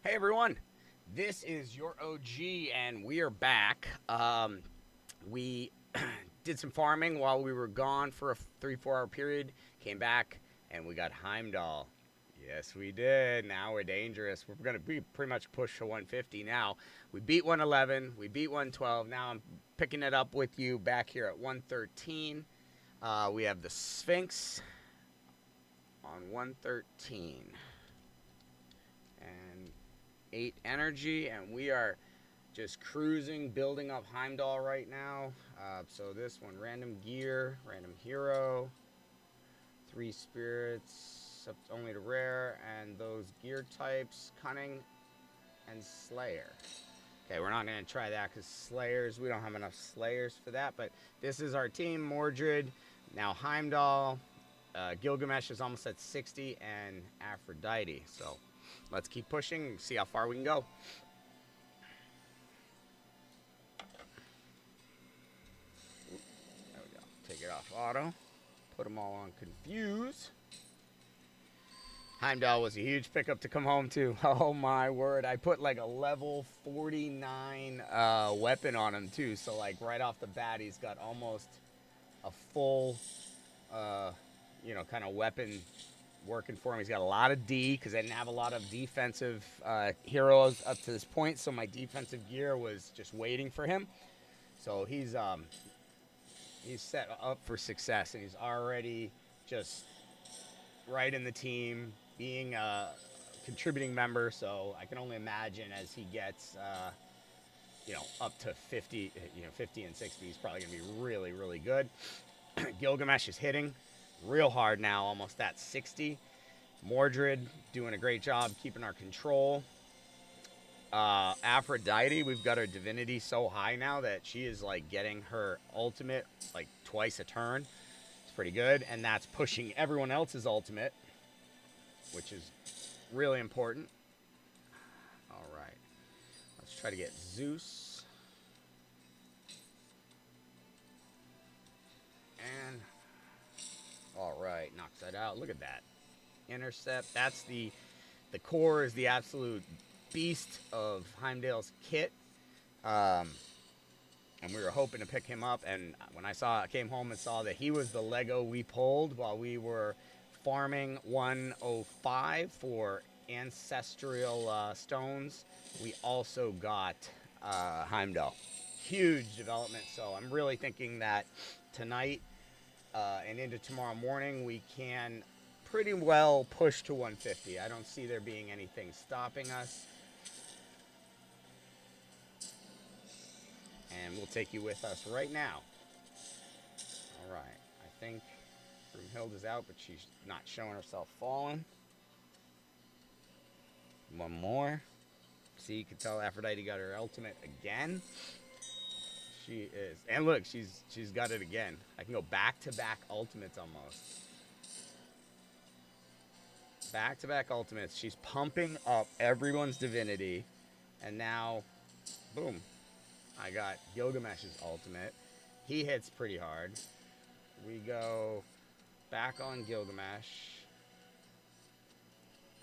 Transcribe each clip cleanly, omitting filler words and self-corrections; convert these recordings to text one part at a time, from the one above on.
Hey everyone, this is your OG, and we are back. We did some farming while we were gone for a 3-4 hour period. Came back, and we got Heimdall. Yes, we did. Now we're dangerous. We're gonna be pretty much push to 150 now. We beat 111. We beat 112. Now I'm picking it up with you back here at 113. We have the Sphinx on 113. And 8 energy, and we are just cruising, building up Heimdall right now. So this one, random gear, random hero, 3 spirits, up only to rare, and those gear types, cunning and slayer. Okay, we're not going to try that because slayers, we don't have enough slayers for that, but this is our team. Mordred, now Heimdall, Gilgamesh is almost at 60, and Aphrodite. So let's keep pushing, see how far we can go. There we go. Take it off auto. Put them all on confuse. Heimdall was a huge pickup to come home to. Oh my word. I put like a level 49 weapon on him too. So like right off the bat, he's got almost a full, kind of weapon working for him. He's got a lot of D because I didn't have a lot of defensive heroes up to this point. So my defensive gear was just waiting for him. So he's set up for success, and he's already just right in the team, being a contributing member. So I can only imagine as he gets, up to 50, 50 and 60, he's probably going to be really, really good. Gilgamesh is hitting real hard now, almost at 60. Mordred doing a great job keeping our control. Aphrodite, we've got her divinity so high now that she is like getting her ultimate like twice a turn. It's pretty good, and that's pushing everyone else's ultimate, which is really important. All right, let's try to get Zeus. And all right, knocks that out. Look at that. Intercept. That's the core is the absolute beast of Heimdall's kit. And we were hoping to pick him up. And when I came home and saw that he was the Lego we pulled while we were farming 105 for ancestral stones, we also got Heimdall. Huge development. So I'm really thinking that tonight and into tomorrow morning we can pretty well push to 150. I don't see there being anything stopping us. And we'll take you with us right now. All right. I think Broomhild is out, but she's not showing herself falling. One more. See, you can tell Aphrodite got her ultimate again. She is. And look, she's got it again. I can go back-to-back ultimates almost. Back-to-back ultimates. She's pumping up everyone's divinity. And now, boom. I got Gilgamesh's ultimate. He hits pretty hard. We go back on Gilgamesh.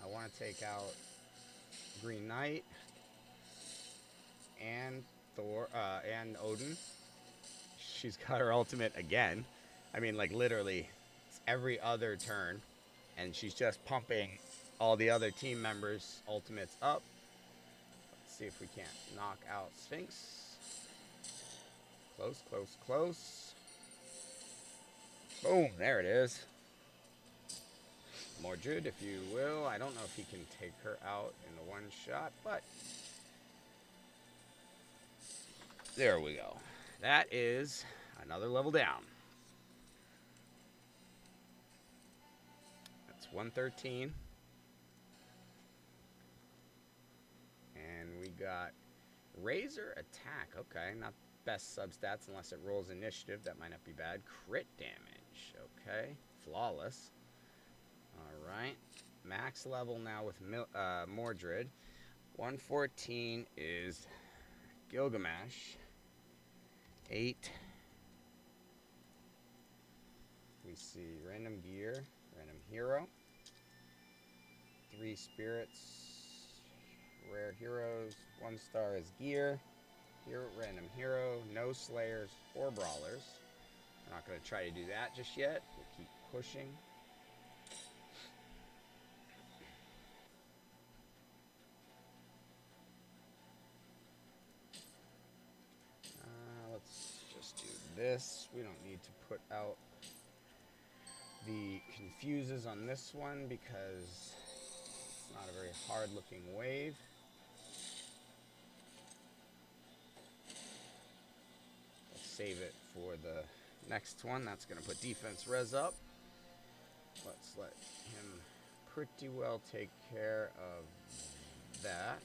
I want to take out Green Knight and Thor and Odin. She's got her ultimate again. I mean, like literally, it's every other turn, and she's just pumping all the other team members' ultimates up. Let's see if we can't knock out Sphinx. Close, close, close. Boom, there it is. Mordred, if you will. I don't know if he can take her out in the one shot, but there we go. That is another level down. That's 113. And we got Razor Attack. Okay, not best substats unless it rolls initiative. That might not be bad. Crit damage. Okay. Flawless. Alright. Max level now with Mordred. 114 is Gilgamesh. 8. We see random gear. Random hero. 3 spirits. Rare heroes. 1 star is gear. Hero, random hero. No slayers or brawlers. I'm not going to try to do that just yet. We'll keep pushing. Let's just do this. We don't need to put out the confuses on this one because it's not a very hard looking wave. Let's save it for the next one. That's going to put defense res up. Let's let him pretty well take care of that.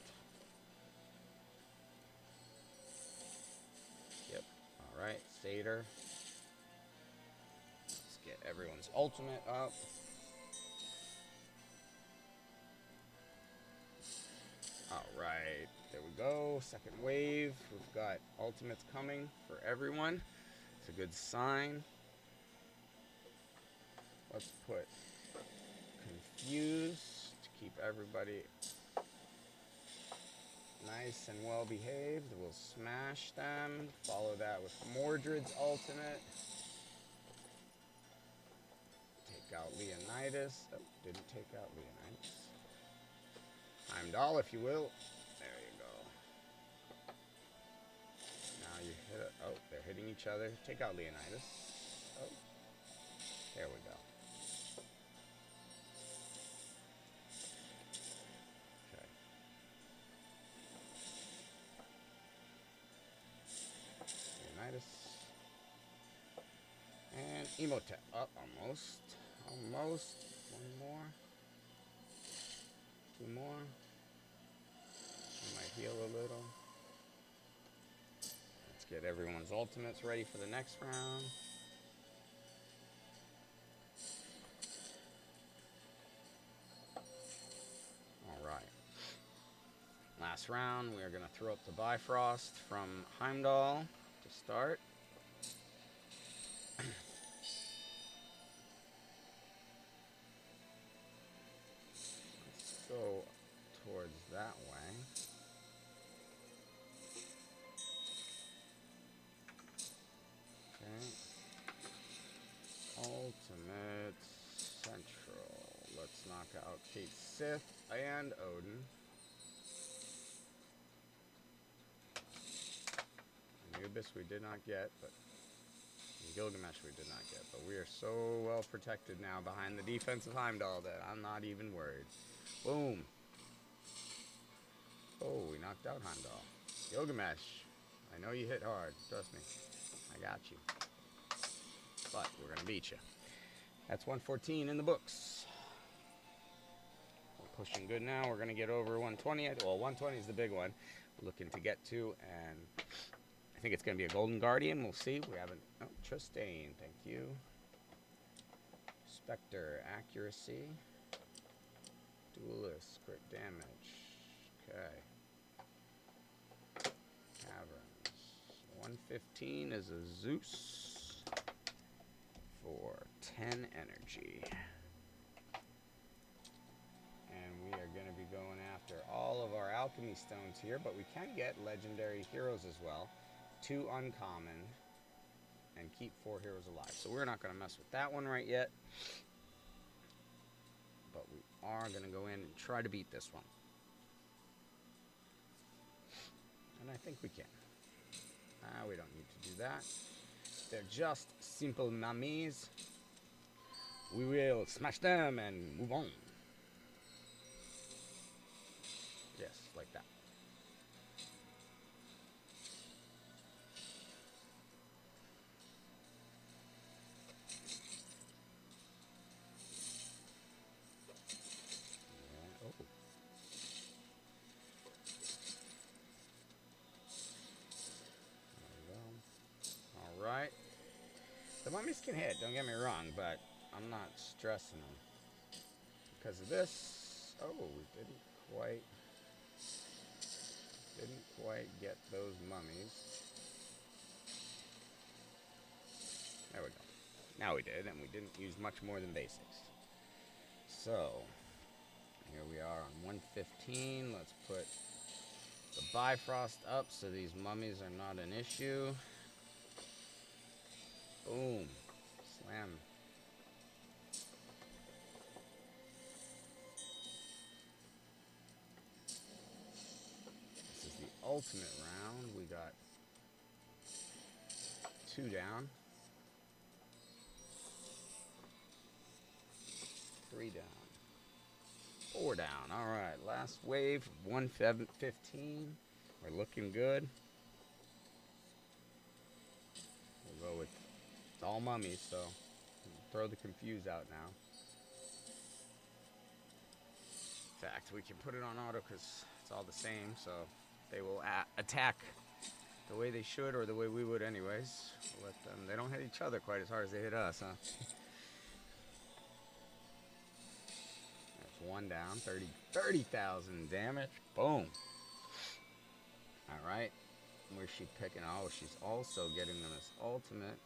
Yep. Alright, Satyr. Let's get everyone's ultimate up. Alright, there we go. Second wave. We've got ultimates coming for everyone. It's a good sign. Let's put confuse to keep everybody nice and well behaved. We'll smash them. Follow that with Mordred's ultimate. Take out Leonidas. Oh, didn't take out Leonidas. Heimdall, if you will. There you go. Now you hit it. Oh, they're hitting each other. Take out Leonidas. Oh, there we go. Okay. Leonidas. And Emotep. Oh, almost. Almost. One more. 2 more. I might heal a little. Let's get everyone's ultimates ready for the next round. Alright. Last round, we are going to throw up the Bifrost from Heimdall to start. Let's go towards that way. Okay. Ultimate Central. Let's knock out Kate Sith and Odin. Anubis we did not get, but Gilgamesh we did not get. But we are so well protected now behind the defense of Heimdall that I'm not even worried. Boom. Oh, we knocked out Heimdall. Gilgamesh, I know you hit hard. Trust me. I got you. But we're going to beat you. That's 114 in the books. We're pushing good now. We're going to get over 120. Well, 120 is the big one we're looking to get to. And I think it's going to be a Golden Guardian. We'll see. We haven't... Oh, Tristane. Thank you. Spectre. Accuracy. Duelist. Crit damage. Okay. Caverns. 115 is a Zeus. For 10 energy. And we are going to be going after all of our alchemy stones here, but we can get legendary heroes as well. 2 uncommon, and keep 4 heroes alive. So we're not going to mess with that one right yet. But we are going to go in and try to beat this one. And I think we can. We don't need to do that. They're just simple mummies. We will smash them and move on. Yes, like that. Yeah. Oh. There we go. All right. The mummies can hit, don't get me wrong, but I'm not stressing them. Because of this, oh, we didn't quite get those mummies. There we go. Now we did, and we didn't use much more than basics. So, Here we are on 115. Let's put the Bifrost up so these mummies are not an issue. Boom. Slam. This is the ultimate round. We got 2 down. 3 down. 4 down. All right. Last wave. 115. We're looking good. We'll go with all mummies, so throw the confuse out now. In fact, we can put it on auto because it's all the same, so they will attack the way they should or the way we would anyways. We'll let them. They don't hit each other quite as hard as they hit us, huh? That's 1 down. 30,000 damage. Boom. All right. Where's she picking? Oh, she's also getting them as ultimate.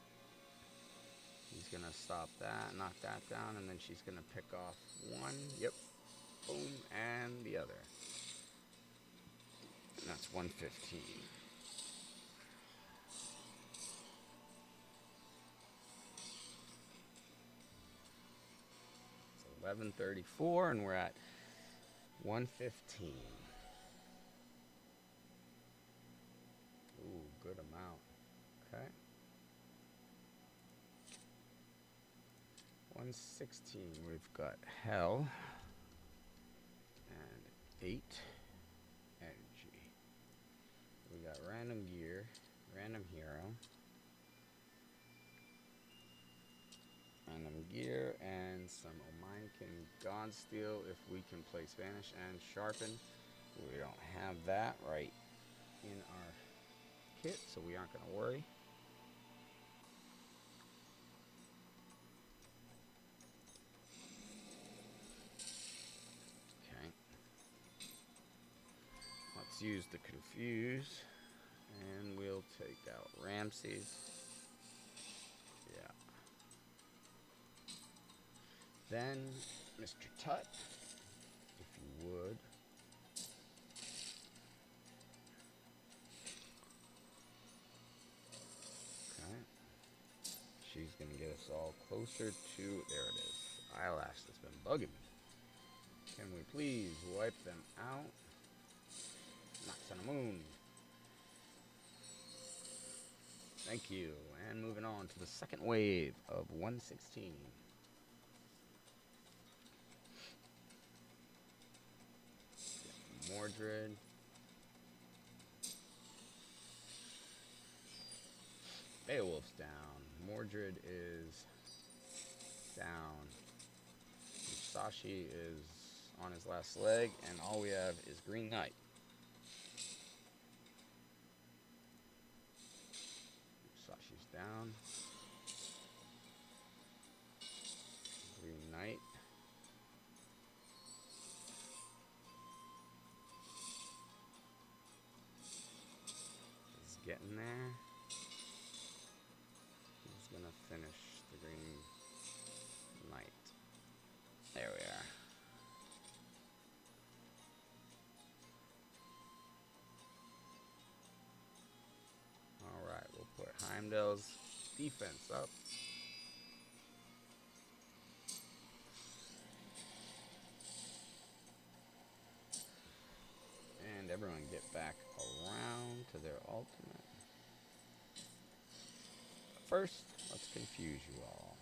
He's going to stop that, knock that down, and then she's going to pick off 1. Yep. Boom. And the other. And that's 115. It's 1134, and we're at 115. Ooh, good amount. Okay. 116, we've got Hell and 8 Energy. We got Random Gear, Random Hero, Random Gear, and some Ominkin Godsteel if we can place Vanish and Sharpen. We don't have that right in our kit, so we aren't going to worry. Okay. Let's use the Confuse, and we'll take out Ramses. Yeah. Then, Mr. Tut, if you would. She's going to get us all closer to, there it is, eyelash that's been bugging me. Can we please wipe them out? Knocks on the moon. Thank you. And moving on to the second wave of 116. Mordred. Beowulf's down. Mordred is down. Musashi is on his last leg, and all we have is Green Knight. Musashi's down. Green Knight. He's getting there. Gonna finish the Green Knight. There we are. Alright, we'll put Heimdall's defense up. And everyone get back around to their ultimate. First, let's confuse you all.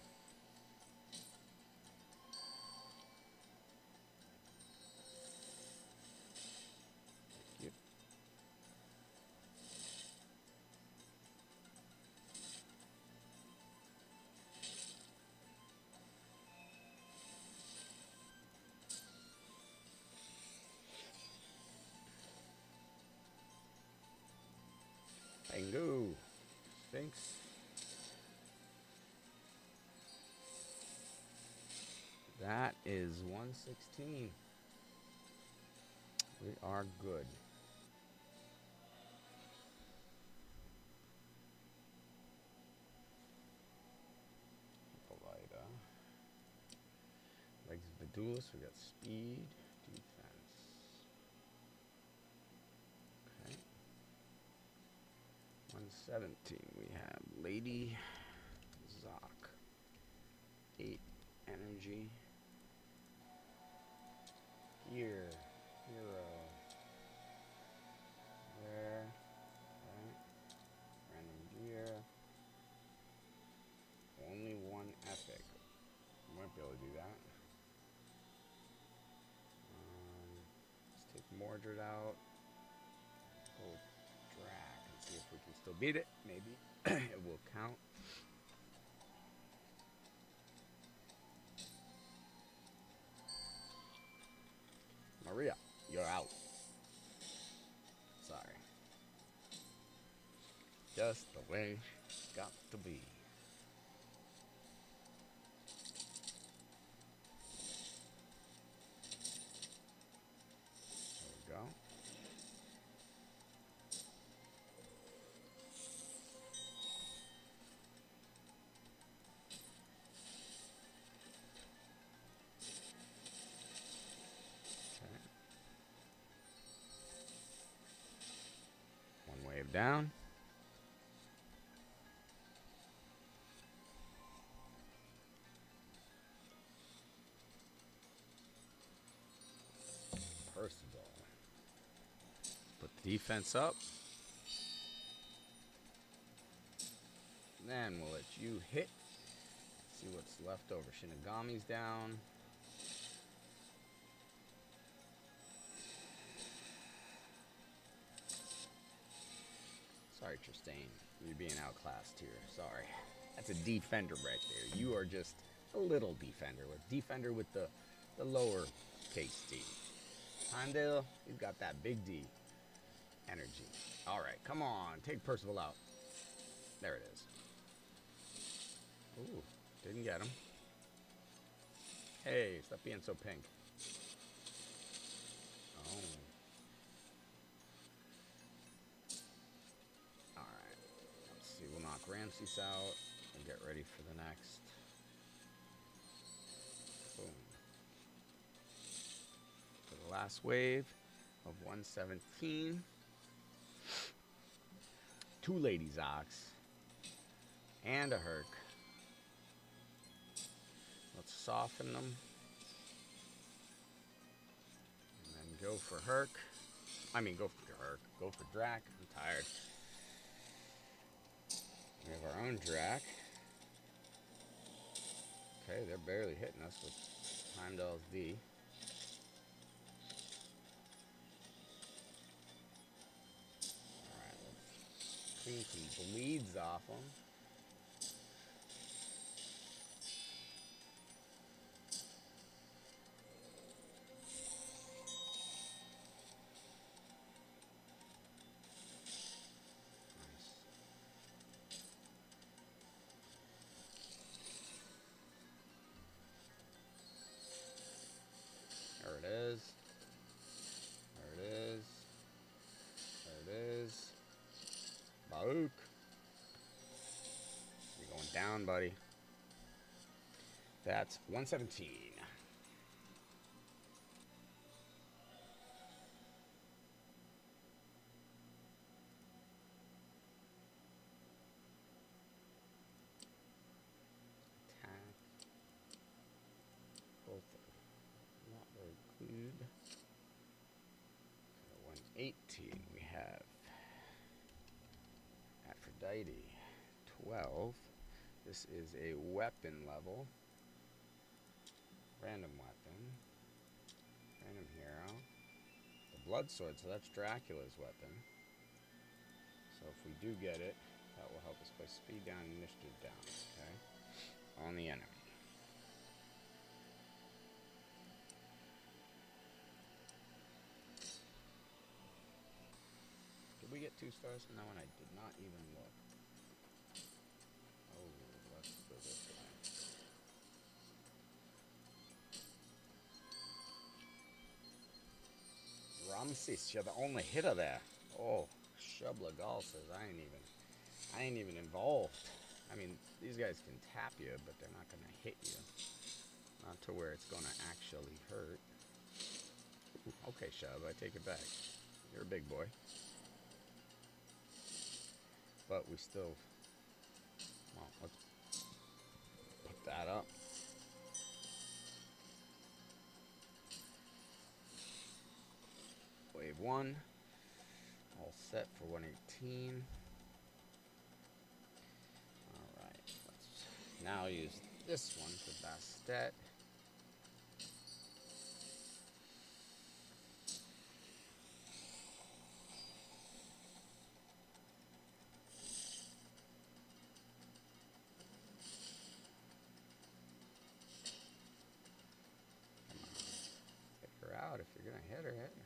Thank you. Bango. Sphinx. That is 116. We are good. Legs of the Duelist, we got speed, 117. We have Lady Zoc. 8 energy. Here. Hero. There. Right. Random gear. Only 1 epic. Might be able to do that. Let's take Mordred out. Go Drac and see if we can still beat it. Maybe it will count. Maria, you're out. Sorry. Just the way it's got to be. There we go. One wave down. First of all, put the defense up. Then we'll let you hit. See what's left over. Shinigami's down. Sorry, Tristain. You're being outclassed here. Sorry. That's a defender right there. You are just a little defender. Defender with the lower case D. Heimdall, he's got that big D energy. All right, come on. Take Percival out. There it is. Ooh, didn't get him. Hey, stop being so pink. Oh. All right. Let's see. We'll knock Ramses out and get ready for the next. Boom. For the last wave of 117. 2 Lady Zocs and a Herc. Let's soften them. And then go for Herc. Go for Herc. Go for Drac. I'm tired. We have our own Drac. Okay, they're barely hitting us with Heimdall's D. Alright, let's clean some bleeds off them. There it is. There it is. There it is. Bauk. You're going down, buddy. That's 117. Attack. Both not very good. 118 we have Aphrodite. 12. This is a weapon level. Random weapon. Random hero. The blood sword, so that's Dracula's weapon. So if we do get it, that will help us play speed down and initiative down, okay? On the enemy. Did we get 2 stars from that one? I did not even look. Oh, let's go this way. Ramses, you're the only hitter there. Oh, Shublagal says I ain't even involved. I mean, these guys can tap you, but they're not gonna hit you. Not to where it's gonna actually hurt. Ooh, okay, Shub, I take it back. You're a big boy. but we still, well, let's put that up. Wave 1, all set for 118. Alright, let's now use this one for Bastet. Out if you're gonna hit her, hit her.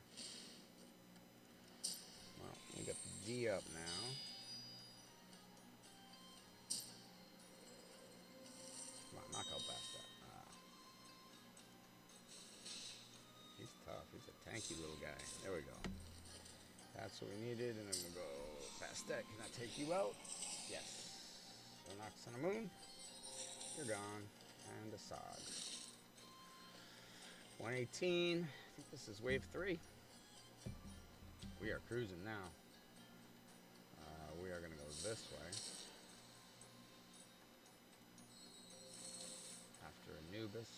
Well, we got the D up now. Come on, knock out past that. He's tough. He's a tanky little guy. There we go. That's what we needed, and then we'll go past that. Can I take you out? Yes. So knocks on the moon. You're gone. And a sod. 118. I think this is wave 3. We are cruising now. We are going to go this way. After Anubis.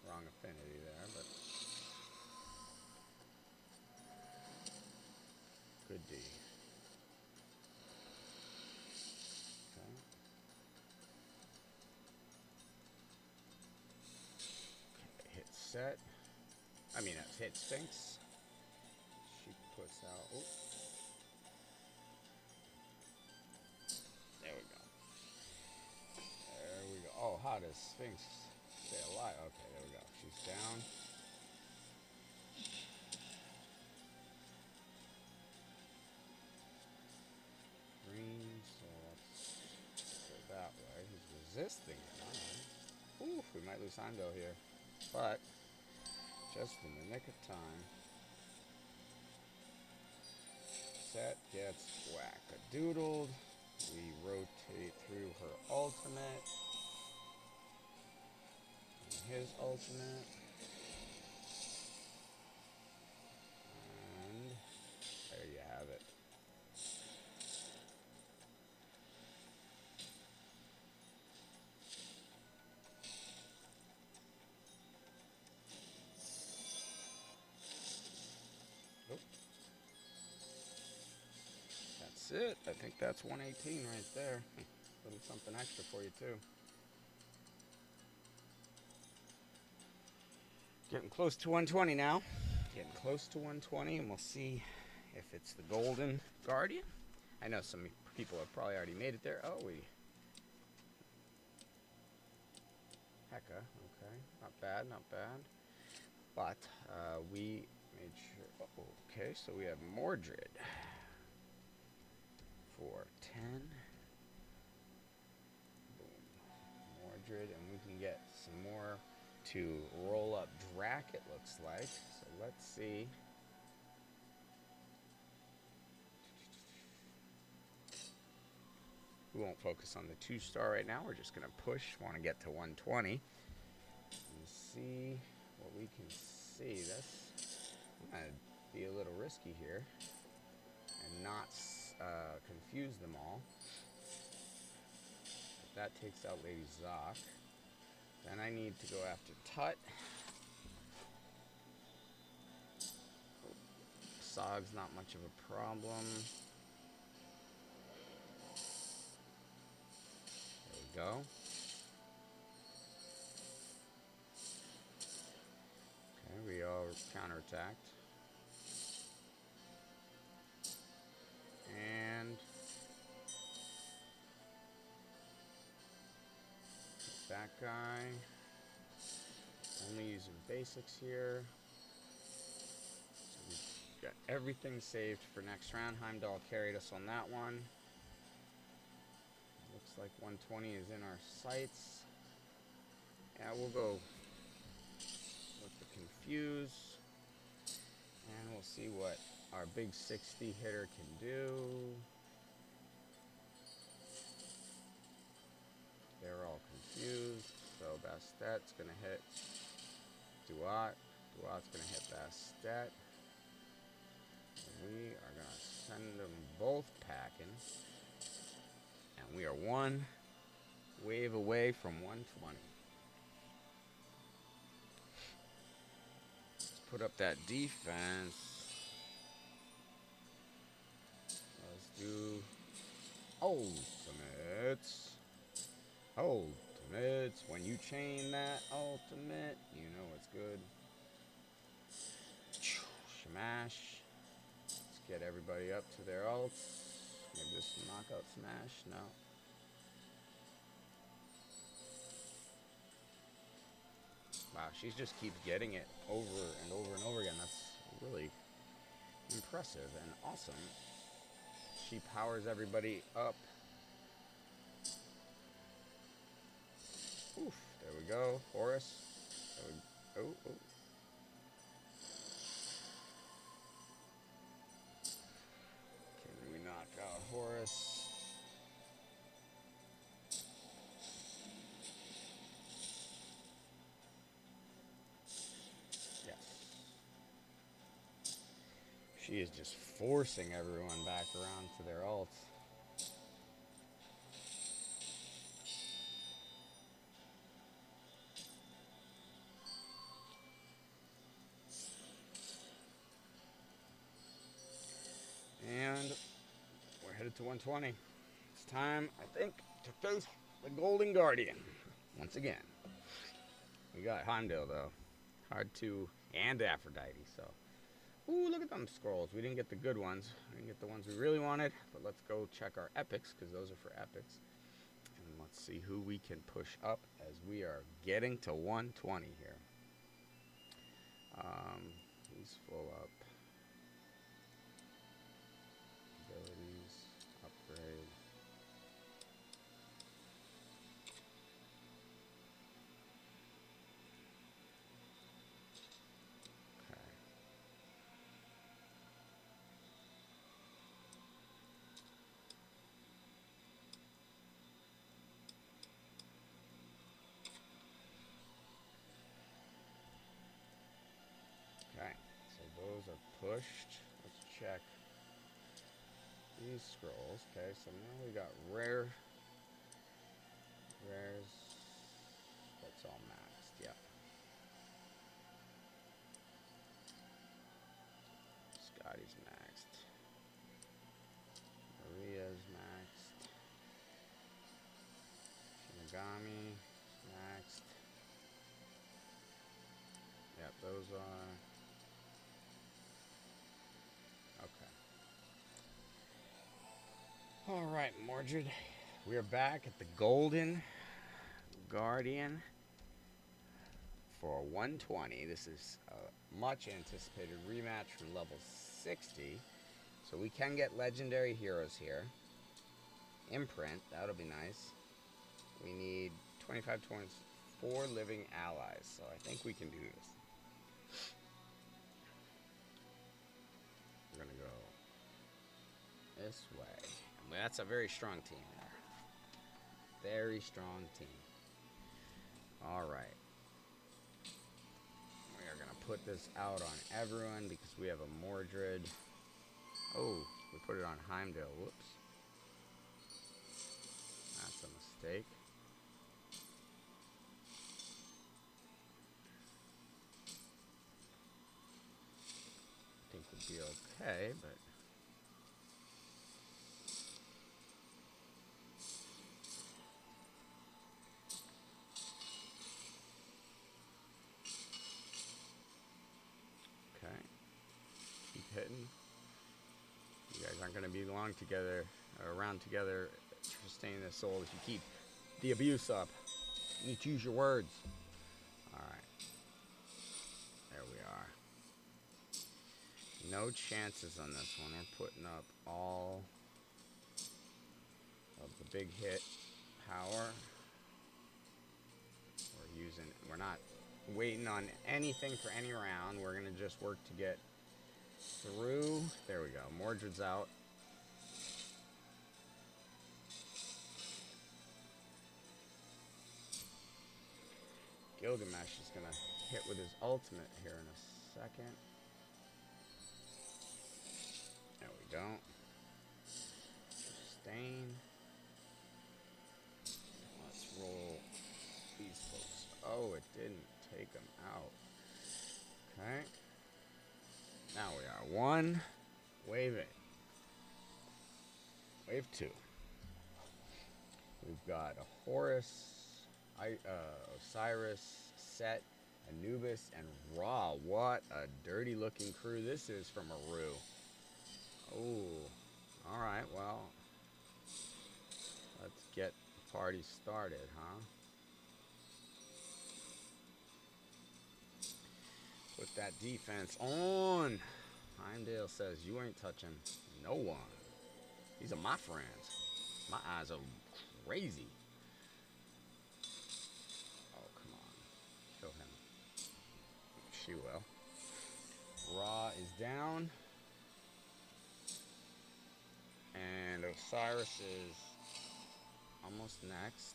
Wrong affinity there, but good D. Okay. Hit set. I mean, that's hit Sphinx. She puts out. Oh. There we go. There we go. Oh, how does Sphinx stay alive? Okay, there we go. She's down. Green, so let's go that way. He's resisting it. Alright. Ooh, we might lose Hondo here. But just in the nick of time. Set gets whack-a-doodled. We rotate through her ultimate. And his ultimate. And there you have it. That's it. I think that's 118 right there. A little something extra for you too. Getting close to 120 now. Getting close to 120, and we'll see if it's the Golden Guardian. I know some people have probably already made it there. Oh, Hecka, okay. Not bad, not bad. But we made sure. Oh, okay, so we have Mordred for 10. Boom. Mordred, and we can get some more to roll up Drac, it looks like. So let's see. We won't focus on the 2-star right now. We're just going to push. Want to get to 120 and see what we can see. I'm going to be a little risky here and not confuse them all. But that takes out Lady Zoc. Then I need to go after Tut. Sog's not much of a problem. There we go. Okay, we all counterattacked. And that guy. Only using basics here. So we got everything saved for next round. Heimdall carried us on that one. Looks like 120 is in our sights. Yeah, we'll go with the Confuse. And we'll see what our big 60 hitter can do. They're all confused. So Bastet's going to hit Duat. Duat's going to hit Bastet. And we are going to Send them both packing. And we are one wave away from 120. Let's put up that defense. Let's do ultimates. Ultimates. When you chain that ultimate, you know it's good. Smash. Let's get everybody up to their ults. Maybe this knockout smash. No. Wow, she just keeps getting it over and over and over again. That's really impressive and awesome. She powers everybody up. Oof, there we go. Horus. There we, oh. Can we knock out Horus? Yes. She is just forcing everyone back around to their ults. And we're headed to 120. It's time, I think, to face the Golden Guardian once again. We got Heimdall, though. Hard to, and Aphrodite, so. Ooh, look at them scrolls. We didn't get the good ones. We didn't get the ones we really wanted, but let's go check our epics, because those are for epics. And let's see who we can push up as we are getting to 120 here. He's full up. Abilities, upgrade. Okay. Okay, so those are pushed. Let's check these scrolls. Okay, so now we got rares. That's all maxed. Yep. Scotty's maxed. Maria's maxed. Shinigami maxed. Yep, those are. Okay. All right, Mordred. We are back at the Golden Guardian for 120. This is a much anticipated rematch from level 60. So we can get legendary heroes here. Imprint, that'll be nice. We need 25 points, 4 living allies. So I think we can do this. We're going to go this way. And that's a very strong team there. Very strong team. All right. We are going to put this out on everyone because we have a Mordred. Oh, we put it on Heimdall. Whoops. That's a mistake. I think we'll be okay, but... Okay. Keep hitting. You guys aren't going to be long together, or around together, sustaining the soul if you keep the abuse up. You need to use your words. Alright. There we are. No chances on this one. We're putting up all of the big hit power. We're not waiting on anything for any round. We're going to just work to get through. There we go. Mordred's out. Gilgamesh is going to hit with his ultimate here in a second. There we go. 1. Wave 8. Wave 2. We've got a Horus, Osiris, Set, Anubis, and Ra. What a dirty looking crew this is from Aru. Oh, alright, well, let's get the party started, huh? Put that defense on. Heimdall says, you ain't touching no one. These are my friends. My eyes are crazy. Oh, come on. Kill him. She will. Ra is down. And Osiris is almost next.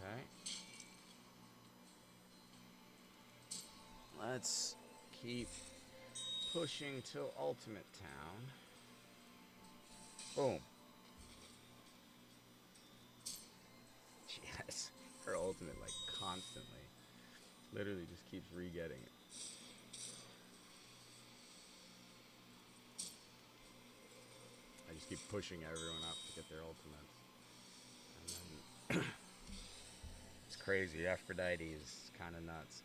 Okay. Let's keep pushing till Ultimate Town. Boom. Yes. Her ultimate, like, constantly. Literally just keeps re-getting it. I just keep pushing everyone up to get their ultimates. And then it's crazy. Aphrodite is kind of nuts.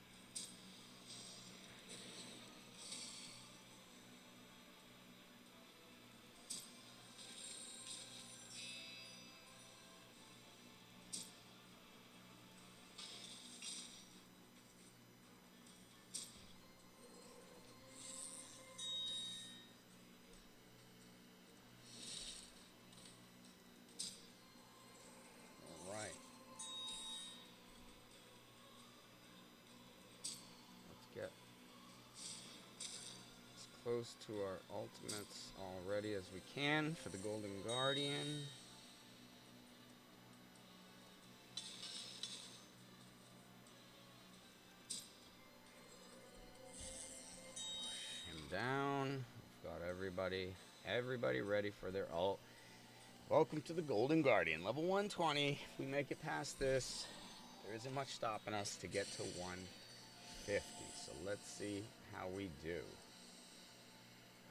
Close to our ultimates already as we can for the Golden Guardian. Push him down. We've got everybody ready for their ult. Welcome to the Golden Guardian, level 120. If we make it past this, there isn't much stopping us to get to 150. So let's see how we do.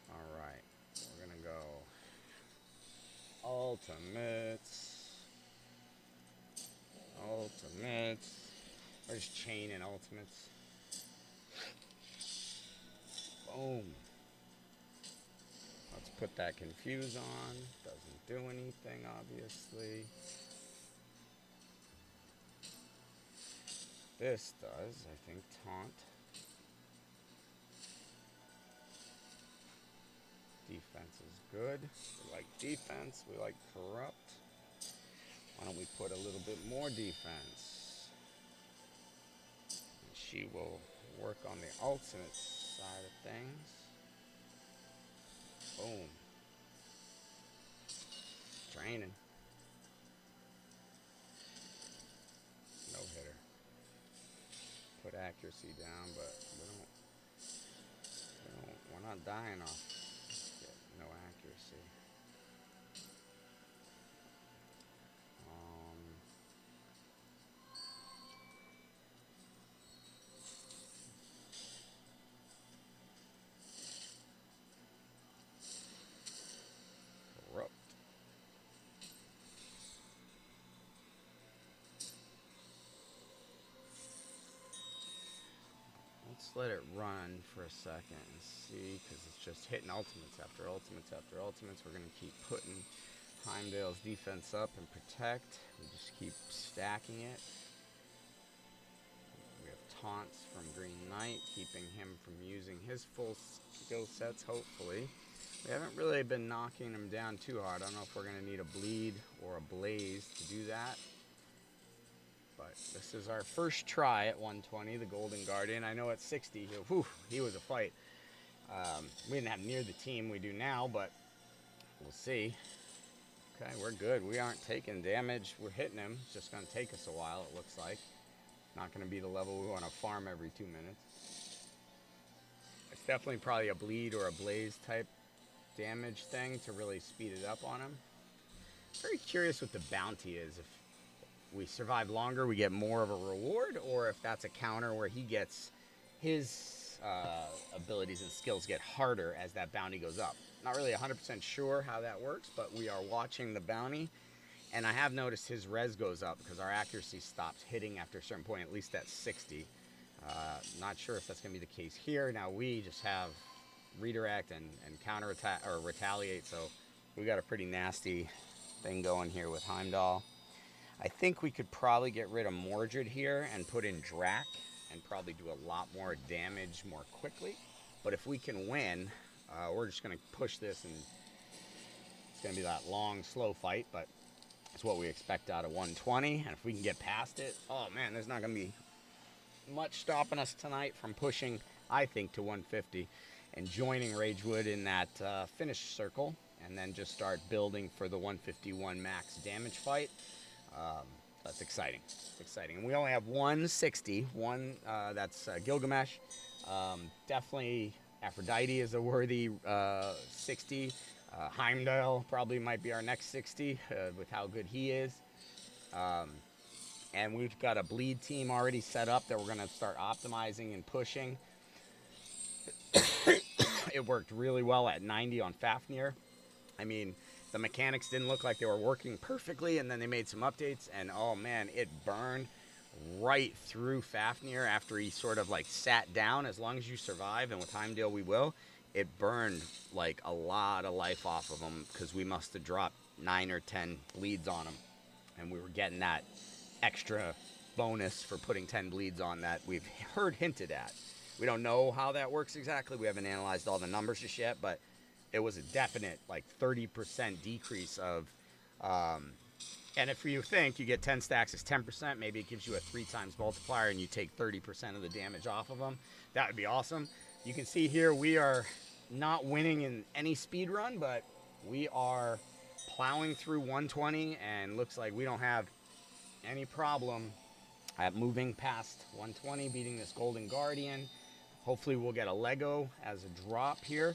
Alright, we're gonna go ultimates. We're just chaining ultimates. Boom. Let's put that confuse on. Doesn't do anything, obviously. This does, I think, taunt. Defense is good. We like defense. We like corrupt. Why don't we put a little bit more defense? And she will work on the ultimate side of things. Boom. Training. No hitter. Put accuracy down, but we're not dying off. No accuracy. Corrupt. Let's let it run for a second and see, because it's just hitting ultimates after ultimates after ultimates. We're going to keep putting Heimdall's defense up and protect. We just keep stacking it. We have taunts from Green Knight, keeping him from using his full skill sets, hopefully. We haven't really been knocking him down too hard. I don't know if we're going to need a bleed or a blaze to do that. But this is our first try at 120, the Golden Guardian. I know at 60, he was a fight. We didn't have near the team we do now, but we'll see. Okay, we're good. We aren't taking damage. We're hitting him. It's just going to take us a while, it looks like. Not going to be the level we want to farm every 2 minutes. It's definitely probably a bleed or a blaze type damage thing to really speed it up on him. Very curious what the bounty is. If we survive longer, we get more of a reward, or if that's a counter where he gets his abilities and skills get harder as that bounty goes up. Not really 100% sure how that works, but we are watching the bounty, and I have noticed his res goes up because our accuracy stops hitting after a certain point, at least at 60. Not sure if that's going to be the case here. Now we just have redirect and counter attack or retaliate, so we got a pretty nasty thing going here with Heimdall. I think we could probably get rid of Mordred here and put in Drac and probably do a lot more damage more quickly. But if we can win, we're just going to push this, and it's going to be that long, slow fight, but it's what we expect out of 120. And if we can get past it, oh man, there's not going to be much stopping us tonight from pushing, I think, to 150 and joining Ragewood in that finish circle, and then just start building for the 151 max damage fight. That's exciting. It's exciting. And we only have 160. That's Gilgamesh. Definitely Aphrodite is a worthy 60. Heimdall probably might be our next 60 with how good he is. And we've got a bleed team already set up that we're going to start optimizing and pushing. It worked really well at 90 on Fafnir. I mean, the mechanics didn't look like they were working perfectly, and then they made some updates, and oh man, it burned right through Fafnir after he sort of like sat down. As long as you survive, and with Heimdall we will, it burned like a lot of life off of him because we must have dropped 9 or 10 bleeds on him, and we were getting that extra bonus for putting 10 bleeds on that we've heard hinted at. We don't know how that works exactly. We haven't analyzed all the numbers just yet, but it was a definite like 30% decrease of, and if you think you get 10 stacks as 10%, maybe it gives you a 3 times multiplier and you take 30% of the damage off of them. That would be awesome. You can see here we are not winning in any speed run, but we are plowing through 120, and looks like we don't have any problem at moving past 120, beating this Golden Guardian. Hopefully we'll get a Lego as a drop here.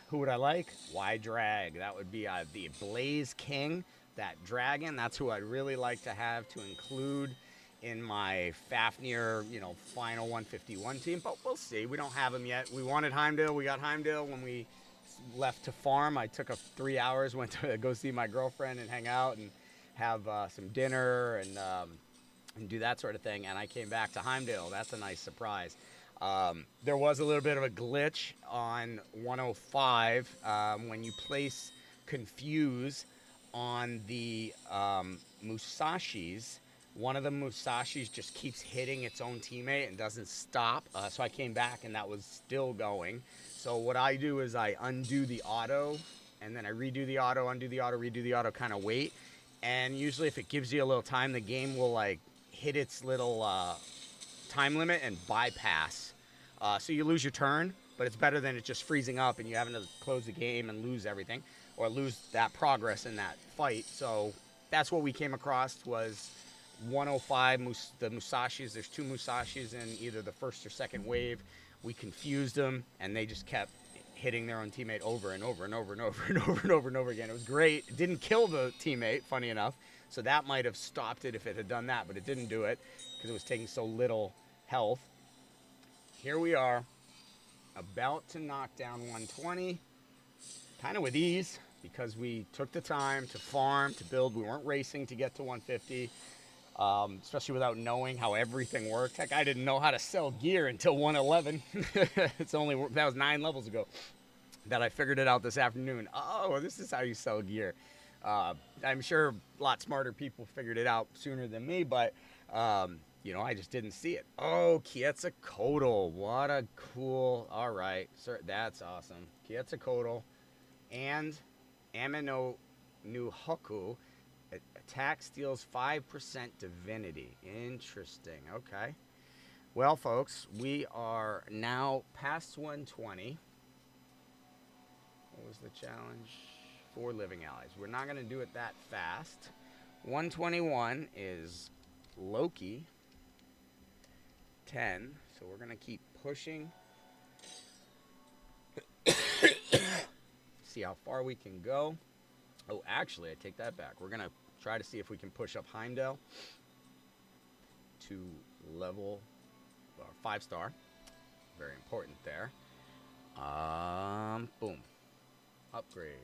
Who would I like? Why drag? That would be the Blaze King, that dragon. That's who I'd really like to have to include in my Fafnir, final 151 team. But we'll see. We don't have him yet. We wanted Heimdall. We got Heimdall when we left to farm. I took 3 hours, went to go see my girlfriend and hang out and have some dinner and do that sort of thing. And I came back to Heimdall. That's a nice surprise. There was a little bit of a glitch on 105 when you place Confuse on the Musashis. One of the Musashis just keeps hitting its own teammate and doesn't stop. So I came back and that was still going. So what I do is I undo the auto, and then I redo the auto, undo the auto, redo the auto, kind of wait. And usually if it gives you a little time, the game will like hit its little time limit and bypass. So you lose your turn, but it's better than it just freezing up and you having to close the game and lose everything, or lose that progress in that fight. So that's what we came across, was 105, the Musashis. There's 2 Musashis in either the first or second wave. We confused them, and they just kept hitting their own teammate over and over and over and over and over and over and over again. It was great. It didn't kill the teammate, funny enough. So that might have stopped it if it had done that, but it didn't do it because it was taking so little health. Here we are, about to knock down 120, kind of with ease, because we took the time to farm, to build. We weren't racing to get to 150, especially without knowing how everything worked. Heck, I didn't know how to sell gear until 111. That was 9 levels ago that I figured it out this afternoon. Oh, this is how you sell gear. I'm sure a lot smarter people figured it out sooner than me, but I just didn't see it. Oh, Quetzalcoatl. What a cool. All right. Sir, that's awesome. Quetzalcoatl and Amino Nuhoku. Attack steals 5% divinity. Interesting. Okay. Well, folks, we are now past 120. What was the challenge? 4 living allies. We're not going to do it that fast. 121 is Loki. 10, so we're going to keep pushing. See how far we can go. Oh, actually, I take that back. We're going to Try to see if we can push up Heimdall to level 5-star. Very important there. Boom. Upgrade.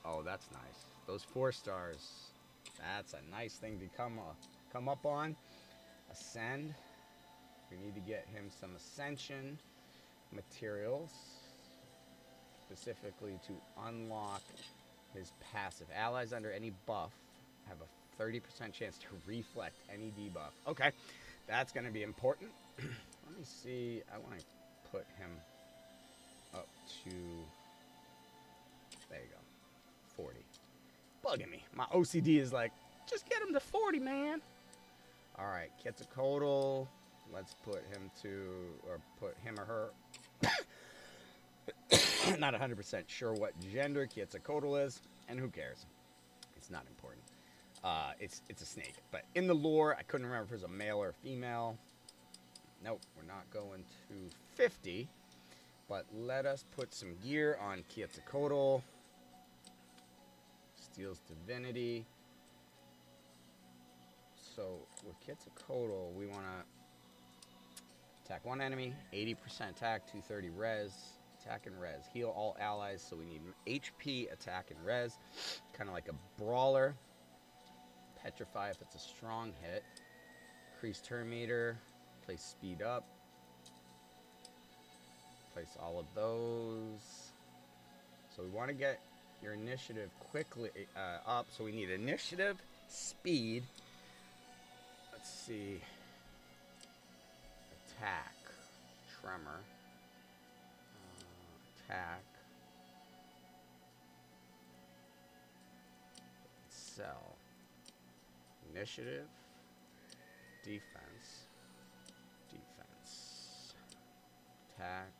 Oh, that's nice. Those 4 stars. That's a nice thing to come up on. Ascend. We need to get him some ascension materials, specifically to unlock his passive. Allies under any buff have a 30% chance to reflect any debuff. Okay, that's going to be important. Let me see. I want to put him up to, there you go, 40. Bugging me. My OCD is like, just get him to 40, man. All right, Quetzalcoatl. Let's put him to, or put him or her. Not 100% sure what gender Quetzalcoatl is, and who cares? It's not important. It's a snake. But in the lore, I couldn't remember if it was a male or a female. Nope, we're not going to 50. But let us put some gear on Quetzalcoatl. Steals divinity. So with Quetzalcoatl, we want to attack one enemy, 80% attack, 230 res, attack and res. Heal all allies, so we need HP, attack, and res. Kind of like a brawler. Petrify if it's a strong hit. Increase turn meter. Place speed up. Place all of those. So we want to get your initiative quickly up. So we need initiative, speed. Let's see. Attack. Tremor. Attack. Sell. Initiative. Defense. Defense. Attack.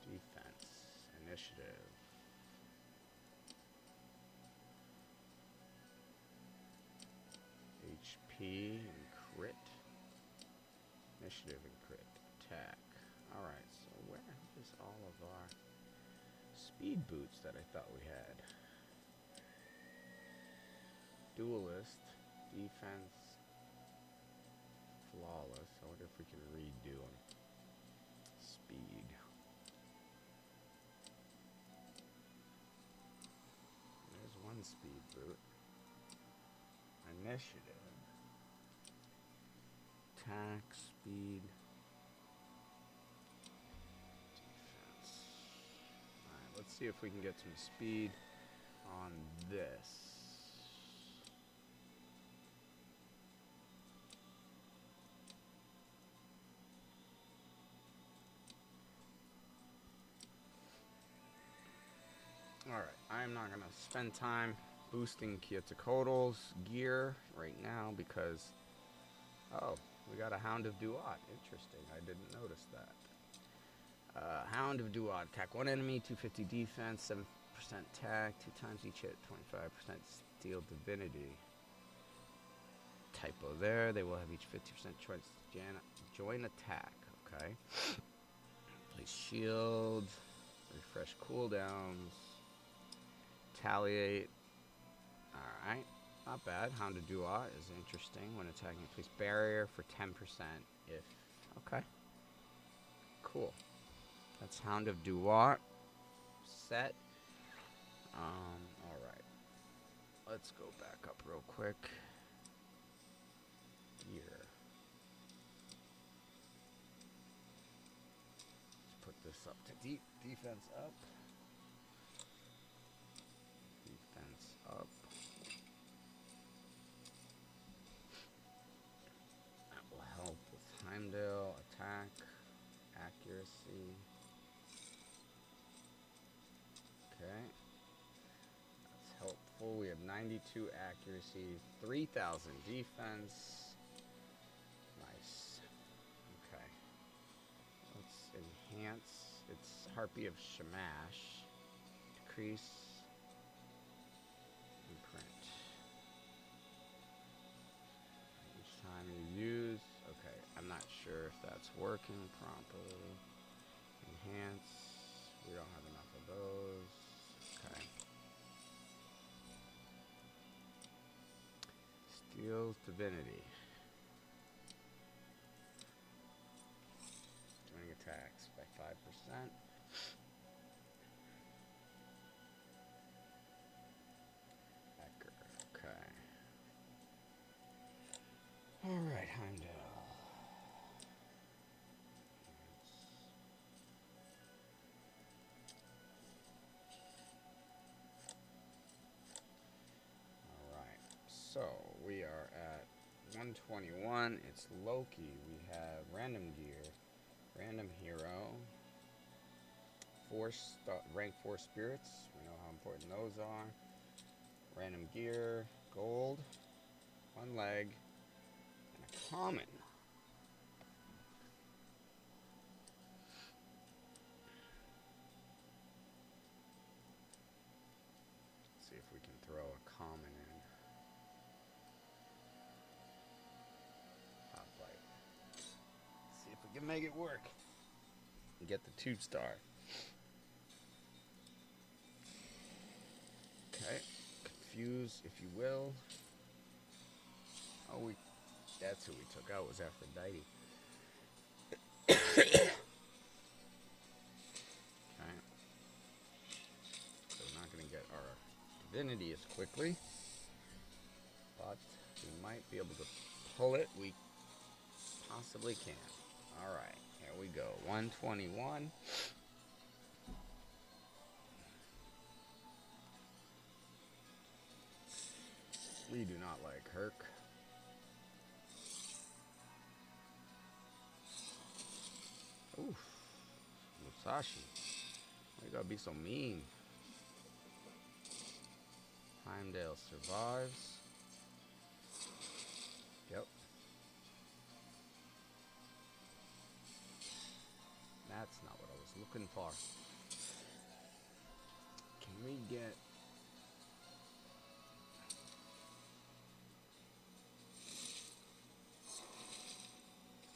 Defense. Initiative. HP and crit. Initiative and crit. Attack. Alright, so where is all of our speed boots that I thought we had? Duelist. Defense. Flawless. I wonder if we can redo them. Speed. There's one speed boot. Initiative. Attack, speed. Defense. Alright, let's see if we can get some speed on this. Alright, I'm not going to spend time boosting Quetzalcoatl's gear right now because, oh, we got a Hound of Duat. Interesting, I didn't notice that. Hound of Duat, attack one enemy, 250 defense, 7% attack, 2 times each hit, 25% steal divinity. Typo there, they will have each 50% choice join attack, okay. Place shield, refresh cooldowns. Retaliate. Alright. Not bad. Hound of Duat is interesting when attacking. Place barrier for 10% if... Okay. Cool. That's Hound of Duat. Set. Alright. Let's go back up real quick. Gear. Let's put this up to defense up. Up. That will help with Heimdall, attack, accuracy. Okay. That's helpful. We have 92 accuracy, 3,000 defense. Nice. Okay. Let's enhance its Harpy of Shamash. Decrease. Use. Okay, I'm not sure if that's working properly. Enhance. We don't have enough of those. divinity. Doing attacks by 5%. Okay. Alright, Heimdall. Alright, so we are at 121. It's Loki. We have random gear, random hero, rank 4 spirits. We know how important those are. Random gear, gold, 1 leg, and a common. Let's see if we can throw a common in. Hot light. Let's see if we can make it work. And get the 2-star. Okay. Confuse, if you will. Oh, that's who we took out, was Aphrodite. Okay. So we're not going to get our divinity as quickly. But we might be able to pull it. We possibly can. Alright, here we go. 121. We do not like Herc. Oof. Musashi. Why you gotta be so mean? Heimdall survives. Yep. That's not what I was looking for. Can we get...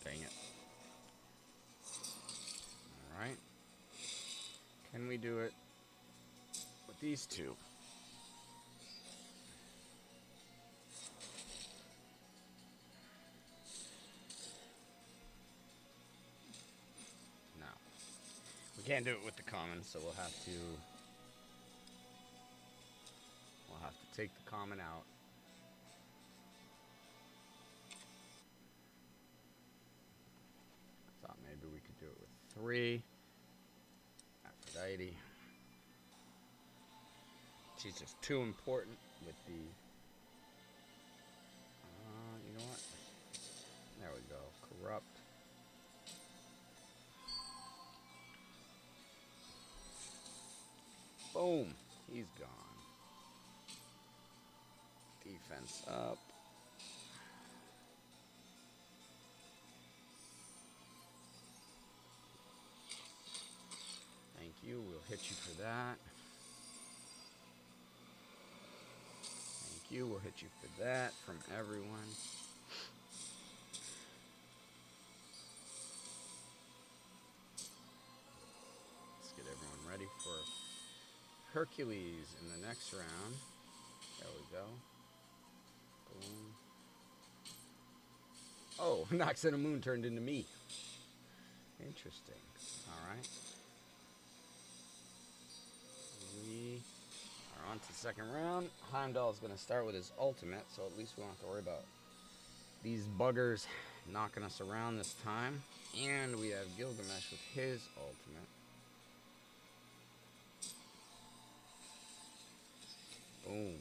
Dang it. Alright. Can we do it with these two? No. We can't do it with the common, so we'll have to take the common out. Thought maybe we could do it with 3. Aphrodite. She's just too important with the... you know what? There we go. Corrupt. Boom. He's gone. Defense up. Thank you. We'll hit you for that. Thank you. We'll hit you for that from everyone. Let's get everyone ready for Hercules in the next round. There we go. Boom. Oh, Nox and a Moon turned into me. Interesting. Alright. We are on to the second round. Heimdall is going to start with his ultimate, so at least we don't have to worry about these buggers knocking us around this time. And we have Gilgamesh with his ultimate. Boom.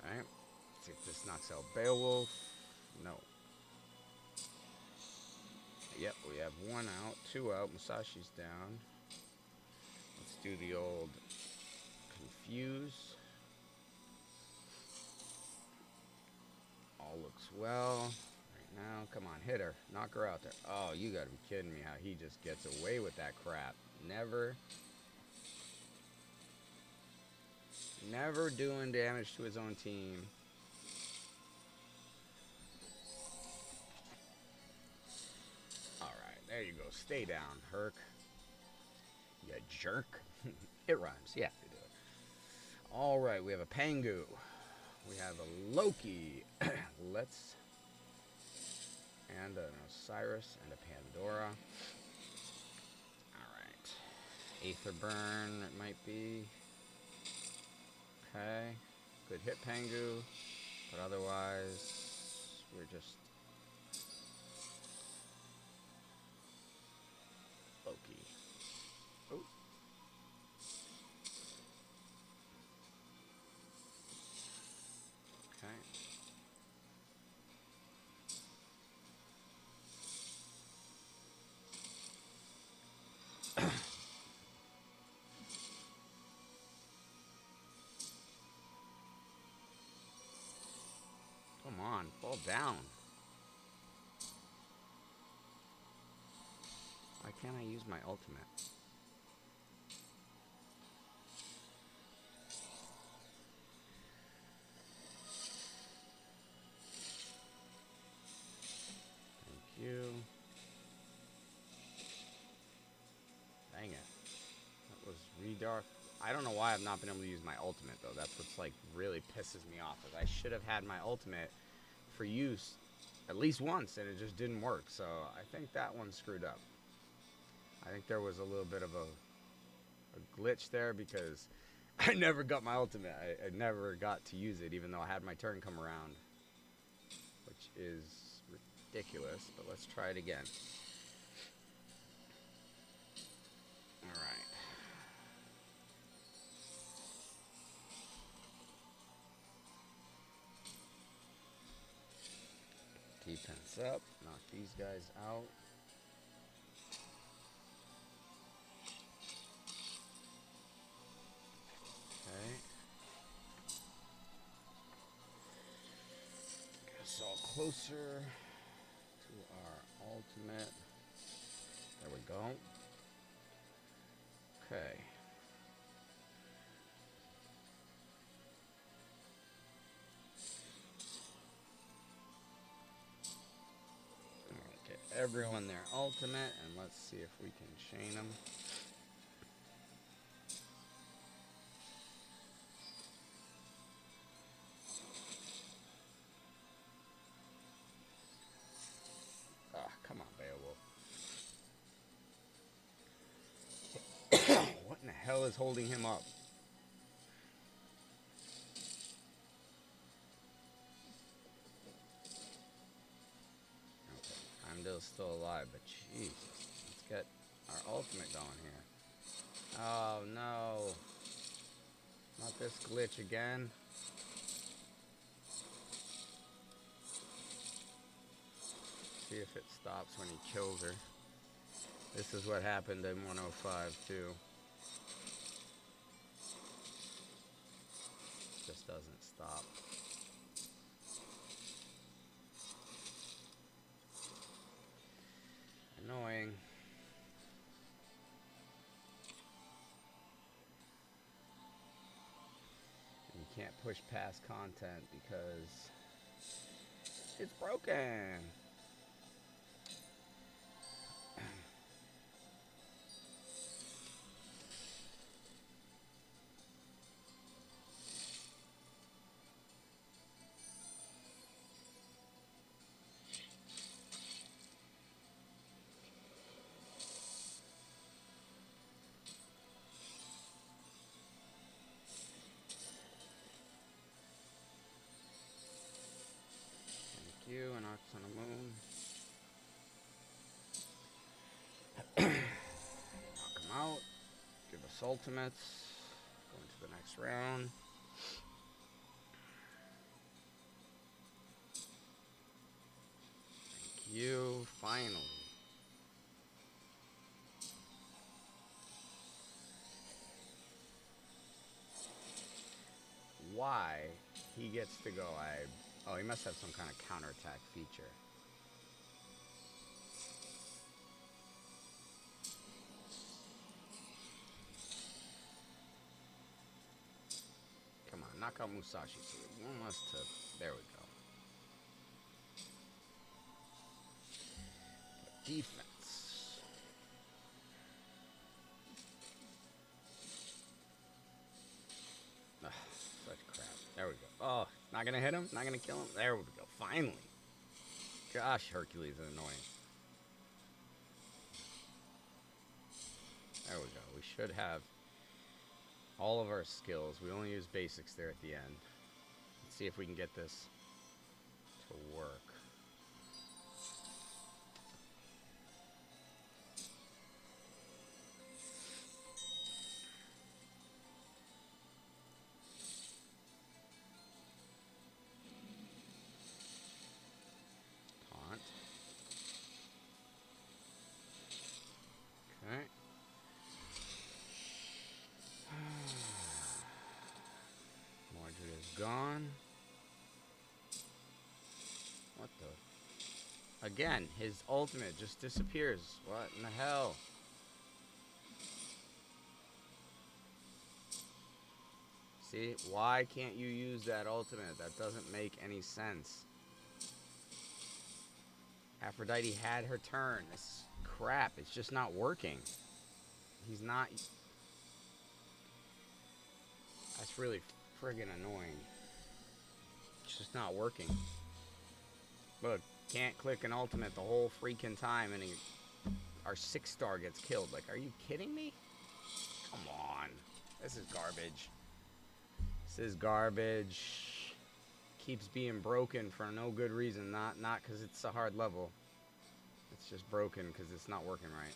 Okay. See if this knocks out Beowulf. No. Yep, we have 1 out, 2 out. Musashi's down. Let's do the old confuse. All looks well. Right now, come on, hit her. Knock her out there. Oh, you gotta be kidding me how he just gets away with that crap. Never doing damage to his own team. Alright, there you go. Stay down, Herc. You jerk. It rhymes. You have to do it. All right, we have a Pangu. We have a Loki. Let's... And an Osiris and a Pandora. Alright. Aether Burn, it might be. Okay. Good hit, Pangu. But otherwise, we're just... Loki. Oh. Okay. Come on, fall down. Why can't I use my ultimate? Thank you. Dang it. That was redark. I don't know why I've not been able to use my ultimate, though. That's what's, like, really pisses me off. Is I should have had my ultimate for use at least once, and it just didn't work. So I think that one screwed up. I think there was a little bit of a glitch there because I never got my ultimate. I never got to use it, even though I had my turn come around, which is ridiculous. But let's try it again. All right. Defense up. Knock these guys out. Okay. Get us all closer to our ultimate. There we go. Okay. Get everyone their ultimate, and let's see if we can chain them. Ah, come on, Beowulf. What in the hell is holding him up? Okay, still alive, but Jesus. Let's get our ultimate going here. Oh, no. Not this glitch again. See if it stops when he kills her. This is what happened in 105 too. Just doesn't stop. Annoying. And you can't push past content because it's broken. You and Ox on the Moon. Knock him out. Give us ultimates. Go into the next round. Thank you. Finally. Why he gets to go? Oh, he must have some kind of counterattack feature. Come on, knock out Musashi. So one less to... There we go. Defense. Ugh. Not gonna hit him? Not gonna kill him? There we go. Finally. Gosh, Hercules is annoying. There we go. We should have all of our skills. We only use basics there at the end. Let's see if we can get this to work. Taunt. Okay. Mordred is gone. What the? Again, his ultimate just disappears. What in the hell? See, why can't you use that ultimate? That doesn't make any sense. Aphrodite had her turn. This crap. It's just not working. He's not... That's really friggin' annoying. It's just not working. Look, can't click an ultimate the whole freaking time and our 6-star gets killed. Like, are you kidding me? Come on. This is garbage. This is garbage. Keeps being broken for no good reason. Not because it's a hard level. It's just broken because it's not working right.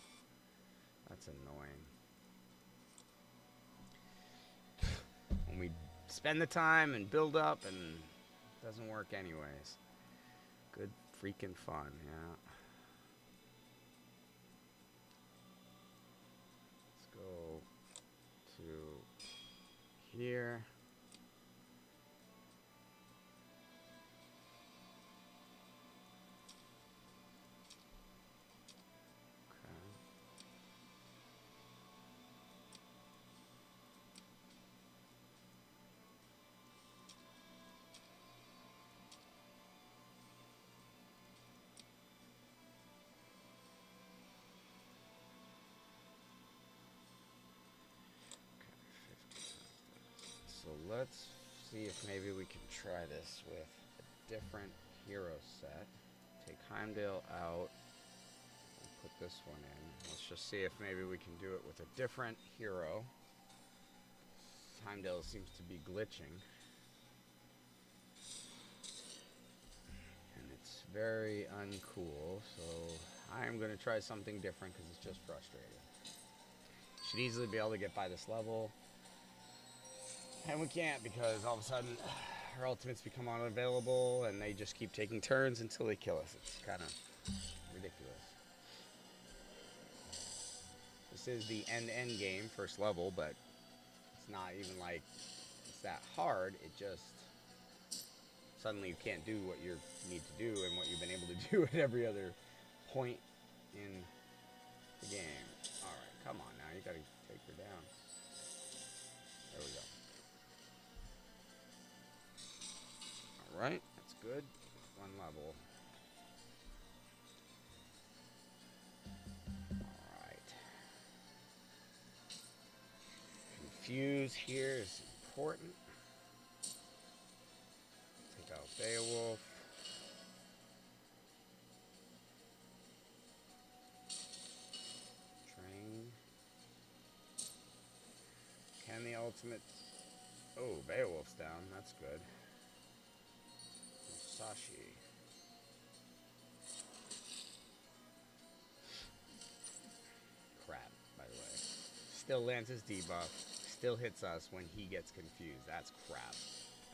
That's annoying. When we spend the time and build up and it doesn't work anyways. Good freaking fun, yeah. Let's go to here. So let's see if maybe we can try this with a different hero set. Take Heimdall out and put this one in. Let's just see if maybe we can do it with a different hero. Heimdall seems to be glitching. And it's very uncool, so I'm going to try something different because it's just frustrating. Should easily be able to get by this level. And we can't because all of a sudden our ultimates become unavailable and they just keep taking turns until they kill us. It's kind of ridiculous. This is the end game, first level, but it's not even like it's that hard. It just suddenly you can't do what you need to do and what you've been able to do at every other point in the game. Alright, come on now. You gotta take her down. There we go. Alright, that's good. One level. Alright. Confuse here is important. Take out Beowulf. Train. Can the ultimate... Oh, Beowulf's down. That's good. Sashi. Crap, by the way. Still lands his debuff. Still hits us when he gets confused. That's crap.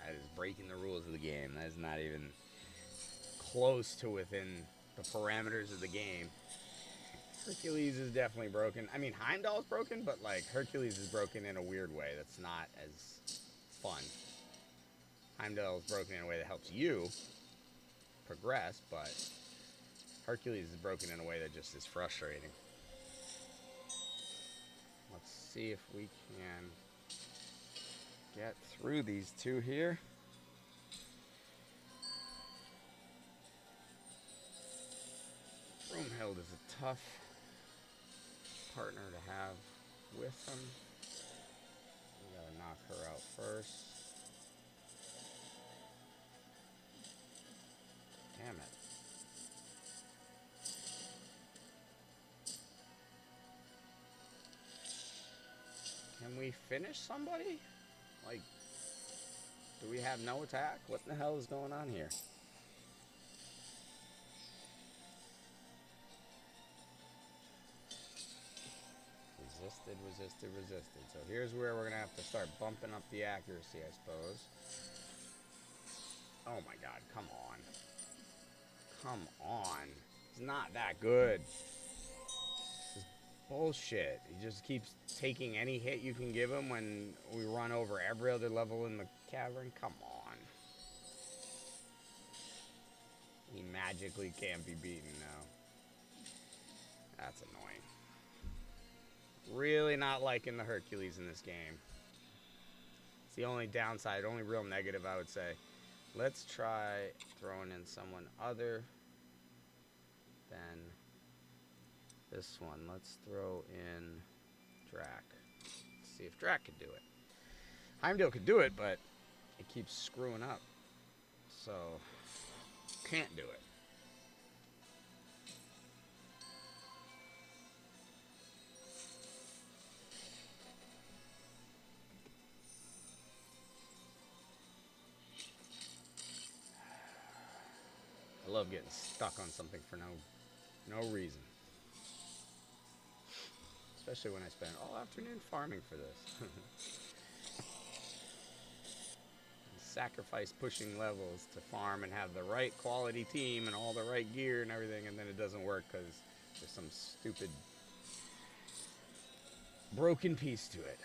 That is breaking the rules of the game. That is not even close to within the parameters of the game. Hercules is definitely broken. I mean, Heimdall's broken, but like Hercules is broken in a weird way that's not as fun. Heimdall is broken in a way that helps you progress, but Hercules is broken in a way that just is frustrating. Let's see if we can get through these two here. Broomhild is a tough partner to have with him. We gotta knock her out first. we finish somebody? Like, do we have no attack? What the hell is going on here? Resisted, resisted, resisted. So here's where we're going to have to start bumping up the accuracy, I suppose. Oh my god, come on. Come on. It's not that good. This is bullshit. He just keeps taking any hit you can give him when we run over every other level in the cavern. Come on. He magically can't be beaten now. That's annoying. Really not liking the Hercules in this game. It's the only downside, only real negative, I would say. Let's try throwing in someone other than this one. Let's throw in Drac. Let's see if Drac can do it. Heimdall could do it, but it keeps screwing up. So, can't do it. I love getting stuck on something for no reason. Especially when I spend all afternoon farming for this. Sacrifice pushing levels to farm and have the right quality team and all the right gear and everything, and then it doesn't work because there's some stupid broken piece to it.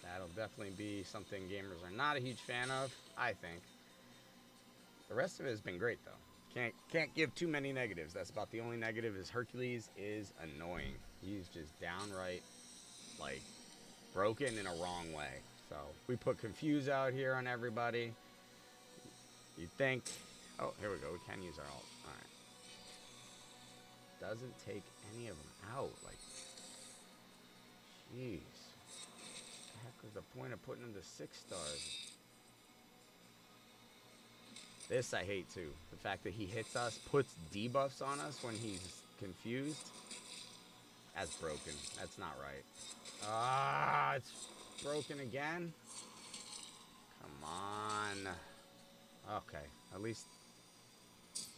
That'll definitely be something gamers are not a huge fan of, I think. The rest of it has been great, though. Can't give too many negatives. That's about the only negative is Hercules is annoying. He's just downright, like, broken in a wrong way. So, we put Confuse out here on everybody. You'd think... Oh, here we go. We can use our ult. Alright. Doesn't take any of them out. Like, jeez. What the heck was the point of putting him to 6 stars? This I hate too. The fact that he hits us, puts debuffs on us when he's confused. That's broken. That's not right. Ah, it's broken again. Come on. Okay, at least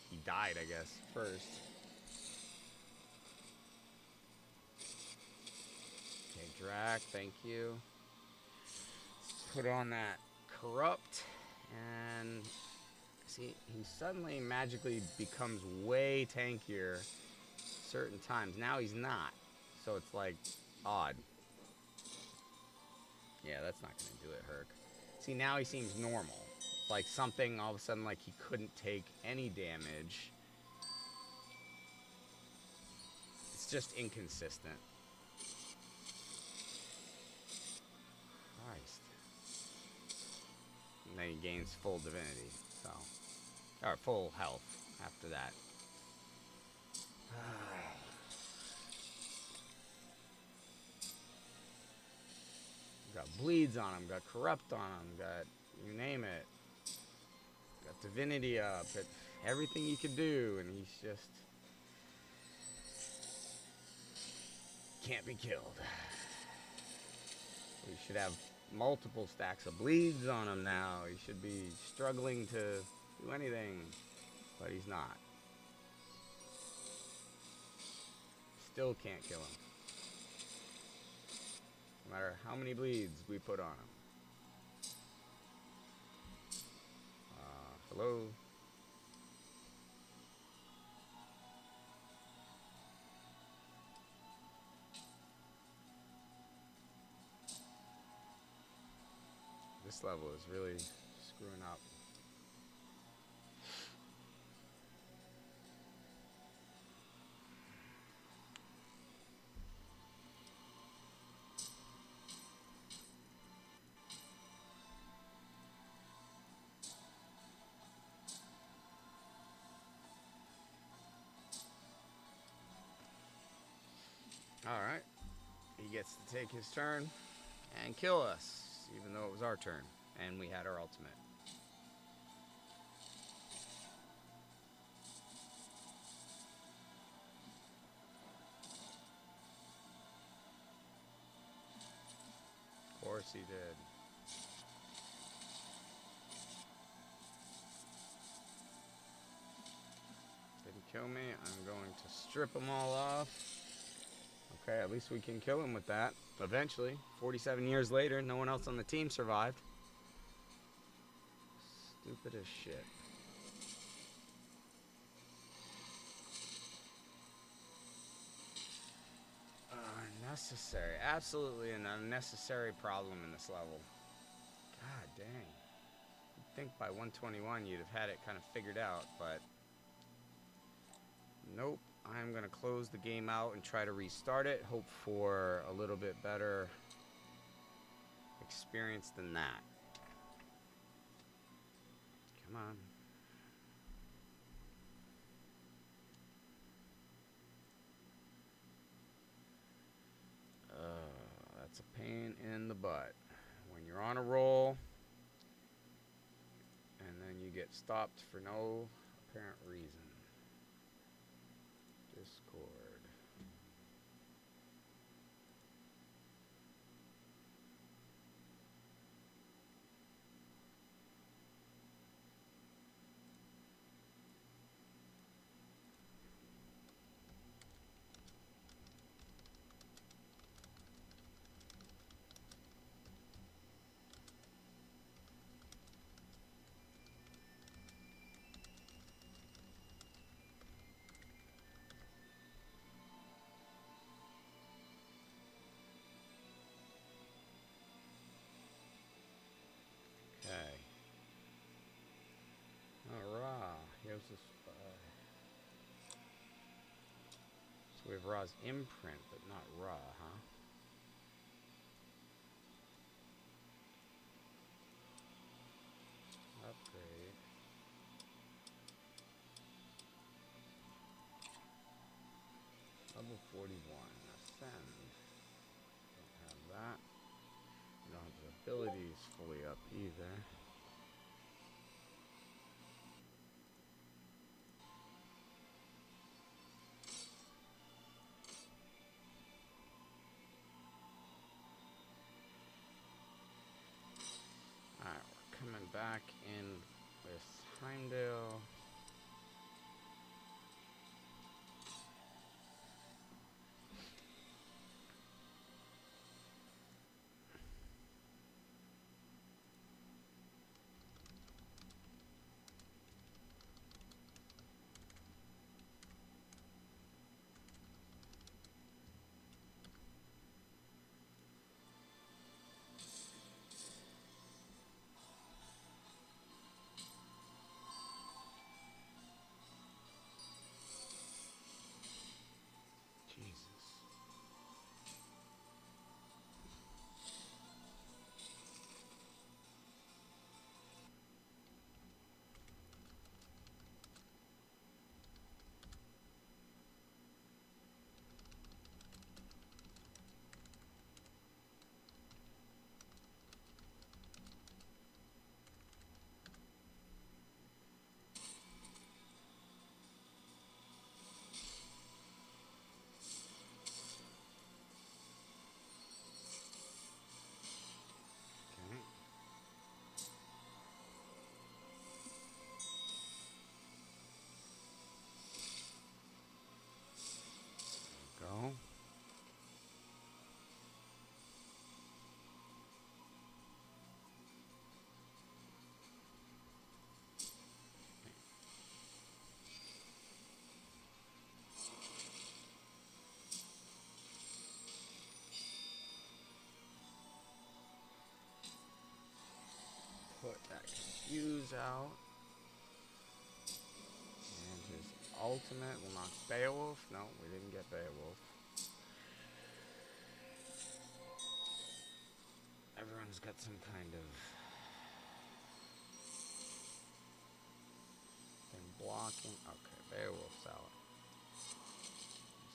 he died, I guess, first. Okay, Drac, thank you. Put on that Corrupt and... See, he suddenly magically becomes way tankier certain times. Now he's not. So it's like odd. Yeah, that's not going to do it, Herc. See, now he seems normal. Like something all of a sudden like he couldn't take any damage. It's just inconsistent. Christ. And then he gains full divinity, so... Or full health after that. Got bleeds on him, got corrupt on him, got you name it. Got divinity up, got everything you could do, and he's just can't be killed. We should have multiple stacks of bleeds on him now. He should be struggling to do anything, but he's not. Still can't kill him. No matter how many bleeds we put on him. Hello? This level is really screwing up. Alright, he gets to take his turn and kill us, even though it was our turn, and we had our ultimate. course he did. Didn't kill me. I'm going to strip them all off. Okay, at least we can kill him with that. Eventually, 47 years later, no one else on the team survived. Stupid as shit. Unnecessary. Absolutely an unnecessary problem in this level. God dang. You'd think by 121 you'd have had it kind of figured out, but nope. I'm going to close the game out and try to restart it. Hope for a little bit better experience than that. Come on. That's a pain in the butt. When you're on a roll and then you get stopped for no apparent reason. Discord. Okay. Alright. Here's this. So we have Ra's imprint, but not Ra, huh? Upgrade. Level 41. Ascend. Don't have that. We don't have the abilities fully up either. Alright, we're coming back in with Heimdall. Go. Put that fuse out. And his ultimate will knock Beowulf. No, we didn't get Beowulf. Everyone's got some kind of thing blocking. Okay, Beowulf's out.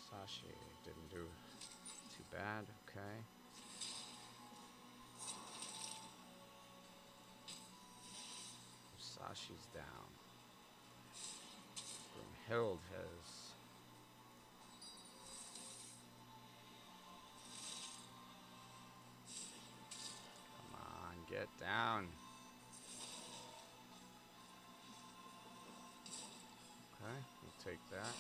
Sashi didn't do too bad. Okay. Sashi's down. Brunhild has Get down. Okay, we'll take that.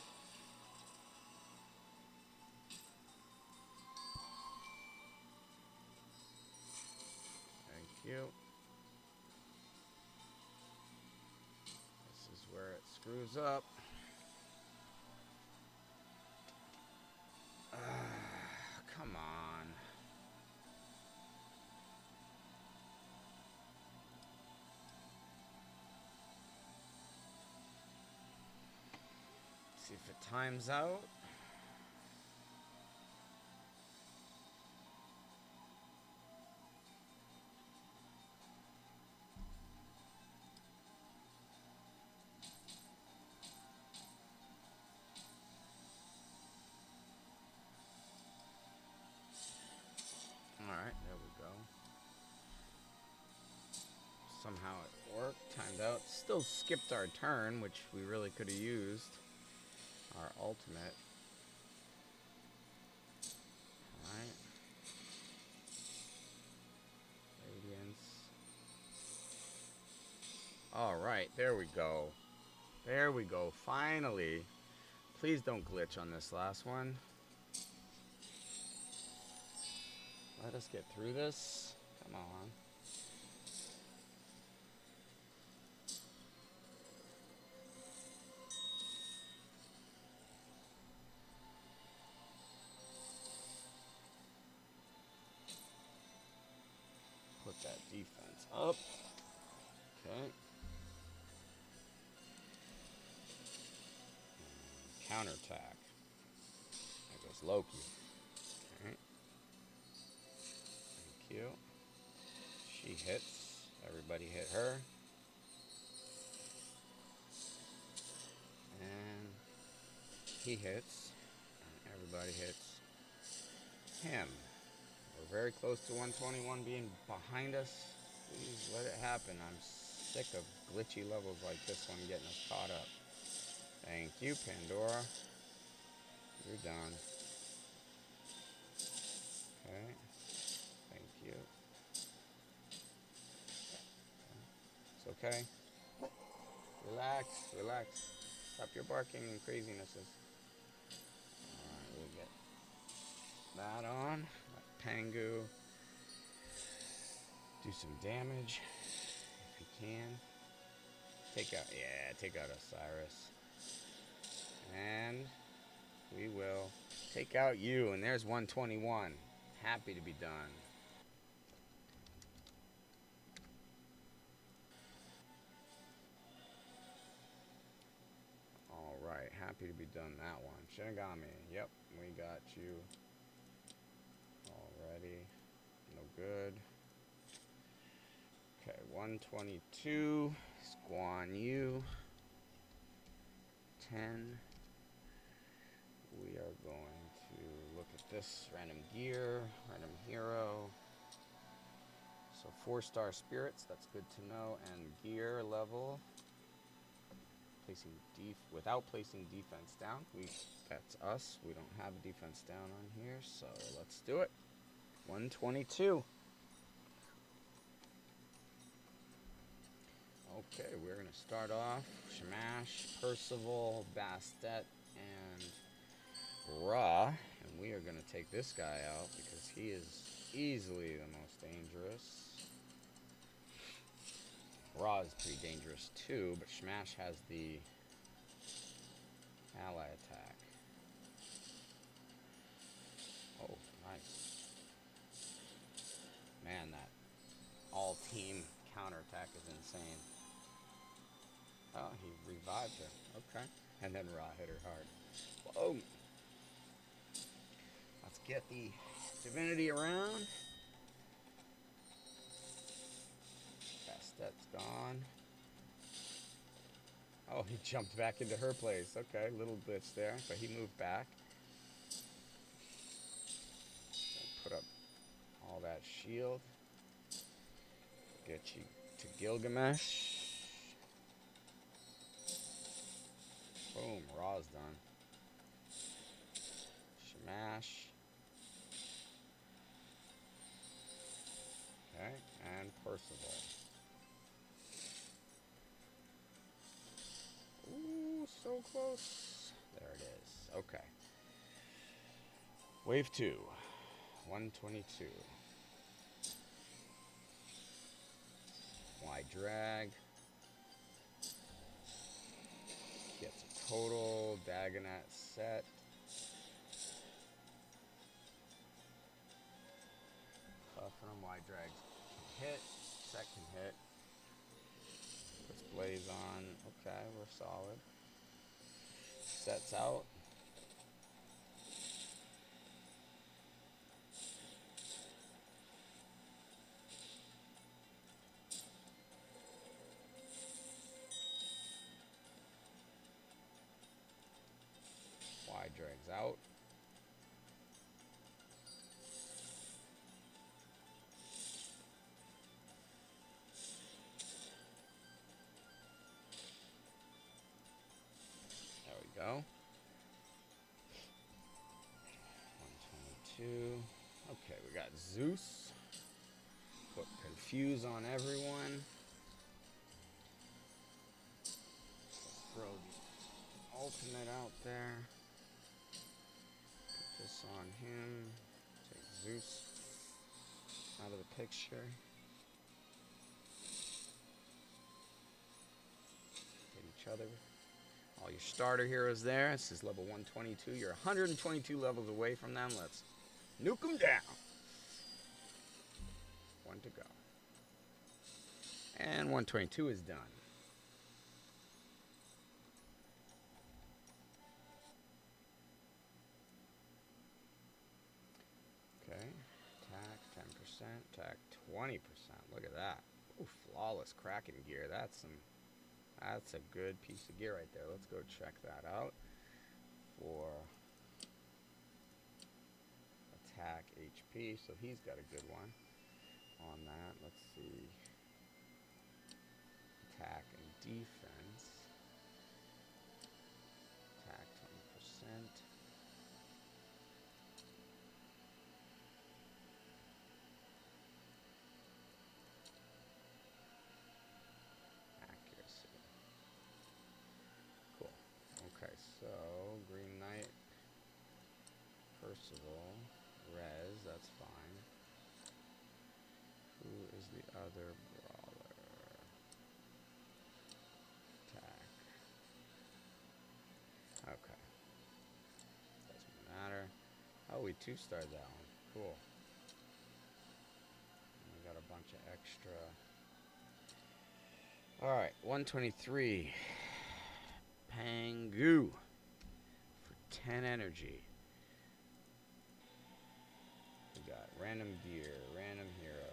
Thank you. This is where it screws up. Come on. See if it times out. Alright, there we go. Somehow it worked, timed out. Still skipped our turn, which we really could have used. Our ultimate. Alright. Radiance. Alright, there we go. There we go, finally. Please don't glitch on this last one. Let us get through this. Come on. Put that defense up. Okay. Counterattack. There goes Loki. Okay. Thank you. She hits. Everybody hit her. And he hits. And everybody hits him. We're very close to 121 being behind us. Please let it happen. I'm sick of glitchy levels like this one getting us caught up. Thank you, Pandora. You're done. Okay. Thank you. It's okay. Relax, relax. Stop your barking and crazinesses. Alright, we'll get that on. That Pangu. Do some damage if you can. Take out Osiris. And we will take out you. And there's 121. Happy to be done. Alright, happy to be done that one. Shinigami, yep, we got you already. No good. Okay, 122. Guan Yu. 10. We are going to look at this random gear, random hero. So 4-star spirits, that's good to know. And gear level. Placing without placing defense down. That's us. We don't have a defense down on here, so let's do it. 122. Okay, we're going to start off Shamash, Percival, Bastet, and Ra. And we are going to take this guy out because he is easily the most dangerous. Ra is pretty dangerous too, but Shamash has the ally attack. Oh, nice. Man, that all-team counterattack is insane. Oh, he revived her. Okay. And then Ra hit her hard. Whoa. Let's get the divinity around. Bastet's gone. Oh, he jumped back into her place. Okay, little glitch there, but he moved back. Put up all that shield. Get you to Gilgamesh. Boom, Ra's done. Shamash. Okay, and Percival. Ooh, so close. There it is. Okay. Wave 2. 122. Wide drag. Gets a total. Dagonet set. Puffing him. Wide drags. Hit. Second hit. Puts Blaze on. Okay, we're solid. Sets out. Wide drags out. There we go. 122. Okay, we got Zeus. Put Confuse on everyone. Throw the ultimate out there. Put this on him. Take Zeus out of the picture. Hit each other. All your starter heroes there. This is level 122. You're 122 levels away from them. Let's nuke them down. One to go. And 122 is done. Okay. Attack 10%. Attack 20%. Look at that. Ooh, flawless Kraken gear. That's a good piece of gear right there. Let's go check that out for attack HP. So he's got a good one on that. Let's see. Attack and defense. Attack 20%. Accuracy. Cool. Okay, so Green Knight, Percival, Rez, that's fine. Who is the other brawler? Attack. Okay. Doesn't matter. Oh, we 2-starred that one. Cool. And we got a bunch of extra. Alright, 123. Pangu. For 10 energy. We got random gear, random hero.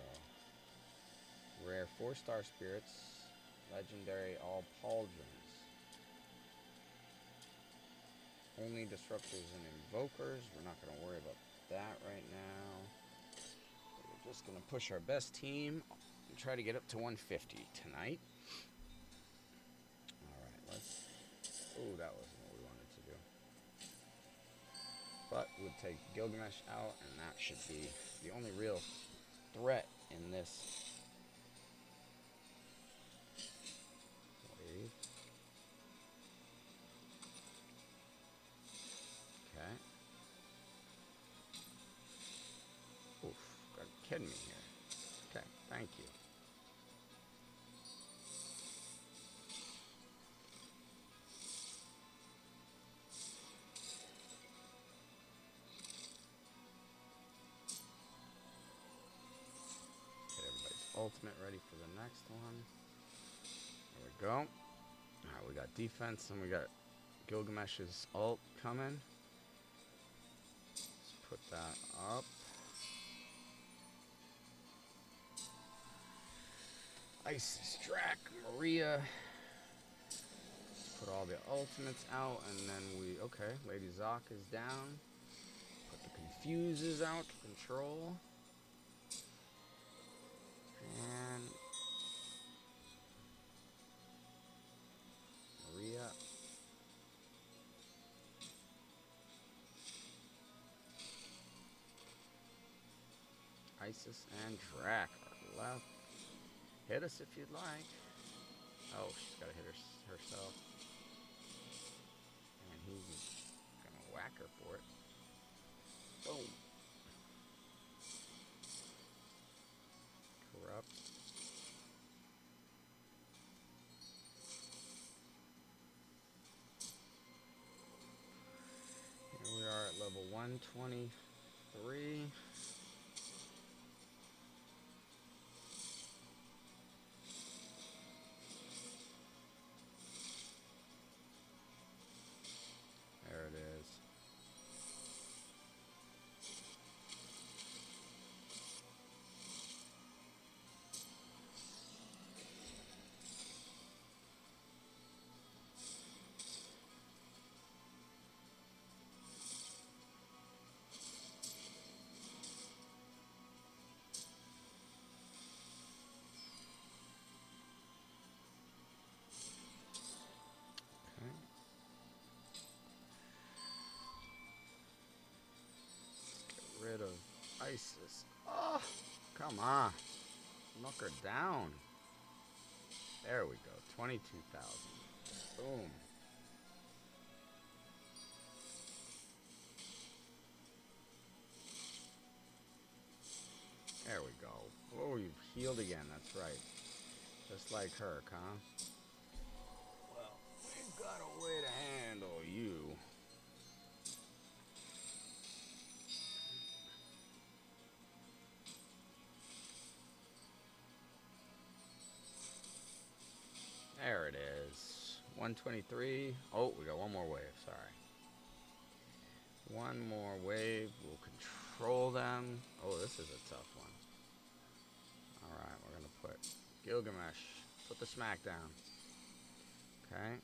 Rare 4-star spirits. Legendary all pauldrons. Only disruptors and invokers. We're not going to worry about that right now. We're just going to push our best team and try to get up to 150 tonight. Alright, let's... Oh, that wasn't what we wanted to do. But we'll take Gilgamesh out, and that should be the only real threat in this wave. Okay. Oof, got kidding me here. Okay, thank you. Get everybody's ultimate ready for the next one. There we go. Alright, we got defense and we got Gilgamesh's ult coming. Let's put that up. Isis, Drac, Maria. Let's put all the ultimates out and then we... Okay, Lady Zoc is down. Put the Confuses out to control. And... Maria. Isis and Drac are left. hit us if you'd like. Oh, she's got to hit herself. And he's going to whack her for it. Boom. Corrupt. Here we are at level 123. There it is. Rid of Isis. Oh, come on. Knock her down. There we go. 22,000. Boom. There we go. Oh, you've healed again. That's right. Just like her, huh? Well, we've got a way to handle you. There it is. 123. Oh, we got one more wave. Sorry. One more wave. We'll control them. Oh, this is a tough one. Alright, we're going to put Gilgamesh. Put the smack down. Okay.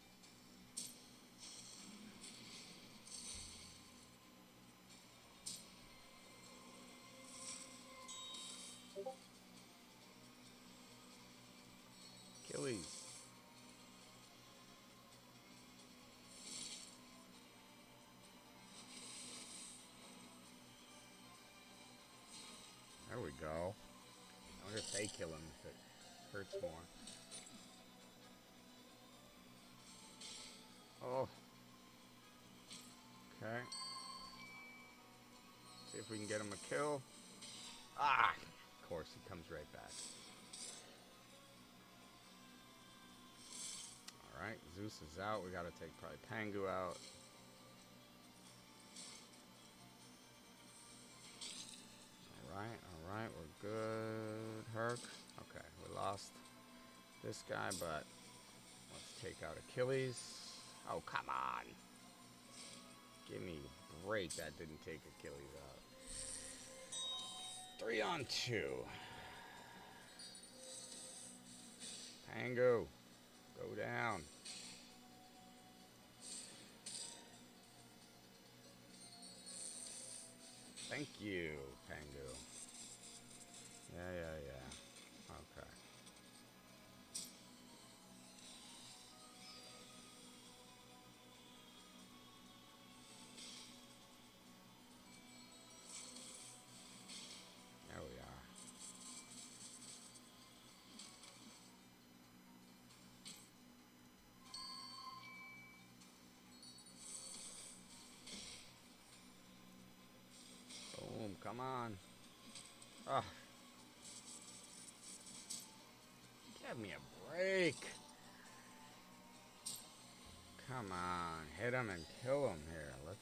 Achilles. There we go. I wonder if they kill him, if it hurts more. Oh. Okay. See if we can get him a kill. Ah! Of course, he comes right back. Alright, Zeus is out. We gotta take probably Pangu out. Alright, we're good. Herc. Okay, we lost this guy, but let's take out Achilles. Oh, come on. Give me a break. That didn't take Achilles out. 3 on 2. Pangu. Go down. Thank you, Pangu. Yeah. Okay. There we are. Boom, come on. Oh. Give me a break. Come on, hit him and kill him here. Let's.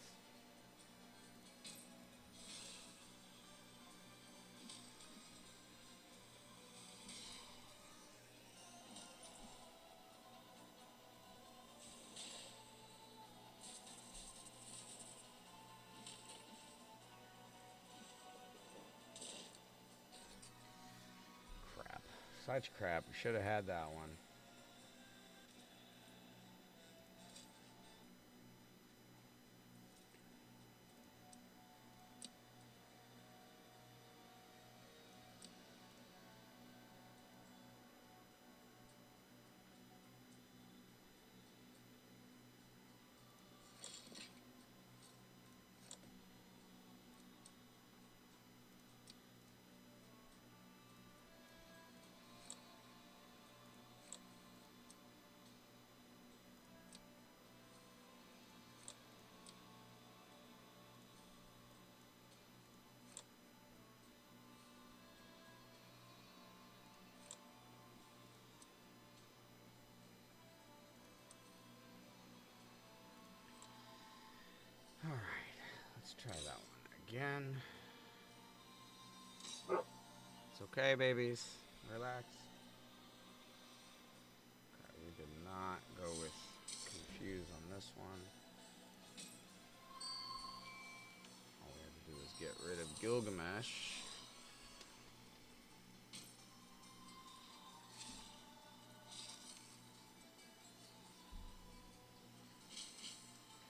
Crap. Such crap. We should have had that one. Try that one again. It's okay, babies. Relax. Okay, we did not go with confuse on this one. All we have to do is get rid of Gilgamesh.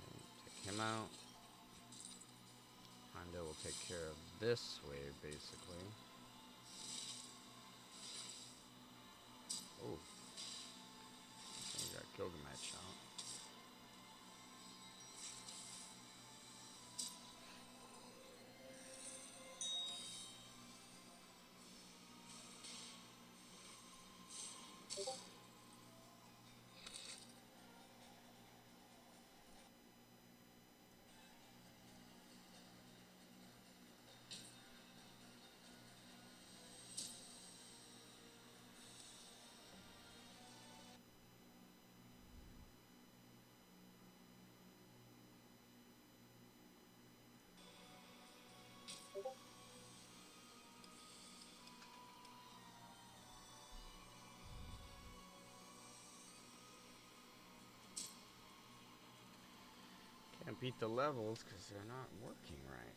Okay, take him out. Honda will take care of this wave, basically. Oh. We got Gilgamesh out. Can't beat the levels because they're not working right.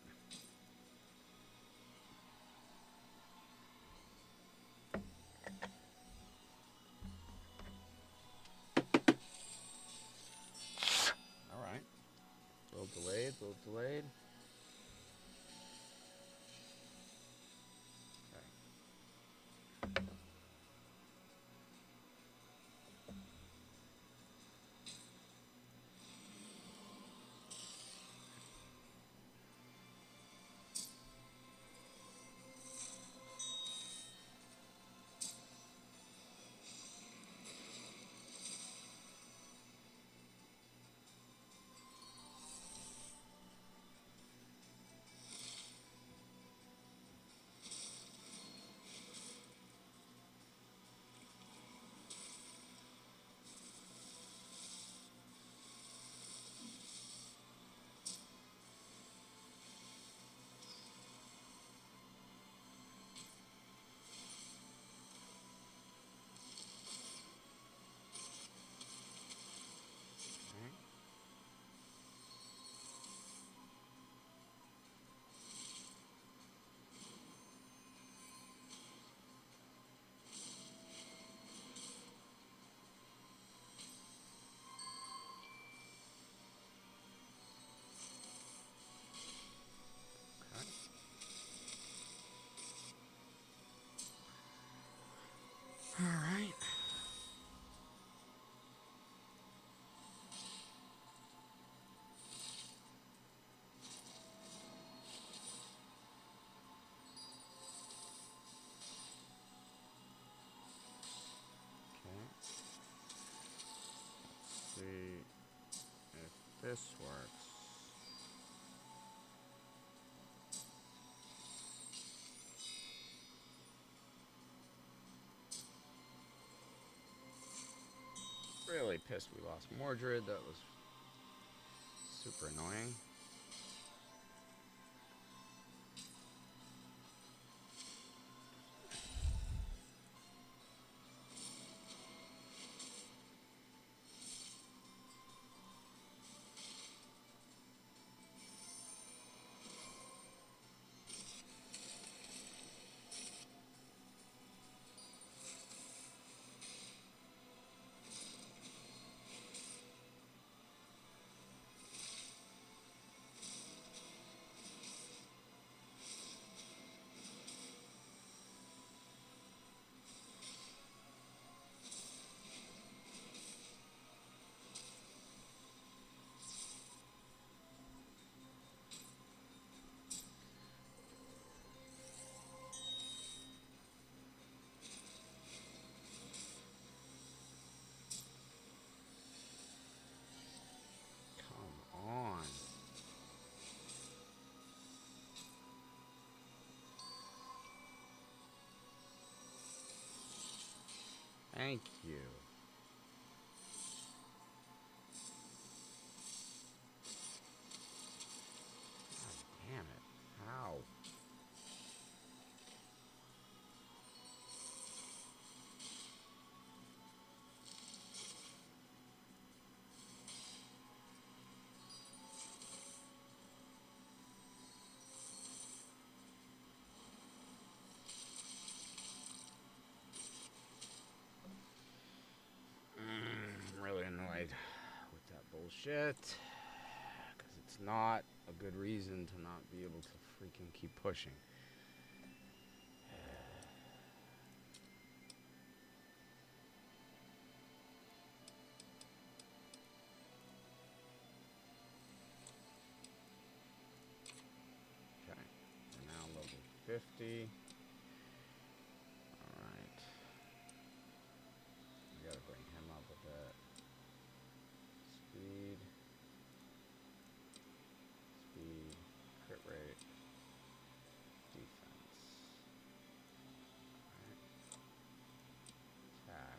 Alright. A little delayed, a little delayed. Alright. See if this works. Really pissed we lost Mordred. That was super annoying. Come on. Thank you. God shit. Because it's not a good reason to not be able to freaking keep pushing. Okay, we're now level 50. Alright. We gotta bring him up a bit. Speed. Speed. Crit rate. Defense. Alright. Attack.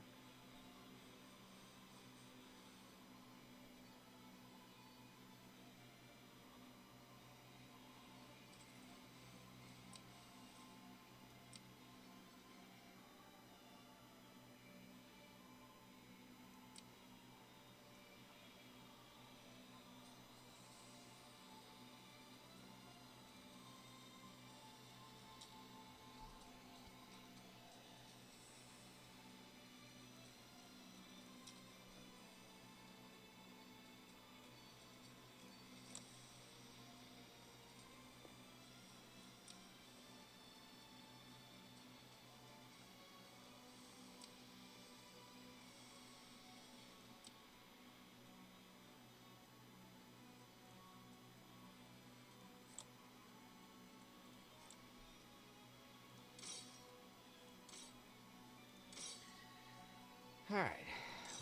Alright,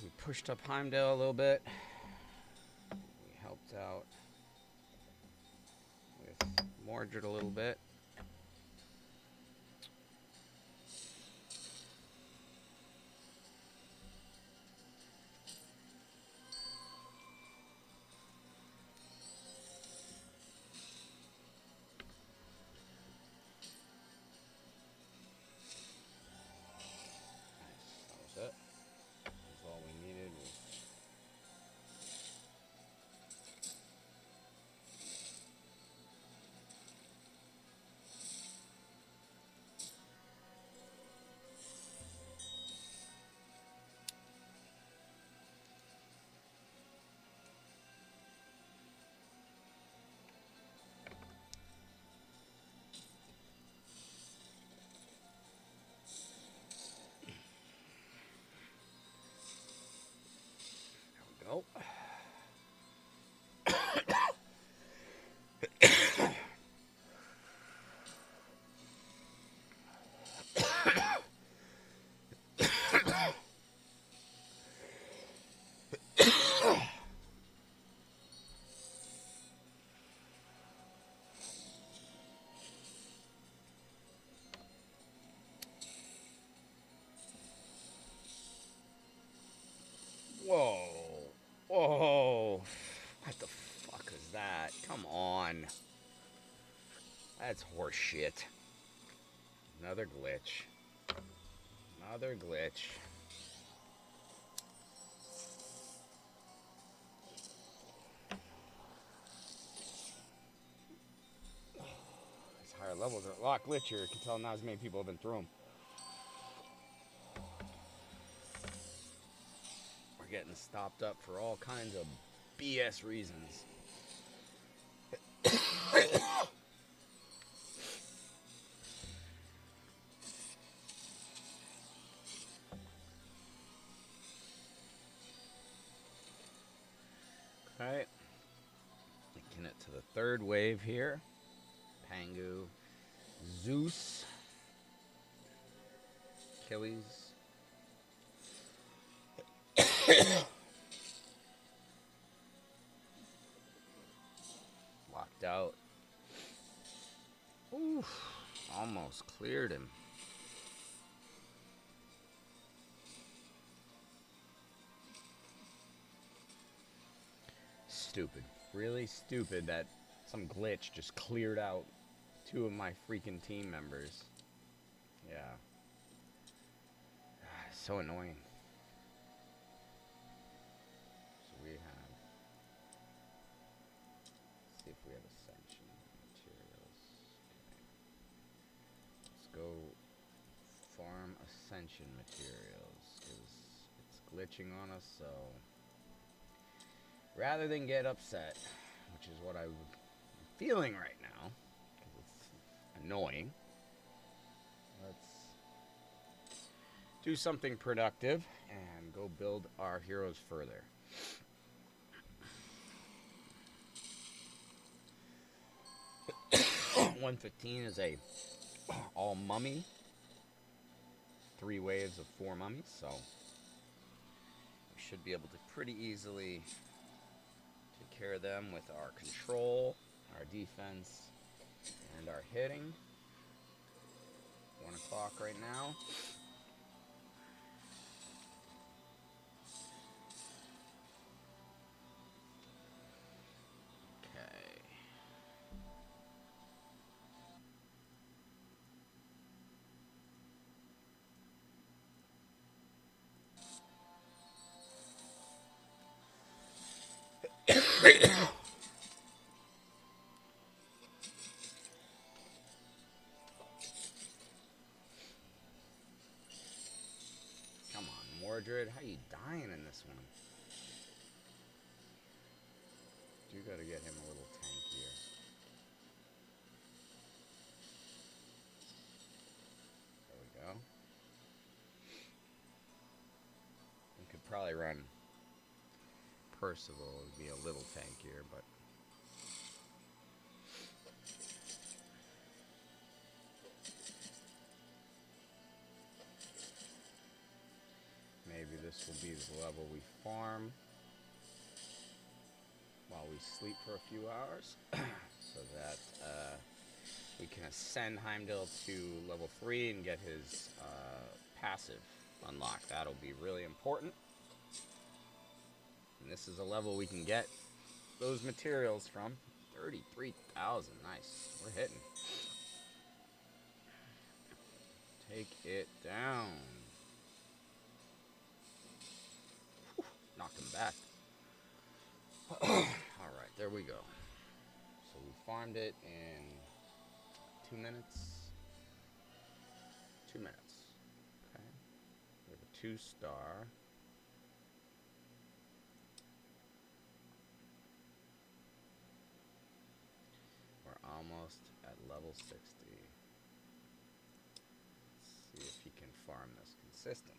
we pushed up Heimdall a little bit. We helped out with Mordred a little bit. Nice, that was it. That's all we needed. There we go. Whoa. Whoa. What the fuck is that? Come on. That's horse shit. Another glitch. Another glitch. These higher levels are a lot glitchier. You can tell not as many people have been through them. We're getting stopped up for all kinds of BS reasons. Alright. Making it to the third wave here. Pangu. Zeus. Achilles. Locked out. Oof. Almost cleared him. Stupid. Really stupid that some glitch just cleared out 2 of my freaking team members. Yeah. So annoying. So we have... Let's see if we have ascension materials. Okay. Let's go farm ascension materials, because it's glitching on us, so... rather than get upset, which is what I'm feeling right now, because it's annoying, let's do something productive and go build our heroes further. $115 is a all mummy, 3 waves of 4 mummies, so we should be able to pretty easily take care of them with our control, our defense, and our hitting. 1 o'clock right now. Come on, Mordred, how you dying in this one? You gotta get him a little tankier. There we go. We could probably run Percival to be a little tankier, but maybe this will be the level we farm while we sleep for a few hours, so that we can ascend Heimdall to level 3 and get his passive unlocked. That'll be really important. And this is a level we can get those materials from. 33,000, nice. We're hitting. Take it down. Whew, knocked him back. Alright, there we go. So we farmed it in 2 minutes. 2 minutes. Okay. We have a 2-star. We're almost at level 60. Let's see if he can farm this consistently.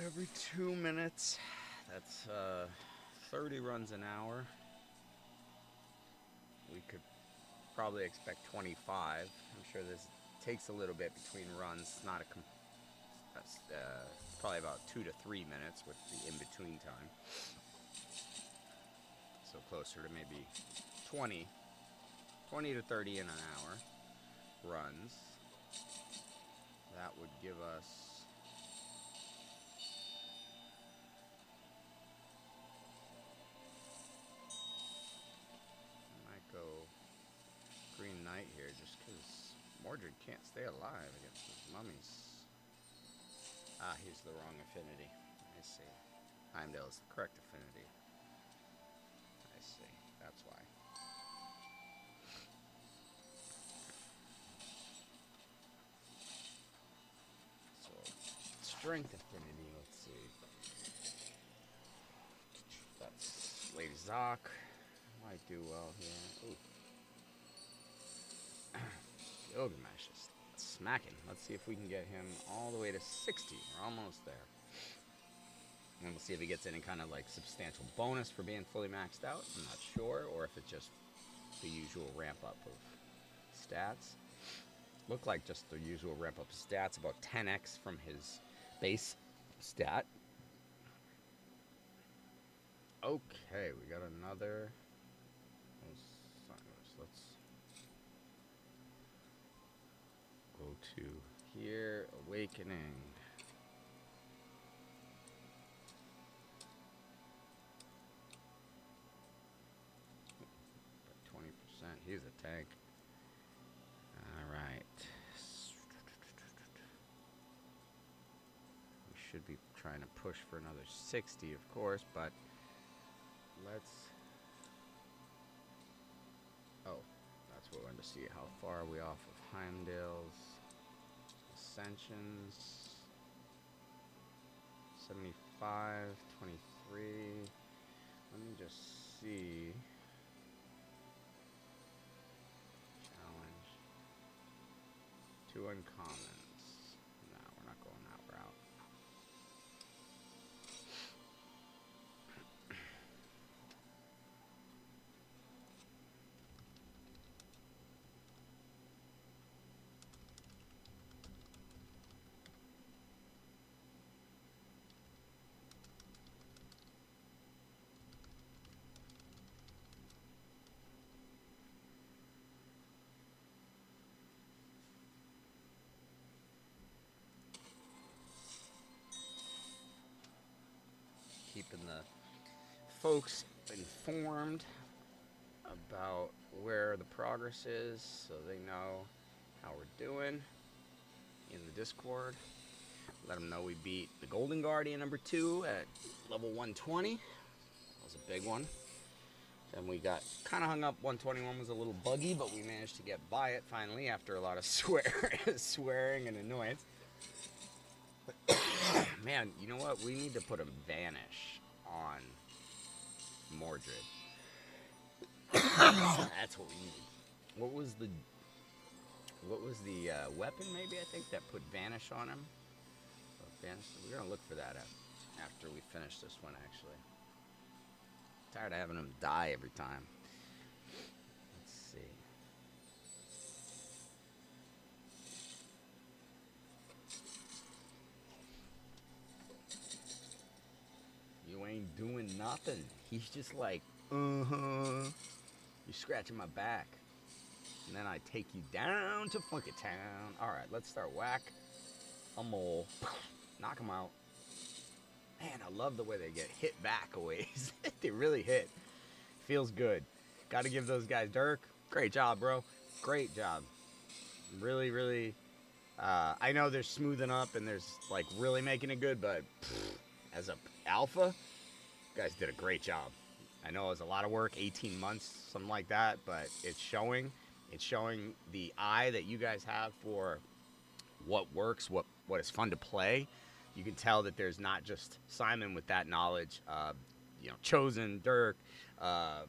Every 2 minutes, that's 30 runs an hour. We could probably expect 25. I'm sure this takes a little bit between runs. It's not probably about 2 to 3 minutes with the in-between time. So closer to maybe 20 to 30 in an hour runs. That would give us Green Knight here, just because Mordred can't stay alive against those mummies. Ah, he's the wrong affinity. I see. Heimdall is the correct affinity. I see. That's why. So, strength affinity, let's see. That's Lady Zoc. Might do well here. Ooh. Gilgamesh is smacking. Let's see if we can get him all the way to 60. We're almost there. And we'll see if he gets any kind of like substantial bonus for being fully maxed out. I'm not sure. Or if it's just the usual ramp up of stats. Look like just the usual ramp up of stats. About 10x from his base stat. Okay, we got another. Let's go to here, Awakening. tank. All right. We should be trying to push for another 60, of course, but let's... Oh, that's what we're going to see. How far are we off of Heimdall's Ascensions? 75, 23. Let me just see. Challenge. 2 uncommons. No, we're not going that route. Keeping the folks informed about where the progress is so they know how we're doing in the Discord. Let them know we beat the Golden Guardian number 2 at level 120. That was a big one. Then we got kind of hung up. 121 was a little buggy, but we managed to get by it finally after a lot of swearing and annoyance. Man, you know what? We need to put a vanish on Mordred. That's what we need. What was the weapon? Maybe I think that put vanish on him. Vanish. We're gonna look for that after we finish this one. Actually, tired of having him die every time. Let's see. You ain't doing nothing. He's just like, you're scratching my back. And then I take you down to Funky Town. Alright, let's start. Whack a mole. Knock him out. Man, I love the way they get hit back a ways. They really hit. Feels good. Got to give those guys Dirk. Great job, bro. Great job. Really, really. I know they're smoothing up and there's like really making it good, but as a alpha, you guys did a great job. I know it was a lot of work, 18 months, something like that, but it's showing. It's showing the eye that you guys have for what works, what is fun to play. You can tell that there's not just Simon with that knowledge. Chosen, Dirk,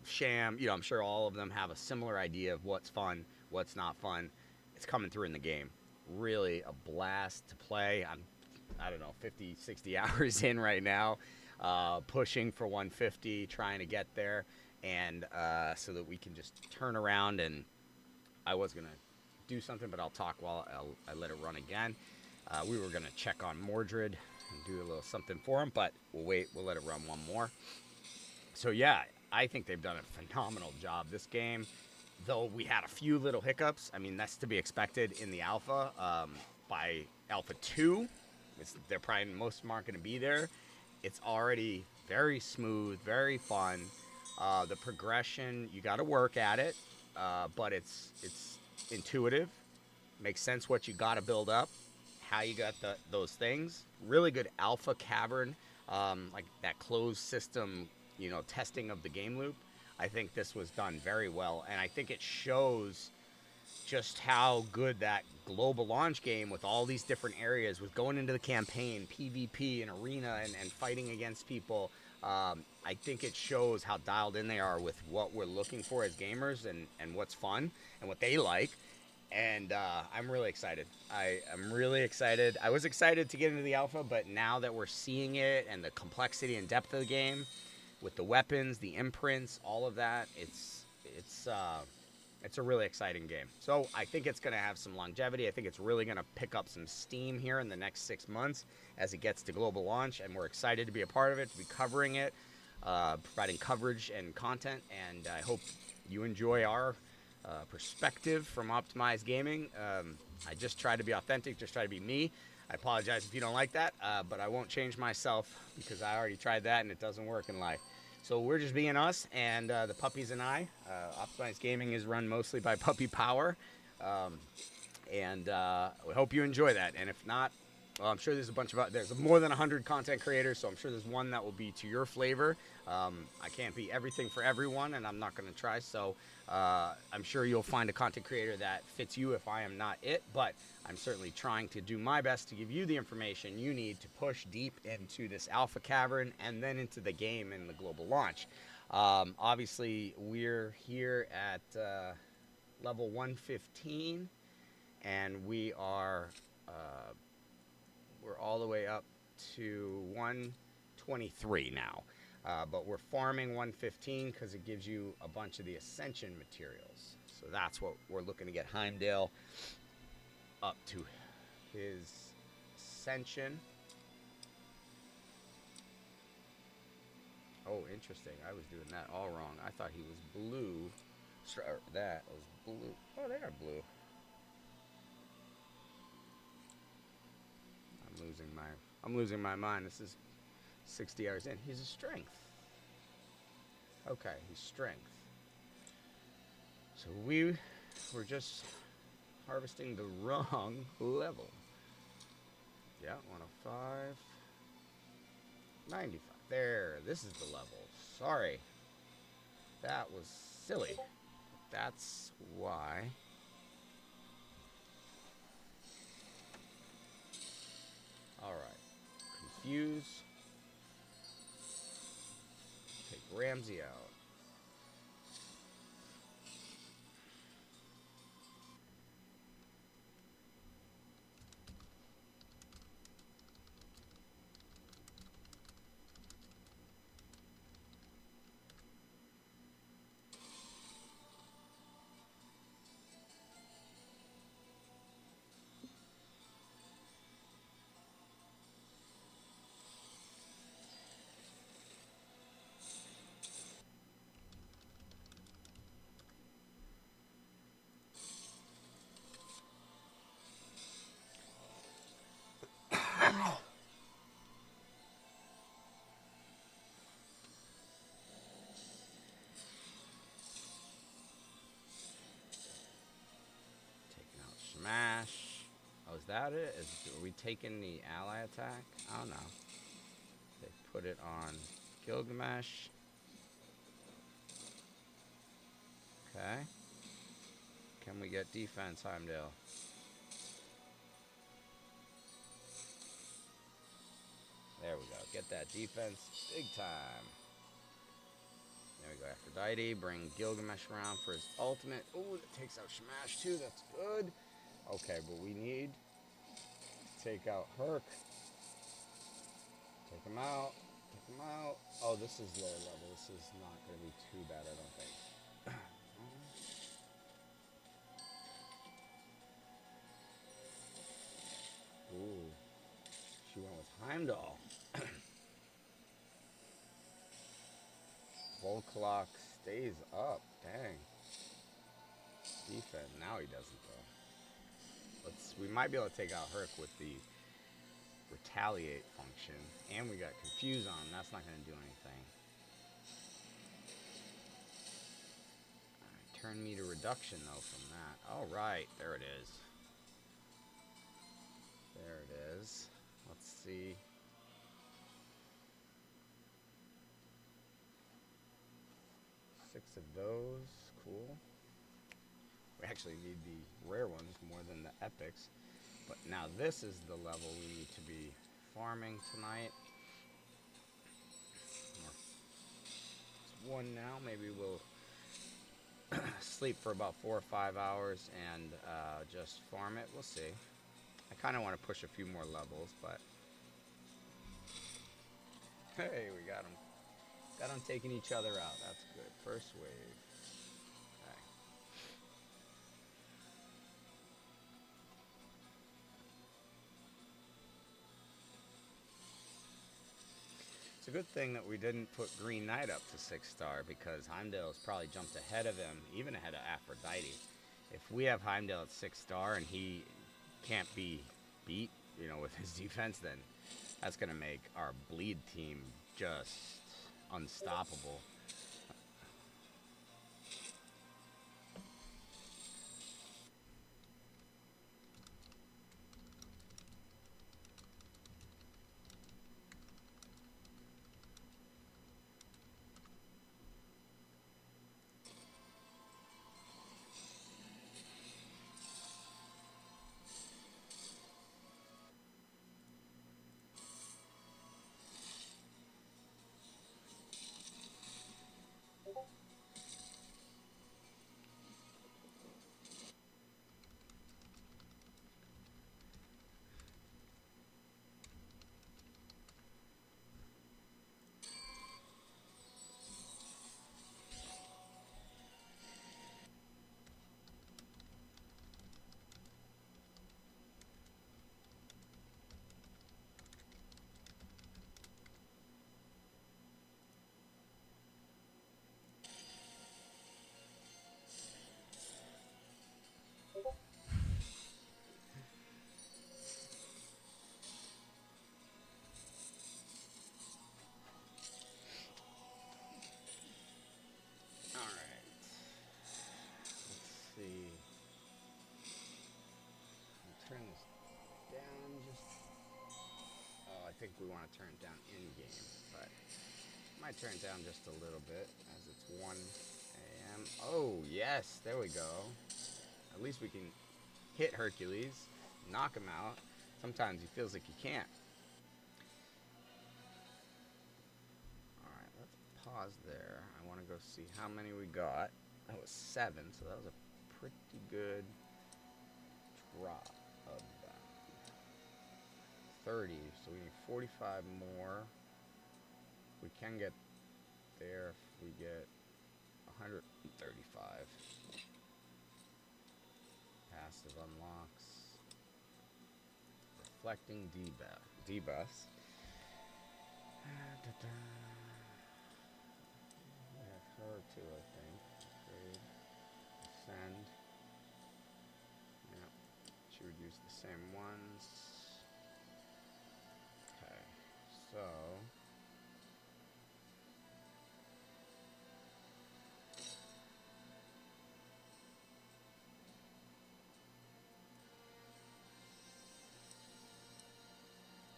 Sham. I'm sure all of them have a similar idea of what's fun, what's not fun. It's coming through in the game. Really a blast to play. I don't know, 50, 60 hours in right now, pushing for 150, trying to get there, and so that we can just turn around. And I was going to do something, but I'll talk while I let it run again. We were going to check on Mordred and do a little something for him, but we'll wait. We'll let it run one more. So, yeah, I think they've done a phenomenal job this game, though we had a few little hiccups. I mean, that's to be expected in the alpha. By Alpha 2, they're probably, most of them aren't going to be there. It's already very smooth, very fun. The progression, you got to work at it, but it's intuitive. Makes sense what you got to build up, how you got those things. Really good Alpha Cavern, like that closed system, testing of the game loop. I think this was done very well, and I think it shows just how good that global launch game with all these different areas, with going into the campaign, PvP and arena and fighting against people. I think it shows how dialed in they are with what we're looking for as gamers and what's fun and what they like. And I'm really excited. I'm really excited. I was excited to get into the alpha, but now that we're seeing it and the complexity and depth of the game with the weapons, the imprints, all of that, it's a really exciting game. So I think it's going to have some longevity. I think it's really going to pick up some steam here in the next 6 months as it gets to global launch, and we're excited to be a part of it, to be covering it, providing coverage and content, and I hope you enjoy our perspective from Optimized Gaming. I just try to be authentic, just try to be me. I apologize if you don't like that, but I won't change myself because I already tried that and it doesn't work in life. So we're just being us, and the puppies and I. Optimized Gaming is run mostly by Puppy Power, um, and we hope you enjoy that. And if not, well, I'm sure there's more than 100 content creators, so I'm sure there's one that will be to your flavor. I can't be everything for everyone, and I'm not going to try. So I'm sure you'll find a content creator that fits you if I am not it. But I'm certainly trying to do my best to give you the information you need to push deep into this Alpha Cavern and then into the game and the global launch. Obviously, we're here at level 115, and we're all the way up to 123 now. But we're farming 115 because it gives you a bunch of the Ascension materials. So that's what we're looking to get Heimdall up to his Ascension. Oh, interesting. I was doing that all wrong. I thought he was blue. That was blue. Oh, they are blue. I'm losing my mind. This is 60 hours in. He's a strength. Okay, he's strength. So we were just harvesting the wrong level. Yeah, 105. 95. There, this is the level. Sorry. That was silly. That's why. Alright. Confuse. Take Ramsey out. Smash. Oh, is that it? Are we taking the ally attack? I don't know. They put it on Gilgamesh. Okay. Can we get defense, Heimdall? There we go. Get that defense big time. There we go. Aphrodite. Bring Gilgamesh around for his ultimate. Ooh, that takes out Smash too. That's good. Okay, but we need to take out Herc. Take him out. Take him out. Oh, this is lower level. This is not going to be too bad, I don't think. Ooh. She went with Heimdall. Volclock stays up. Dang. Defense. Now he doesn't, though. We might be able to take out Herc with the retaliate function. And we got Confuse on him. That's not going to do anything. Alright, turn meter reduction, though, from that. Alright, there it is. There it is. Let's see. Six of those. Cool. We actually need the rare ones more than the epics. But now this is the level we need to be farming tonight. It's 1 now. Maybe we'll sleep for about 4 or 5 hours and just farm it. We'll see. I kind of want to push a few more levels, but hey, we got them. Got them taking each other out. That's good. First wave. Okay. It's a good thing that we didn't put Green Knight up to 6-star because Heimdall's probably jumped ahead of him, even ahead of Aphrodite. If we have Heimdall at 6-star and he can't be beat, with his defense, then that's going to make our bleed team just unstoppable. All right. Let's see. I'll turn this down just. Oh, I think we want to turn it down in game, but might turn it down just a little bit as it's 1 a.m. Oh, yes, there we go. At least we can hit Hercules, knock him out. Sometimes he feels like you can't. All right, let's pause there. I want to go see how many we got. That was 7, so that was a pretty good drop of them. 30, so we need 45 more. We can get there if we get 135. Passive unlocks. Reflecting debuffs. We have her too, I think. Upgrade. Send. Yep. She would use the same ones. Okay. So.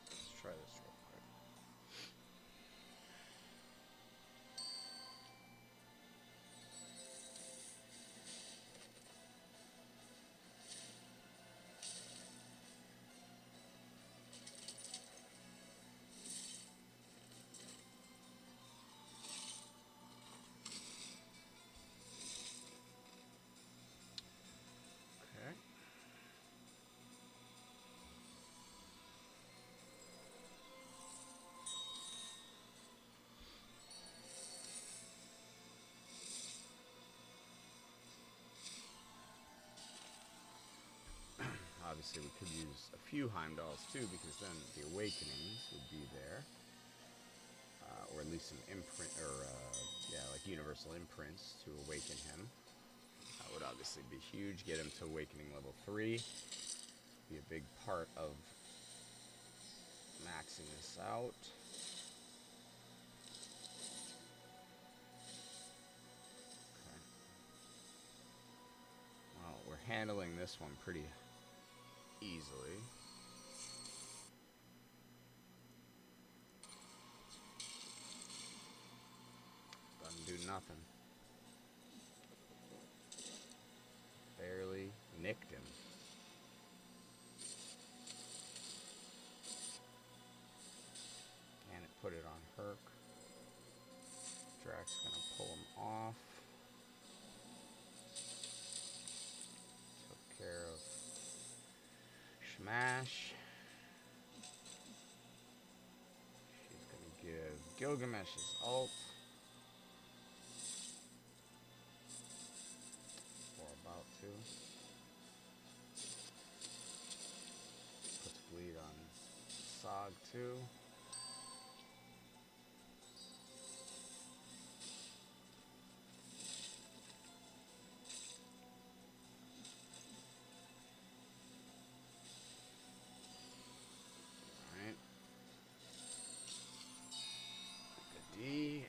Let's try this real quick. Okay. Obviously, we could use a few Heimdalls too, because then the awakenings would be there, or at least some imprint, or yeah, like universal imprints to awaken him. That would obviously be huge. Get him to awakening level 3. Be a big part of maxing this out. Okay. Well, we're handling this one pretty easily. Doesn't do nothing. Barely nicked him. And it put it on Herc. Drax gonna pull him off. Took care of Smash. She's gonna give Gilgamesh his ult. Or about to. Puts bleed on Sog too. Alright. D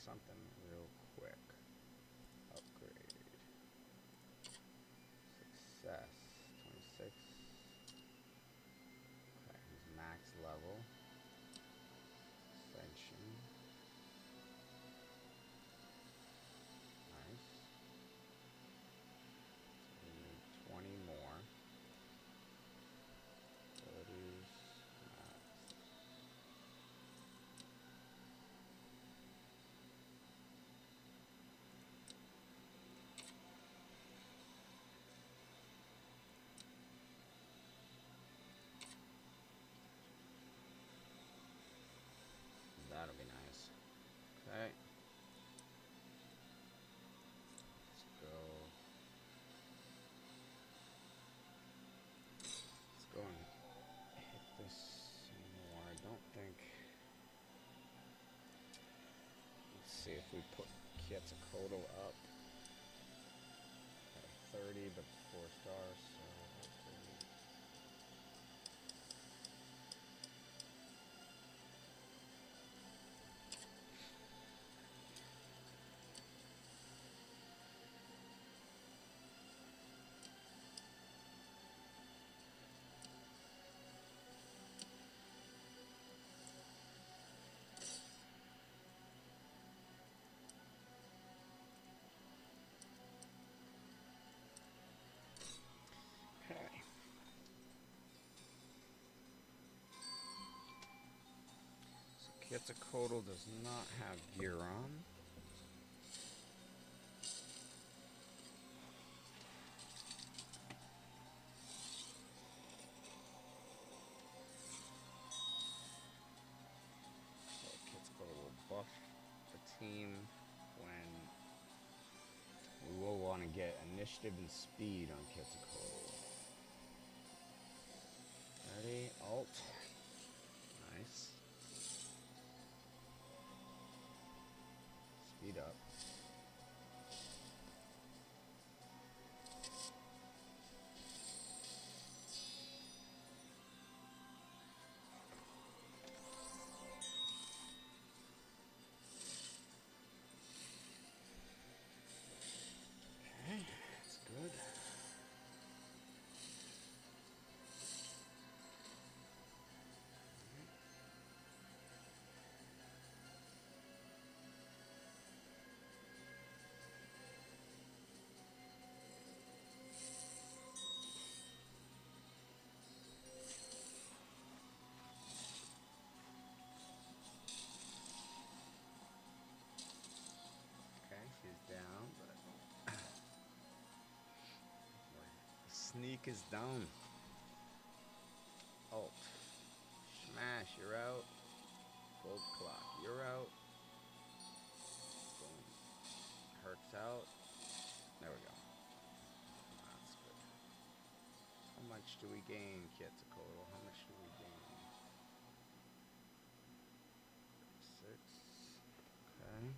something real quick. Upgrade. Success. 26. Okay, he's max level. Ascension. Nice. So we need 20 more. Abilities. Max. That'll be nice. Okay. Let's go. Let's go and hit this some more. I don't think. Let's see if we put Quetzalcoatl up. 30, but 4 stars. So okay. So Quetzalcoatl does not have gear on. So Quetzalcoatl will buff the team when we will want to get initiative and speed on Quetzalcoatl. Ready, alt. Nice. Speed up. Okay, that's good. Okay, she's down, but sneak is down. Alt. Smash, you're out. Gold clock, you're out. Boom. Hurts out. There we go. That's good. How much do we gain, Quetzalcoatl? How much do we gain? 6. Okay.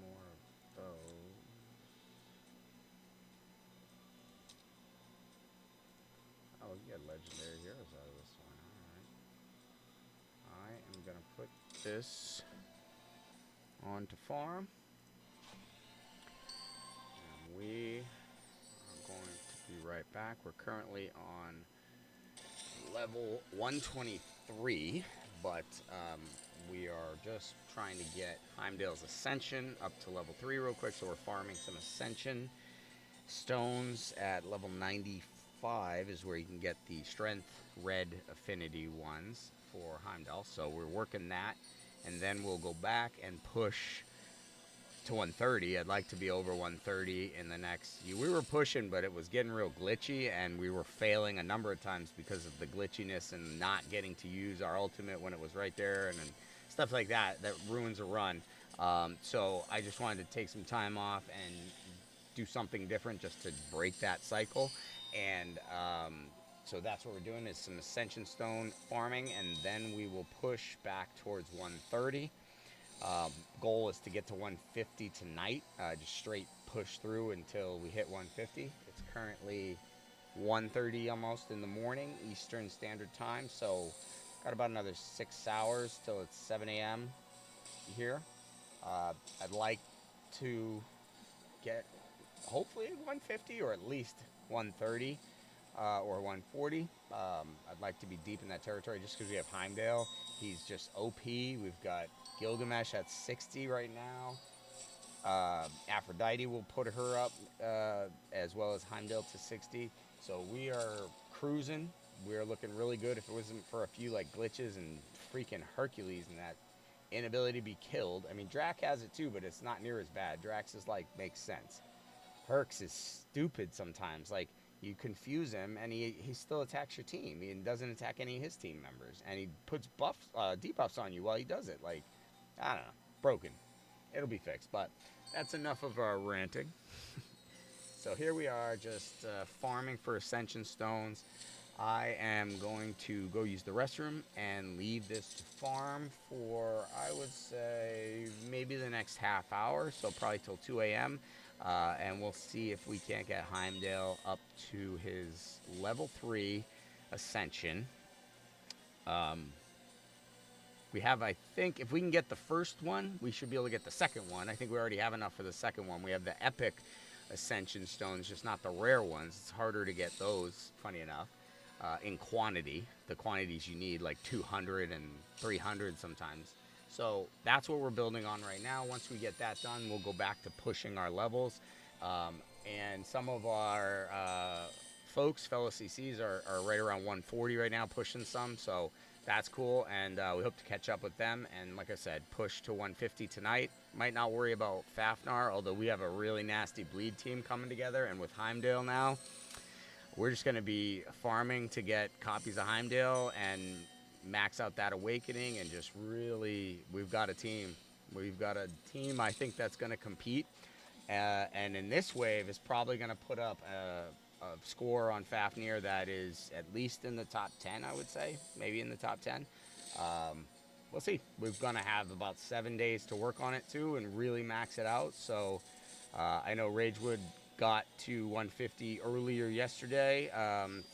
More of those. Oh, you get legendary heroes out of this one. Alright. I am going to put this onto farm. And we are going to be right back. We're currently on level 123, but we are just trying to get Heimdall's Ascension up to level 3 real quick, so we're farming some Ascension stones at level 95 is where you can get the Strength Red Affinity ones for Heimdall, so we're working that, and then we'll go back and push to 130. I'd like to be over 130 in the next. We were pushing, but it was getting real glitchy, and we were failing a number of times because of the glitchiness and not getting to use our ultimate when it was right there, and stuff like that ruins a run. So I just wanted to take some time off and do something different just to break that cycle, and so that's what we're doing is some Ascension Stone farming, and then we will push back towards 130. Goal is to get to 150 tonight. Just straight push through until we hit 150. It's currently 1:30 almost in the morning Eastern Standard Time, so got about another 6 hours till it's 7 a.m. here. I'd like to get hopefully 150 or at least 130 or 140. I'd like to be deep in that territory just because we have Heimdall. He's just OP. We've got Gilgamesh at 60 right now. Aphrodite will put her up as well as Heimdall to 60. So we are cruising. We're looking really good. If it wasn't for a few like glitches and freaking Hercules and that inability to be killed. I mean, Drac has it too, but it's not near as bad. Drax is like makes sense. Herx is stupid sometimes. Like you confuse him and he still attacks your team. He doesn't attack any of his team members, and he puts buffs, debuffs on you while he does it. Like I don't know, broken. It'll be fixed, but that's enough of our ranting. So here we are, just farming for Ascension Stones. I am going to go use the restroom and leave this to farm for, I would say, maybe the next half hour, so probably till 2 a.m. And we'll see if we can't get Heimdall up to his level 3 Ascension. We have, I think, if we can get the first one, we should be able to get the second one. I think we already have enough for the second one. We have the epic Ascension Stones, just not the rare ones. It's harder to get those, funny enough, in quantity. The quantities you need, like 200 and 300 sometimes. So that's what we're building on right now. Once we get that done, we'll go back to pushing our levels. And some of our folks, fellow CCs, are right around 140 right now, pushing some. So that's cool, and we hope to catch up with them. And like I said, push to 150 tonight. Might not worry about Fafnir, although we have a really nasty bleed team coming together. And with Heimdall now, we're just going to be farming to get copies of Heimdall and max out that Awakening. And just really, we've got a team. We've got a team, I think, that's going to compete. And in this wave, it's probably going to put up a score on Fafnir that is at least in the top 10, I would say, maybe in the top 10. We'll see. We're going to have about 7 days to work on it too and really max it out. So I know Ragewood got to 150 earlier yesterday.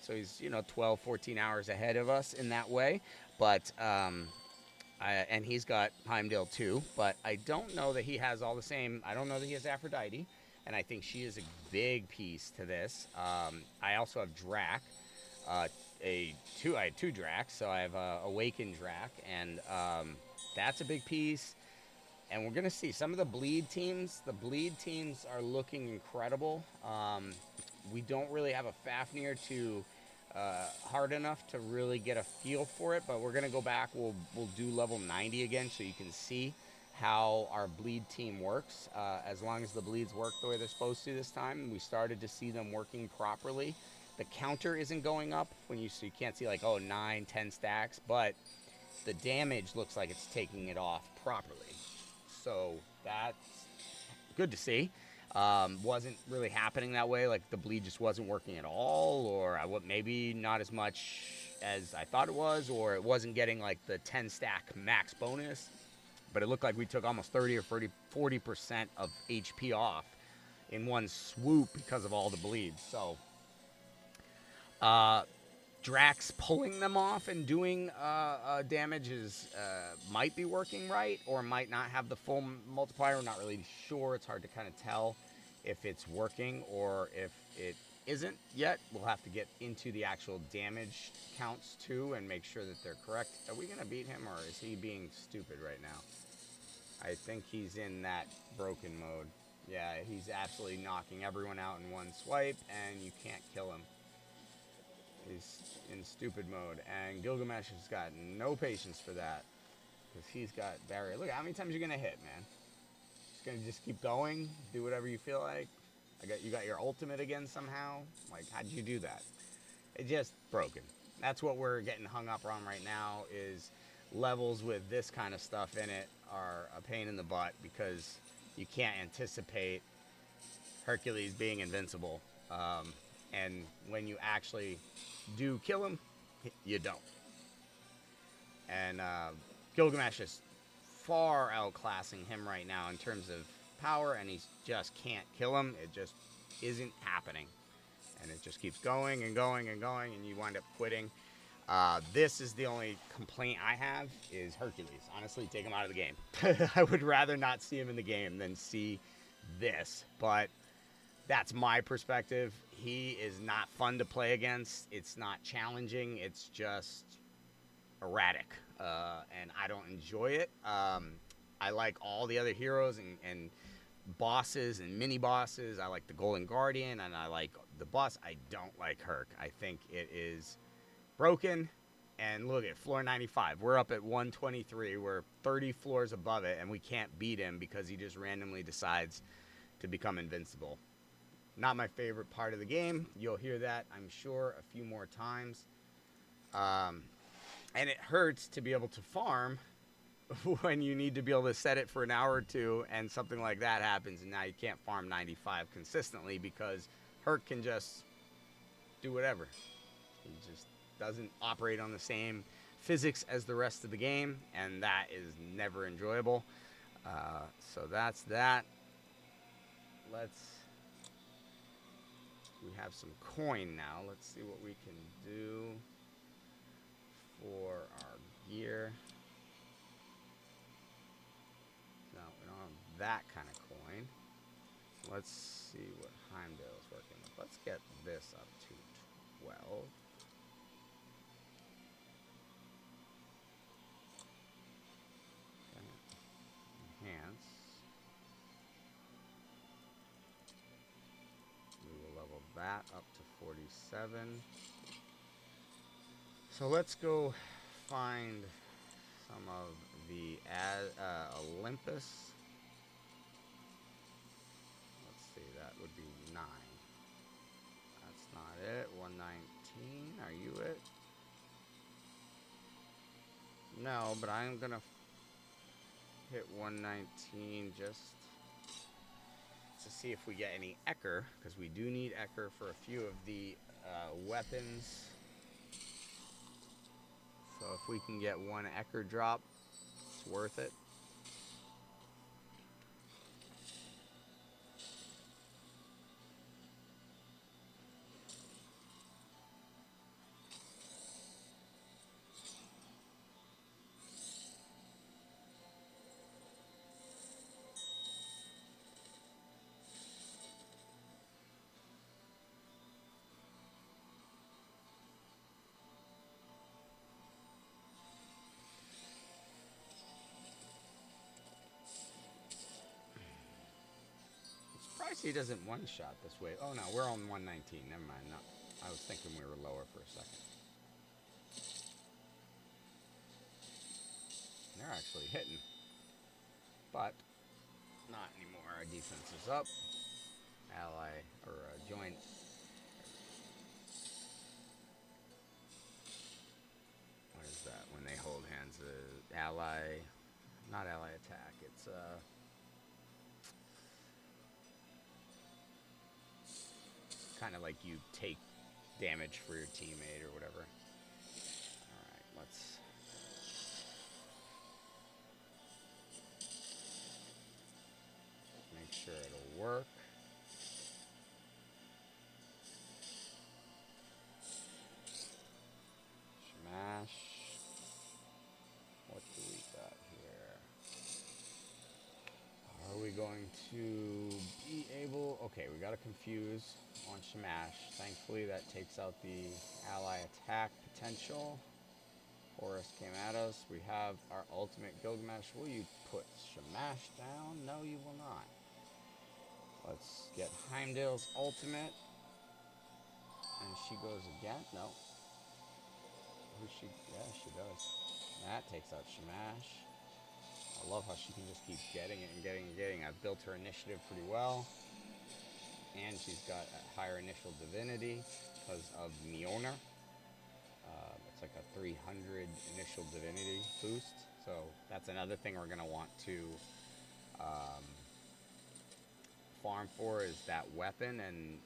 So he's, 12, 14 hours ahead of us in that way. But, and he's got Heimdall too, but I don't know that he has all the same. I don't know that he has Aphrodite. And I think she is a big piece to this. I also have Drac. I had two Dracs, so I have Awakened Drac, and that's a big piece. And we're going to see some of the bleed teams. The bleed teams are looking incredible. We don't really have a Fafnir to hard enough to really get a feel for it, but we're going to go back. We'll do level 90 again so you can see how our bleed team works. As long as the bleeds work the way they're supposed to this time, we started to see them working properly. The counter isn't going up so you can't see like 9, 10 stacks, but the damage looks like it's taking it off properly. So that's good to see. Wasn't really happening that way, like the bleed just wasn't working at all, or maybe not as much as I thought it was, or it wasn't getting like the 10 stack max bonus. But it looked like we took almost 30 or 40% of HP off in one swoop because of all the bleeds. So Drax pulling them off and doing damage might be working right, or might not have the full multiplier. I'm not really sure. It's hard to kind of tell if it's working or if it isn't yet. We'll have to get into the actual damage counts too and make sure that they're correct. Are we going to beat him, or is he being stupid right now? I think he's in that broken mode. Yeah, he's absolutely knocking everyone out in one swipe, and you can't kill him. He's in stupid mode, and Gilgamesh has got no patience for that, because he's got barrier. Look, how many times you're gonna hit, man? Just gonna keep going, do whatever you feel like. You got your ultimate again somehow. Like, how'd you do that? It's just broken. That's what we're getting hung up on right now. Is levels with this kind of stuff in it are a pain in the butt, because you can't anticipate Hercules being invincible. And when you actually do kill him, you don't. And Gilgamesh is far outclassing him right now in terms of power, and he just can't kill him. It just isn't happening. And it just keeps going and going and going, and you wind up quitting. This is the only complaint I have is Hercules. Honestly, take him out of the game. I would rather not see him in the game than see this. But that's my perspective. He is not fun to play against. It's not challenging. It's just erratic. And I don't enjoy it. I like all the other heroes and bosses and mini bosses. I like the Golden Guardian, and I like the boss. I don't like Herc. I think it is broken. And look at floor 95. We're up at 123. We're 30 floors above it, and we can't beat him because he just randomly decides to become invincible. Not my favorite part of the game. You'll hear that, I'm sure, a few more times. And it hurts to be able to farm when you need to be able to set it for an hour or two, and something like that happens, and now you can't farm 95 consistently because Herc can just do whatever. He just doesn't operate on the same physics as the rest of the game, and that is never enjoyable. So that's that. We have some coin now. Let's see what we can do for our gear. No, we don't have that kind of coin. Let's see what Heimdall is working with. Let's get this up to 12. Okay. Enhance. We will level that up to 47. So let's go find some of the Olympus. Let's see, that would be 9. That's not it. 119. Are you it? No, but I'm gonna hit 119 just to see if we get any Ecker, because we do need Ecker for a few of the weapons. So if we can get one Ecker drop, it's worth it. He doesn't one-shot this way. Oh, no, we're on 119. Never mind. No, I was thinking we were lower for a second. They're actually hitting. But not anymore. Our defense is up. Ally, or joint. What is that? When they hold hands, ally, not ally attack. It's, kind of like you take damage for your teammate or whatever. Alright, let's make sure it'll work. Smash. What do we got here? Are we going to be able... Okay, we got to confuse on Shamash. Thankfully, that takes out the ally attack potential. Horus came at us. We have our ultimate Gilgamesh. Will you put Shamash down? No, you will not. Let's get Heimdall's ultimate. And she goes again. No. Who's she? Yeah, she does. That takes out Shamash. I love how she can just keep getting it and getting and getting. I've built her initiative pretty well. And she's got a higher initial divinity because of Mjolnir. It's like a 300 initial divinity boost. So that's another thing we're going to want to farm for, is that weapon, and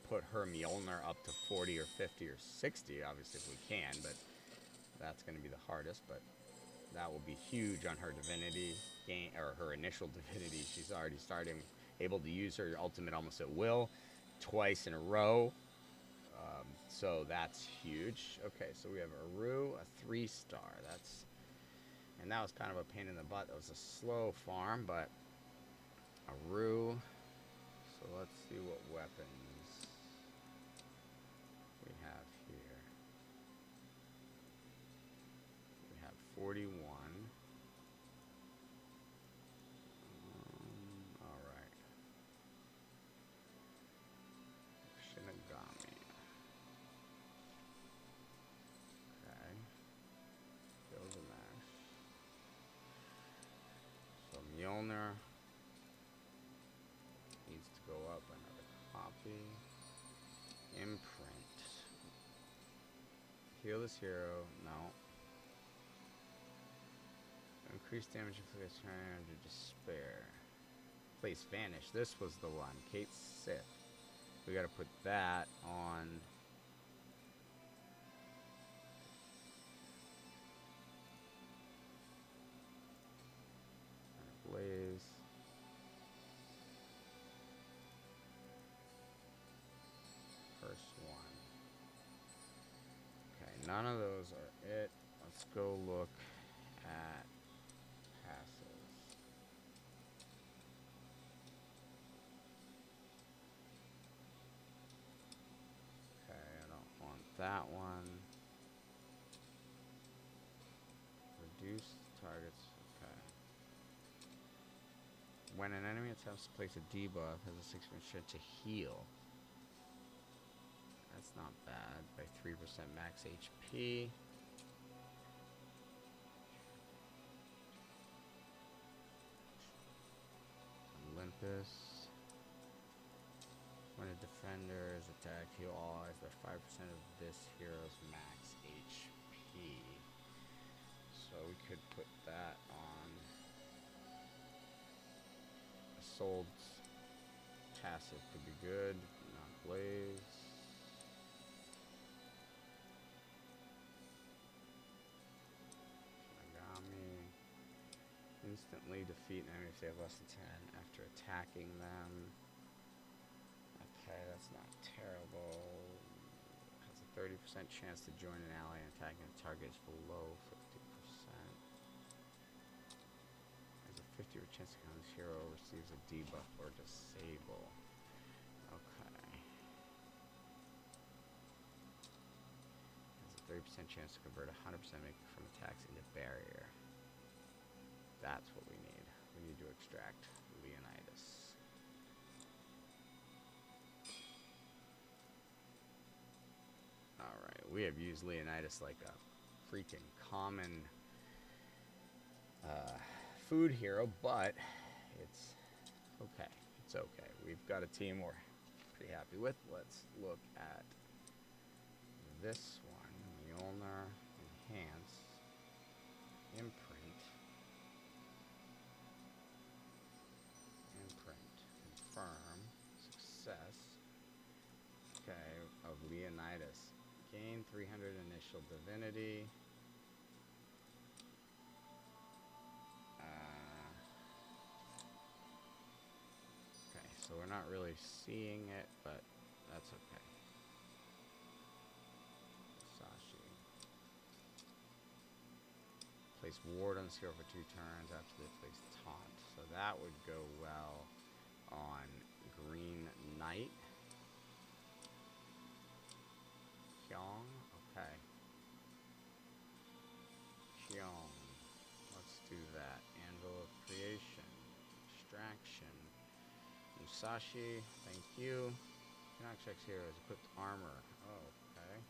put her Mjolnir up to 40 or 50 or 60, obviously, if we can. But that's going to be the hardest. But That will be huge on her divinity gain, or her initial divinity. She's already starting, able to use her ultimate almost at will, twice in a row. So that's huge. Okay, so we have a Rue, a 3-star. And that was kind of a pain in the butt. That was a slow farm, but a Rue. So let's see what weapons we have here. We have 41. Alright. Shinigami. Okay. Gilgamesh. So Mjolnir needs to go up another copy. Imprint. Heal this hero. No. Increase damage inflicted under despair. Place vanish. This was the one. Kate Sith. We gotta put that on. Blaze. First one. Okay, none of those are it. Let's go look at passes. Okay, I don't want that one. Reduce targets. Okay. When an enemy attempts to place a debuff, has a 6% chance to heal. That's not bad. By 3% max HP. Olympus. When a defender is attacked, heal all eyes by 5% of this hero's max HP. So we could put that on Assault's passive could be good, not Blaze. Shinigami. Instantly defeat an enemy if they have less than 10 after attacking them. Okay, that's not terrible. Has a 30% chance to join an ally and attacking a target is below 50%. Has a 50% chance to count this hero receives a debuff or disable. Okay. Has a 30% chance to convert 100% from attacks into barrier. That's what we need. We need to extract Leonidas. Alright, we have used Leonidas like a freaking common food hero, but it's okay. It's okay. We've got a team we're pretty happy with. Let's look at this one. Mjolnir, Enhance, Imprint, Confirm, Success. Okay, of Leonidas. Gain 300 initial divinity. Okay, so we're not really seeing it, but that's okay. Sashi. Place ward on the hero for 2 turns after they place taunt. So that would go well on Green Knight. Kyong, okay. Kyong, let's do that. Anvil of Creation, Extraction, Musashi, thank you. Cannot check here as equipped armor. Oh, okay.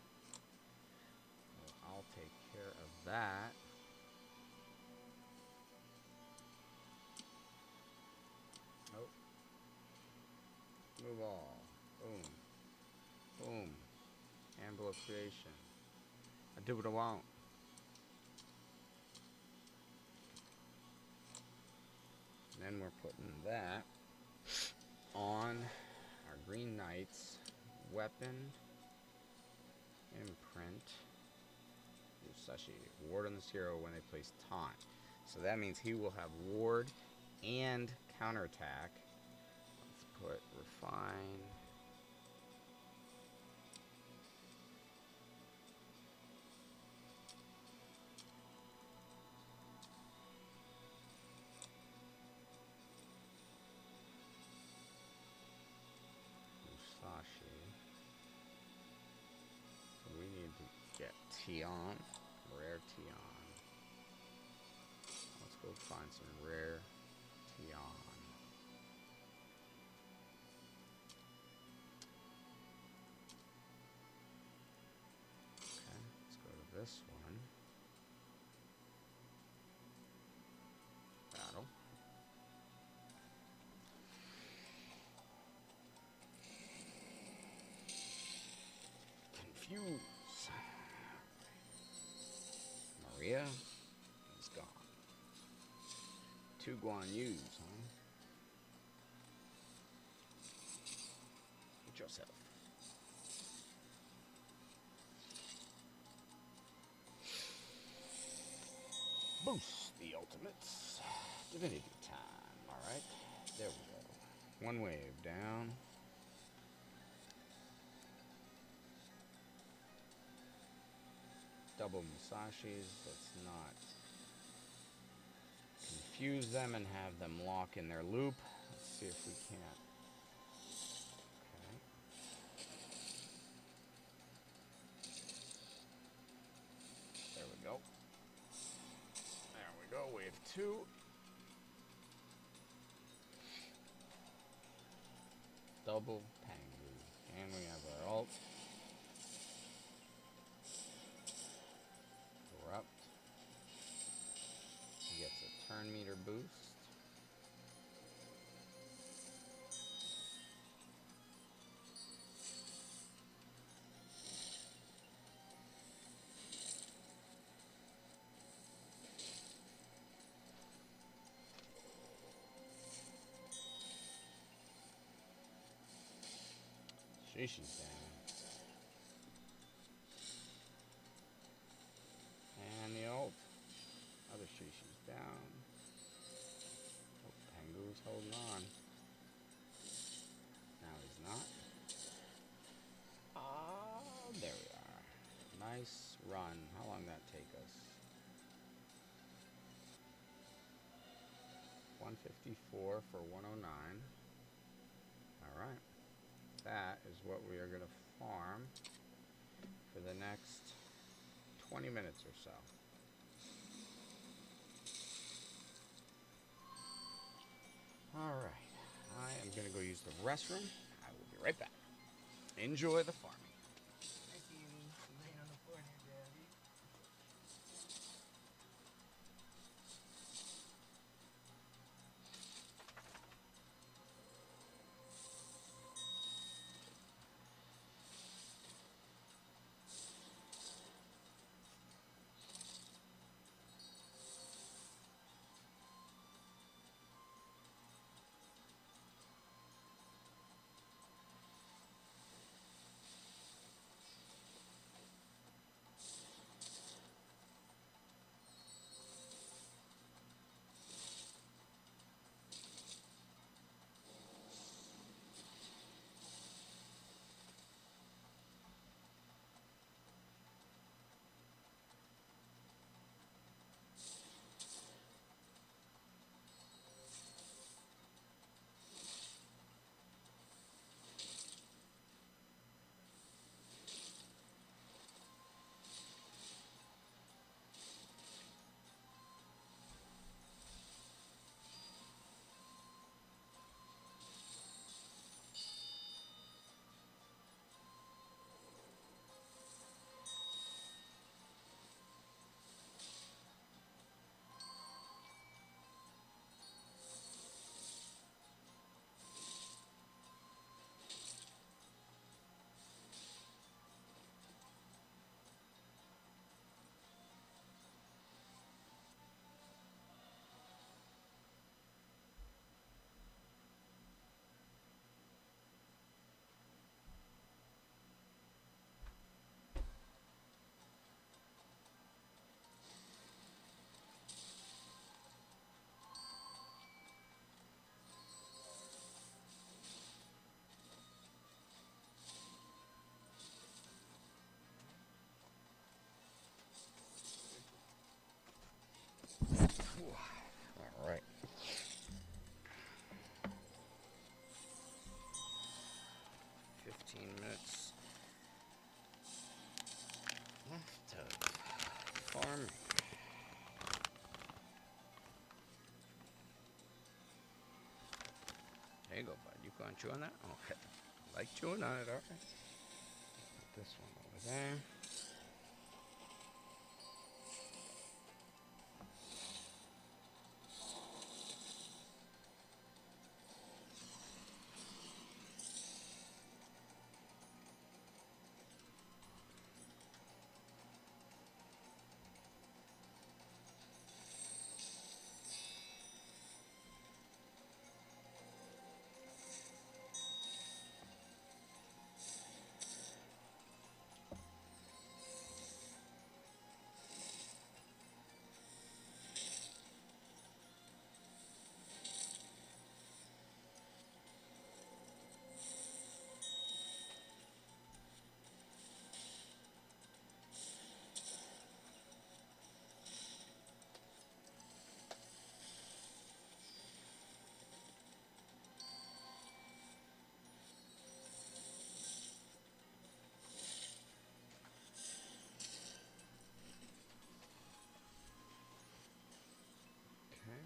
Well, I'll take care of that. Nope. Move all. Boom. Boom. Anvil of Creation. I do what I want. And then we're putting that on our Green Knight's weapon. Imprint. Musashi. Ward on this hero when they place taunt. So that means he will have ward and counterattack. Let's put refine. Musashi. So we need to get Tion. Rare Tion. Let's go find some rare Tion. Okay, let's go to this one. Battle. Confuse. Maria is gone. 2 Guan Yus, huh? Get yourself. Boost the ultimates. Divinity time. Alright. There we go. 1 wave down. Double Musashis. Let's not confuse them and have them lock in their loop. Let's see if we can't. Okay. There we go. There we go. Wave 2. Double Pangu. And we have our ult. Corrupt. He gets a turn meter boost. Shishi's down. And the ult. Other Shishi's down. Oh, Pangu's holding on. Now he's not. Ah, there we are. Nice run. How long did that take us? 154 for 109. Alright. That is what we are going to farm for the next 20 minutes or so. Alright. I am going to go use the restroom. I will be right back. Enjoy the farming. I see you laying on the floor here, Daddy. There you go, bud. You going to chew on that? Okay. I like chewing on it, all right. Put this one over there. Okay.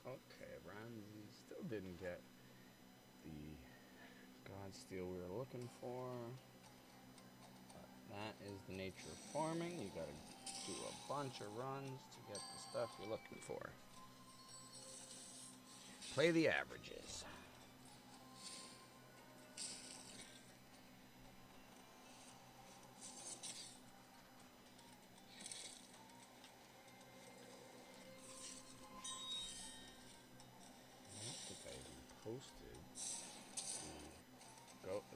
Okay, Ramsey still didn't get the God steel we were looking for. But that is the nature of farming. You gotta do a bunch of runs to get the stuff you're looking for. Play the averages. I don't think I even posted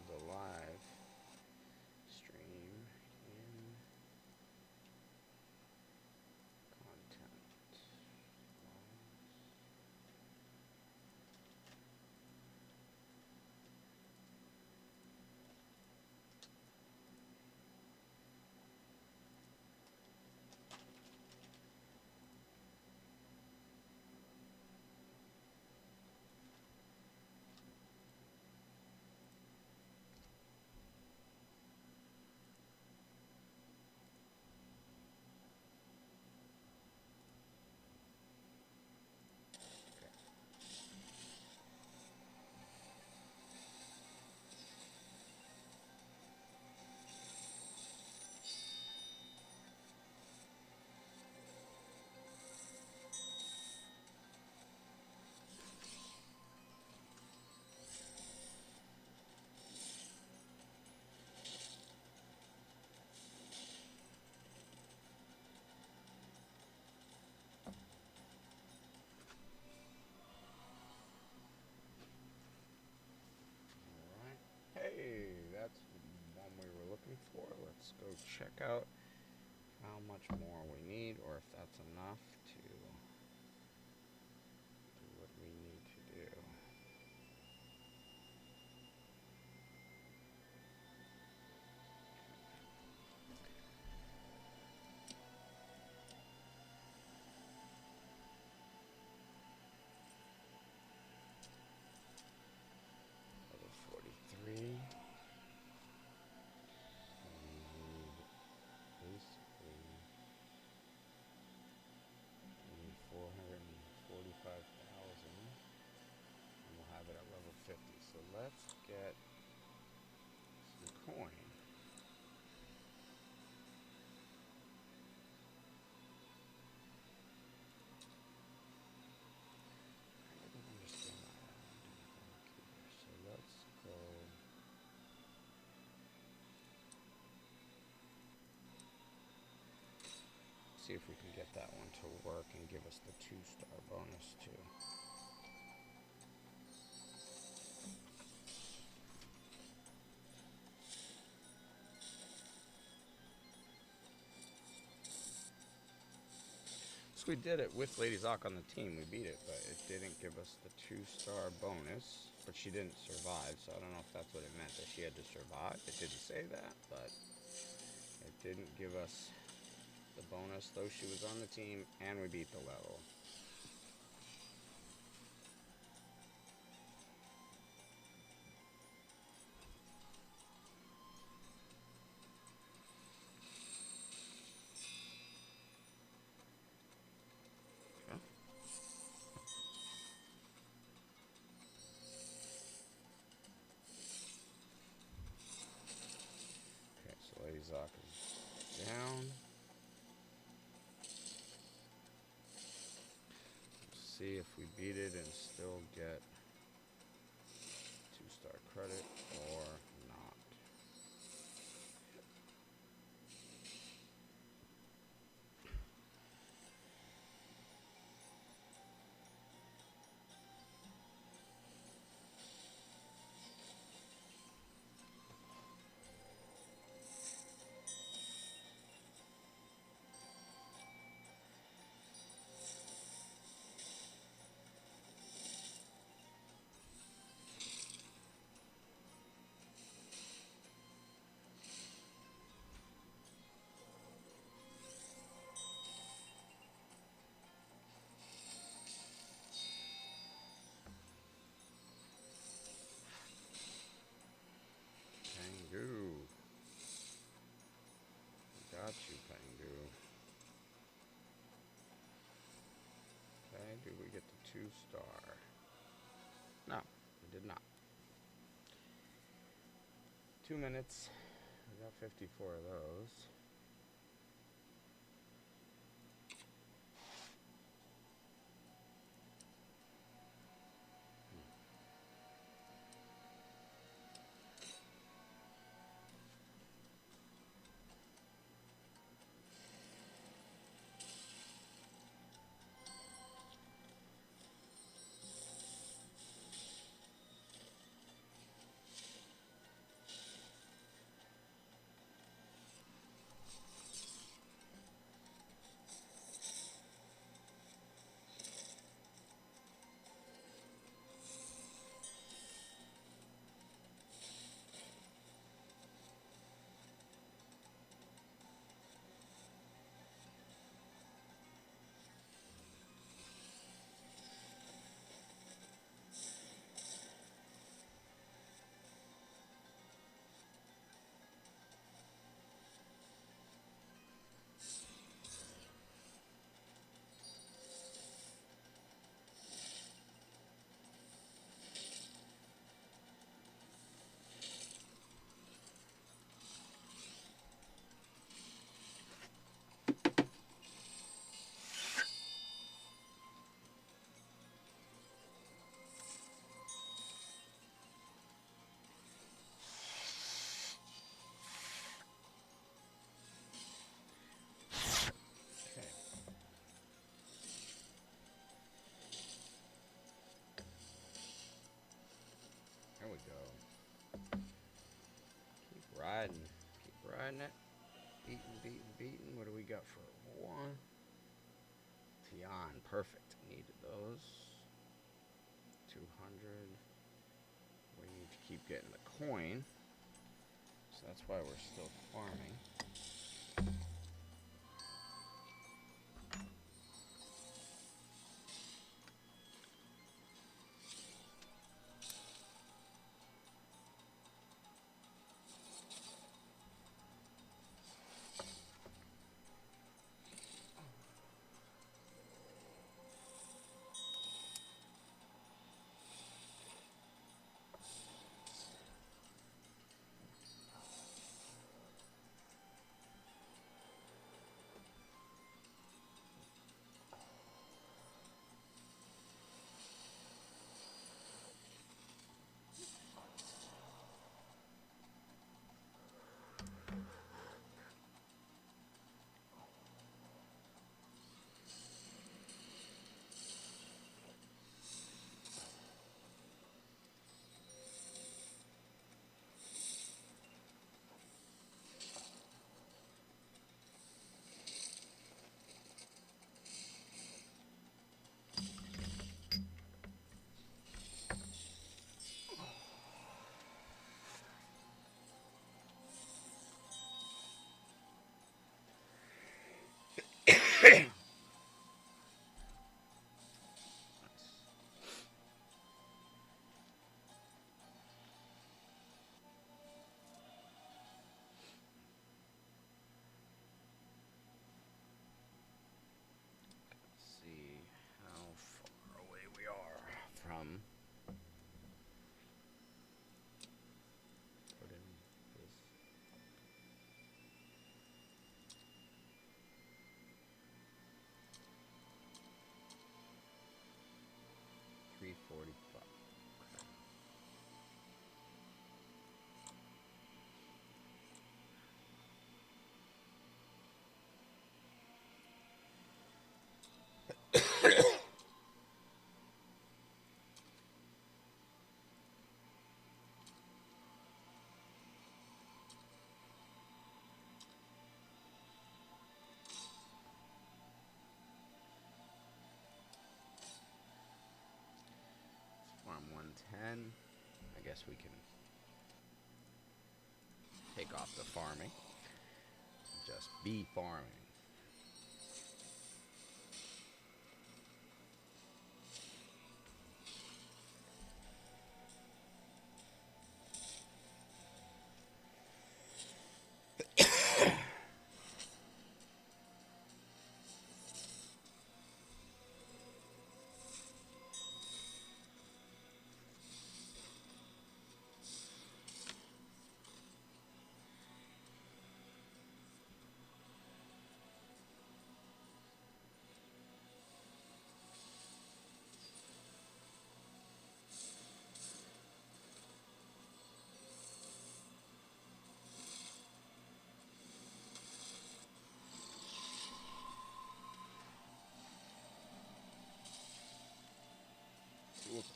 the live stream in content. before. Let's go check out how much more we need, or if that's enough to do what we need to do. Level 43. We need 445,000, and we'll have it at level 50. So let's get some coin. I didn't understand that one. So let's go. See if we can get that one to work and give us the 2-star bonus too. So we did it with Lady Zoc on the team. We beat it, but it didn't give us the 2-star bonus. But she didn't survive, so I don't know if that's what it meant, that she had to survive. It didn't say that, but it didn't give us the bonus, though she was on the team, and we beat the level. Okay, so Lady Zoc is down. Let's see if we beat it and still get 2-star credit or not. Pangu. Got you, Pangu. Okay, did we get the 2-star? No, we did not. 2 minutes. We got 54 of those. There we go. Keep riding. Keep riding it. Beating. What do we got for one? Tian, perfect. Needed those. 200. We need to keep getting the coin. So that's why we're still farming. See how far away we are from put in this 345. Farm 110. I guess we can take off the farming. Just be farming.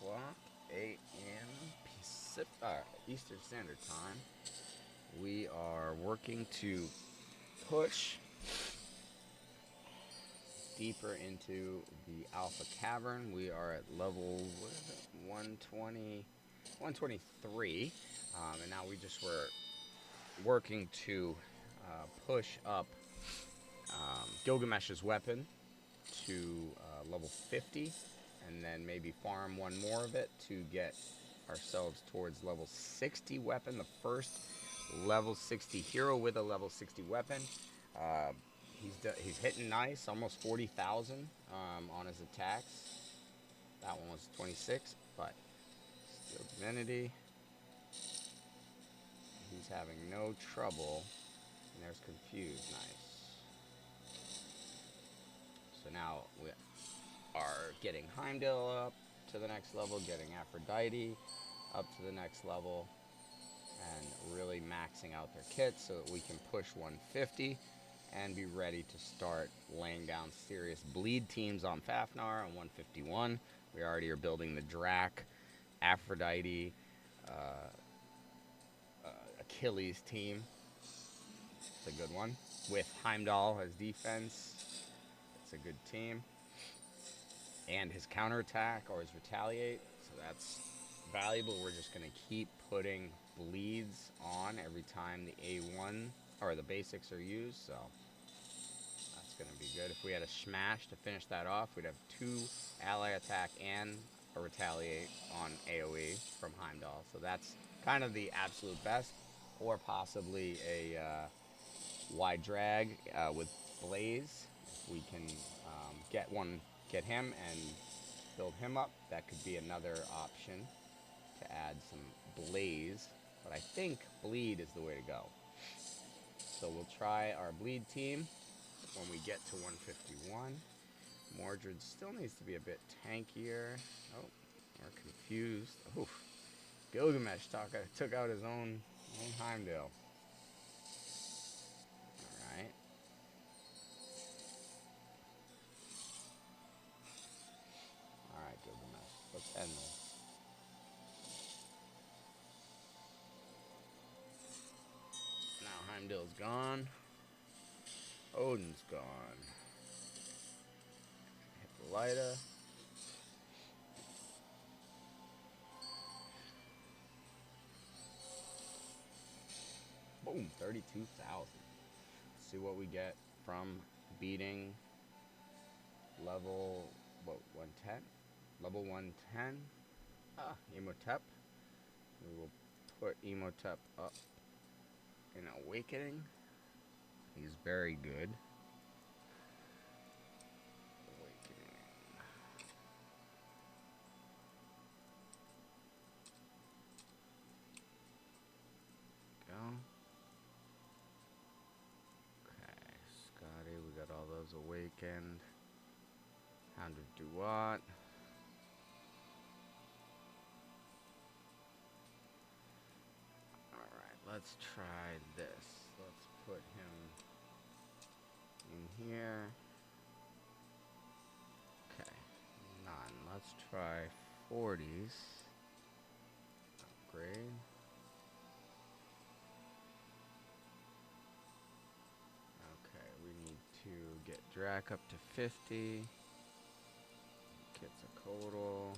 O'clock, 8 a.m. Eastern Standard Time. We are working to push deeper into the Alpha Cavern. We are at level 120, 123, and now we just were working to push up Gilgamesh's weapon to level 50, and then maybe farm one more of it to get ourselves towards level 60 weapon, the first level 60 hero with a level 60 weapon. He's hitting nice, almost 40,000 on his attacks. That one was 26, but still Divinity. He's having no trouble. And there's Confused, nice. So now we are getting Heimdall up to the next level, getting Aphrodite up to the next level, and really maxing out their kits so that we can push 150 and be ready to start laying down serious bleed teams on Fafnir on 151. We already are building the Drac, Aphrodite, Achilles team. It's a good one. With Heimdall as defense, it's a good team. And his counterattack or his retaliate, so that's valuable. We're just going to keep putting bleeds on every time the A1 or the basics are used, so that's going to be good. If we had a smash to finish that off, we'd have 2 ally attack and a retaliate on AoE from Heimdall, so that's kind of the absolute best. Or possibly a wide drag with Blaze. If we can get him and build him up, that could be another option to add some Blaze. But I think Bleed is the way to go. So we'll try our Bleed team when we get to 151. Mordred still needs to be a bit tankier. Oh, we're confused. Oof. Gilgamesh took out his own Heimdall. Alright. Alright, Gilgamesh. Let's end this. Now Heimdall's gone. Odin's gone. Hippolyta. Boom, 32,000. See what we get from beating level, what, 110? Level 110. Emotep. We will put Emotep up in Awakening. He's very good. Awakening. Go. Okay, Scotty, we got all those awakened. Hound of Duat. Alright, let's try this. Let's put him in here. Okay, none. Let's try 40s. Upgrade. Okay, we need to get Drac up to 50. Gets a total.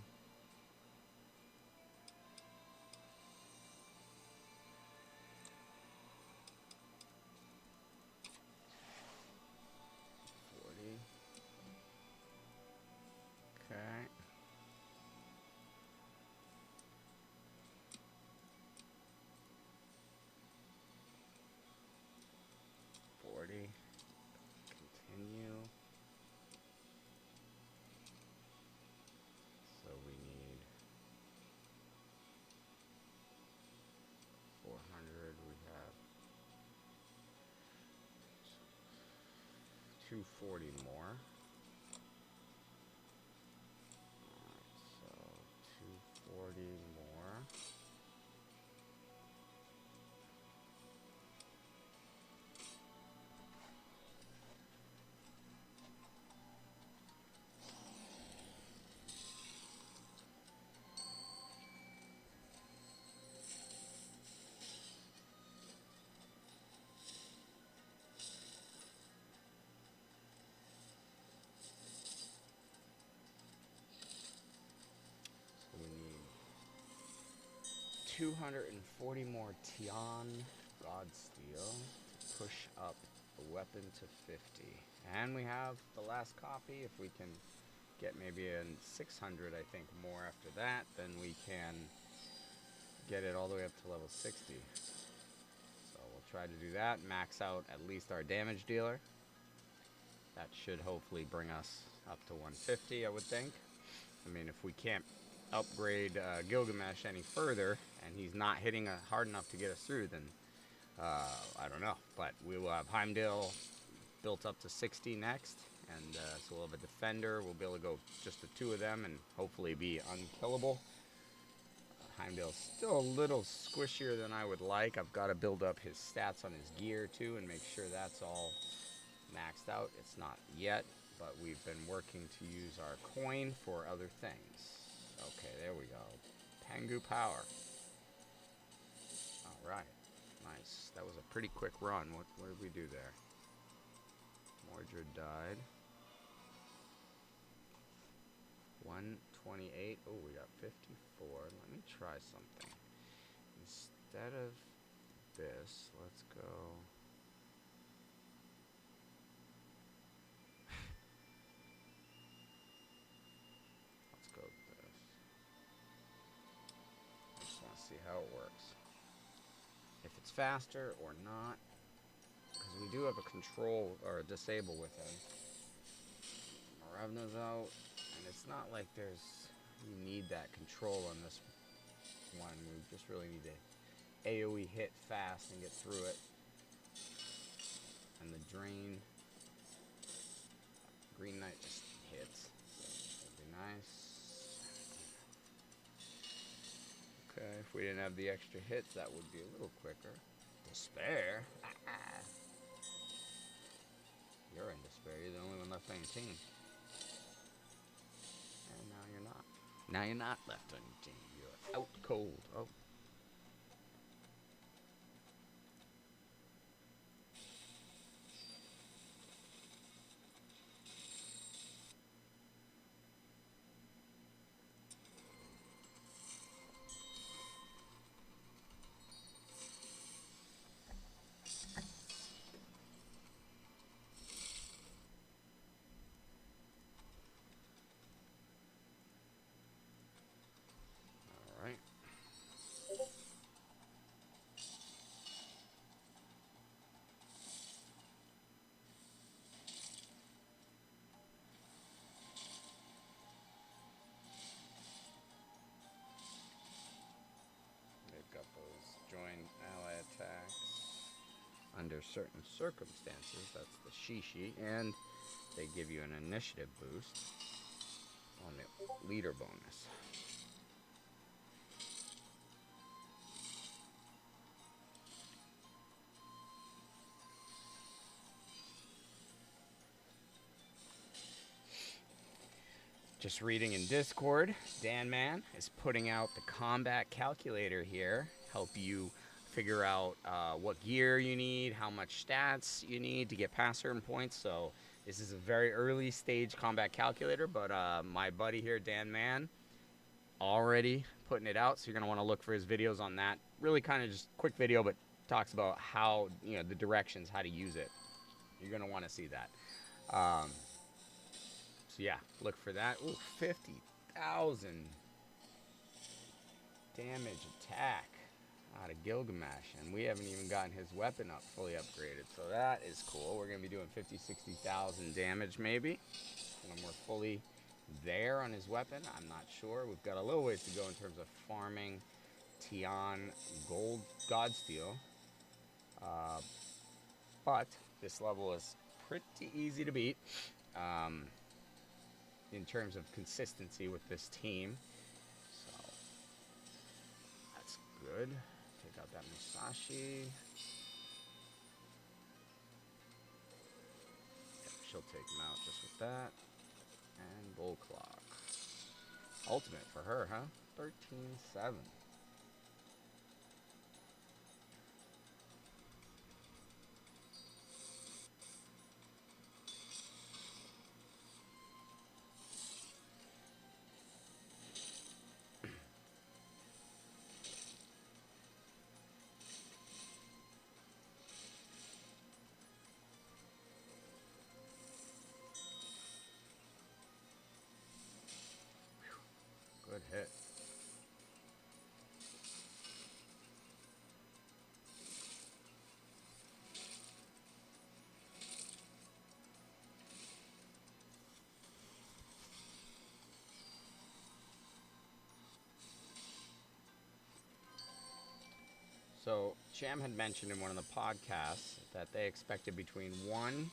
Okay. Continue. So we need 400. We have 240 more. Alright, so 240 more. So we need 240 more Tian Godsteel to push up the weapon to 50. And we have the last copy. If we can get maybe a 600, I think, more after that, then we can get it all the way up to level 60. So we'll try to do that, max out at least our damage dealer. That should hopefully bring us up to 150, I would think. I mean, if we can't upgrade Gilgamesh any further, and he's not hitting hard enough to get us through, then I don't know. But we will have Heimdall built up to 60 next, and so we'll have a defender. We'll be able to go just the 2 of them and hopefully be unkillable. Heimdall's still a little squishier than I would like. I've got to build up his stats on his gear too and make sure that's all maxed out. It's not yet, but we've been working to use our coin for other things. Okay, there we go. Pengu power. All right. Nice. That was a pretty quick run. What did we do there? Mordred died. 128. Oh, we got 54. Let me try something. Instead of this, let's go. Let's go with this. I just want to see how it works. If it's faster or not. Because we do have a control or a disable with him. Marevna's out. And it's not like you need that control on this one. We just really need to AoE hit fast and get through it. And the drain. Green Knight just hits. That'd be nice. Okay, if we didn't have the extra hits, that would be a little quicker. Despair? You're in despair. You're the only one left on your team. And now you're not. Now you're not left on your team. You're out cold. Oh. Alright. They've got those joined ally attacks under certain circumstances. That's the Shishi. And they give you an initiative boost on the leader bonus. Just reading in Discord, Dan Man is putting out the combat calculator here. Help you figure out what gear you need, how much stats you need to get past certain points. So this is a very early stage combat calculator, but my buddy here, Dan Man, already putting it out. So you're going to want to look for his videos on that. Really kind of just quick video, but talks about how, the directions, how to use it. You're going to want to see that. So yeah, look for that. Ooh, 50,000 damage attack out of Gilgamesh. And we haven't even gotten his weapon up fully upgraded. So that is cool. We're going to be doing 50, 60,000 damage maybe when we're fully there on his weapon. I'm not sure. We've got a little ways to go in terms of farming Tian Gold Godsteel. But this level is pretty easy to beat. In terms of consistency with this team. So that's good. Take out that Musashi. Yep, she'll take him out just with that. And Bull Clock. Ultimate for her, huh? 13-7. Good hit. So Cham had mentioned in one of the podcasts that they expected between 1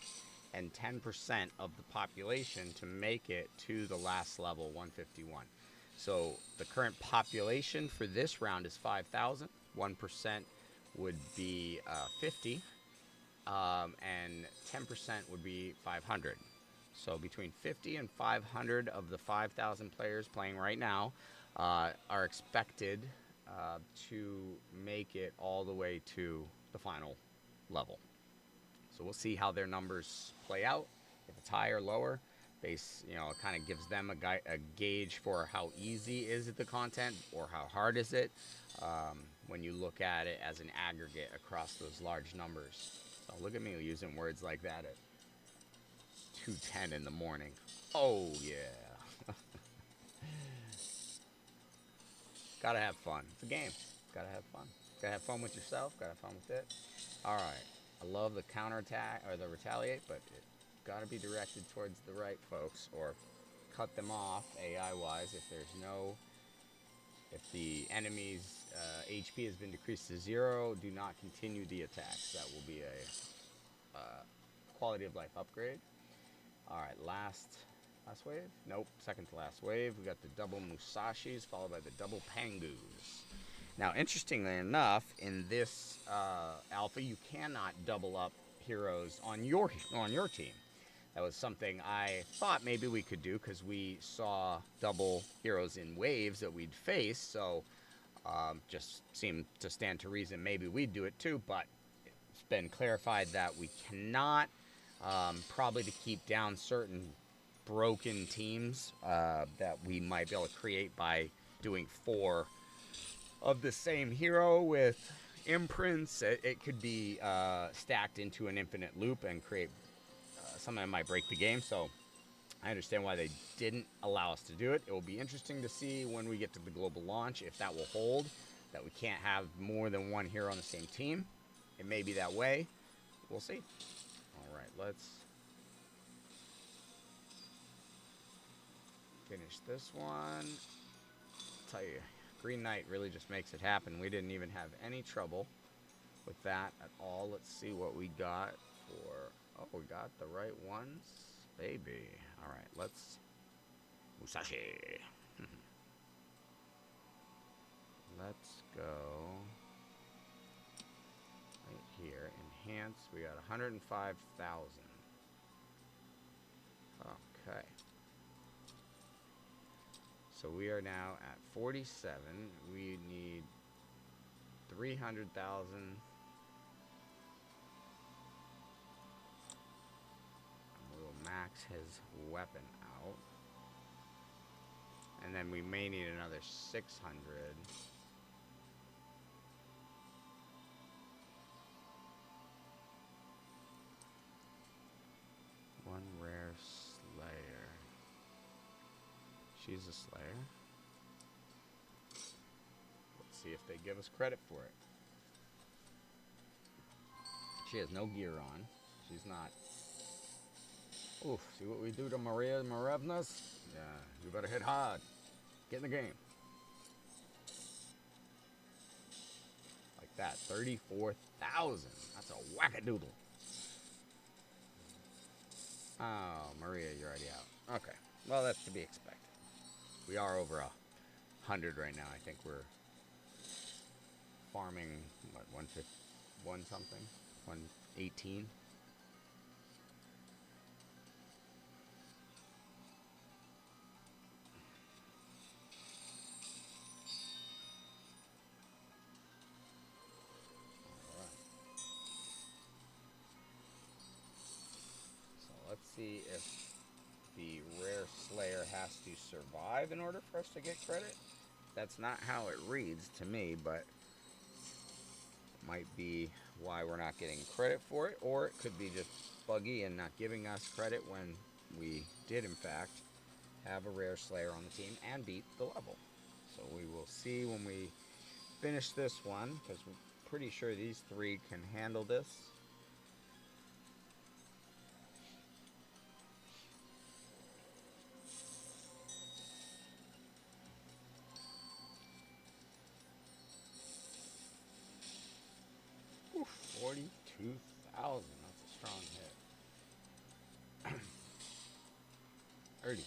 and 10% of the population to make it to the last level, 151. So the current population for this round is 5,000. 1% would be 50, and 10% would be 500. So between 50 and 500 of the 5,000 players playing right now are expected to make it all the way to the final level. So we'll see how their numbers play out. If it's higher or lower, base, it kind of gives them a gauge for how easy is it the content or how hard is it when you look at it as an aggregate across those large numbers. So look at me using words like that at 2:10 in the morning. Oh yeah. Gotta have fun. It's a game. Gotta have fun. Gotta have fun with yourself. Gotta have fun with it. All right. I love the counterattack or the retaliate, but it gotta be directed towards the right folks or cut them off AI wise if the enemy's HP has been decreased to 0. Do not continue the attacks. That will be a quality of life upgrade. All right. Last wave? Nope. Second to last wave. We got the double Musashis followed by the double Pangus. Now, interestingly enough, in this alpha, you cannot double up heroes on your team. That was something I thought maybe we could do because we saw double heroes in waves that we'd face. So, just seemed to stand to reason maybe we'd do it too. But it's been clarified that we cannot, probably to keep down certain broken teams that we might be able to create by doing 4 of the same hero with imprints. It could be stacked into an infinite loop and create something that might break the game. So I understand why they didn't allow us to do it. It will be interesting to see when we get to the global launch if that will hold, that we can't have more than one hero on the same team. It may be that way. We'll see. All right, let's finish this one. I'll tell you, Green Knight really just makes it happen. We didn't even have any trouble with that at all. Let's see what we got for... Oh, we got the right ones. Baby. All right, let's... Musashi. Let's go... right here. Enhance. We got 105,000. Okay. So we are now at 47. We need 300,000. We'll max his weapon out. And then we may need another 600. One rare slayer. She's a slayer. Let's see if they give us credit for it. She has no gear on. She's not... Oof, see what we do to Maria Marevnas? Yeah, you better hit hard. Get in the game. Like that, 34,000. That's a wackadoodle. Oh, Maria, you're already out. Okay, well, that's to be expected. We are over 100 right now. I think we're farming, what, 1 something? 118? Let's see if the rare slayer has to survive in order for us to get credit. That's not how it reads to me, but might be why we're not getting credit for it, or it could be just buggy and not giving us credit when we did in fact have a rare slayer on the team and beat the level. So we will see when we finish this one, because we're pretty sure these 3 can handle this. Oof, 42,000. That's a strong hit. 30,000.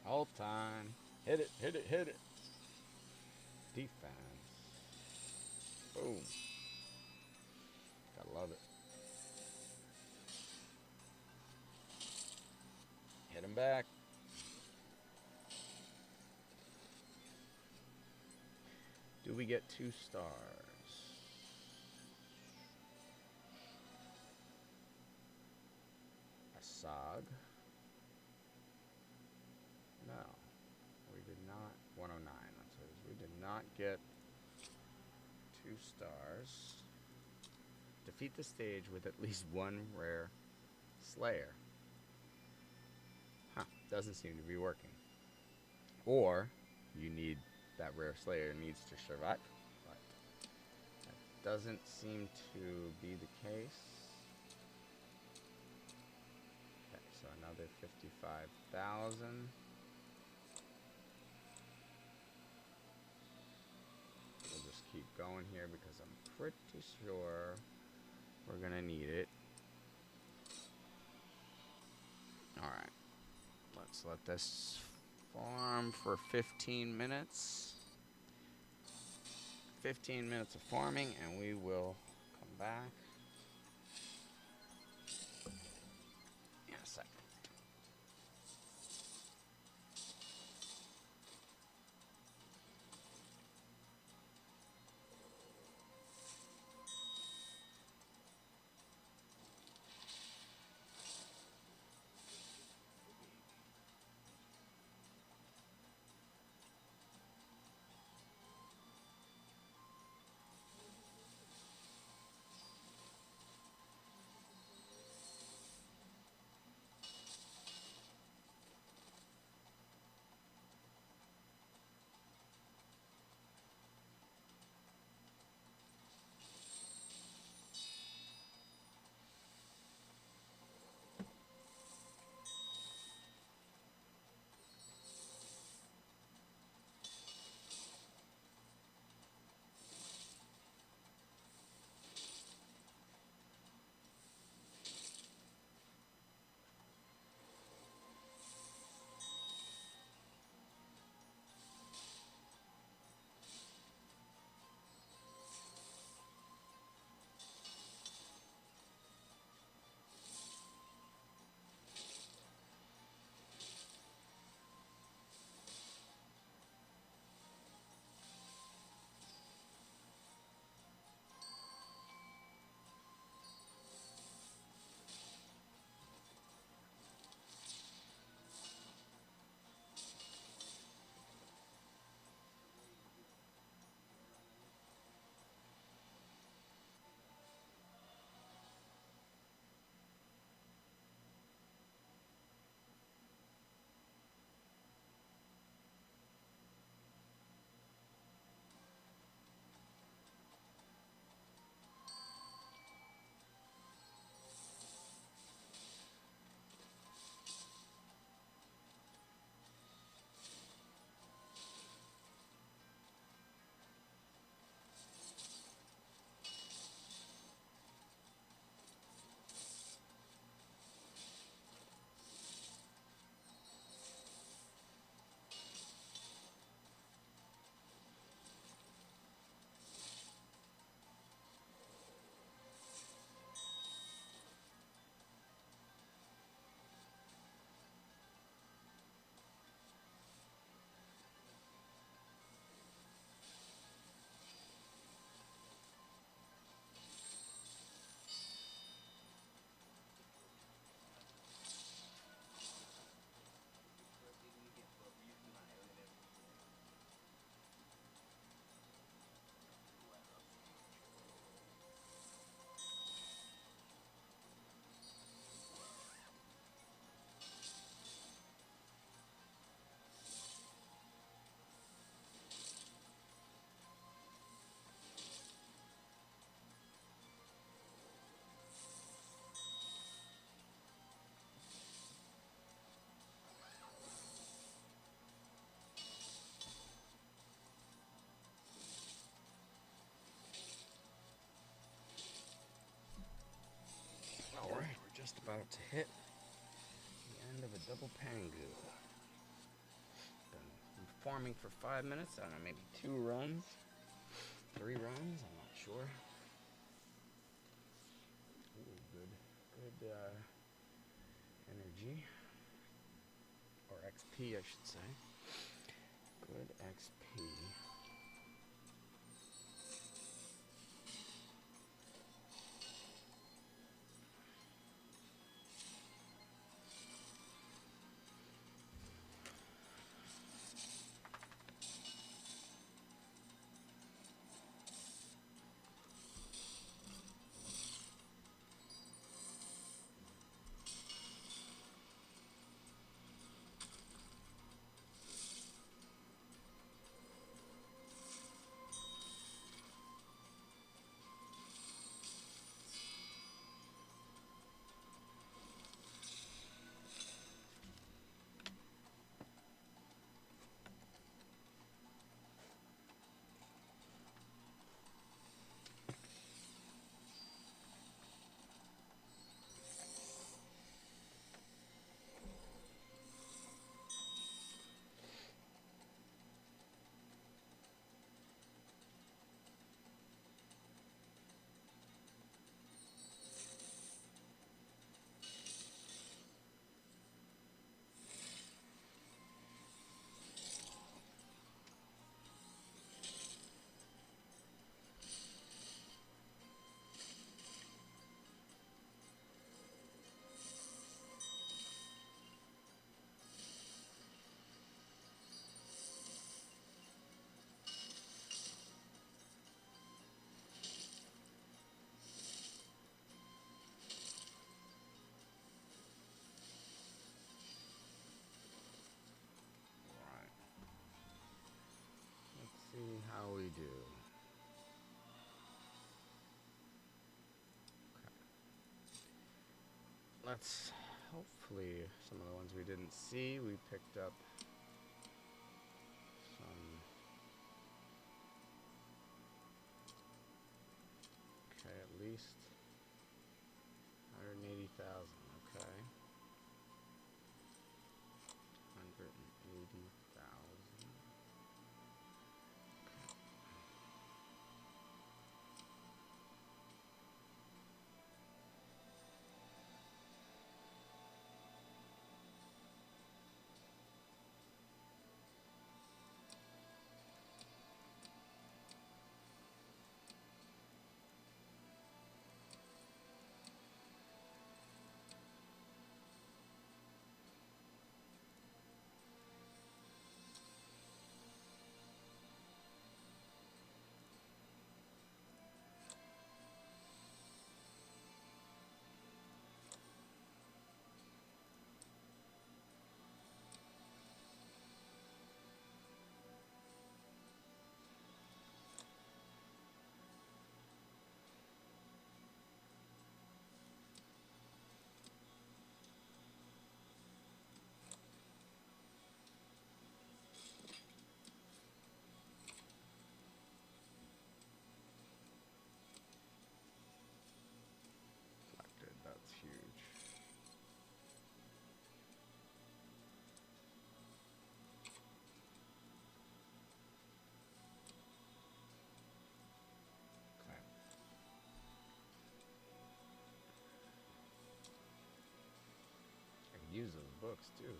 Hold time. Hit it, hit it, hit it. Defense. Boom. Gotta love it. Hit him back. we get 2 stars? A sog? No. We did not. 109. That's what it is. We did not get 2 stars. Defeat the stage with at least 1 rare Slayer. Huh. Doesn't seem to be working. Or you need that rare Slayer needs to survive. But that doesn't seem to be the case. Okay, so another 55,000. We'll just keep going here because I'm pretty sure we're gonna need it. Alright. Let's let this farm for 15 minutes. 15 minutes of farming and we will come back in a second. Alright, we're just about to hit the end of a double Pangu. Been farming for 5 minutes, I don't know, maybe 2 runs, 3 runs, I'm not sure. Ooh, good energy, or XP I should say. Good XP. let's hopefully some of the ones we didn't see, we picked up some. Okay, at least 180,000. Okay. 180,000. Collected, that's huge. Okay. I can use those books too.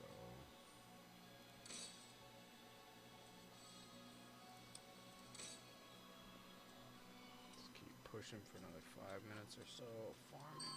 Go. Just keep pushing for another 5 minutes or so, farming.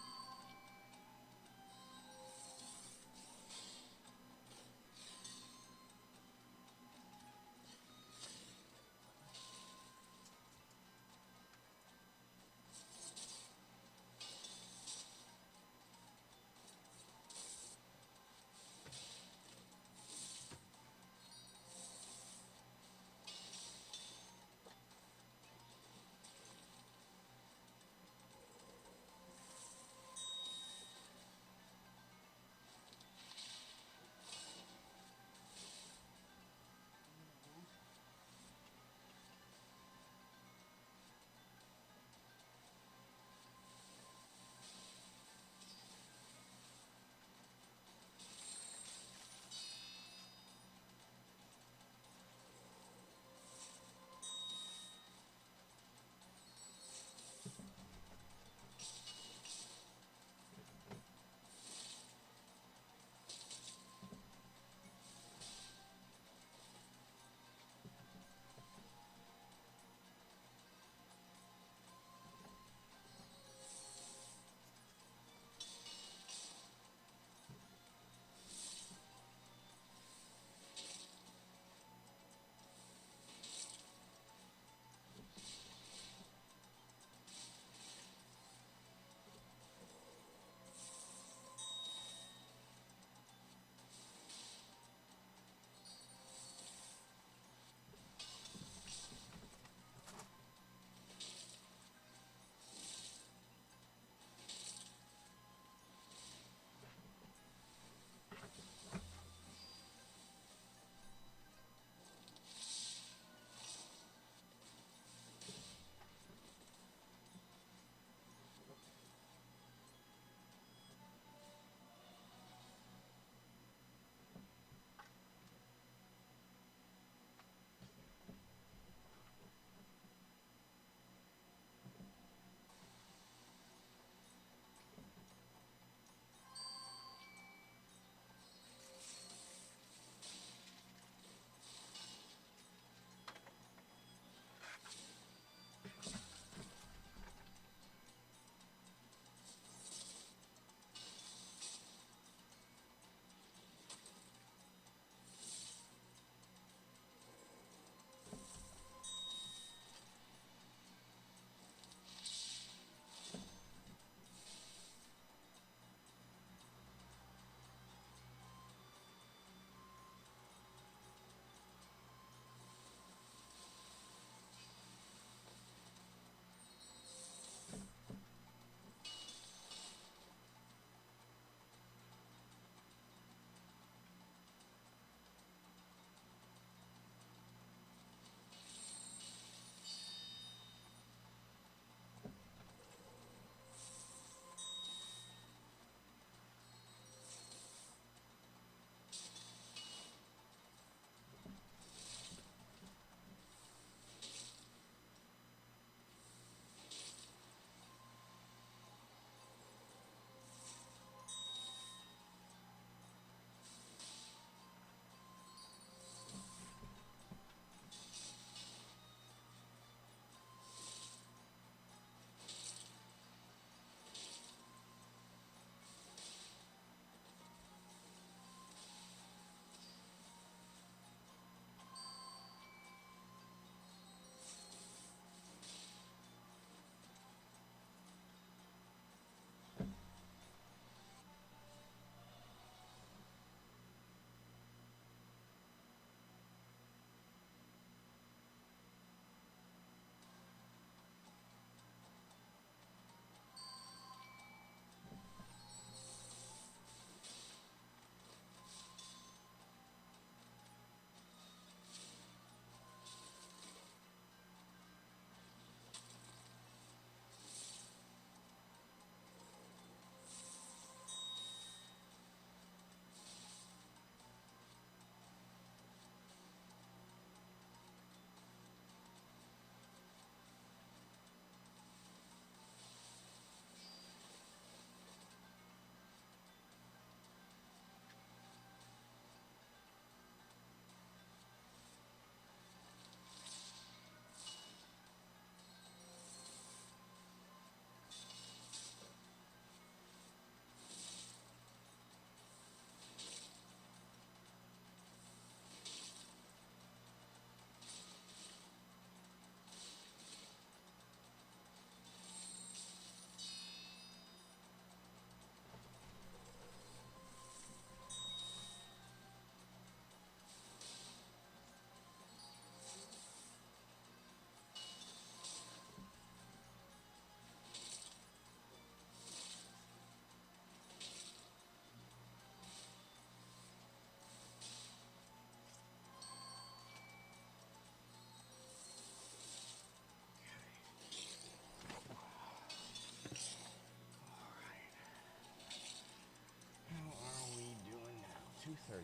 230.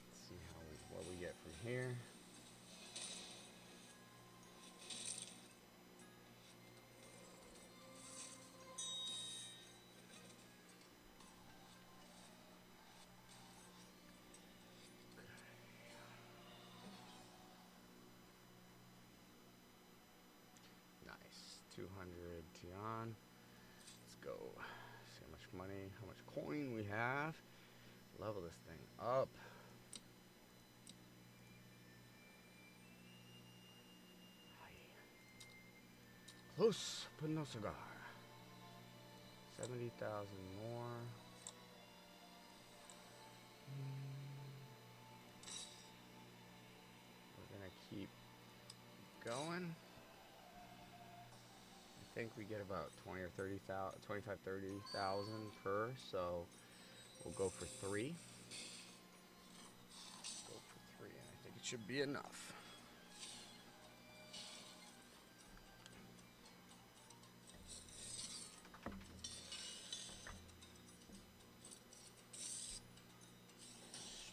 Let's see what we get from here. Nice. 200 Tian. Let's go. See how much money, how much coin we have. Level this thing up. Close, but no cigar. 70,000 more. We're gonna keep going. I think we get about 20 or 30,000, 25, 30,000 per, so we'll go for 3. Go for 3, and I think it should be enough.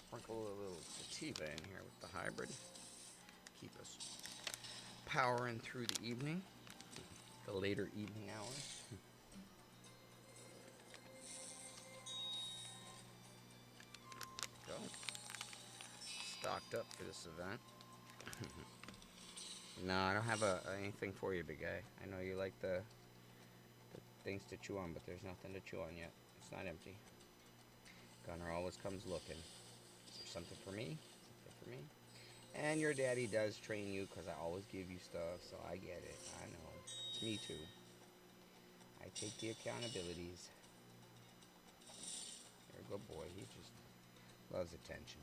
Sprinkle a little sativa in here with the hybrid. Keep us powering through the evening, the later evening hours. Go. Stocked up for this event. No, I don't have anything for you, big guy. I know you like the things to chew on, but there's nothing to chew on yet. It's not empty. Gunner always comes looking. Is there something for me? Something for me? And your daddy does train you because I always give you stuff, so I get it. I know. It's me too. I take the accountabilities. You're a good boy. He just loves attention.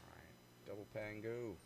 Alright. Double Pangu.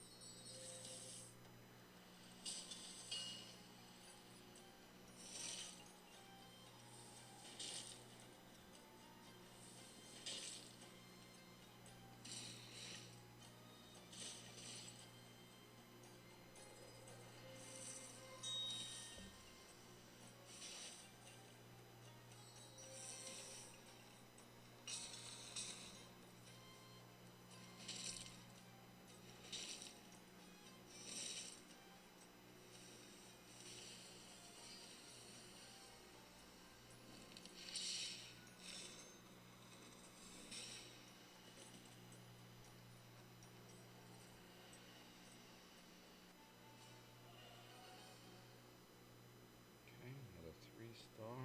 Another 3-star.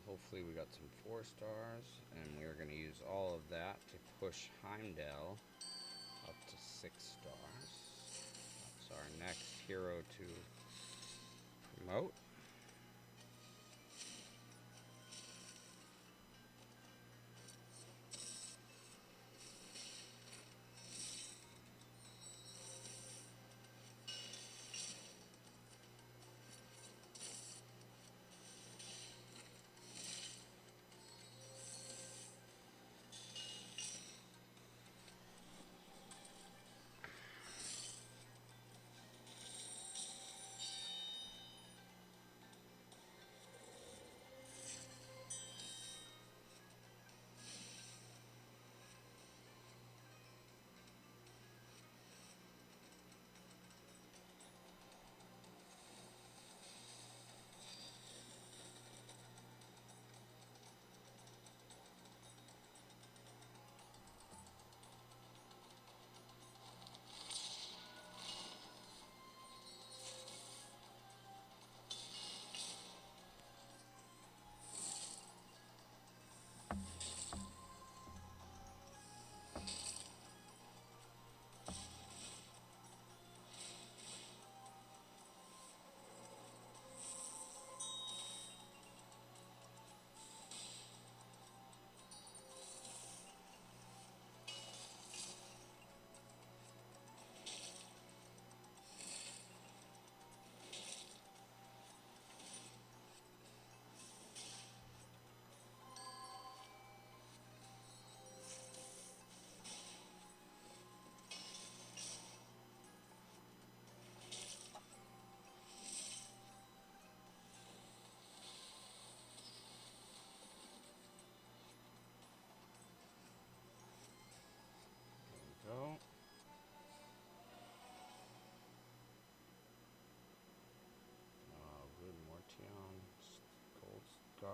Hopefully we got some 4 stars, and we're going to use all of that to push Heimdall up to 6 stars. That's our next hero to promote.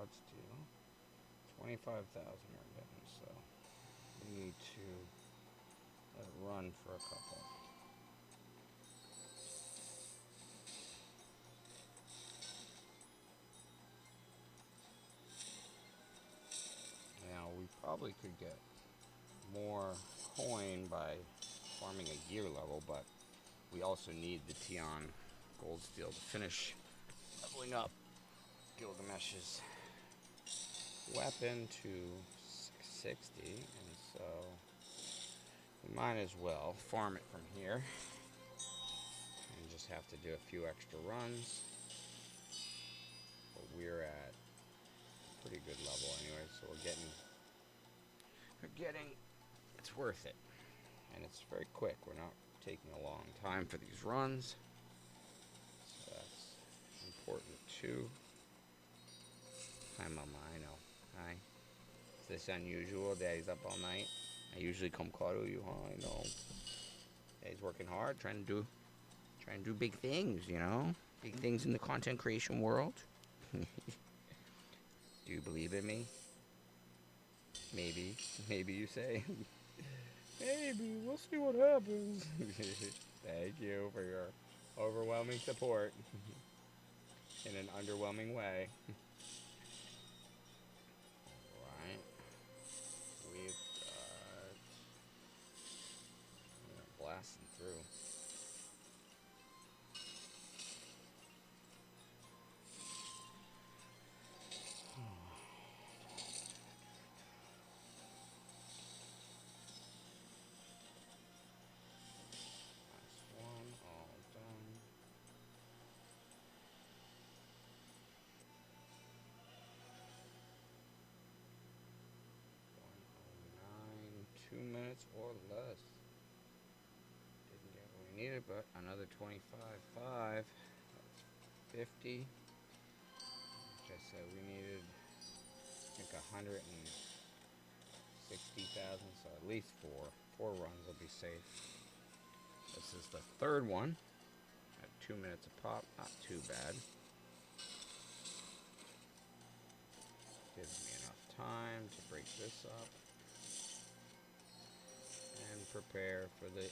God steel. 25,000 we're getting, so we need to let it run for a couple. Now we probably could get more coin by farming a gear level, but we also need the Tion gold steel to finish leveling up Gilgamesh's weapon to 660, and so we might as well farm it from here and just have to do a few extra runs. But we're at a pretty good level anyway, so we're getting it's worth it, and it's very quick. We're not taking a long time for these runs, so that's important too. Hi, Mama. I know. Hi. Is this unusual? Daddy's up all night. I usually come cuddle you, huh? I know. Daddy's working hard, trying to do big things, you know? Big things in the content creation world. Do you believe in me? Maybe. Maybe you say. Maybe. We'll see what happens. Thank you for your overwhelming support in an underwhelming way. Alright. We've got... We're blasting through. Minutes or less. Didn't get what we needed, but another 25.5. That's 50. Which I said we needed, I think, 160,000, so at least four runs will be safe. This is the third one at 2 minutes a pop. Not too bad. Gives me enough time to break this up and prepare for the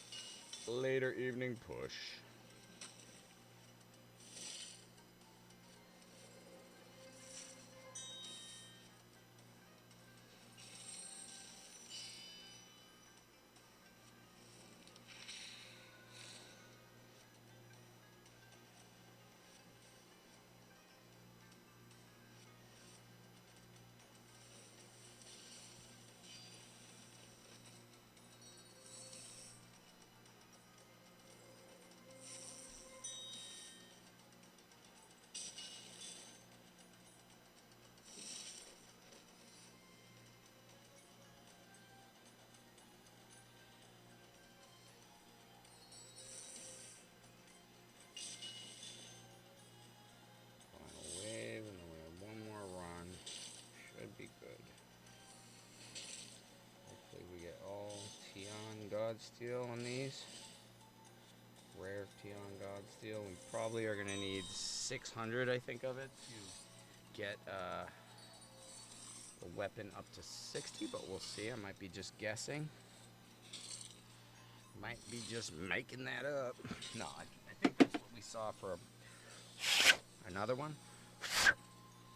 later evening push. Steel on these. Rare Tion God Steel. We probably are going to need 600, I think, of it to get the weapon up to 60, but we'll see. I might be just guessing. Might be just making that up. No, I think that's what we saw for another one.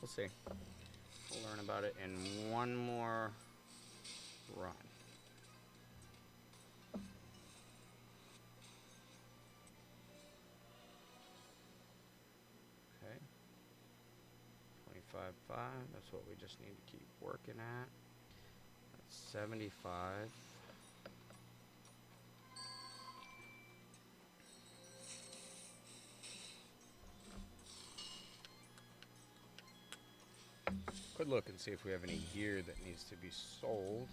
We'll see. We'll learn about it in one more run. Okay. 25.5. That's what we just need to keep working at. That's 75. Could look and see if we have any gear that needs to be sold.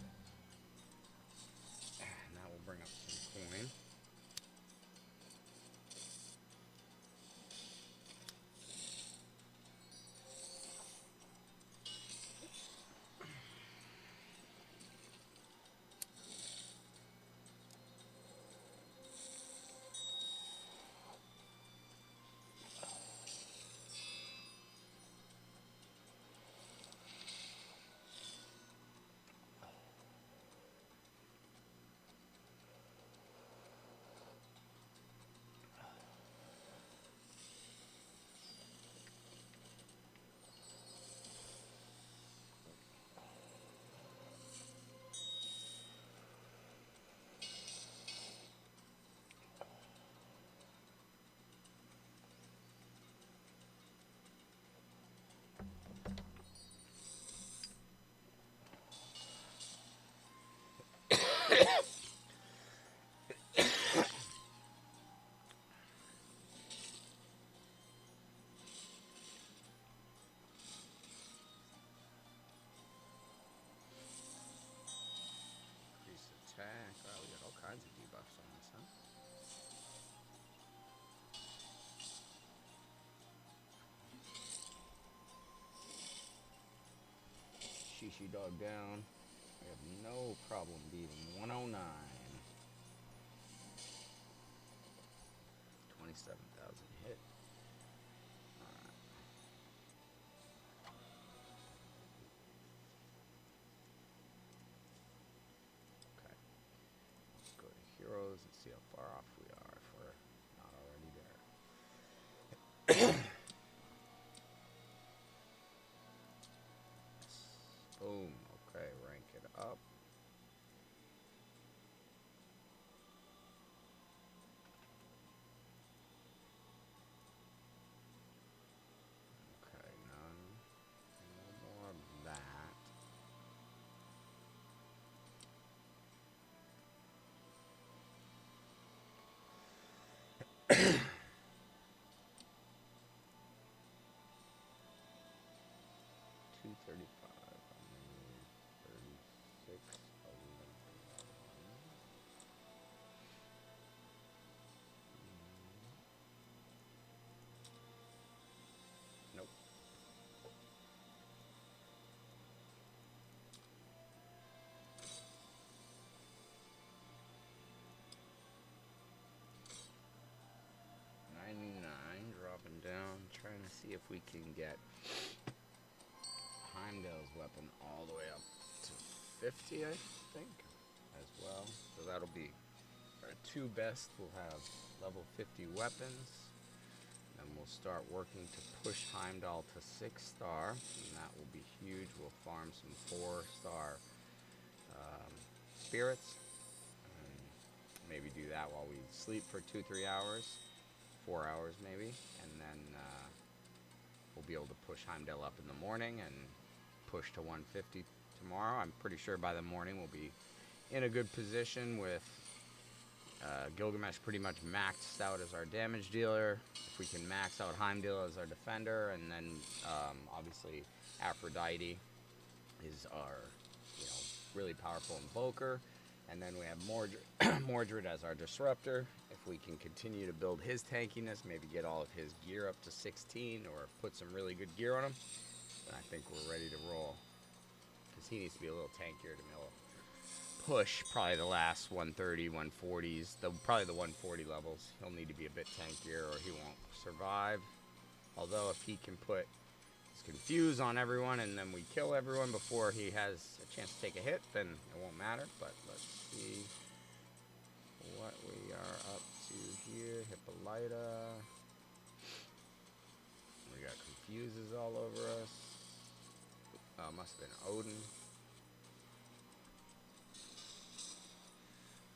And that will bring up some coin. Dog down. I have no problem beating 109. 27,000 hit. Alright. Okay. Let's go to heroes and see how far off we are if we're not already there. Boom. Okay, rank it up. Okay, none. No more of that. $235. 36. 11. Nope. $99, dropping down, trying to see if we can get Heimdall's weapon all the way up to 50, I think, as well. So that'll be our two best. We'll have level 50 weapons. And we'll start working to push Heimdall to 6-star, and that will be huge. We'll farm some 4-star spirits, and maybe do that while we sleep for 2-3 hours, 4 hours maybe, and then we'll be able to push Heimdall up in the morning and push to 150 tomorrow. I'm pretty sure by the morning we'll be in a good position with Gilgamesh pretty much maxed out as our damage dealer. If we can max out Heimdall as our defender, and then obviously Aphrodite is our, really powerful invoker, and then we have Mordred as our disruptor. If we can continue to build his tankiness, maybe get all of his gear up to 16, or put some really good gear on him, then I think we're ready to roll. Because he needs to be a little tankier to be able to push probably the last 130, 140s, probably the 140 levels. He'll need to be a bit tankier or he won't survive. Although if he can put his confuse on everyone and then we kill everyone before he has a chance to take a hit, then it won't matter. But let's see what we are up to here. Hippolyta. We got confuses all over us. Must have been Odin.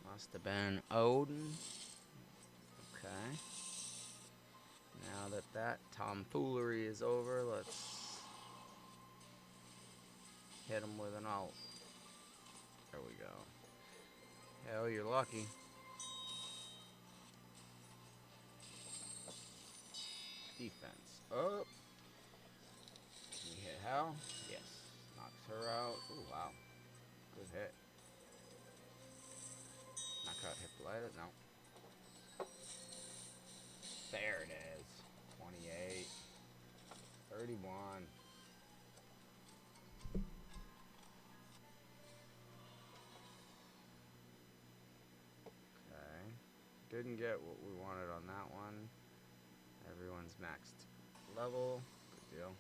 Must have been Odin. Okay. Now that tomfoolery is over, let's hit him with an ult. There we go. Hell, you're lucky. Defense up. Can you hit Hal? Yes. Knocks her out. Ooh, wow. Good hit. Knock out Hippolyta? No. There it is. 28. 31. Okay. Didn't get what we wanted on that one. Everyone's maxed level. Good deal.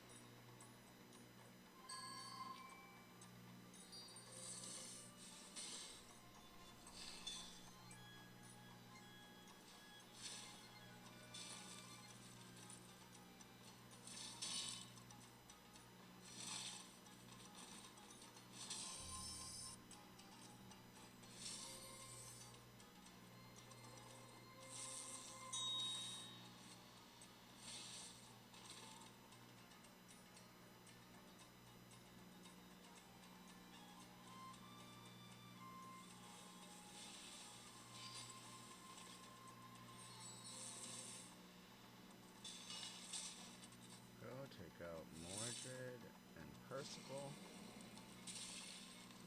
Take out Mordred and Percival.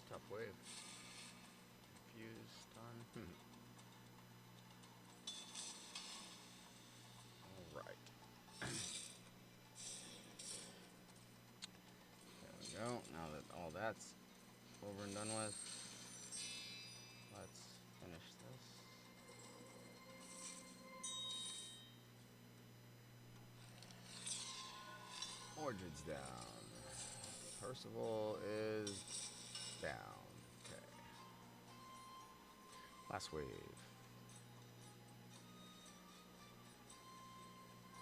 Tough wave. Confused, stun. Alright. There we go. Now that all that that's over and done with. Let's finish this. Mordred's down. Percival is down. Okay. Last wave.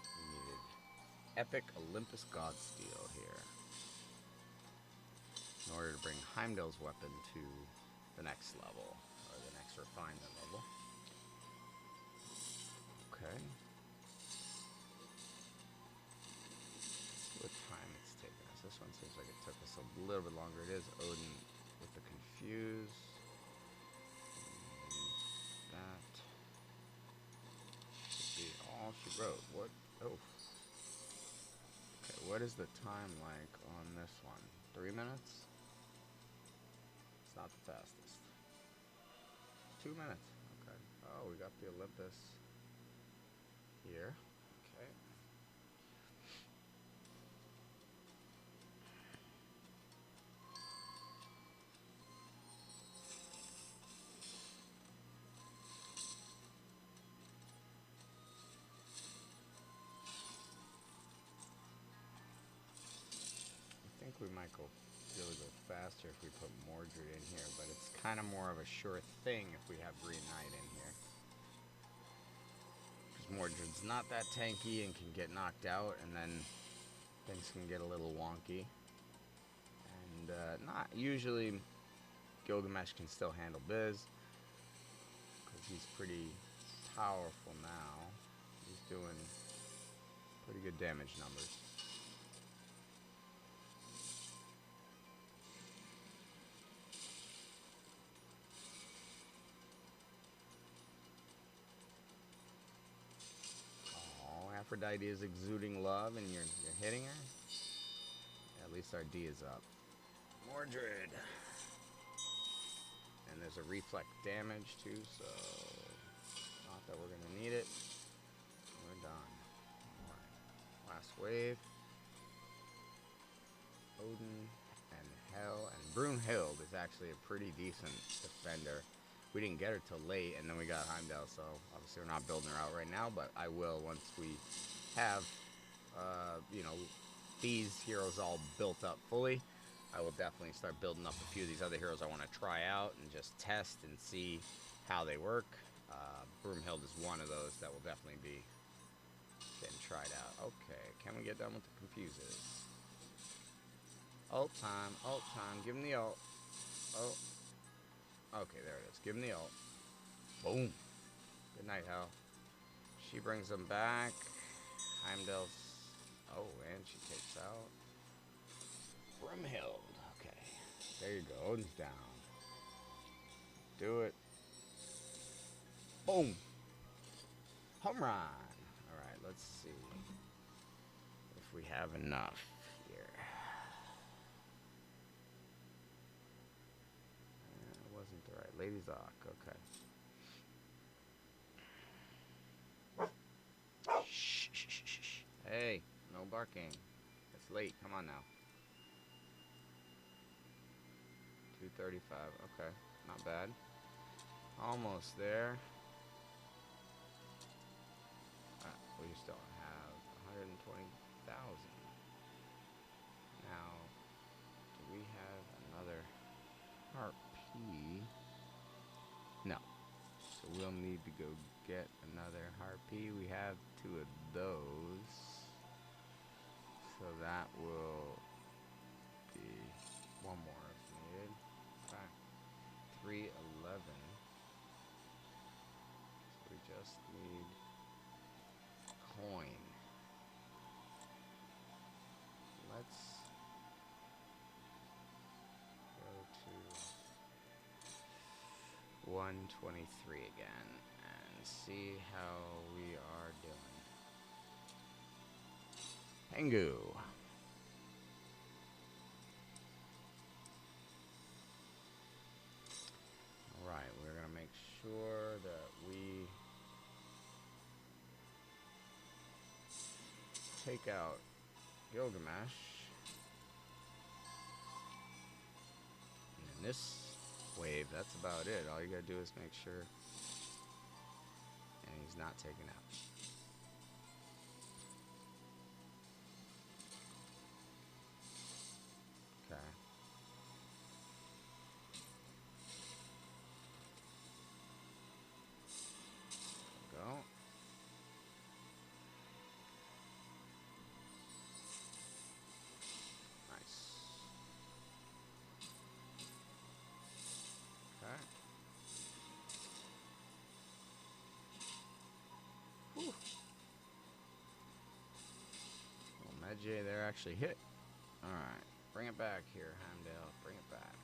We needed Epic Olympus Godsteel here in order to bring Heimdall's weapon to the next level, or the next refinement level. Okay. What time it's taking us. This one seems like it took us a little bit longer. It is Odin with the Confuse. And that should be all she wrote. What? Oh. Okay, what is the time like on this one? 3 minutes? It's not the fastest. 2 minutes. Okay. Oh, we got the Olympus here. Okay. I think we might really go faster if we put Mordred in here, but it's kind of more of a sure thing if we have Green Knight in here. Because Mordred's not that tanky and can get knocked out, and then things can get a little wonky. And not usually Gilgamesh can still handle Biz, because he's pretty powerful now. He's doing pretty good damage numbers. Aphrodite is exuding love and you're hitting her? Yeah, at least our D is up. Mordred. And there's a reflect damage too, so not that we're gonna need it. We're done. Alright. Last wave. Odin and Hel, and Brunhild is actually a pretty decent defender. We didn't get her till late, and then we got Heimdall, so obviously we're not building her out right now, but I will once we have, you know, these heroes all built up fully. I will definitely start building up a few of these other heroes I want to try out and just test and see how they work. Broomhild is one of those that will definitely be getting tried out. Okay, can we get done with the confuses? Ult time, give him the ult. Oh. Okay, there it is. Give him the ult. Boom. Good night, Hel. She brings them back. Heimdall's... Oh, and she takes out Brumhild. Okay. There you go. Odin's down. Do it. Boom. Home run. Alright, let's see if we have enough here. Wasn't the right Lady Zoc, okay. Shh, shh, shh, shh. Hey, no barking. It's late. Come on now. 2:35. Okay, not bad. Almost there. We still have 120,000. Now, do we have another harpy? No. So we'll need to go get another harpy. We have 2 of those. So that will be 1 more if needed. Okay. 311. So we just need coin. Let's go to 123 again and see how we are doing. Pengu. Alright, we're going to make sure that we take out Gilgamesh. this wave, that's about it. All you gotta do is make sure. And he's not taken out. Okay. Go. Nice. Okay. Whew. Well, Medjay there actually hit. Alright. Bring it back here, Heimdall. Bring it back.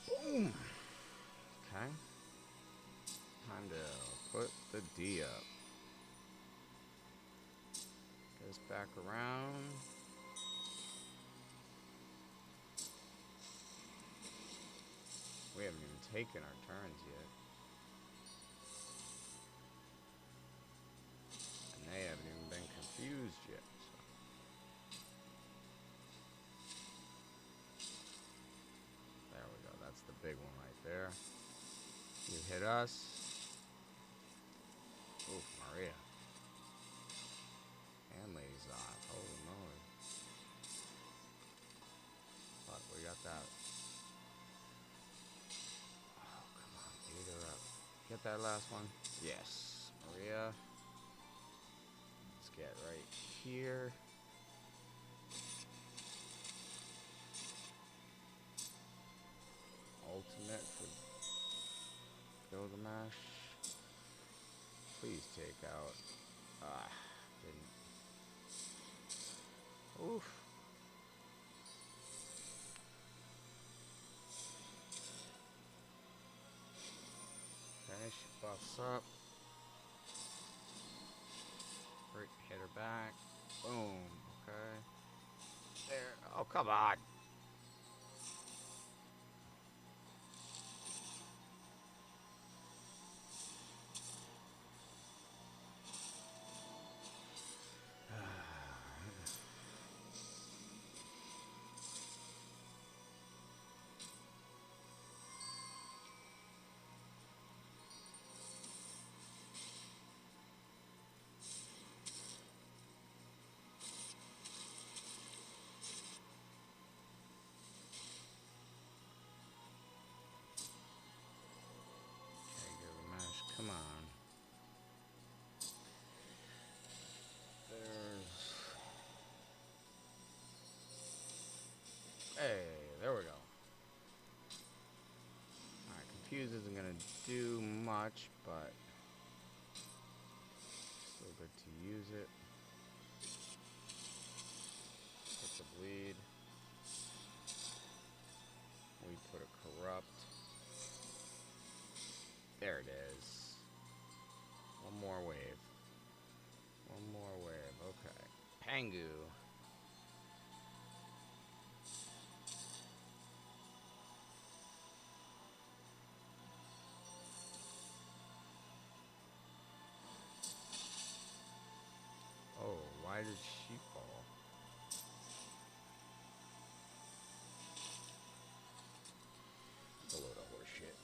Boom! Okay. Heimdall, put the D up. Goes back around. We haven't even taken our turns yet. And they haven't even been confused yet. So. There we go. That's the big one right there. You hit us. Ooh, Maria. And ladies off. Holy moly. But we got that. Oh, come on. Beat her up. Get that last one. Yes. Maria. Let's get right here. Ultimate for Gilgamesh. Please take out. Didn't. Oof. Okay, she buffs up. Hit her back. Boom. Okay. There. Oh, come on. Come on. Hey, there we go. Alright, Confuse isn't gonna do much, but still good to use it. Puts a bleed. We put a corrupt. There it is. One more wave. One more wave. Okay. Pangu. Oh, why did she fall? It's a load of horse shit.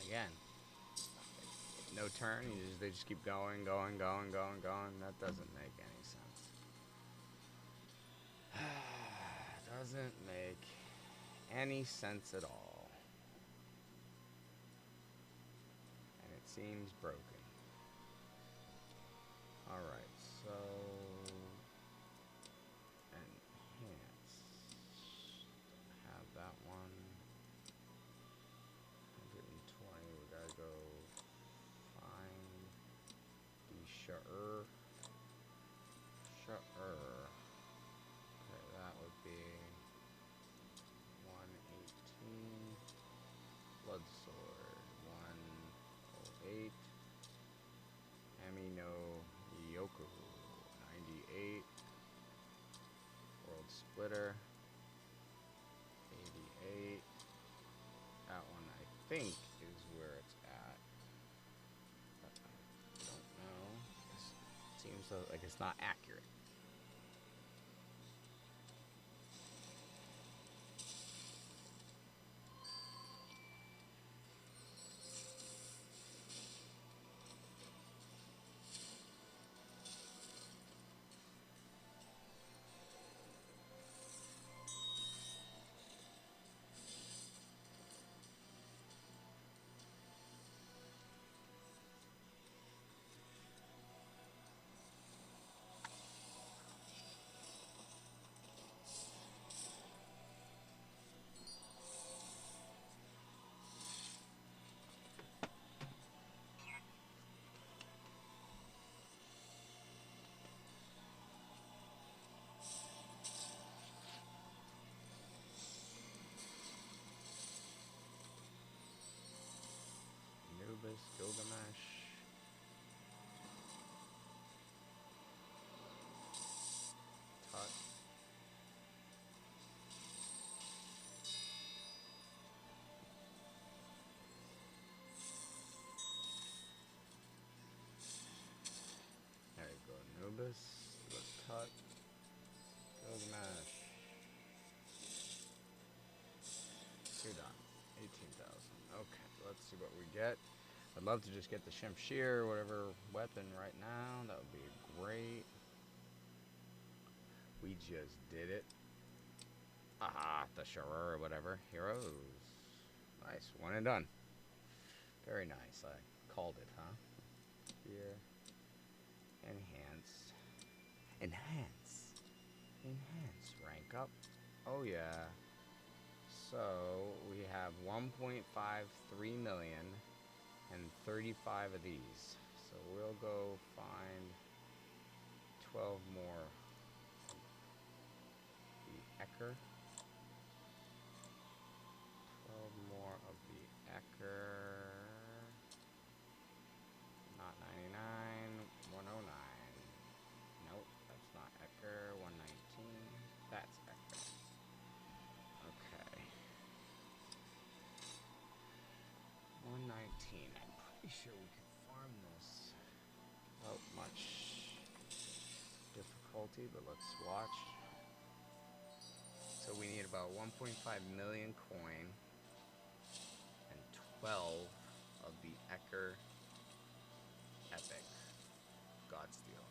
Again. No turn, they just keep going. That doesn't make any sense. Doesn't make any sense at all. And it seems broken. Alright, so enhance. Have that one. 120, we gotta go find the Sha'ur. Okay, that would be 118. Blood Sword, 108. Ami no Yoku, 98. World Splitter, 88. That one I like it's not accurate. Anubis, Gilgamesh. Tut. There you go. Anubis, Tut, Gilgamesh. You're done. 18,000. Okay, let's see what we get. I'd love to just get the Shemshir or whatever weapon right now. That would be great. We just did it. Aha, the Sharer or whatever. Heroes. Nice. One and done. Very nice. I called it, huh? Here. Enhance. Enhance. Enhance. Rank up. Oh, yeah. So, we have 1.53 million and 35 of these. So, we'll go find 12 more. The Ecker. 12 more of the Ecker. Not 99. 109. Nope, that's not Ecker. 119. That's Ecker. Okay. 119. I'm pretty sure we can farm this without much difficulty, but let's watch. So we need about 1.5 million coin and 12 of the Ecker Epic Godsteel.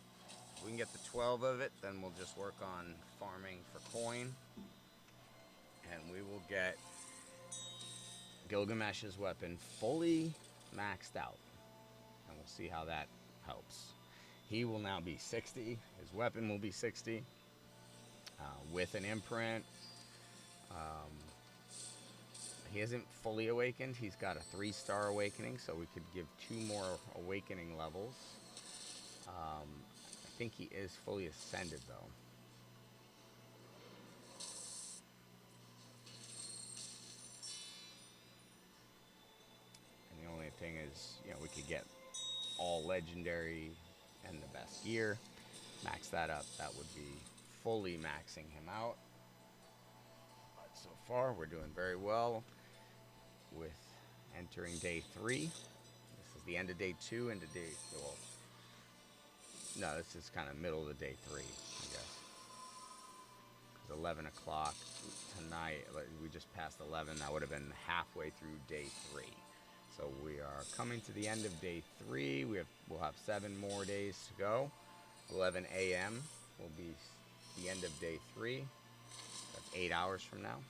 If we can get the 12 of it, then we'll just work on farming for coin. And we will get Gilgamesh's weapon fully maxed out. And we'll see how that helps. He will now be 60. His weapon will be 60. With an imprint. He isn't fully awakened. He's got a 3-star awakening, so we could give 2 more awakening levels. I think he is fully ascended, though. And the only thing is, we could get all legendary and the best gear. Max that up. That would be fully maxing him out. But so far, we're doing very well with entering day 3. This is the end of day 2 and day, well, no, this is kind of middle of the day 3, I guess. Because 11 o'clock tonight, we just passed 11. That would have been halfway through day 3. So we are coming to the end of day 3. We'll have 7 more days to go. 11 a.m. will be the end of day 3. That's 8 hours from now.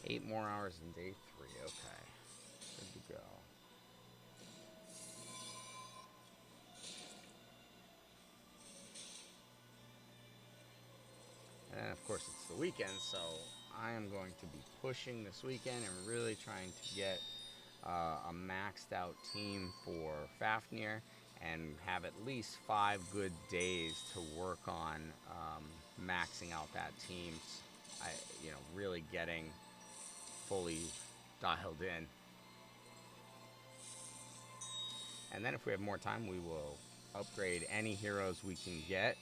8 more hours in day 3. Okay. Good to go. And then, of course, it's the weekend, so I am going to be pushing this weekend and really trying to get a maxed out team for Fafnir and have at least 5 good days to work on maxing out that team. Really getting fully dialed in. And then if we have more time, we will upgrade any heroes we can get,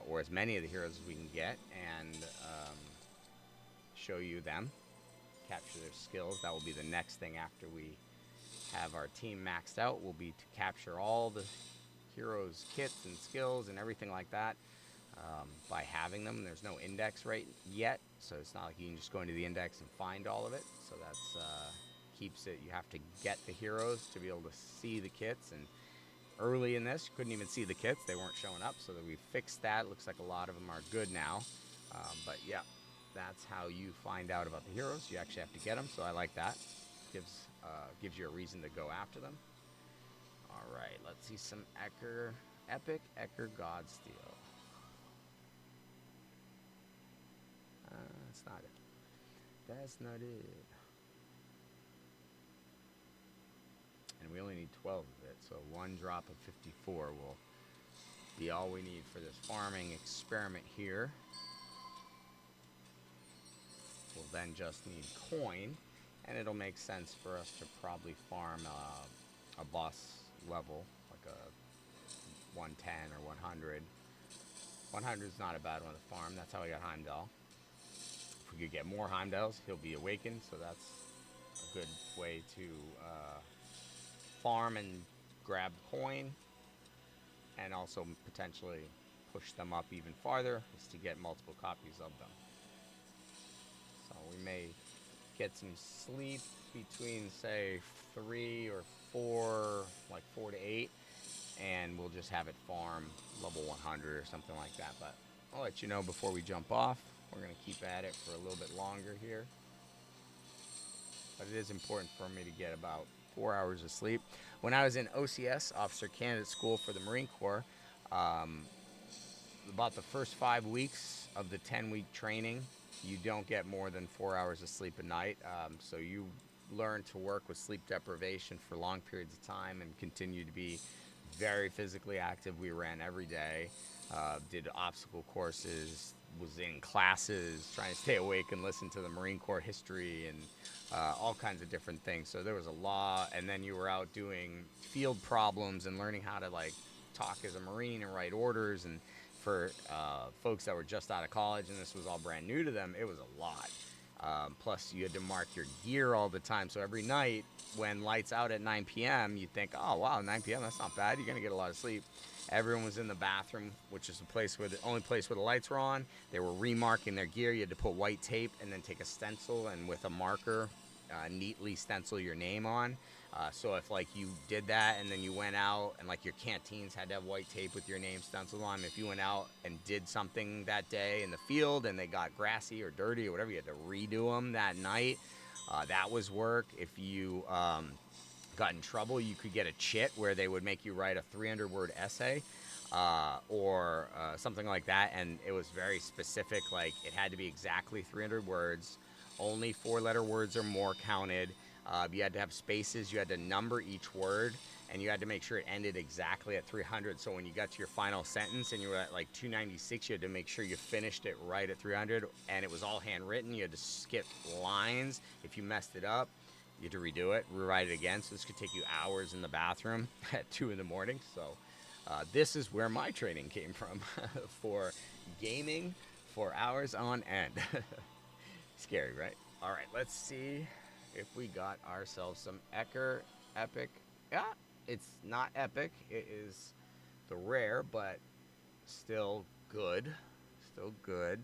or as many of the heroes as we can get, and show you them, capture their skills. That will be the next thing after we have our team maxed out, will be to capture all the heroes' kits and skills and everything like that by having them. There's no index right yet, so it's not like you can just go into the index and find all of it. So that's keeps it. You have to get the heroes to be able to see the kits. And early in this, you couldn't even see the kits; they weren't showing up. So that we fixed that. Looks like a lot of them are good now. But yeah, that's how you find out about the heroes. You actually have to get them. So I like that. Gives you a reason to go after them. All right, let's see some Epic Ecker Godsteel. That's not it. That's not it. And we only need 12 of it, so one drop of 54 will be all we need for this farming experiment here. We'll then just need coin, and it'll make sense for us to probably farm a boss level, like a 110 or 100. 100 is not a bad one to farm. That's how we got Heimdall. If we could get more Heimdalls, he'll be awakened, so that's a good way to farm and grab coin, and also potentially push them up even farther, is to get multiple copies of them. So we may get some sleep between, say, 3 or 4, like 4 to 8, and we'll just have it farm level 100 or something like that. But I'll let you know before we jump off. We're going to keep at it for a little bit longer here. But it is important for me to get about 4 hours of sleep. When I was in OCS, Officer Candidate School for the Marine Corps, about the first 5 weeks of the 10-week training, you don't get more than 4 hours of sleep a night. So you learn to work with sleep deprivation for long periods of time and continue to be very physically active. We ran every day, did obstacle courses, was in classes, trying to stay awake and listen to the Marine Corps history and all kinds of different things. So there was a lot, and then you were out doing field problems and learning how to like talk as a Marine and write orders. And for folks that were just out of college and this was all brand new to them, it was a lot. Plus you had to mark your gear all the time. So every night when lights out at 9 p.m., you think, oh wow, 9 p.m., that's not bad. You're gonna get a lot of sleep. Everyone was in the bathroom, which is the only place where the lights were on. They were remarking their gear. You had to put white tape and then take a stencil and with a marker neatly stencil your name on. So if like you did that and then you went out and like your canteens had to have white tape with your name stenciled on, if you went out and did something that day in the field and they got grassy or dirty or whatever, you had to redo them that night. That was work. If you got in trouble, you could get a chit where they would make you write a 300-word essay or something like that, and it was very specific. Like it had to be exactly 300 words. Only 4-letter words or more counted. You had to have spaces. You had to number each word, and you had to make sure it ended exactly at 300. So when you got to your final sentence and you were at like 296, you had to make sure you finished it right at 300, and it was all handwritten. You had to skip lines. If you messed it up, you had to redo it, rewrite it again. So this could take you hours in the bathroom at 2 in the morning. So this is where my training came from for gaming for hours on end. Scary, right? All right, let's see if we got ourselves some Epic. Yeah, it's not epic. It is the rare, but still good. Still good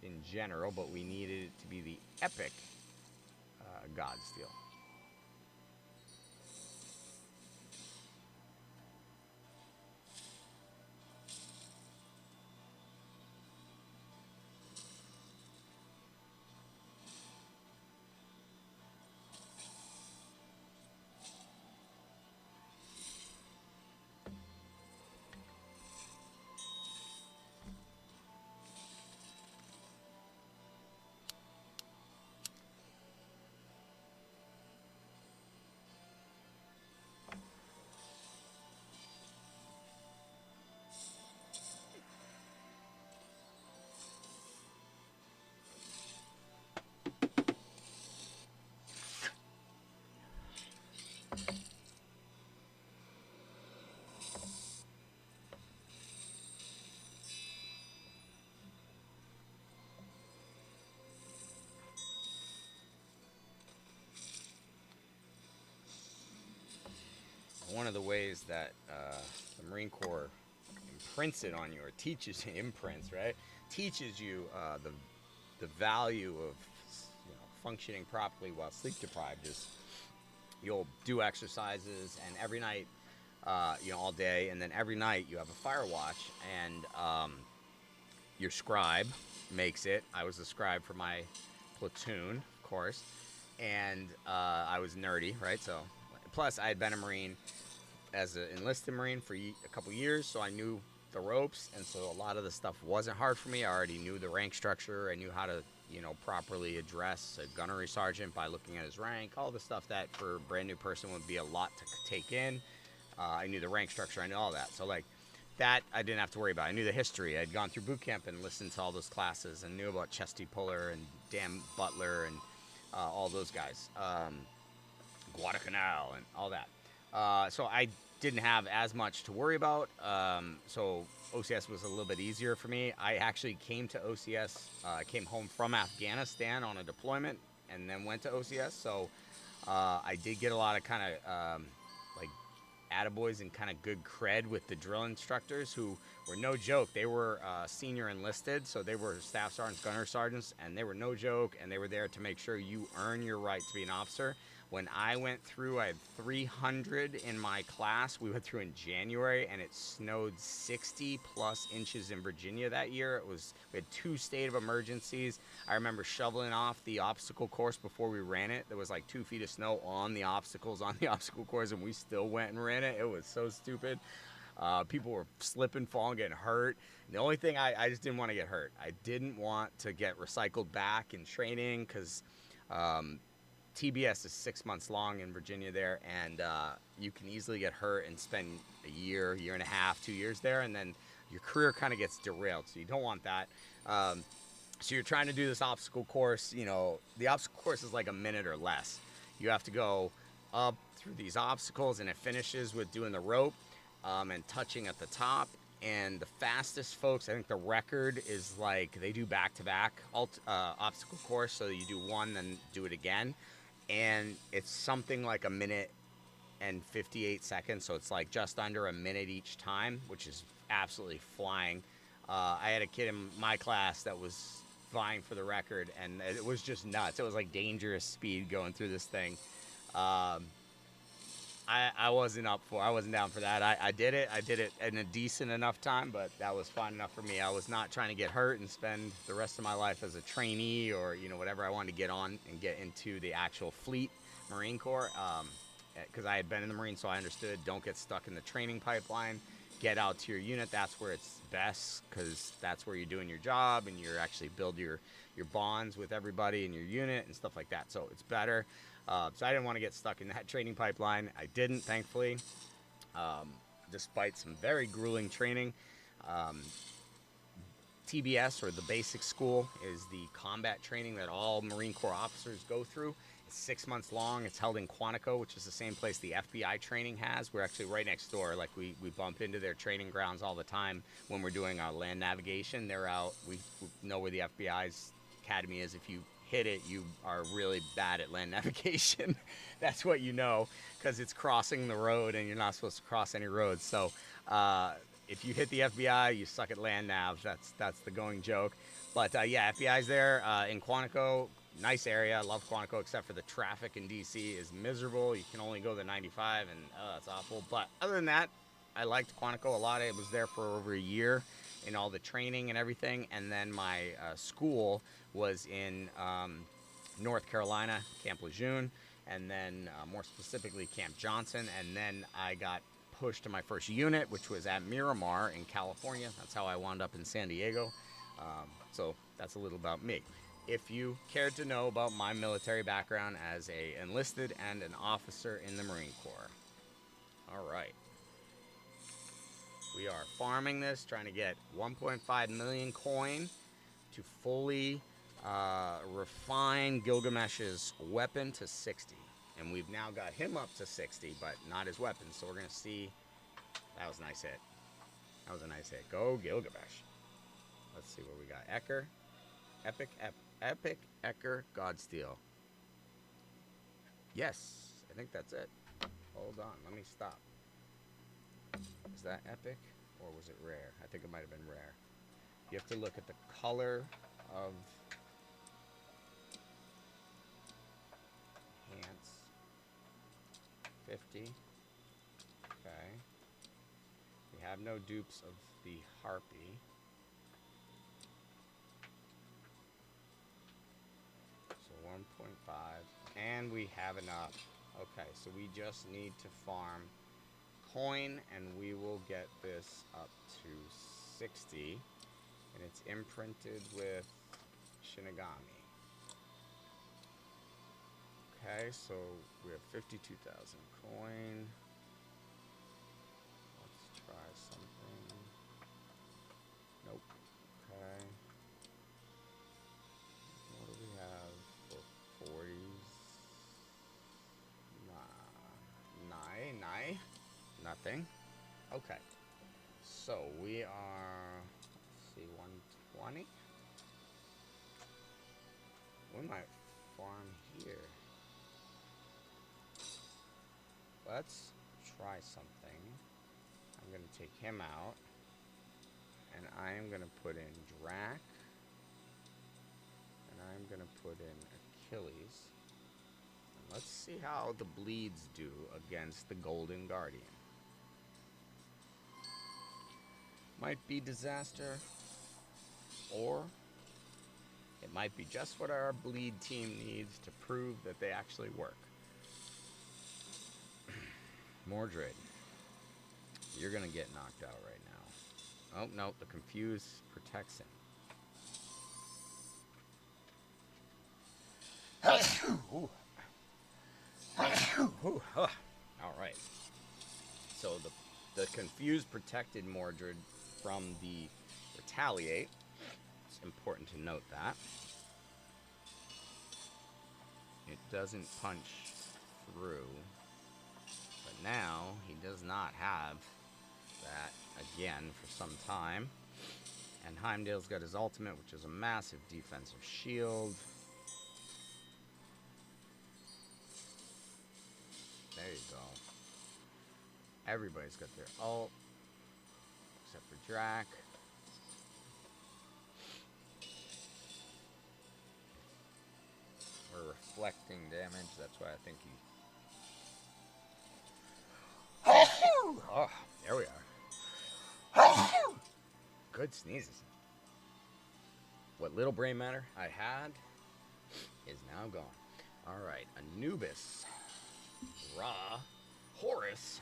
in general, but we needed it to be the epic Godsteel. one of the ways that the Marine Corps imprints it on you, or teaches imprints, right? Teaches you the value of functioning properly while sleep deprived is you'll do exercises, and every night, all day, and then every night you have a fire watch, and your scribe makes it. I was a scribe for my platoon, of course, and I was nerdy, right? So, plus I had been a Marine as an enlisted Marine for a couple years, so I knew the ropes, and so a lot of the stuff wasn't hard for me. I already knew the rank structure. I knew how to, properly address a gunnery sergeant by looking at his rank, all the stuff that for a brand new person would be a lot to take in. I knew the rank structure. I knew all that. So, like, that I didn't have to worry about. I knew the history. I'd gone through boot camp and listened to all those classes and knew about Chesty Puller and Dan Butler and all those guys. Guadalcanal and all that. So I didn't have as much to worry about. So OCS was a little bit easier for me. I actually came to OCS. I came home from Afghanistan on a deployment and then went to OCS. So I did get a lot of kind of like attaboys and kind of good cred with the drill instructors, who were no joke. They were senior enlisted, so they were staff sergeants, gunner sergeants, and they were no joke, and they were there to make sure you earn your right to be an officer. When I went through, I had 300 in my class. We went through in January, and it snowed 60 plus inches in Virginia that year. We had 2 state of emergencies. I remember shoveling off the obstacle course before we ran it. There was like 2 feet of snow on the obstacles on the obstacle course, and we still went and ran it. It was so stupid. People were slipping, falling, getting hurt. The only thing, I just didn't want to get hurt. I didn't want to get recycled back in training, because TBS is 6 months long in Virginia there, and you can easily get hurt and spend a year, year and a half, 2 years there, and then your career kind of gets derailed, so you don't want that. So you're trying to do this obstacle course. The obstacle course is like a minute or less. You have to go up through these obstacles, and it finishes with doing the rope and touching at the top. And the fastest folks, I think the record is like they do back-to-back obstacle course, so you do one, then do it again. And it's something like a minute and 58 seconds, so it's like just under a minute each time, which is absolutely flying. I had a kid in my class that was vying for the record, and it was just nuts. It was like dangerous speed going through this thing. I wasn't down for that. I did it in a decent enough time, but that was fine enough for me. I was not trying to get hurt and spend the rest of my life as a trainee or whatever. I wanted to get on and get into the actual fleet, Marine Corps, because I had been in the Marines, so I understood. Don't get stuck in the training pipeline. Get out to your unit. That's where it's best, because that's where you're doing your job and you're actually build your bonds with everybody in your unit and stuff like that. So it's better. So I didn't want to get stuck in that training pipeline. I didn't, thankfully, despite some very grueling training. TBS, or the basic school, is the combat training that all Marine Corps officers go through. It's 6 months long. It's held in Quantico, which is the same place the FBI training has. We're actually right next door. Like, we bump into their training grounds all the time when we're doing our land navigation. They're out. We know where the FBI's academy is. If you hit it, you are really bad at land navigation. That's what you know, because it's crossing the road, and you're not supposed to cross any roads. So if you hit the FBI, you suck at land nav. That's the going joke. But yeah, FBI's there in Quantico. Nice area. I love Quantico, except for the traffic in DC is miserable. You can only go the 95, and it's awful. But other than that, I liked Quantico a lot. I was there for over a year in all the training and everything. And then my school was in North Carolina, Camp Lejeune, and then more specifically Camp Johnson. And then I got pushed to my first unit, which was at Miramar in California. That's how I wound up in San Diego. So that's a little about me. If you cared to know about my military background as a enlisted and an officer in the Marine Corps. All right. We are farming this, trying to get 1.5 million coin to fully refine Gilgamesh's weapon to 60. And we've now got him up to 60, but not his weapon. So we're going to see. That was a nice hit. That was a nice hit. Go Gilgamesh. Let's see what we got. Ecker. Epic Ecker Godsteel. Yes, I think that's it. Hold on, let me stop. Is that epic? Or was it rare? I think it might have been rare. You have to look at the color of pants. 50. Okay. We have no dupes of the harpy. So 1.5. And we have enough. Okay, so we just need to farm coin and we will get this up to 60. And it's imprinted with Shinigami. Okay, so we have 52,000 coin. Let's try something. Nope. Okay. What do we have for 40s? Nah. Nothing. Okay. So we are, let's see, 120? We might farm here. Let's try something. I'm going to take him out. And I am going to put in Drac. And I'm going to put in Achilles. And let's see how the bleeds do against the Golden Guardian. Might be disaster. Or it might be just what our bleed team needs to prove that they actually work. Mordred, you're going to get knocked out right now. Oh, no, the Confuse protects him. All right. So the Confuse protected Mordred from the Retaliate. It's important to note that. It doesn't punch through. But now he does not have that again for some time. And Heimdall's got his ultimate, which is a massive defensive shield. There you go. Everybody's got their ult, except for Drac. We're reflecting damage, that's why I think he... Oh, there we are. Good sneezes. What little brain matter I had is now gone. Alright, Anubis, Ra, Horus,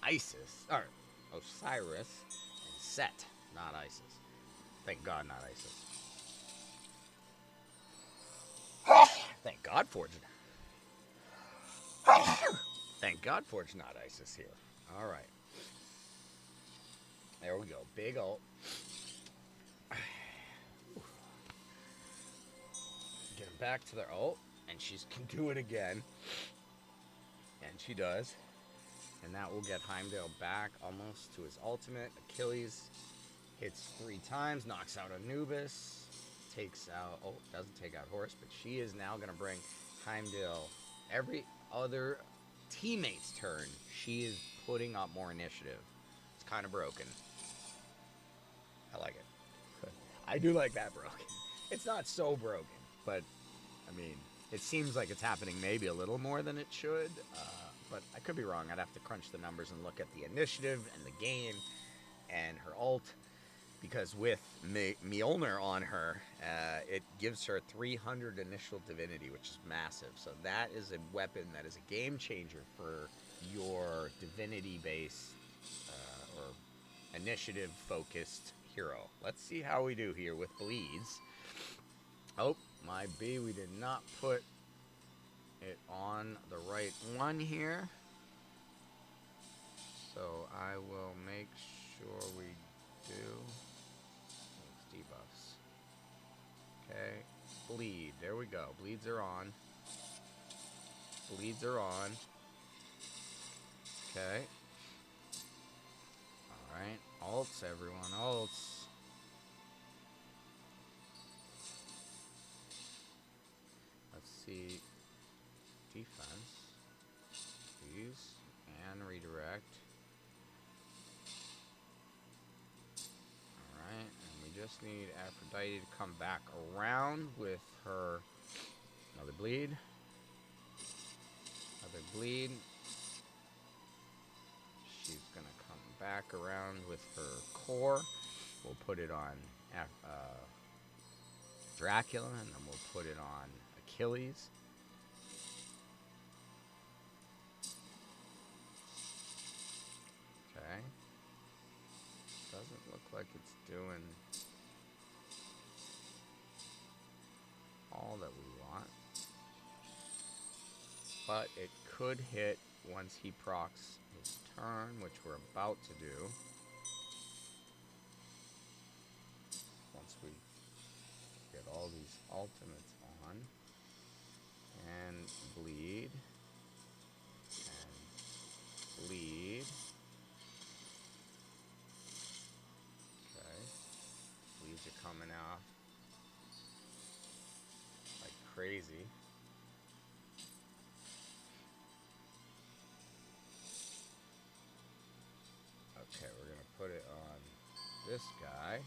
Isis, or Osiris, and Set, not Isis. Thank God, not Isis. Thank God Forge. Thank God Forge, not Isis here. Alright. There we go. Big ult. Get him back to their ult, and she can do it again. And she does. And that will get Heimdall back almost to his ultimate. Achilles hits 3 times, knocks out Anubis, takes out, oh, doesn't take out Horus, but she is now going to bring Heimdall every other teammate's turn. She is putting up more initiative. It's kind of broken. I like it. I do like that broken. It's not so broken, but, I mean, it seems like it's happening maybe a little more than it should, but I could be wrong. I'd have to crunch the numbers and look at the initiative and the game and her ult, because with Mjolnir on her, it gives her 300 initial divinity, which is massive. So that is a weapon that is a game changer for your divinity-based or initiative-focused hero. Let's see how we do here with bleeds. Oh, my B, we did not put it on the right one here. So I will make sure we do. Let's debuffs. Okay, bleed. There we go. Bleeds are on. Bleeds are on. Okay. Alright. Ults, everyone. Ults. Let's see. Defense. Use and redirect. just need Aphrodite to come back around with her another bleed. Another bleed. She's gonna come back around with her core. We'll put it on Dracula, and then we'll put it on Achilles. Okay. Doesn't look like it's doing all that we want. But it could hit once he procs his turn, which we're about to do. Once we get all these ultimates on. And bleed. And bleed. Okay. Bleeds are coming off like crazy. Okay, we're going to put it on this guy.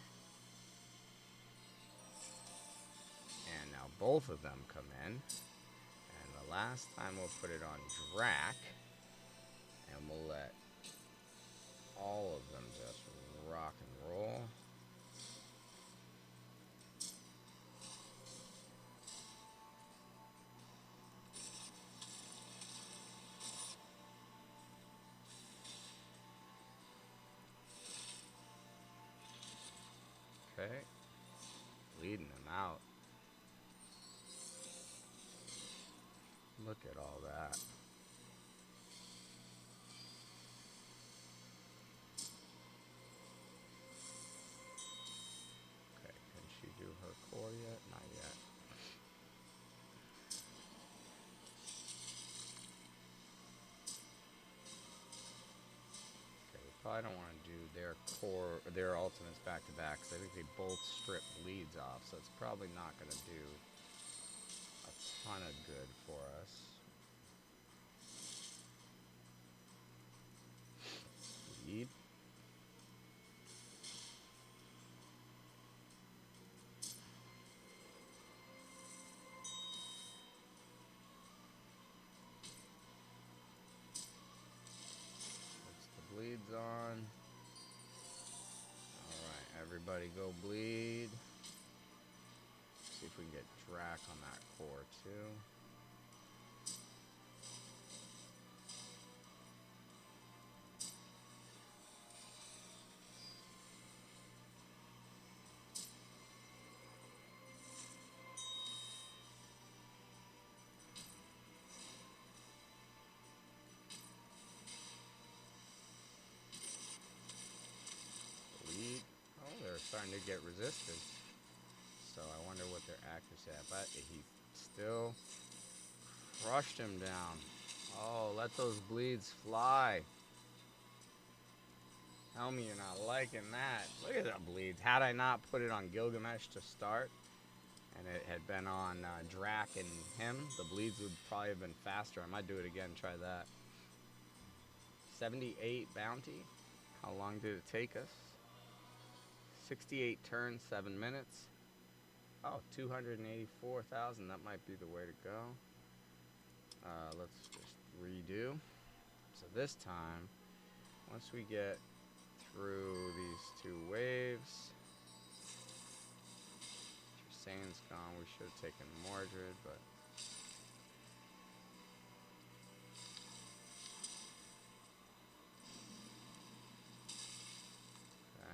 And now both of them come in. And the last time we'll put it on Drac. And we'll let all of them just rock and roll. Okay. Bleeding them out. Look at all that. Okay, can she do her core yet? Not yet. Okay, we probably don't want to do their core, their ultimates back to back, because I think they both strip bleeds off, so it's probably not going to do a ton of good for us. Bleed. Puts the bleeds on. Alright, everybody go bleed. See if we can get Drac on that core too. Bleed. Oh, they're starting to get resisted. So I wonder what their accuracy at. But he still crushed him down. Oh, let those bleeds fly. Tell me you're not liking that. Look at the bleeds. Had I not put it on Gilgamesh to start, and it had been on Drac and him, the bleeds would probably have been faster. I might do it again, try that. 78 bounty. How long did it take us? 68 turns, 7 minutes. Oh, 284,000. That might be the way to go. Let's just redo. So this time, once we get through these two waves, Sane's gone. We should have taken Mordred, but okay.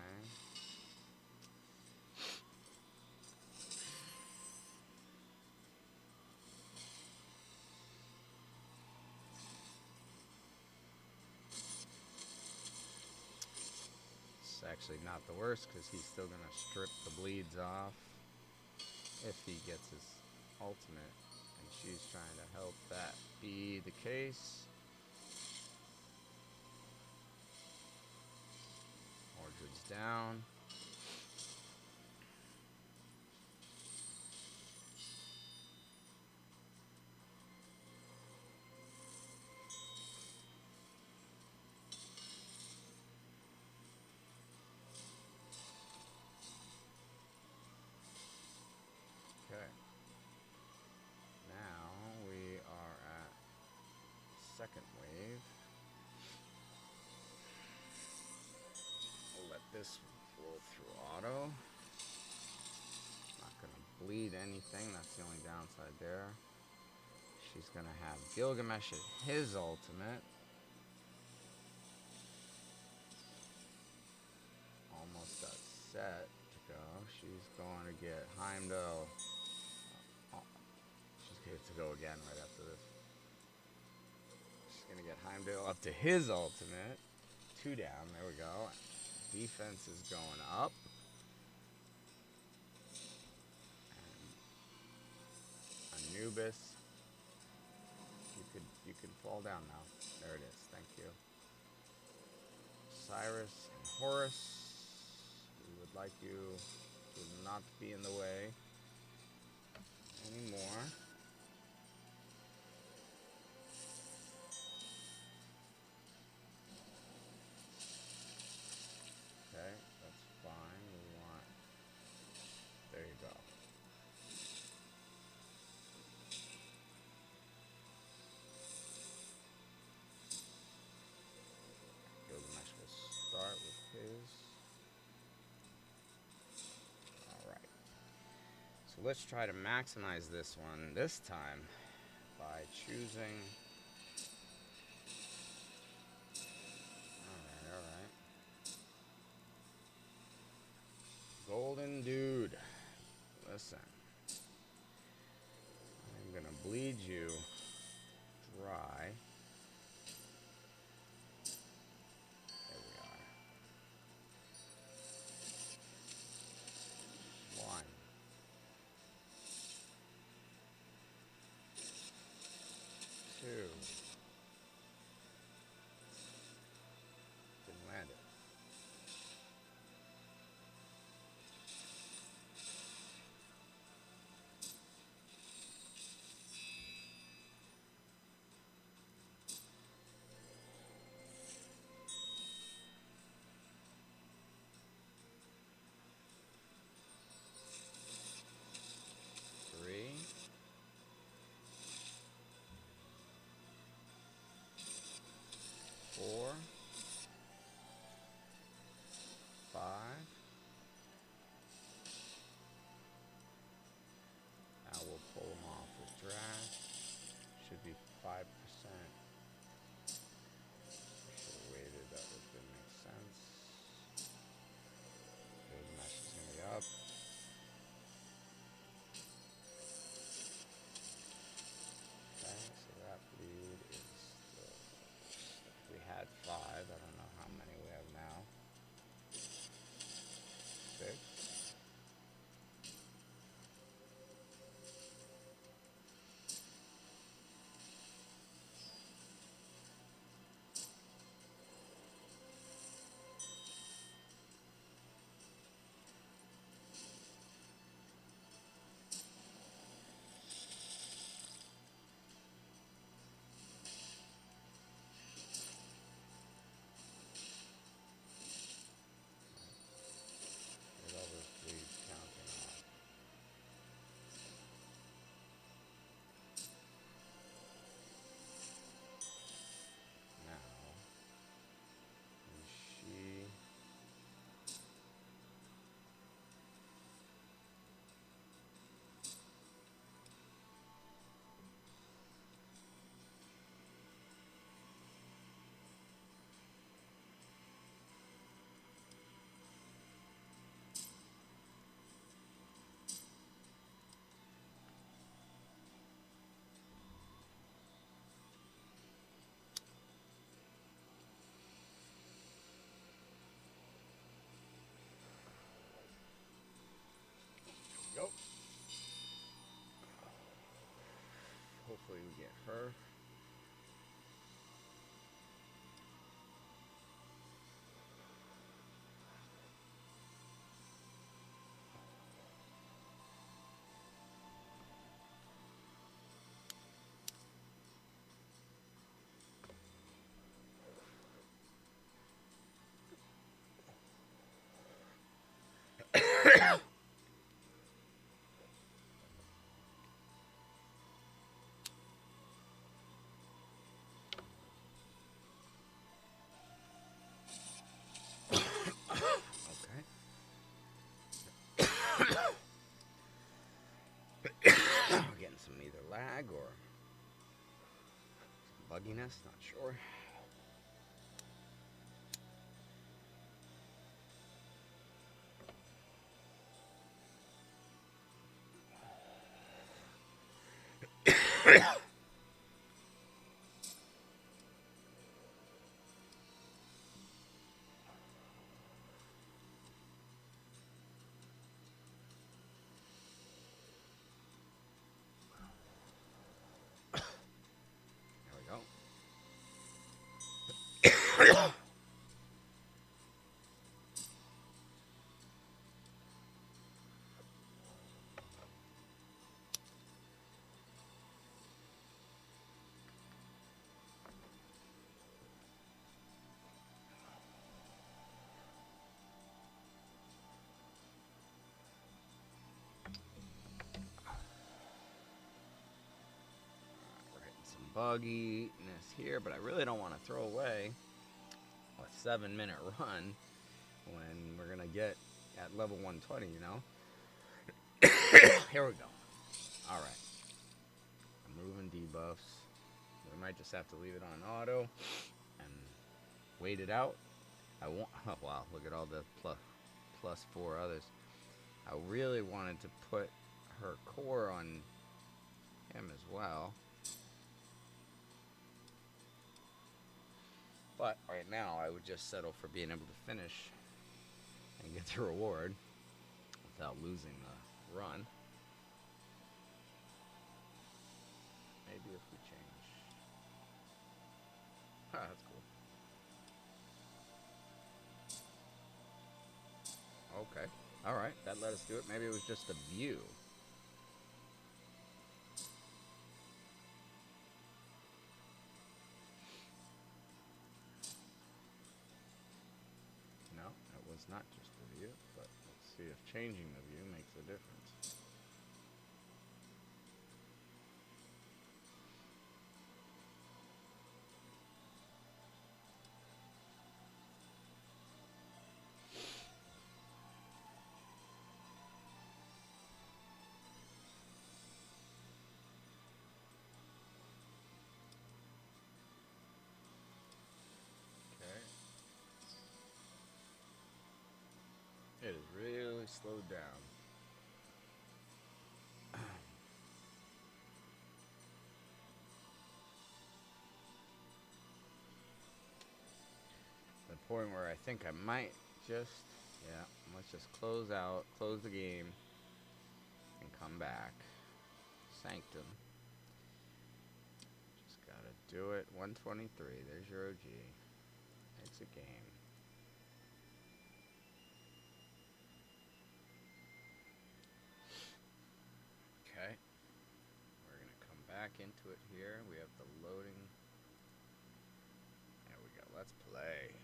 It's actually not the worst because he's still going to strip the bleeds off if he gets his ultimate, and she's trying to help that be the case. Mordred's down. this blow through auto. Not gonna bleed anything. That's the only downside there. She's gonna have Gilgamesh at his ultimate. Almost got set to go. She's going to get Heimdall. Oh, she's going to go again right after this. She's going to get Heimdall up to his ultimate. 2 down. There we go. Defense is going up. And Anubis. You could fall down now. There it is. Thank you. Cyrus and Horus. We would like you to not be in the way anymore. Okay, that's fine. We want... There you go. Gilgamesh will start with his. Alright. So let's try to maximize this one this time by choosing... Alright. Golden dude. Listen. I'm gonna bleed you dry. There we are. 1. 2. Didn't land it. 3. 4. 5. Now we'll pull them off with drag. Should be 5%. Should have waited. That didn't make sense. Okay, the mesh is going to be up. Okay, so that bleed is still... We had 5. I don't know how many we have now. 6. Get all those bleeds counting off. Now, and she... Go. Hopefully we get her. bugginess, not sure. There we go. We're hitting some bugginess here, but I really don't want to throw away a 7-minute run when we're gonna get at level 120, you know? Here we go. Alright. I'm moving debuffs. We might just have to leave it on auto and wait it out. I want, oh wow, look at all the plus 4 others. I really wanted to put her core on him as well. But right now I would just settle for being able to finish and get the reward without losing the run. Maybe if we change. Ah, that's cool. Okay. Alright, that let us do it. Maybe it was just the view. No, it was not just the view, but let's see if changing the view makes a difference. It is really slowed down. The point where I think I might just, yeah, let's just close the game, and come back. Sanctum. Just gotta do it. 123. There's your OG. It's a game. Okay. We're gonna come back into it here. We have the loading. There we go. Let's play.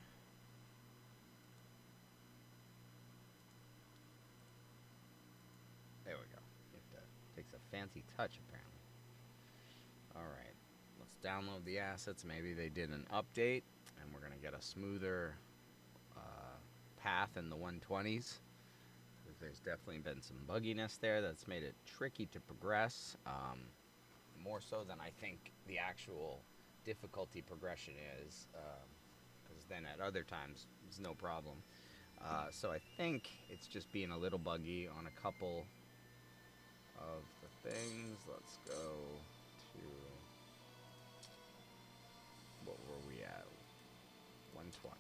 There we go. It takes a fancy touch, apparently. Alright. Let's download the assets. Maybe they did an update, and we're going to get a smoother path in the 120s. There's definitely been some bugginess there that's made it tricky to progress. More so than I think the actual difficulty progression is. Because then at other times, it's no problem. So I think it's just being a little buggy on a couple of the things. Let's go to, what were we at? 120.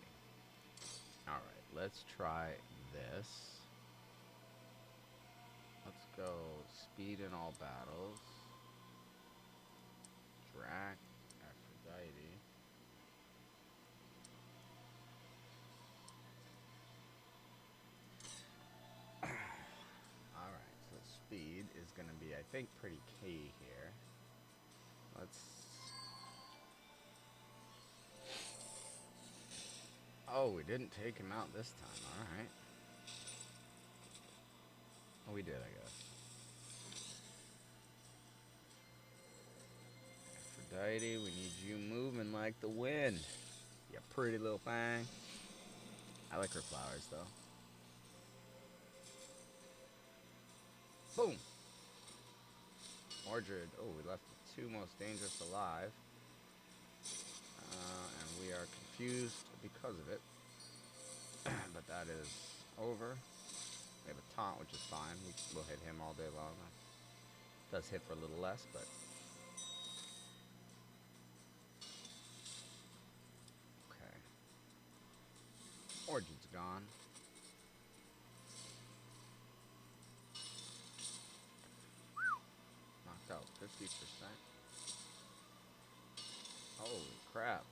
Alright, let's try this. Let's go speed in all battles. Drac, Aphrodite. Alright, so speed is going to be, I think, pretty key here. Let's... Oh, we didn't take him out this time, alright. Oh, we did, I guess. Aphrodite, we need you moving like the wind. You pretty little thing. I like her flowers, though. Boom! Mordred. Oh, we left the 2 most dangerous alive. we are confused because of it. But that is over. We have a taunt, which is fine. We'll hit him all day long. Does hit for a little less, but okay. Origin's gone. Knocked out 50%. Holy crap.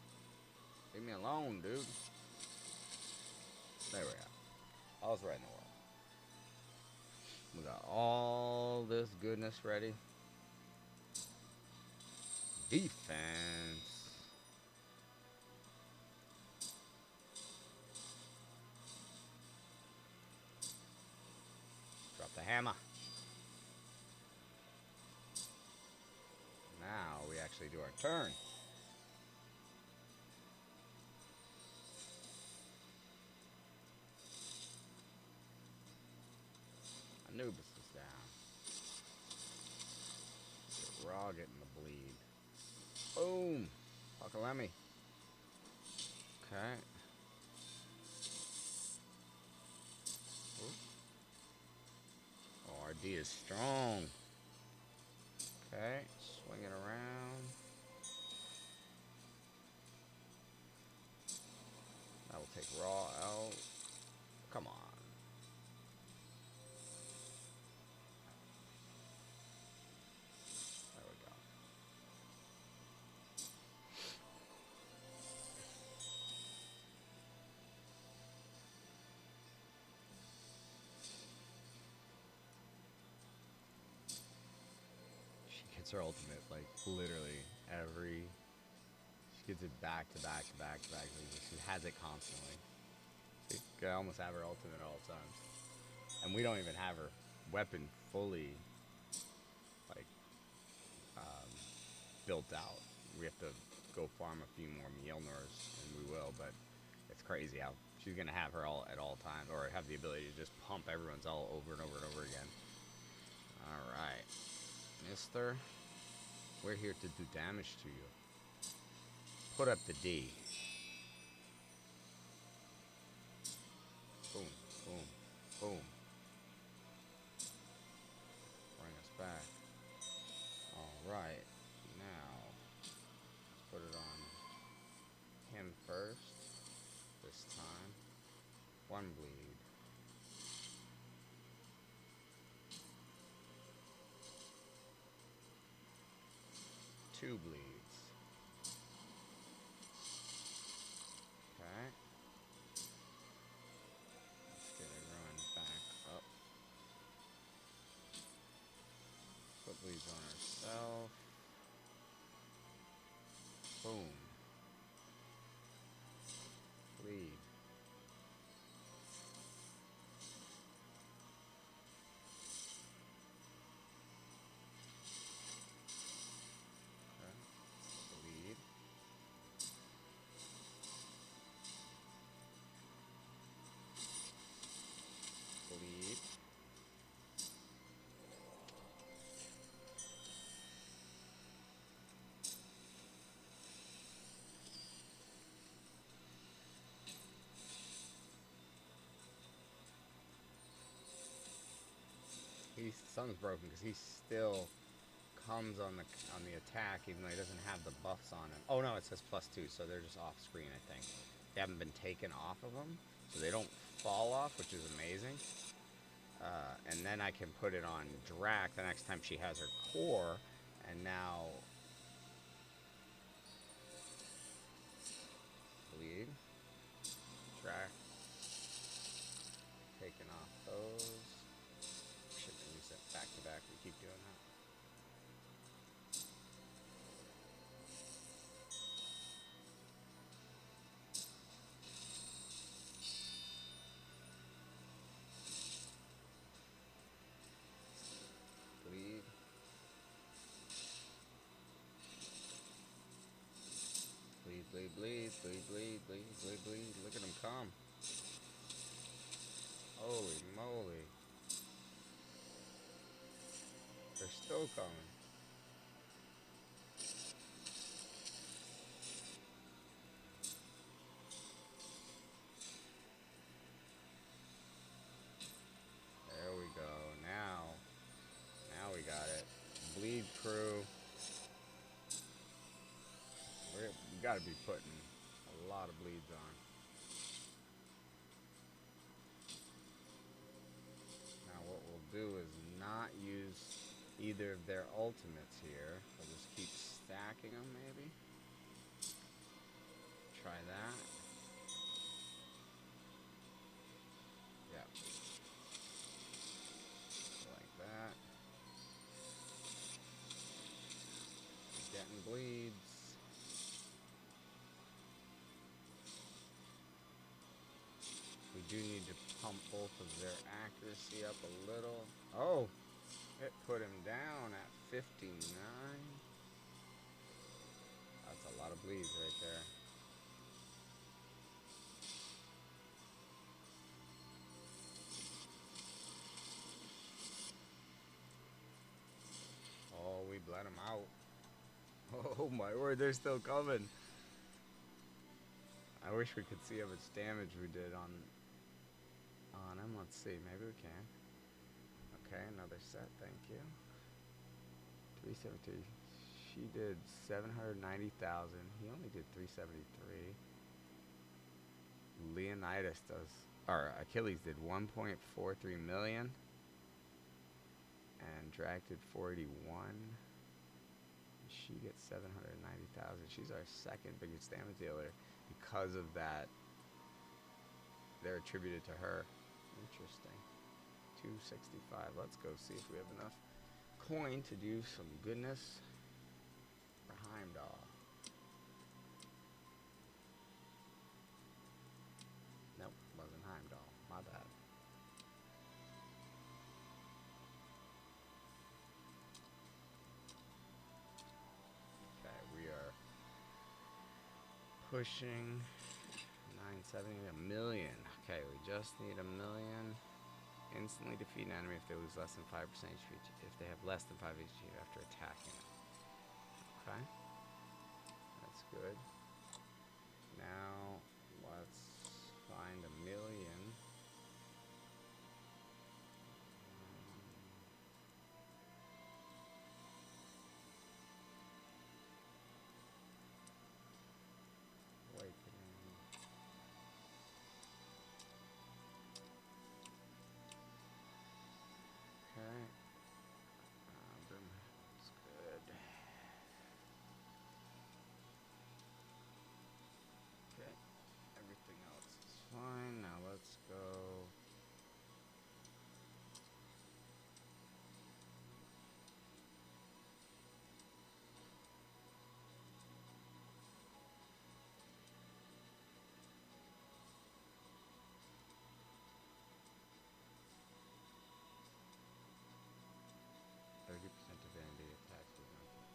Leave me alone, dude. There we go. I was right in the world. We got all this goodness ready. Defense. Drop the hammer. Now we actually do our turn. Anubis is down. Get raw, getting the bleed. Boom. Pakalemi. Okay. Ooh. Oh, RD is strong. Okay. Swing it around. That will take raw out. Come on. There we go. She gets her ultimate like literally every. She gets it back to back to back to back. She has it constantly. She can almost have her ultimate at all times. And we don't even have her weapon fully like built out. We have to go farm a few more Mjolnirs, and we will. But it's crazy how she's gonna have her all at all times, or have the ability to just pump everyone's all over and over and over again. All right, Mister, we're here to do damage to you. Put up the D. Boom, boom, boom. Bring us back. All right, now let's put it on him first. This time, one bleed. Two bleeds. Okay. Let's get everyone back up. Put bleeds on herself. Boom. Bleed. Okay. Bleed. Bleed. Sun's broken because he still comes on the attack even though he doesn't have the buffs on him. Oh no, it says +2, so they're just off screen. I think they haven't been taken off of him, so they don't fall off, which is amazing. And then I can put it on Drac the next time she has her core, and now bleed. Drac taking off those. Should reset back to back. We keep doing that. Bleed. Bleed, bleed, bleed, bleed, bleed, bleed, bleed, bleed. Look at him come. Holy moly. They're still coming. gotta be putting a lot of bleeds on. Now what we'll do is not use either of their ultimates here. We'll just keep stacking them maybe. Try that. Yep. Like that. Getting bleeds. We do need to pump both of their accuracy up a little. Oh, it put him down at 59. That's a lot of bleeds right there. Oh, we bled him out. Oh my word, they're still coming. I wish we could see how much damage we did on him. Let's see, maybe we can. Okay, another set, thank you. 373. She did 790,000. He only did 373. Leonidas does, or Achilles did 1.43 million. And Drag did 41. She gets 790,000. She's our second biggest damage dealer. Because of that, they're attributed to her. Interesting. 265. Let's go see if we have enough coin to do some goodness for Heimdall. Nope, wasn't Heimdall. My bad. Okay, we are pushing 970, a million. Okay, we just need a million. Instantly defeat an enemy if they lose less than 5% HP, if they have less than 5 HP after attacking them. Okay, that's good. Now let's find a million. Awakening. Okay. That's good. Okay. Everything else is fine. Now let's go. Divinity attacks with nothing.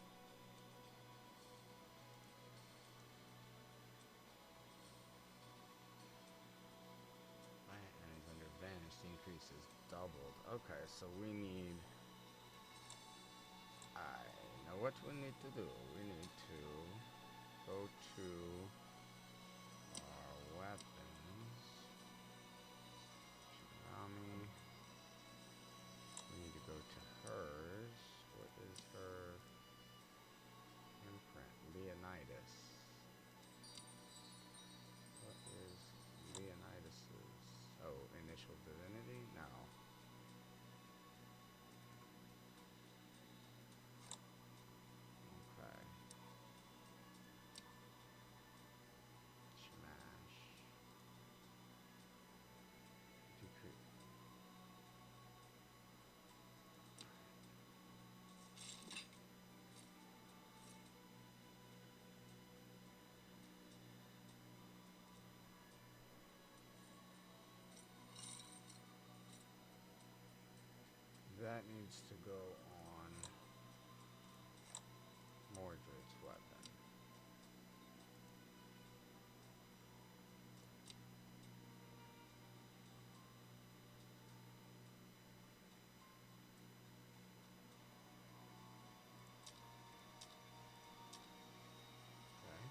Enemies under advantage, the increase is doubled. Okay, so we need. I know what we need to do. We need to go to our weapons. Tsunami. We need to go to hers. What is her imprint? Leonidas. What is Leonidas's? Oh, initial divinity? No. Okay. Smash. Decrease. That needs to go on Mordred's weapon. Okay.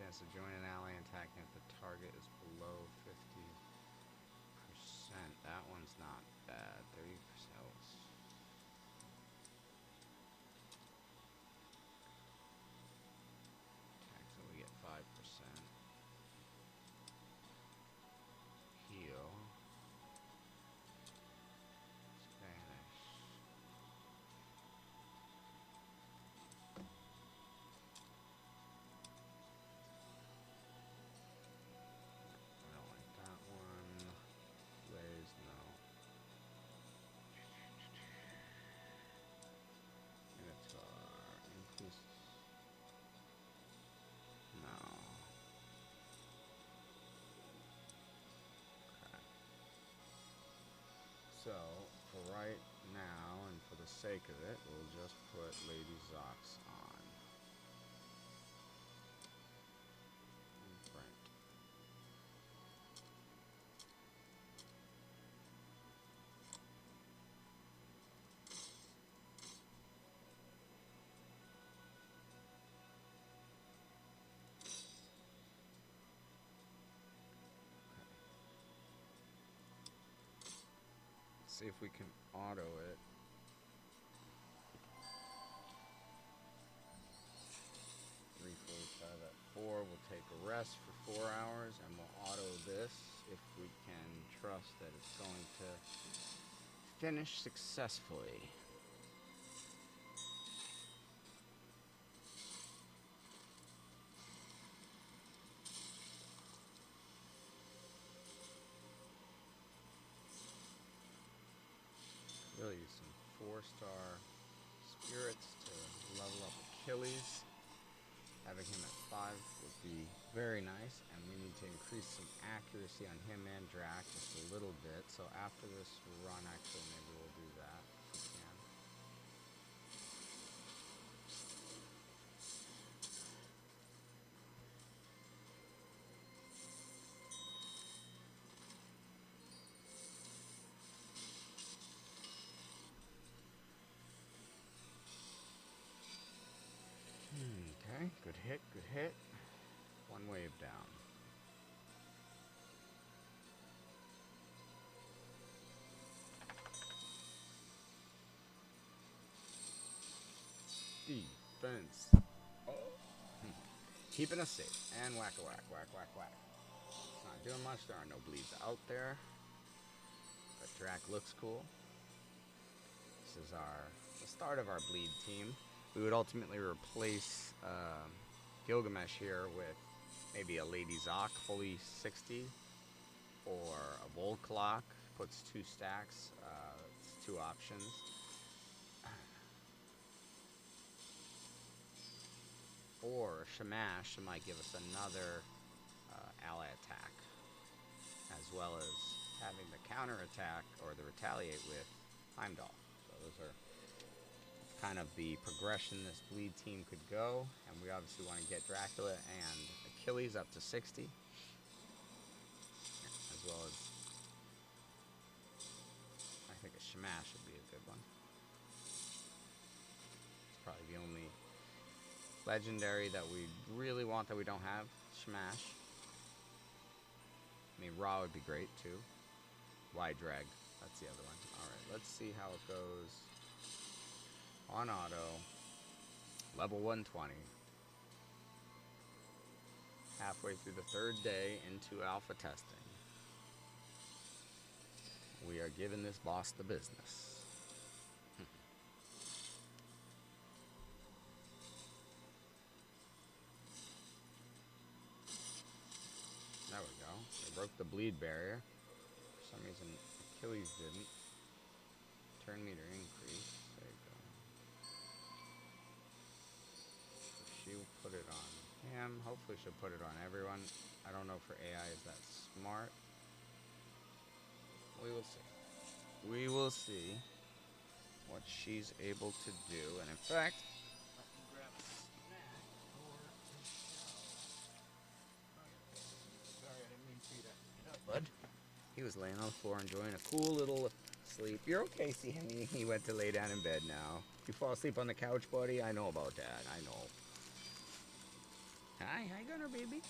chance to join an ally attacking if the target is below 50%. That one's not bad. 30%. Attack so we get 5%. Heal. Spanish. I don't like that one. Blaze, no. Minotaur. Increase. No. Okay. So, for right now, and for the sake of it, we'll just put Lady Zox on. And print. See if we can auto it. 3:45 at 4. We'll take a rest for 4 hours and we'll auto this if we can trust that it's going to finish successfully. Really use some 4-star spirits to level up Achilles. Having him at 5 would be very nice, and we need to increase some accuracy on him and Drac just a little bit. So after this run, actually, maybe we'll do that if we can. Okay, good hit, good hit. One wave down. Defense. Oh. Keeping us safe. And whack a whack, whack, whack, whack. Not doing much. There are no bleeds out there. But Drac looks cool. This is the start of our bleed team. We would ultimately replace Gilgamesh here with maybe a Lady Zoc fully 60 or a Volclock. Puts 2 stacks. It's 2 options. Or Shamash might give us another ally attack, as well as having the counter attack or the retaliate with Heimdall. So those are kind of the progression this bleed team could go, and we obviously want to get Dracula and Achilles up to 60, as well as I think a Shamash would be a good one. It's probably the only legendary that we really want that we don't have. Shamash. I mean, Ra would be great too. Wide Drag, that's the other one. Alright, let's see how it goes on auto. Level 120. Halfway through the 3rd day into alpha testing. We are giving this boss the business. There we go. They broke the bleed barrier. For some reason, Achilles didn't. Turn meter increase. There you go. So she'll put it on him. Hopefully she'll put it on everyone. I don't know if her AI is that smart. We will see. We will see what she's able to do. And in fact, Let me grab a snack for the show. Sorry, I didn't mean for you to get up, bud. he was laying on the floor enjoying a cool little sleep. You're okay, Sammy. He went to lay down in bed now. You fall asleep on the couch, buddy? I know about that. I know. Hi, Gunner, baby.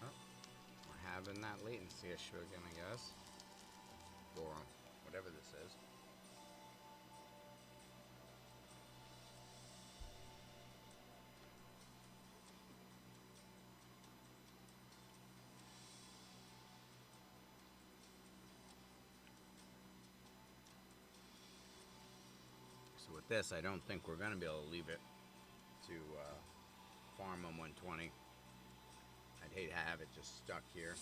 Oh, we're having that latency issue again, I guess. Or whatever this is. So with this, I don't think we're going to be able to leave it to farm on 120. I'd hate to have it just stuck here.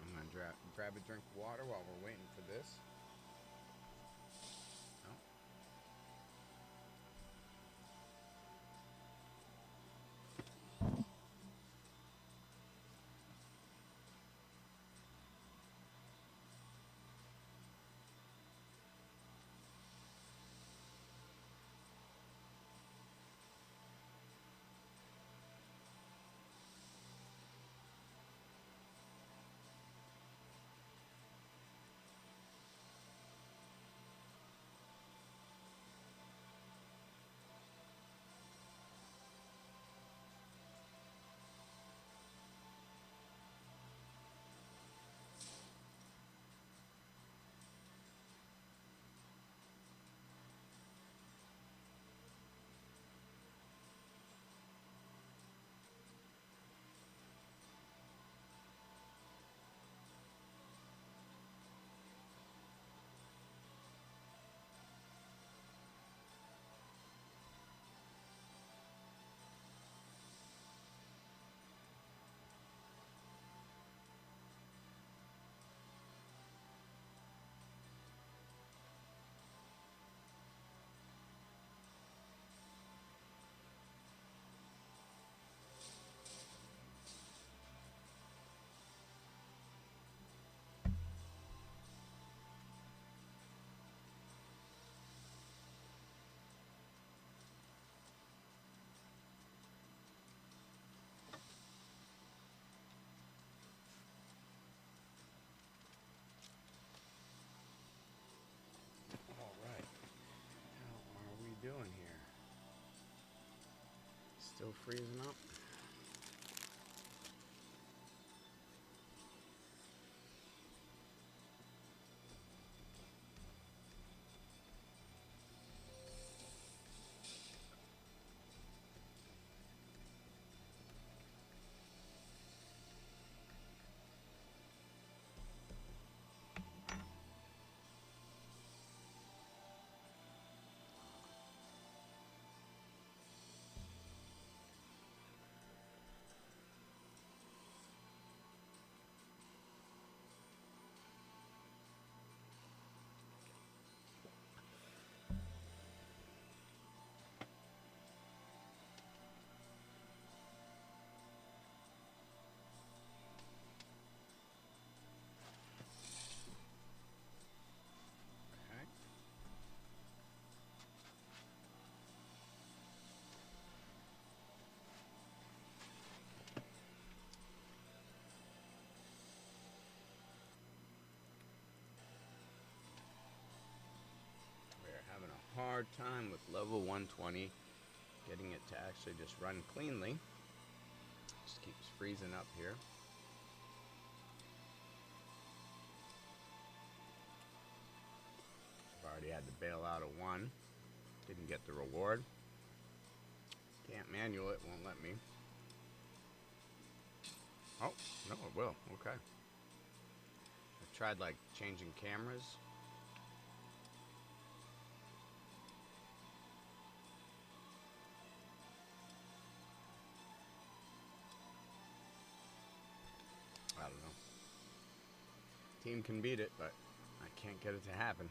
I'm going to grab a drink of water while we're waiting for this. Oh. All right. How are we doing here? Still freezing up? Okay. We're having a hard time with level 120 getting it to actually just run cleanly. Just keeps freezing up here. I've already had to bail out of one. Didn't get the reward. Can't manual it, won't let me. Oh, no, it will. Okay. I've tried like changing cameras. I don't know. Team can beat it, but I can't get it to happen.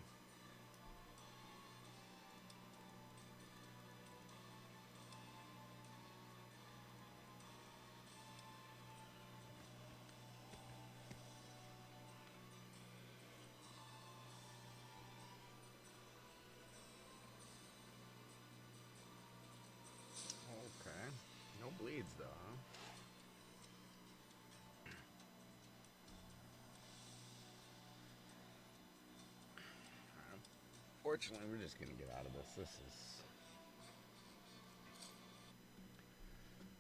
Okay. No bleeds though, huh? Fortunately, we're just gonna get out of this. This is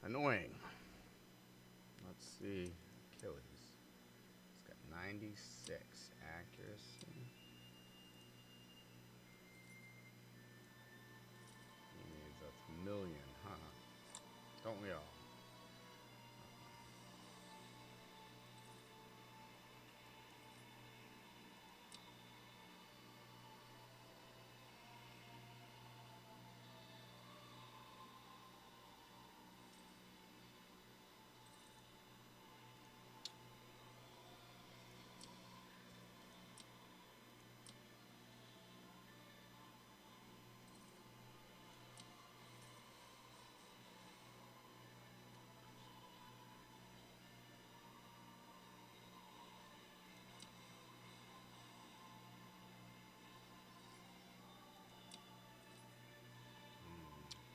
annoying. Let's see. Achilles. It's got 96 accuracy. He needs a million, huh? Don't we all?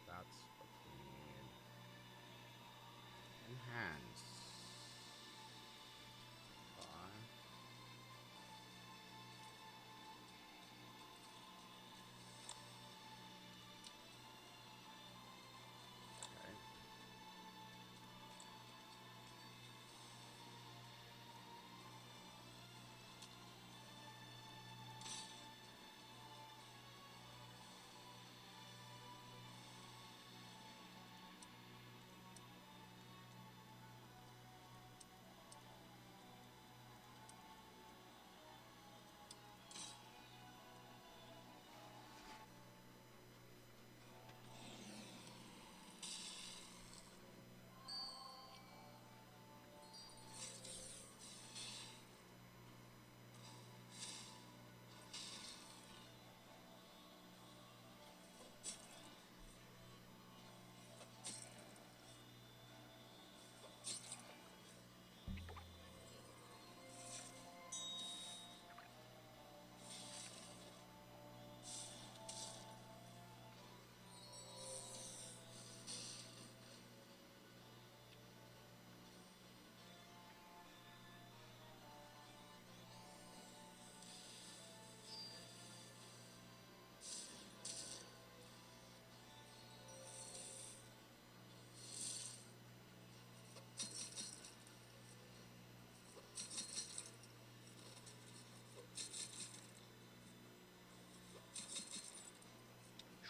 That's what we need. Enhance. Five. Okay.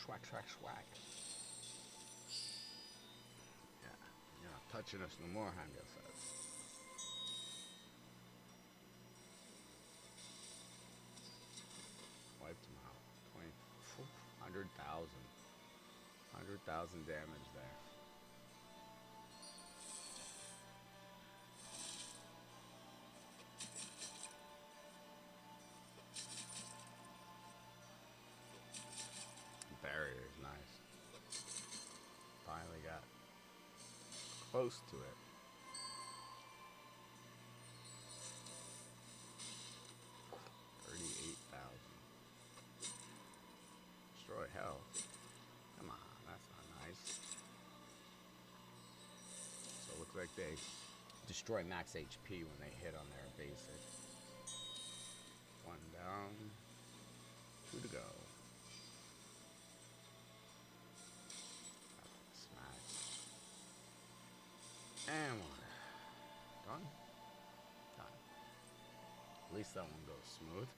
Schwack, schwack, schwack. Yeah, you're not touching us no more, Hangel says. Wiped him out. 20, 100,000. 100,000 damage there. Barrier is nice. Finally got close to it. 38,000. Destroy health. Come on, that's not nice. So it looks like they destroy max HP when they hit on their basic. One down. Two to go. Smash. And one. Done? Done. At least that one goes smooth.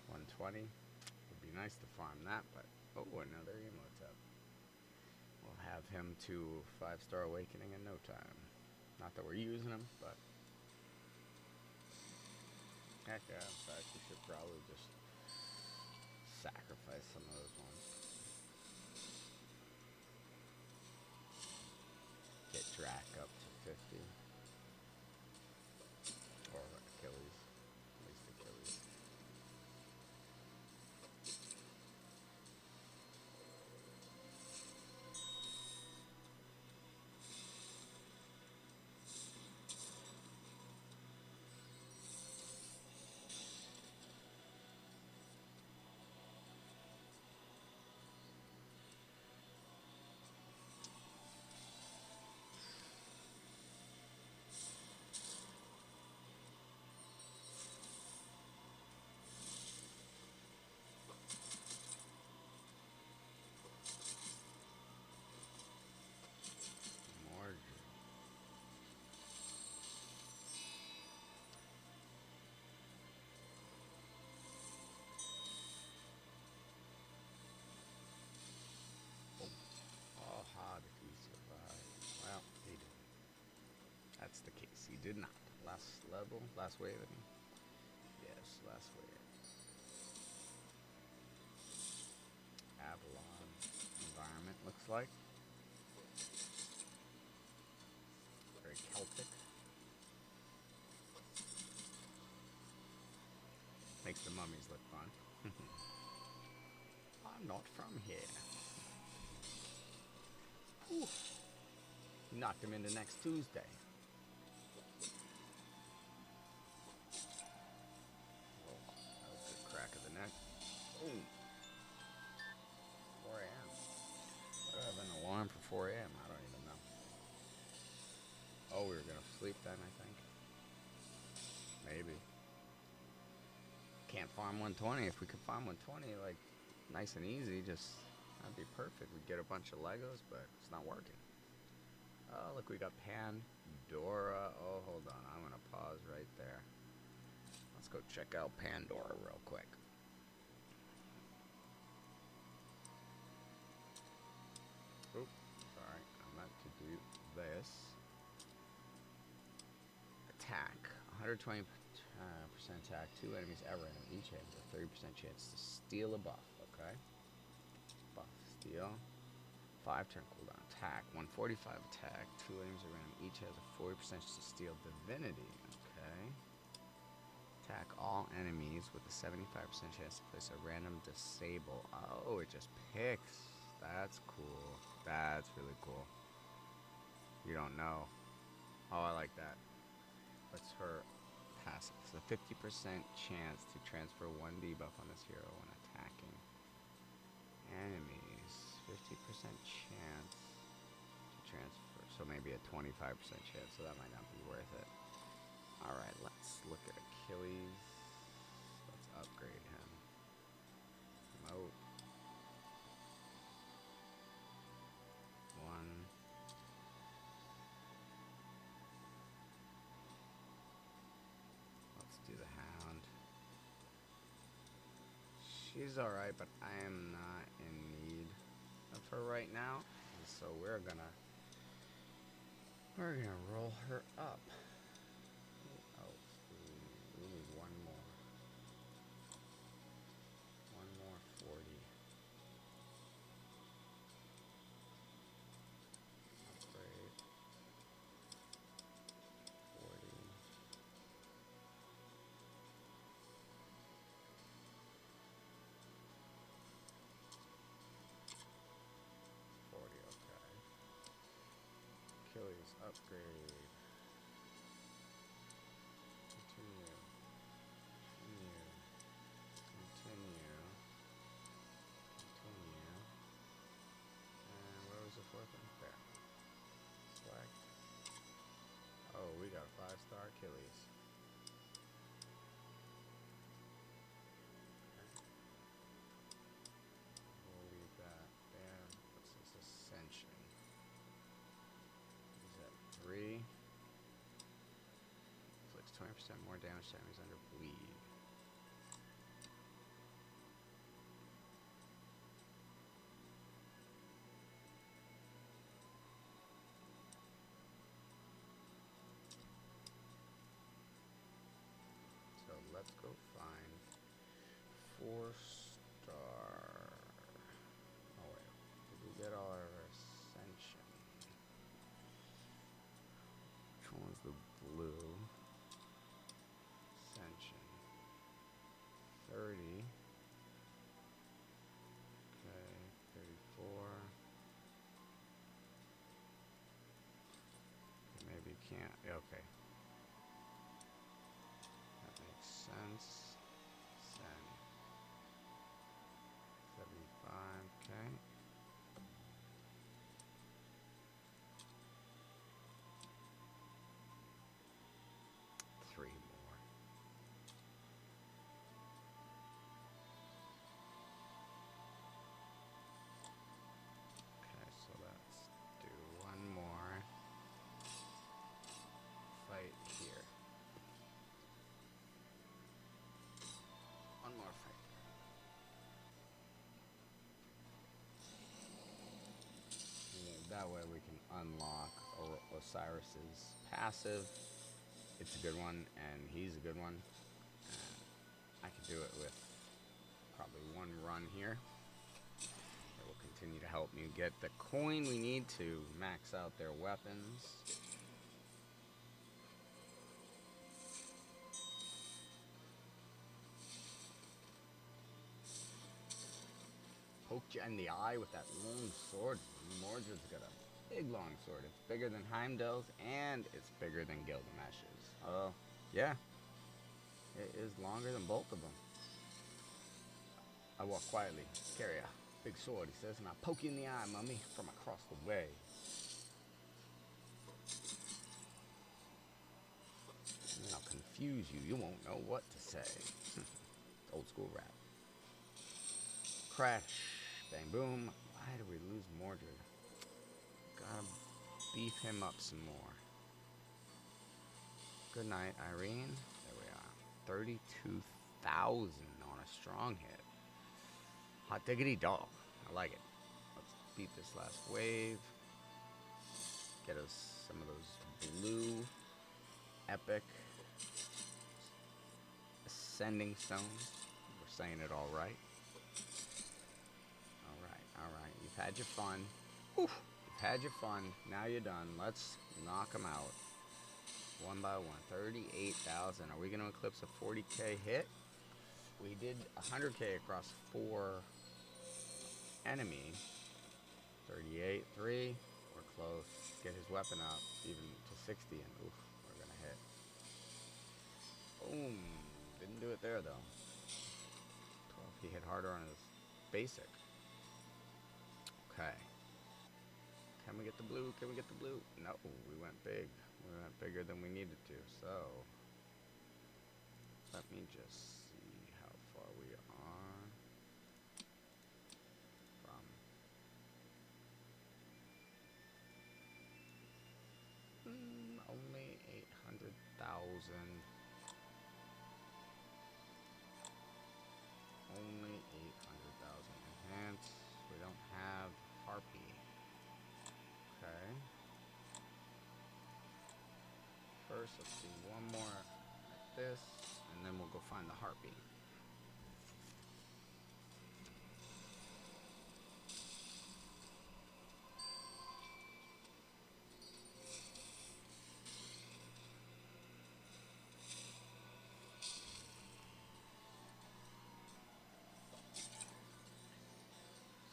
120. Would be nice to farm that, but oh, another Emotep. We'll have him to 5-star awakening in no time. Not that we're using them, but heck yeah. In fact, we should probably just sacrifice some of those ones. Get Drac up to 50. Or Achilles. At least Achilles. More. Oh, how did he survive? Well, he didn't. That's the case. He did not. Last level, last wave, I mean. Yes, last wave. Avalon environment looks like. Very Celtic. Makes the mummies look fun. I'm not from here. Whew. Knocked him into next Tuesday. Oh, that was a crack of the neck. Oh. 4 a.m. I have an alarm for 4 a.m. I don't even know. Oh, we were gonna sleep then, I think. Maybe. Can't farm 120. If we could farm 120, like, nice and easy, just, that'd be perfect. We'd get a bunch of Legos, but it's not working. Oh, look, we got Pandora. Oh, hold on. I'm gonna pause right there. Let's go check out Pandora real quick. Oop, sorry. I meant to do this. Attack. 120% attack. 2 enemies at random. Each has a 30% chance to steal a buff. Okay. Buff. Steal. 5 turn cooldown. Attack. 145 attack. 2 enemies at random. Each has a 40% chance to steal divinity. Okay. Attack all enemies with a 75% chance to place a random disable. Oh, it just picks. That's cool. That's really cool. You don't know. Oh, I like that. What's her passive? It's a 50% chance to transfer 1 debuff on this hero when attacking enemies. 50% chance to transfer. So maybe a 25% chance, so that might not be worth it. Alright, let's look at Achilles. Let's upgrade him. Moat. 1. Let's do the Hound. She's alright, but I am not in need of her right now. So we're gonna roll her up. Oh, we need one more. One more 40. Upgrade. 40. Okay. Achilles upgrade. Continue. Continue. Continue. Continue. And where was the 4th one? There. Select. Oh, we got a 5-star Achilles. We'll leave that there. What's this? Ascension. Is that 3? Inflicts 20% more damage to enemies under bleed. let's go find 4-star. Oh wait, did we get all our ascension? Which one was the blue? Ascension. 30. Okay, 34. Maybe can't. Okay. That makes sense. Send. 75. Okay. Three more. Okay, so let's do one more fight here. One more fight there. Yeah, that way we can unlock Osiris's passive. It's a good one, and he's a good one. I could do it with probably one run here. It will continue to help me get the coin we need to max out their weapons. Poked you in the eye with that long sword. Mordred's got a big long sword. It's bigger than Heimdall's, and it's bigger than Gilgamesh's. Oh, yeah. It is longer than both of them. I walk quietly, carry a big sword, he says, and I poke you in the eye, mummy, from across the way. And then I'll confuse you. You won't know what to say. Old school rap. Crash. Bang, boom. Why did we lose Mordred? Gotta beef him up some more. Good night, Irene. There we are. 32,000 on a strong hit. Hot diggity dog. I like it. Let's beat this last wave. Get us some of those blue, epic, ascending stones. We're saying it all right. Alright. You've had your fun. Whew. You've had your fun. Now you're done. Let's knock them out. One by one. 38,000. Are we going to eclipse a 40k hit? We did 100k across 4 enemies. 38, 3. We're close. Get his weapon up even to 60, and oof, we're going to hit. Boom. Didn't do it there, though. 12. He hit harder on his basic. Okay. Can we get the blue? Can we get the blue? No, we went big. We went bigger than we needed to, so let me just see how far we are from only 800,000. Only 800,000 enhance. We don't have Harpy. Okay. First, let's do one more like this, and then we'll go find the Harpy.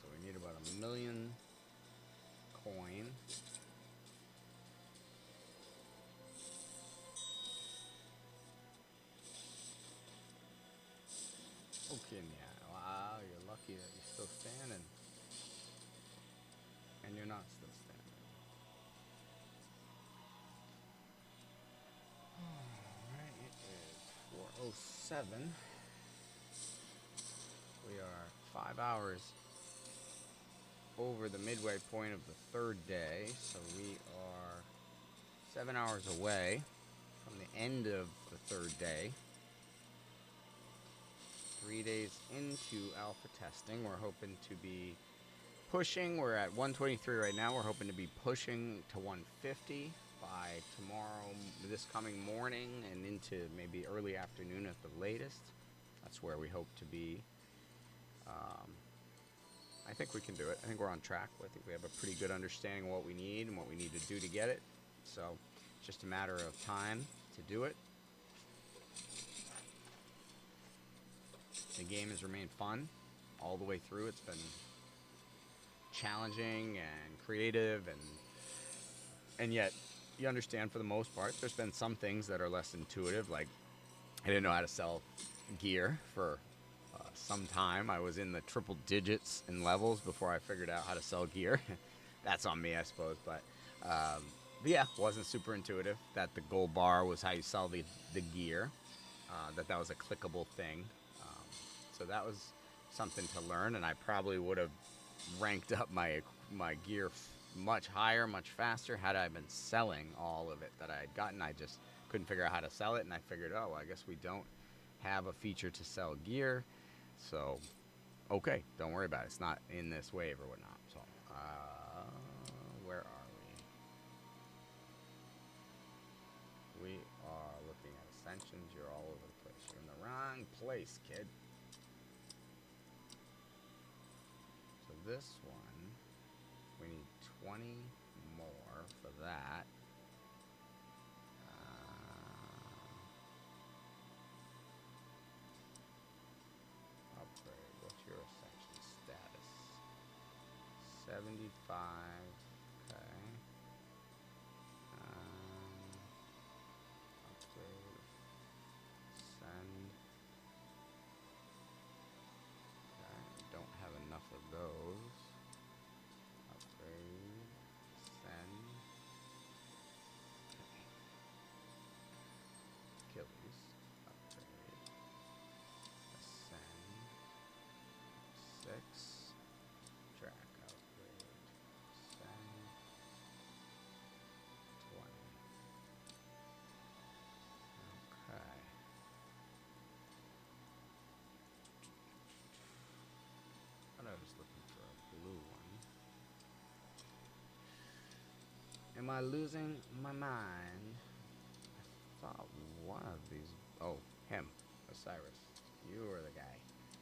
So we need about 1 million coin. Okay, yeah. Wow, you're lucky that you're still standing. And you're not still standing. Alright, it is 4:07. We are 5 hours over the midway point of the 3rd day, so we are 7 hours away from the end of the 3rd day. 3 days into alpha testing. We're hoping to be pushing. We're at 123 right now. We're hoping to be pushing to 150 by tomorrow, this coming morning, and into maybe early afternoon at the latest. That's where we hope to be. Um, I think we can do it. I think we're on track. I think we have a pretty good understanding of what we need and what we need to do to get it. So it's just a matter of time to do it. The game has remained fun all the way through. It's been challenging and creative, and yet you understand for the most part. There's been some things that are less intuitive, like I didn't know how to sell gear for some time. I was in the triple digits in levels before I figured out how to sell gear. That's on me, I suppose, but yeah, wasn't super intuitive. That the gold bar was how you sell the gear. That was a clickable thing. So that was something to learn, and I probably would have ranked up my gear much higher, much faster had I been selling all of it that I had gotten. I just couldn't figure out how to sell it, and I figured, oh, well, I guess we don't have a feature to sell gear, so okay, don't worry about it. It's not in this wave or whatnot. So, where are we? We are looking at ascensions. You're all over the place. You're in the wrong place, kid. So this one, we need 20 more for that. Upgrade. What's your ascension status? 75. Okay. Upgrade. Send. Okay. Don't have enough of those. Upgrade. Send. Okay. Achilles. Upgrade. Ascend. 6. Track upgrade. Send. 20. Okay. Thought I was looking for a blue one. Am I losing my mind? I thought one of these. Oh, him. Osiris. You were the guy.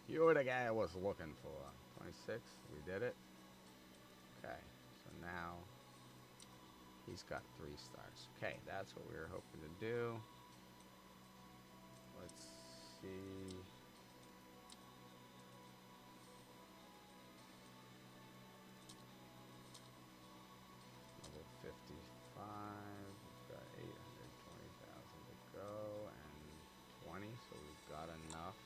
You were the guy I was looking for. 26. We did it. Okay. So now he's got 3 stars. Okay, that's what we were hoping to do. Let's see. Level 55. We've got 820,000 to go and 20. So we've got enough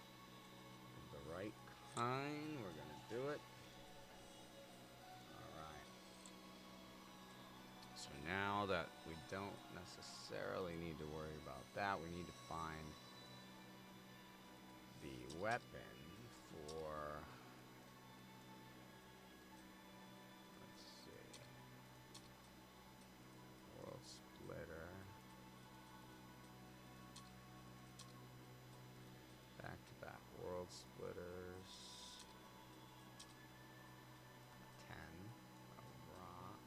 of the right kind. We're going to do it. Alright. So now that we don't necessarily need to worry about that, we need to find the weapon for, let's see, World Splitter, back-to-back World Splitters, 10 of raw.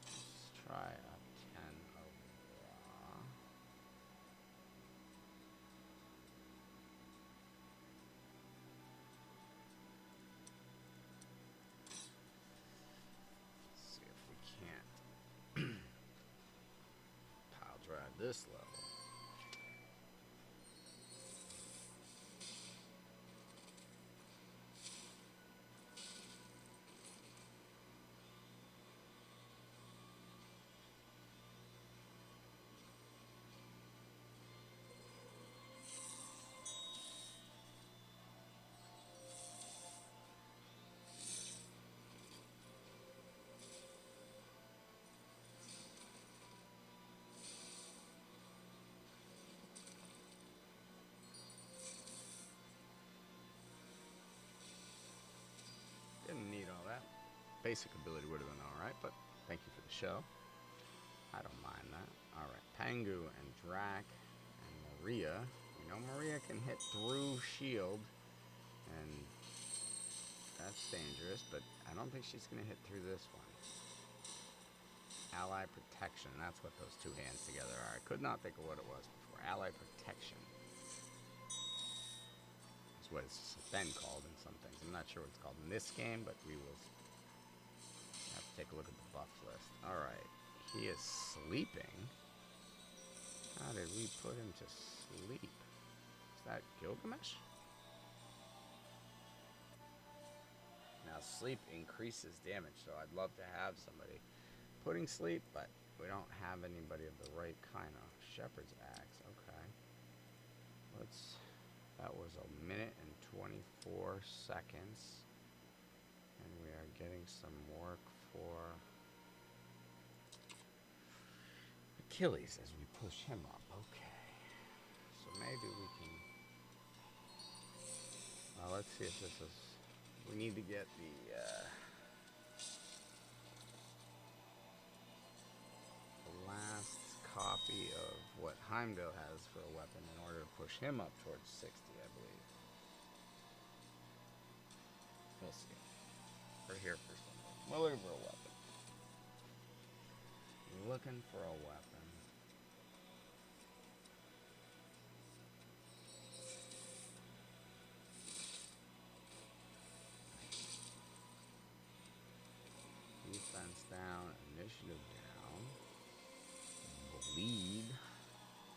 Let's try a 10 of raw. See if we can't pile drive this level. Didn't need all that. Basic ability would have been alright, but thank you for the show. I don't mind that. Alright, Pangu and Drac and Maria. We know Maria can hit through shield, and that's dangerous, but I don't think she's going to hit through this one. Ally protection. That's what those two hands together are. I could not think of what it was before. Ally protection is what it's been called in some things. I'm not sure what it's called in this game, but we will have to take a look at the buff list. Alright. He is sleeping. How did we put him to sleep? Is that Gilgamesh? Now sleep increases damage, so I'd love to have somebody putting sleep, but we don't have anybody of the right kind of shepherd's axe. Okay. That was a minute and 24 seconds. And we are getting some work for Achilles as we push him up. Okay. So maybe we can... let's see if this is... We need to get the last copy of what Heimdall has for a weapon in order to push him up towards 60, I believe. We'll see. We're here for something. We're looking for a weapon. Looking for a weapon. Defense down, initiative down. Bleed.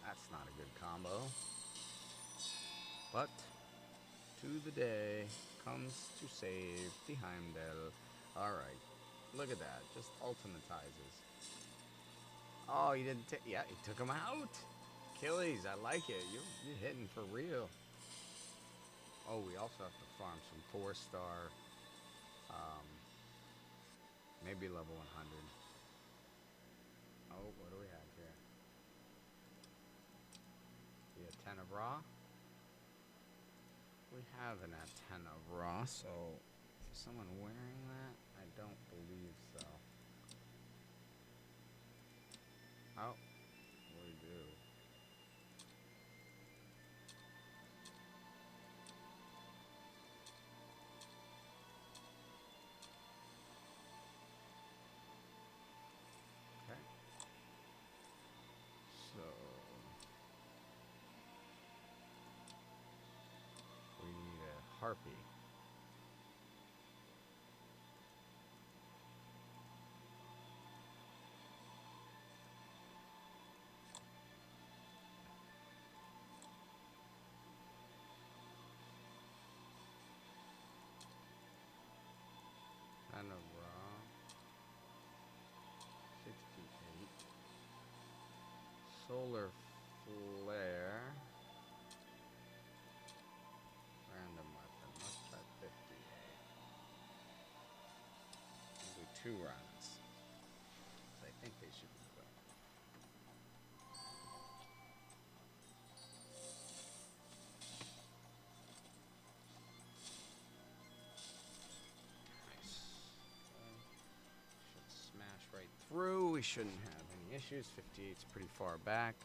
That's not a good combo. But to the day comes to save the Heimdall. Alright. Look at that. Just ultimatizes. Oh, he didn't take... Yeah, he took him out. Achilles, I like it. You're hitting for real. Oh, we also have to farm some 4-star... maybe level 100. Oh, what do we have here? The 10 of raw. We have an at 10 of raw, so is someone wearing that? I don't believe so. Oh, we do. Okay. So we need a harpy. And a raw. 68. Solar flare. Random weapon. Let's try 58. We'll do 2 runs. So I think they should be quick. Nice. Okay. Should smash right through. We shouldn't have any issues. 58's pretty far back.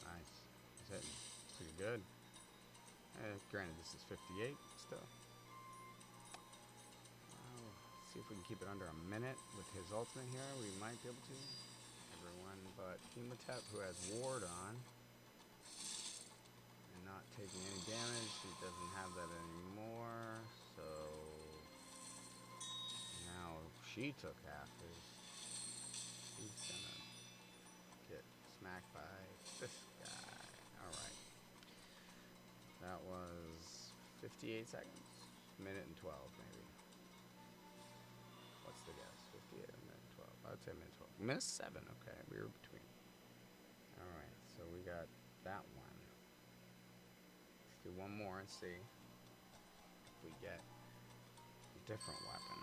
Nice. He's hitting pretty good. Granted, this is 58 still. See if we can keep it under a minute with his ultimate here. We might be able to. Everyone but Hematep, who has ward on and not taking any damage. He doesn't have that anymore. So now she took half his. He's gonna get smacked by this guy. Alright. That was 58 seconds. Minute and 12 maybe. What's the guess? 58 or minute 12? I would say minute 12. Minute 7, okay. We were between. Alright, so we got that one. Let's do one more and see if we get a different weapon.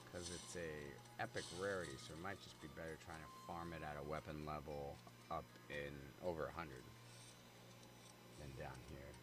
Because it's a epic rarity, so it might just be better trying to farm it at a weapon level up in over 100 than down here.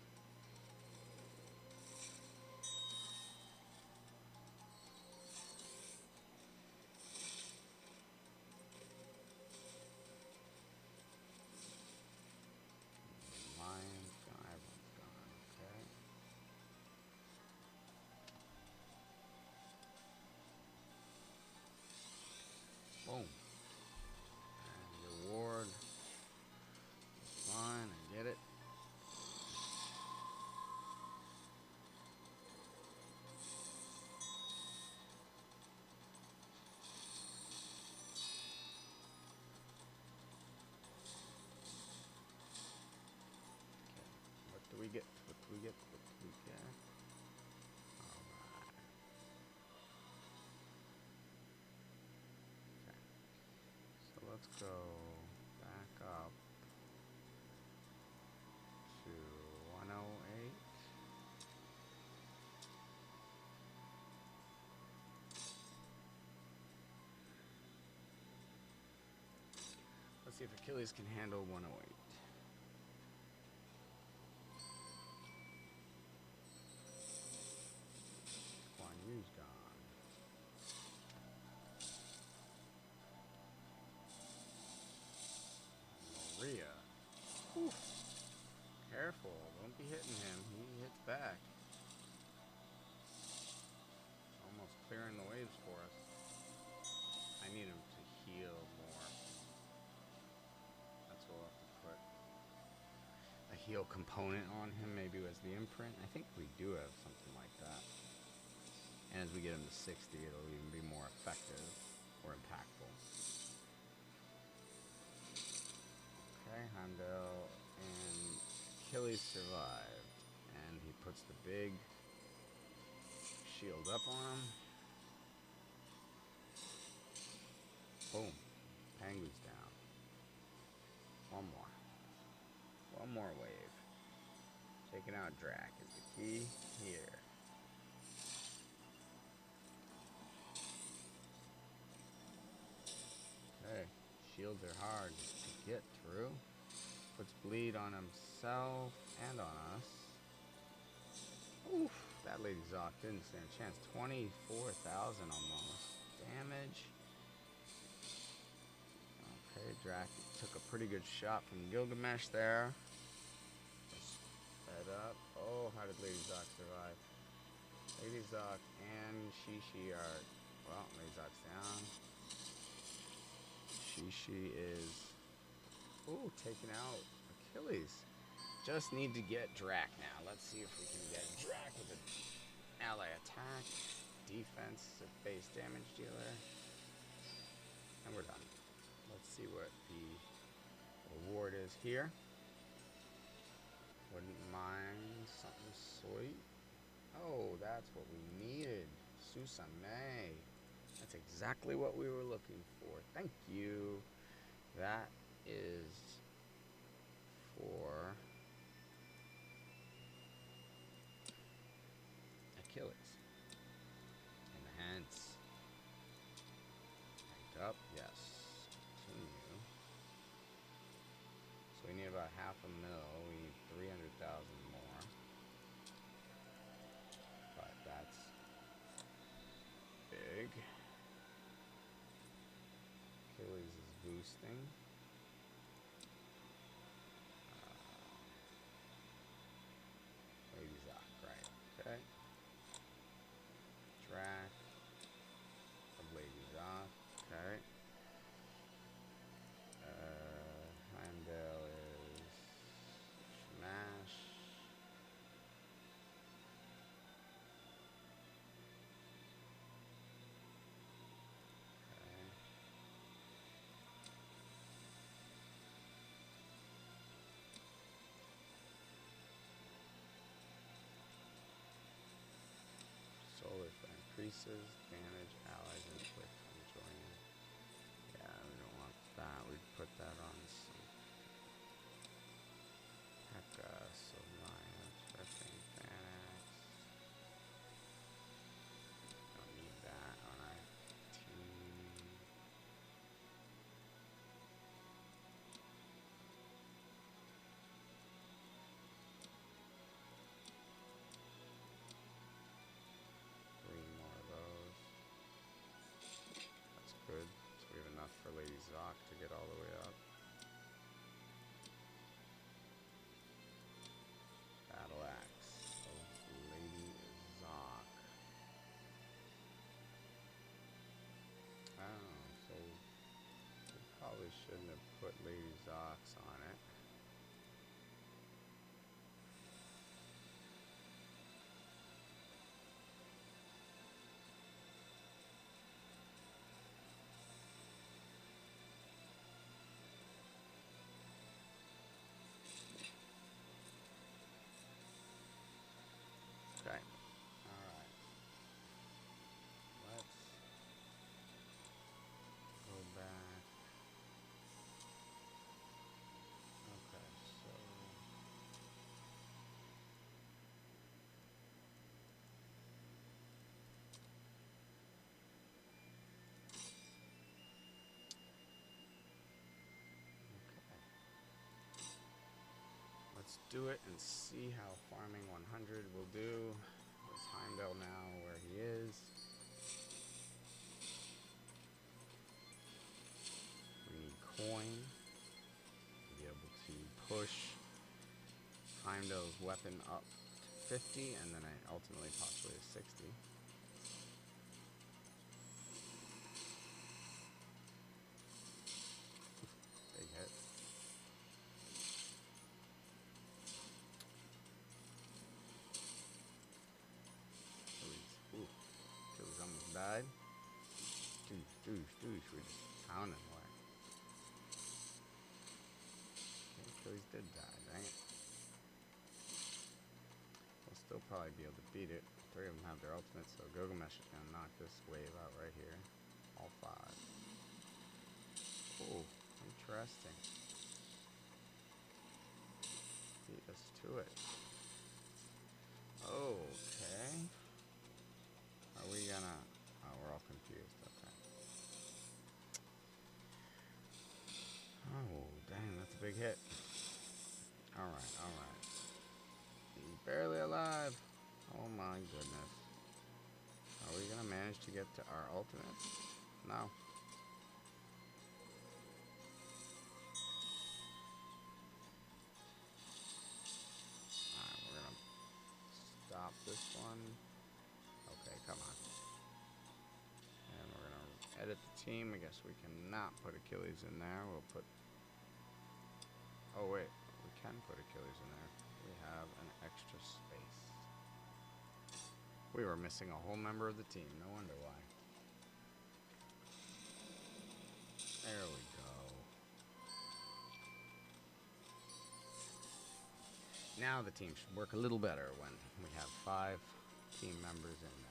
get? What do we get? What do we get? Alright. Okay. So let's go back up to 108. Let's see if Achilles can handle 108. Guan Yu's gone. Maria. Whew. Careful, don't be hitting him. He hits back. Almost clearing the waves for us. I need him to heal more. That's what we'll have to put a heal component on him, maybe as the imprint. I think we do have something like that. And as we get him to 60, it'll even be more effective or impactful. Okay, Heimdall and Achilles survived. And he puts the big shield up on him. Boom. Penguin's down. One more. One more wave. Taking out Drac is the key here. Okay. Shields are hard to get through. Puts bleed on himself and on us. Oof. That Lady Zoc didn't stand a chance. 24,000 almost. Damage. Okay, Drac took a pretty good shot from Gilgamesh there. Sped up. Oh, how did Lady Zoc survive? Lady Zoc and Shishi are... Well, Lady Zoc's down. Shishi is... Ooh, taking out Achilles. Just need to get Drac now. Let's see if we can get Drac with an ally attack. Defense, a base damage dealer. And we're done. Let's see what the reward is here. Wouldn't mind something sweet. Oh, that's what we needed. Susanne. That's exactly what we were looking for. Thank you. That is for Achilles. Enhance. Ranked up. Yes. Continue. So we need about 500,000. We need 300,000 more. But that's big. Achilles is boosting. Lady Zoc, right. Okay. Drac of Lady Zoc. Okay. Heimdall is Smash. Okay. Solar Flare increases damage allies inflict on joining. Yeah, we don't want that. We'd put that on some Heka, Solaya, Tripping, Thanax. Don't need that on our team. Three more of those. That's good. So we have enough for Lady Zoc to get all the way up. Battle Axe of Lady Zoc. Oh, so we probably shouldn't have put Lady Zoc's on it. do it and see how farming 100 will do. Where's Heimdall now? Where he is. We need coin to be able to push Heimdall's weapon up to 50 and then ultimately possibly to 60. Big hit. Ooh, Achilles almost died. We're just pounding away. Okay, Achilles did die, dang it. We'll still probably be able to beat it. Three of them have their ultimates, so Gilgamesh is going to knock this wave out right here. All 5. Oh, interesting. Beat us to it. Okay. Are we gonna... Oh, we're all confused. Okay. Oh, dang, that's a big hit. Alright, alright. He's barely alive. Oh my goodness. Are we gonna manage to get to our ultimates? No. Alright, we're gonna stop this one. Okay, come on. And we're gonna edit the team. I guess we cannot put Achilles in there. We'll put... Oh wait, we can put Achilles in there. We have an extra space. We were missing a whole member of the team. No wonder why. There we go. Now the team should work a little better when we have 5 team members in there.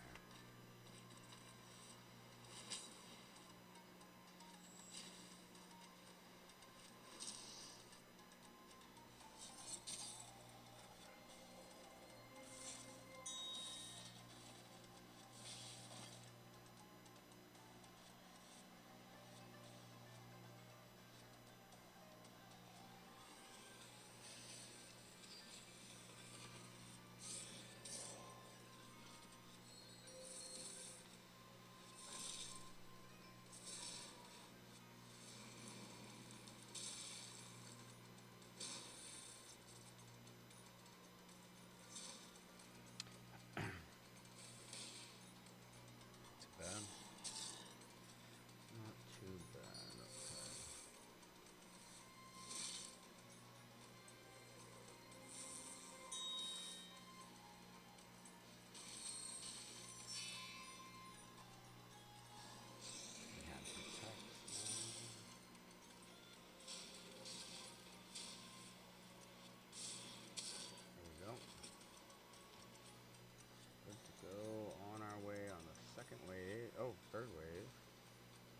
Third wave.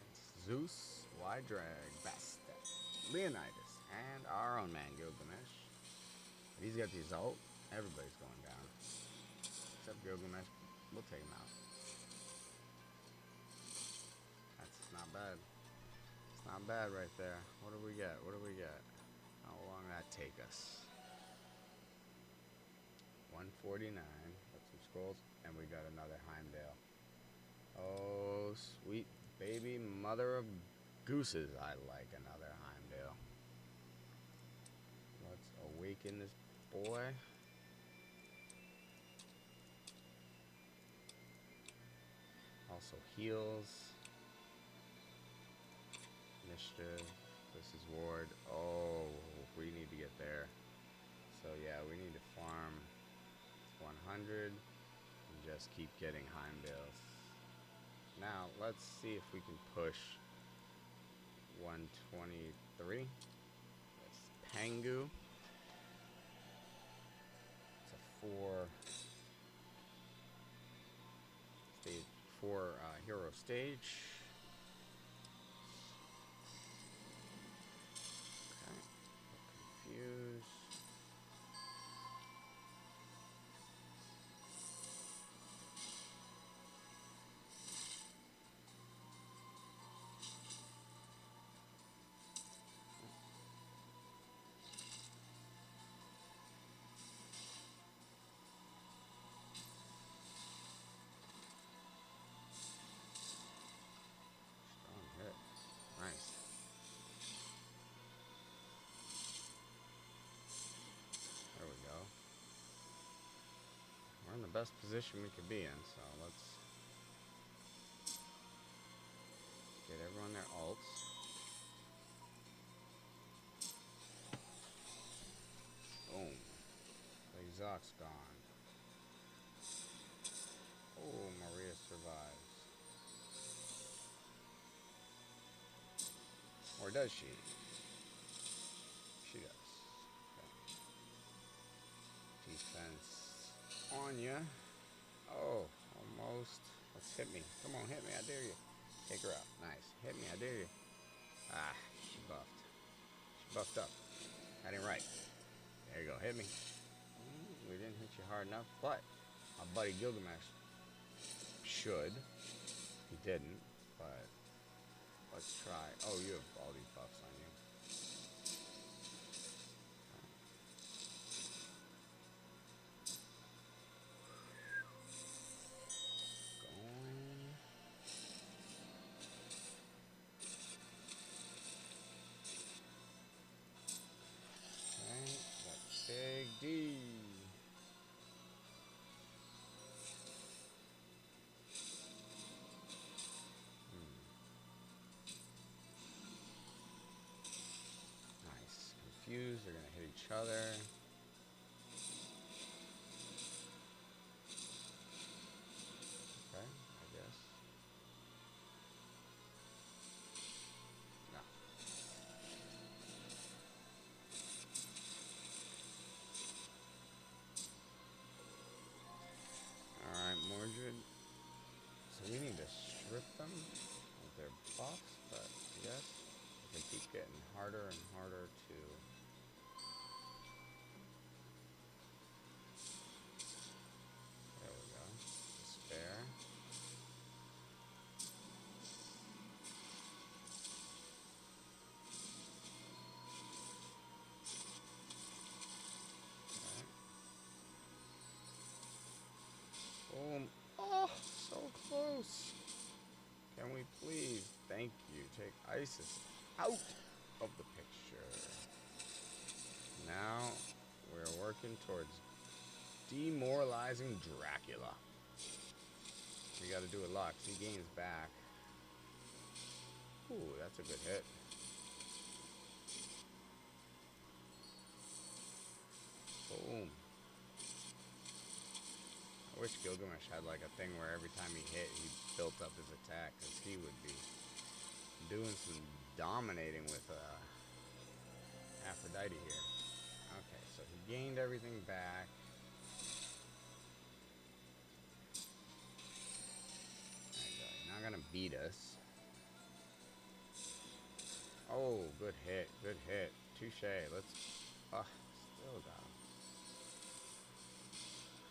It's Zeus, Y-Drag, Bastet, Leonidas, and our own man, Gilgamesh. He's got the ult. Everybody's going down. Except Gilgamesh. We'll take him out. That's not bad. It's not bad right there. What do we get? What do we get? How long did that take us? 149. Got some scrolls. And we got another Heimdall. Oh, sweet baby mother of gooses. I like another Heimdall. Let's awaken this boy. Also heals. Initiative. This is ward. Oh, we need to get there. So yeah, we need to farm 100 and just keep getting Heimdalls. Now, let's see if we can push 123. That's Pangu. It's a 4 hero stage. Okay. Confused. the best position we could be in, so let's get everyone their ults. Boom. Exoc's gone. Oh, Maria survives. Or does she? She does. Okay. Defense on ya. Oh, almost. Let's hit me. Come on, hit me. I dare you. Take her out. Nice. Hit me. I dare you. Ah, she buffed. She buffed up. That ain't right. There you go. Hit me. We didn't hit you hard enough, but my buddy Gilgamesh should. He didn't, but let's try. Oh, you have all these buffs on you. Going. Okay, that's Big D. Nice. Confused. They're gonna hit each other. Okay, I guess. No. Alright, Mordred. So we need to strip them of their buffs, but I guess they keep getting harder and harder to. There we go. Despair. Okay. Boom. Oh, so close. Can we please, thank you, take ISIS out of the picture. Now we're working towards demoralizing Dracula. We gotta do a lot, 'cause he gains back. Ooh, that's a good hit. Boom. I wish Gilgamesh had like a thing where every time he hit, he built up his attack, because he would be doing some dominating with Aphrodite here. Okay, so he gained everything back. There you go. He's not gonna beat us. Oh, good hit, good hit. Touche. Let's. Still got him.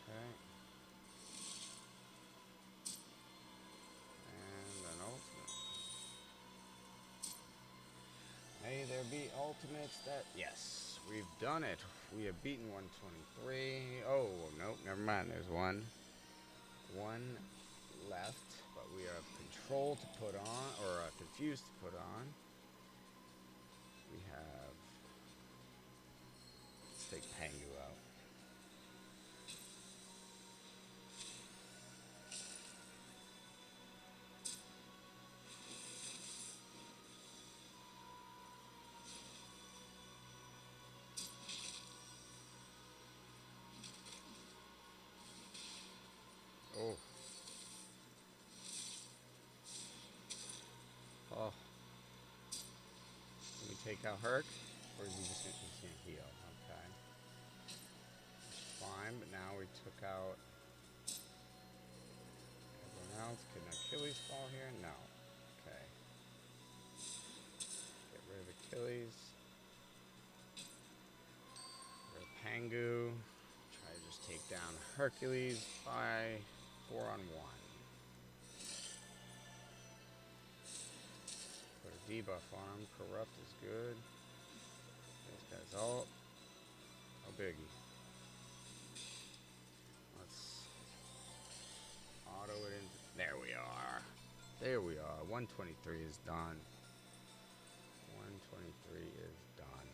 Okay. And an ultimate. May there be ultimates that. Yes, we've done it. We have beaten 123. Oh, nope, never mind. There's one left, but we have control to put on, or confused to put on. We have. Let's take Pangu out. Oh. Oh. Can we take out Herc? Or is he just gonna heal? Okay. Fine, but now we took out everyone else. Can Achilles fall here? No. Okay. Get rid of Achilles. Get rid of Pangu. Try to just take down Hercules by 4-on-1. Put a debuff on him. Corrupt is good. This guy's ult. Oh, biggie. Let's auto it in. There we are. There we are. 123 is done. 123 is done.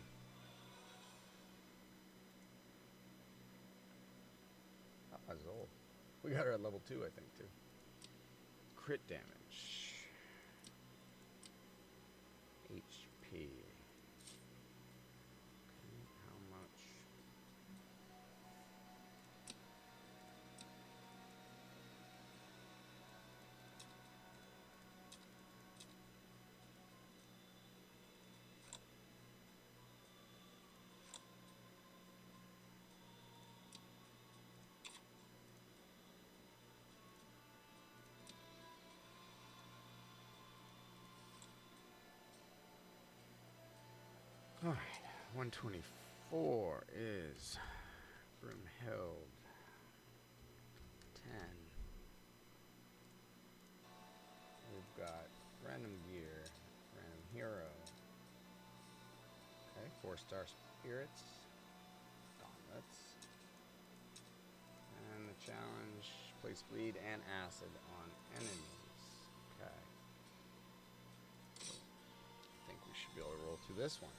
Azul. We got her at level 2, I think, too. Crit damage. HP. Okay, how much? Alright, 124 is Grimhild. 10. We've got random gear, random hero. Okay, 4-star spirits, gauntlets. And the challenge, place bleed and acid on enemies. Okay. I think we should be able to roll through this one.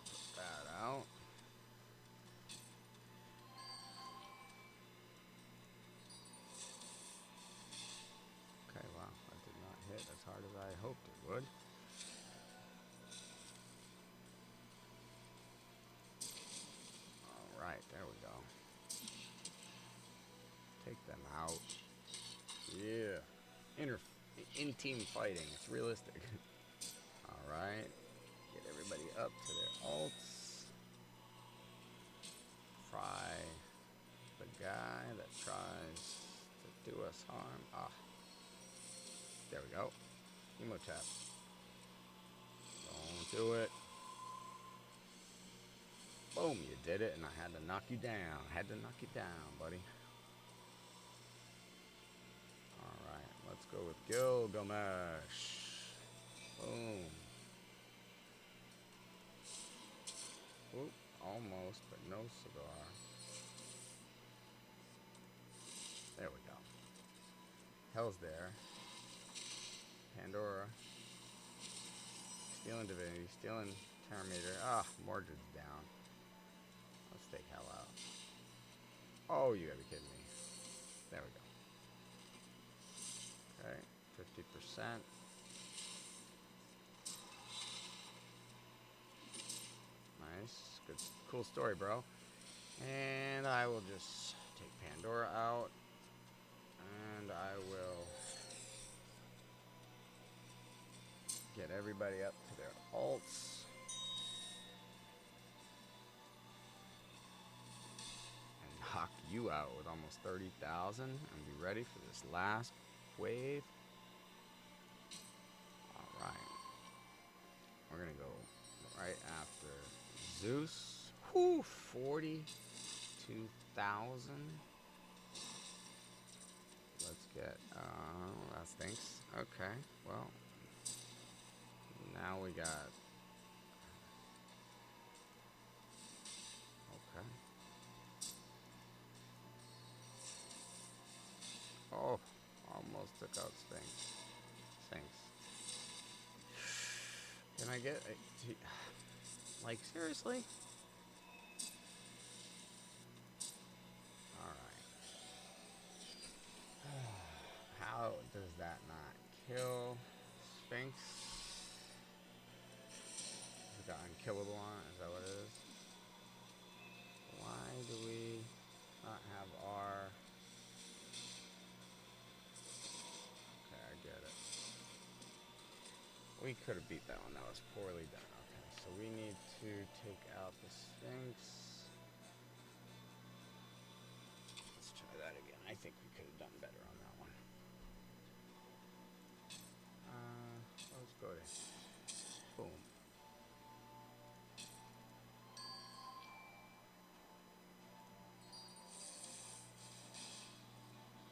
Put that out. Okay, wow, that did not hit as hard as I hoped it would. Alright, there we go. Take them out. Yeah. In-team fighting. It's realistic. Alright. Get everybody up to their ults. Fry the guy that tries to do us harm. Ah. There we go. Emotap. Don't do it. Boom, you did it, and I had to knock you down. Had to knock you down, buddy. Alright, let's go with Gilgamesh. Boom. Oop, almost, but no cigar. There we go. Hell's there. Pandora. Stealing Divinity. Stealing Terminator. Ah, Mordred's down. Let's take Hell out. Oh, you gotta be kidding me. There we go. Okay, 50%. Nice. Good, cool story, bro. And I will just take Pandora out. And I will get everybody up to their ults. And knock you out with almost 30,000. And be ready for this last wave. Alright. We're going to go right after Zeus. Whew, 42,000. Let's get, that stinks. Okay, well, now we got, okay. Oh, almost took out Sphinx. Can I get, like, seriously? How does that not kill Sphinx? It's got unkillable on it, is that what it is? Why do we not have our... Okay, I get it. We could have beat that one, that was poorly done. Okay, so we need to take out the Sphinx. Let's try that again. I think we could have done better on that one. Let's go there. Boom.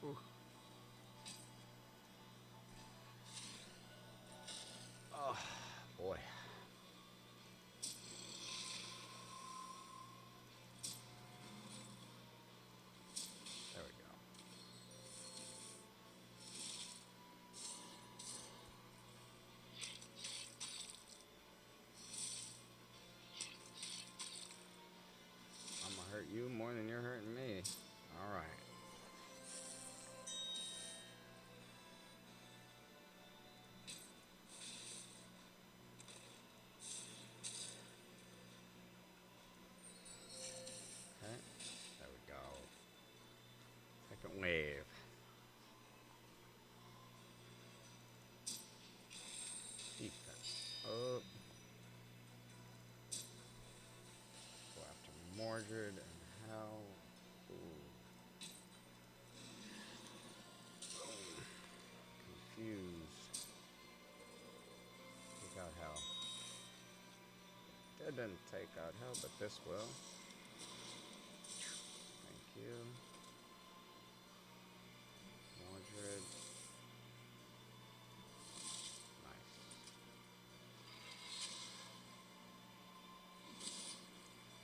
Ooh. Oh, boy. Mordred and Hell. Ooh. Confused. Take out Hell. That didn't take out Hell, but this will. Thank you. Mordred. Nice.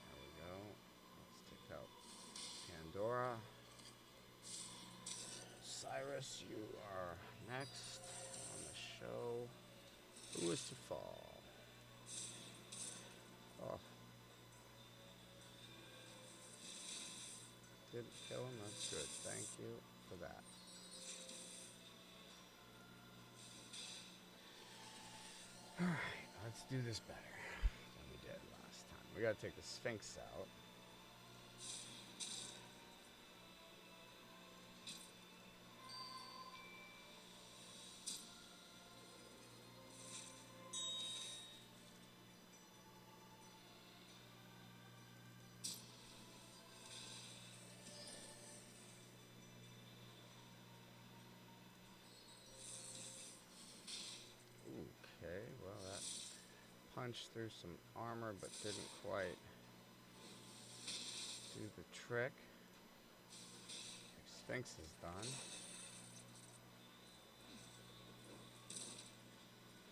There we go. Let's take out Pandora. Cyrus, you are next on the show. Who is to fall? Oh. Didn't kill him? That's good. Thank you for that. Alright, let's do this better than we did last time. We gotta take the Sphinx out. Okay, well that punched through some armor but didn't quite do the trick. Sphinx is done.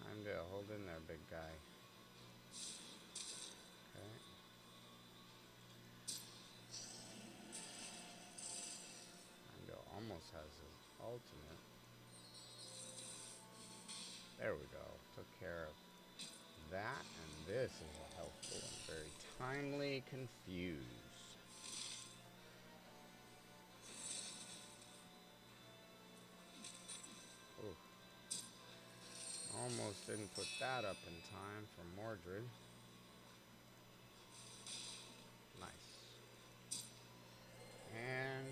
Heimdall, hold in there, big guy. Okay. Heimdall almost has his ultimate. There we go. Took care of that, and this is a helpful and very timely confuse. Ooh. Almost didn't put that up in time for Mordred. Nice. And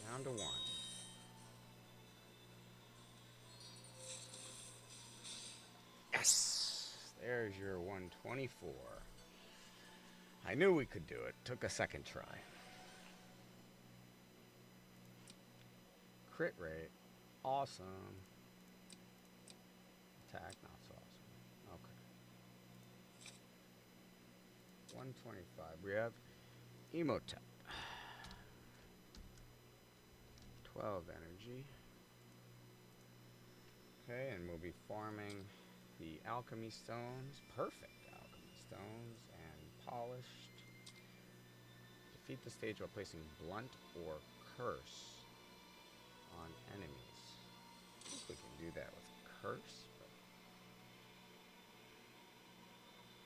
down to 1. Yes! There's your 124. I knew we could do it. Took a second try. Crit rate. Awesome. Attack, not so awesome. Okay. 125. We have Emotep. 12 energy. Okay, and we'll be farming the alchemy stones. Perfect alchemy stones and polished. Defeat the stage while placing blunt or curse on enemies. I think we can do that with curse, but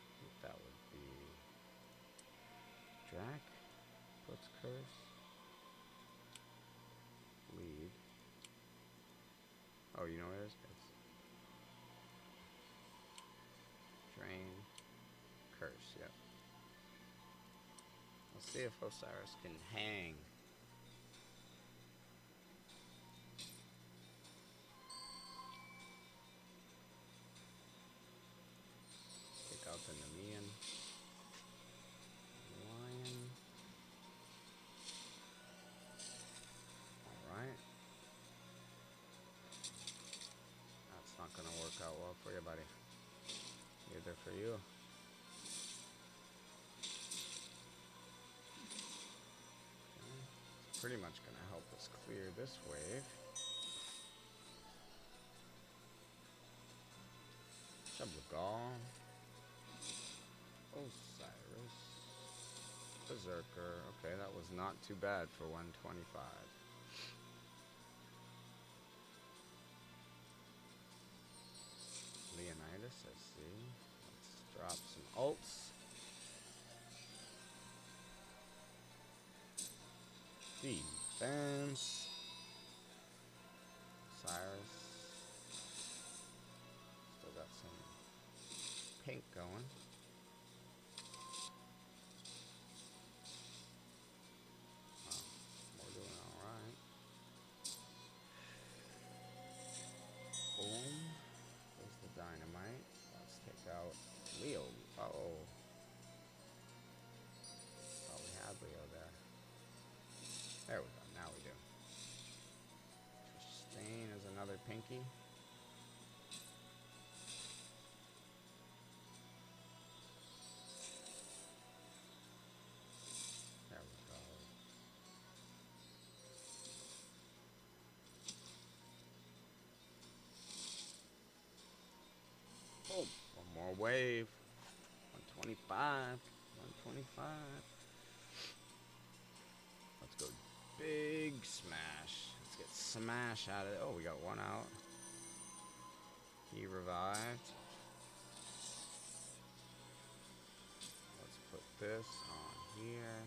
I think that would be Drac puts curse. Lead. Oh, you know what it is? It's drain, curse, yep. Let's see if Osiris can hang. Take out the Nemean. Lion. Alright. That's not gonna work out well for you, buddy. Neither for you. Okay. It's pretty much gonna help us clear this wave. Shablagal. Osiris. Berserker. Okay, that was not too bad for 125. Leonidas, I see. Let's drop some ults. Defense. Cyrus. Still got some pink going. Oh, we're doing alright. Boom. There's the dynamite. Let's take out Leo. Uh-oh. Thought we had Leo. monkey. There we go. Oh, one more wave. 125. 125. Let's go big smash. Let's get smash out of it. Oh, we got one out. He revived. Let's put this on here.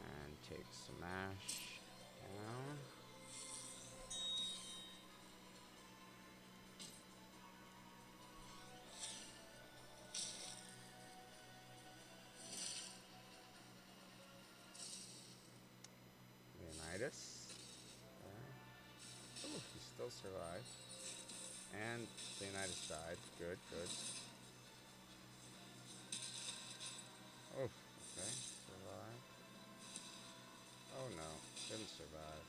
And take smash down. Leonidas. Oh, he still survived. And Leonidas died. Good, good. Oh, okay. Survived. Oh no, didn't survive.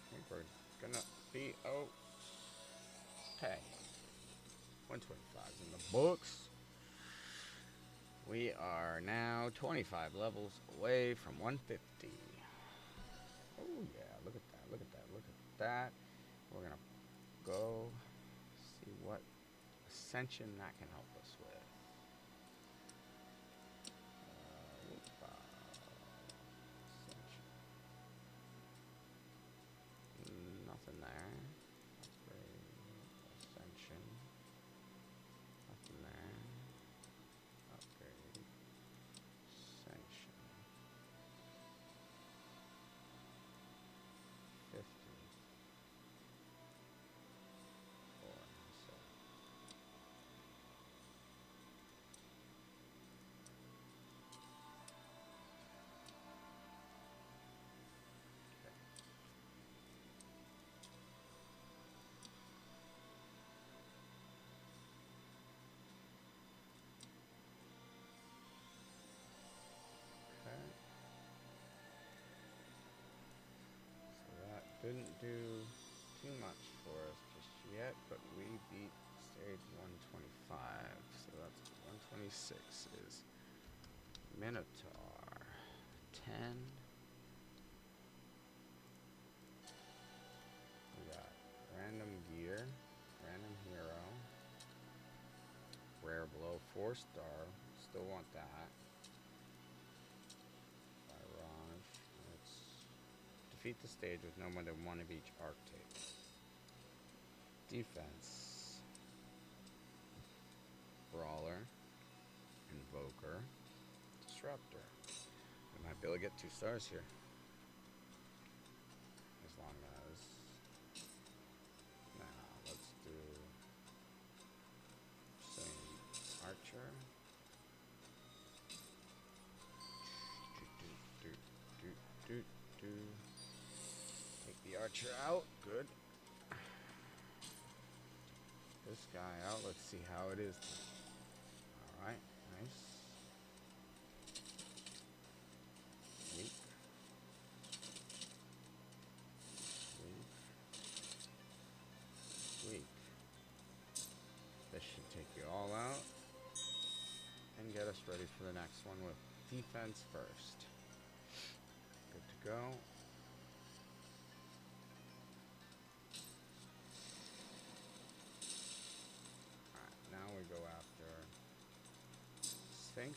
I think we're gonna be okay. 125 is in the books. We are now 25 levels away from 150. Oh yeah, look at that, look at that, look at that. We're gonna go see what ascension that can help us with. Ascension. Nothing there. Upgrade. Ascension. Nothing there. Upgrade. Ascension. 50. 4. So. Okay. So that didn't do too much for us just yet, but we beat stage 125. So that's 126 is Minotaur. 10. We got random gear, random hero, rare blow, 4-star. Still want that. Barrage. Let's defeat the stage with no more than one of each archetype. Defense. Brawler. Invoker. Disruptor. We might be able to get 2 stars here. As long as... Now, let's do... Same archer. Take the archer out. Good. This guy out. Let's see how it is. Alright, nice. Weak. Weak. Weak. This should take you all out. And get us ready for the next one with defense first. Good to go. Alright, now we go after Sphinx.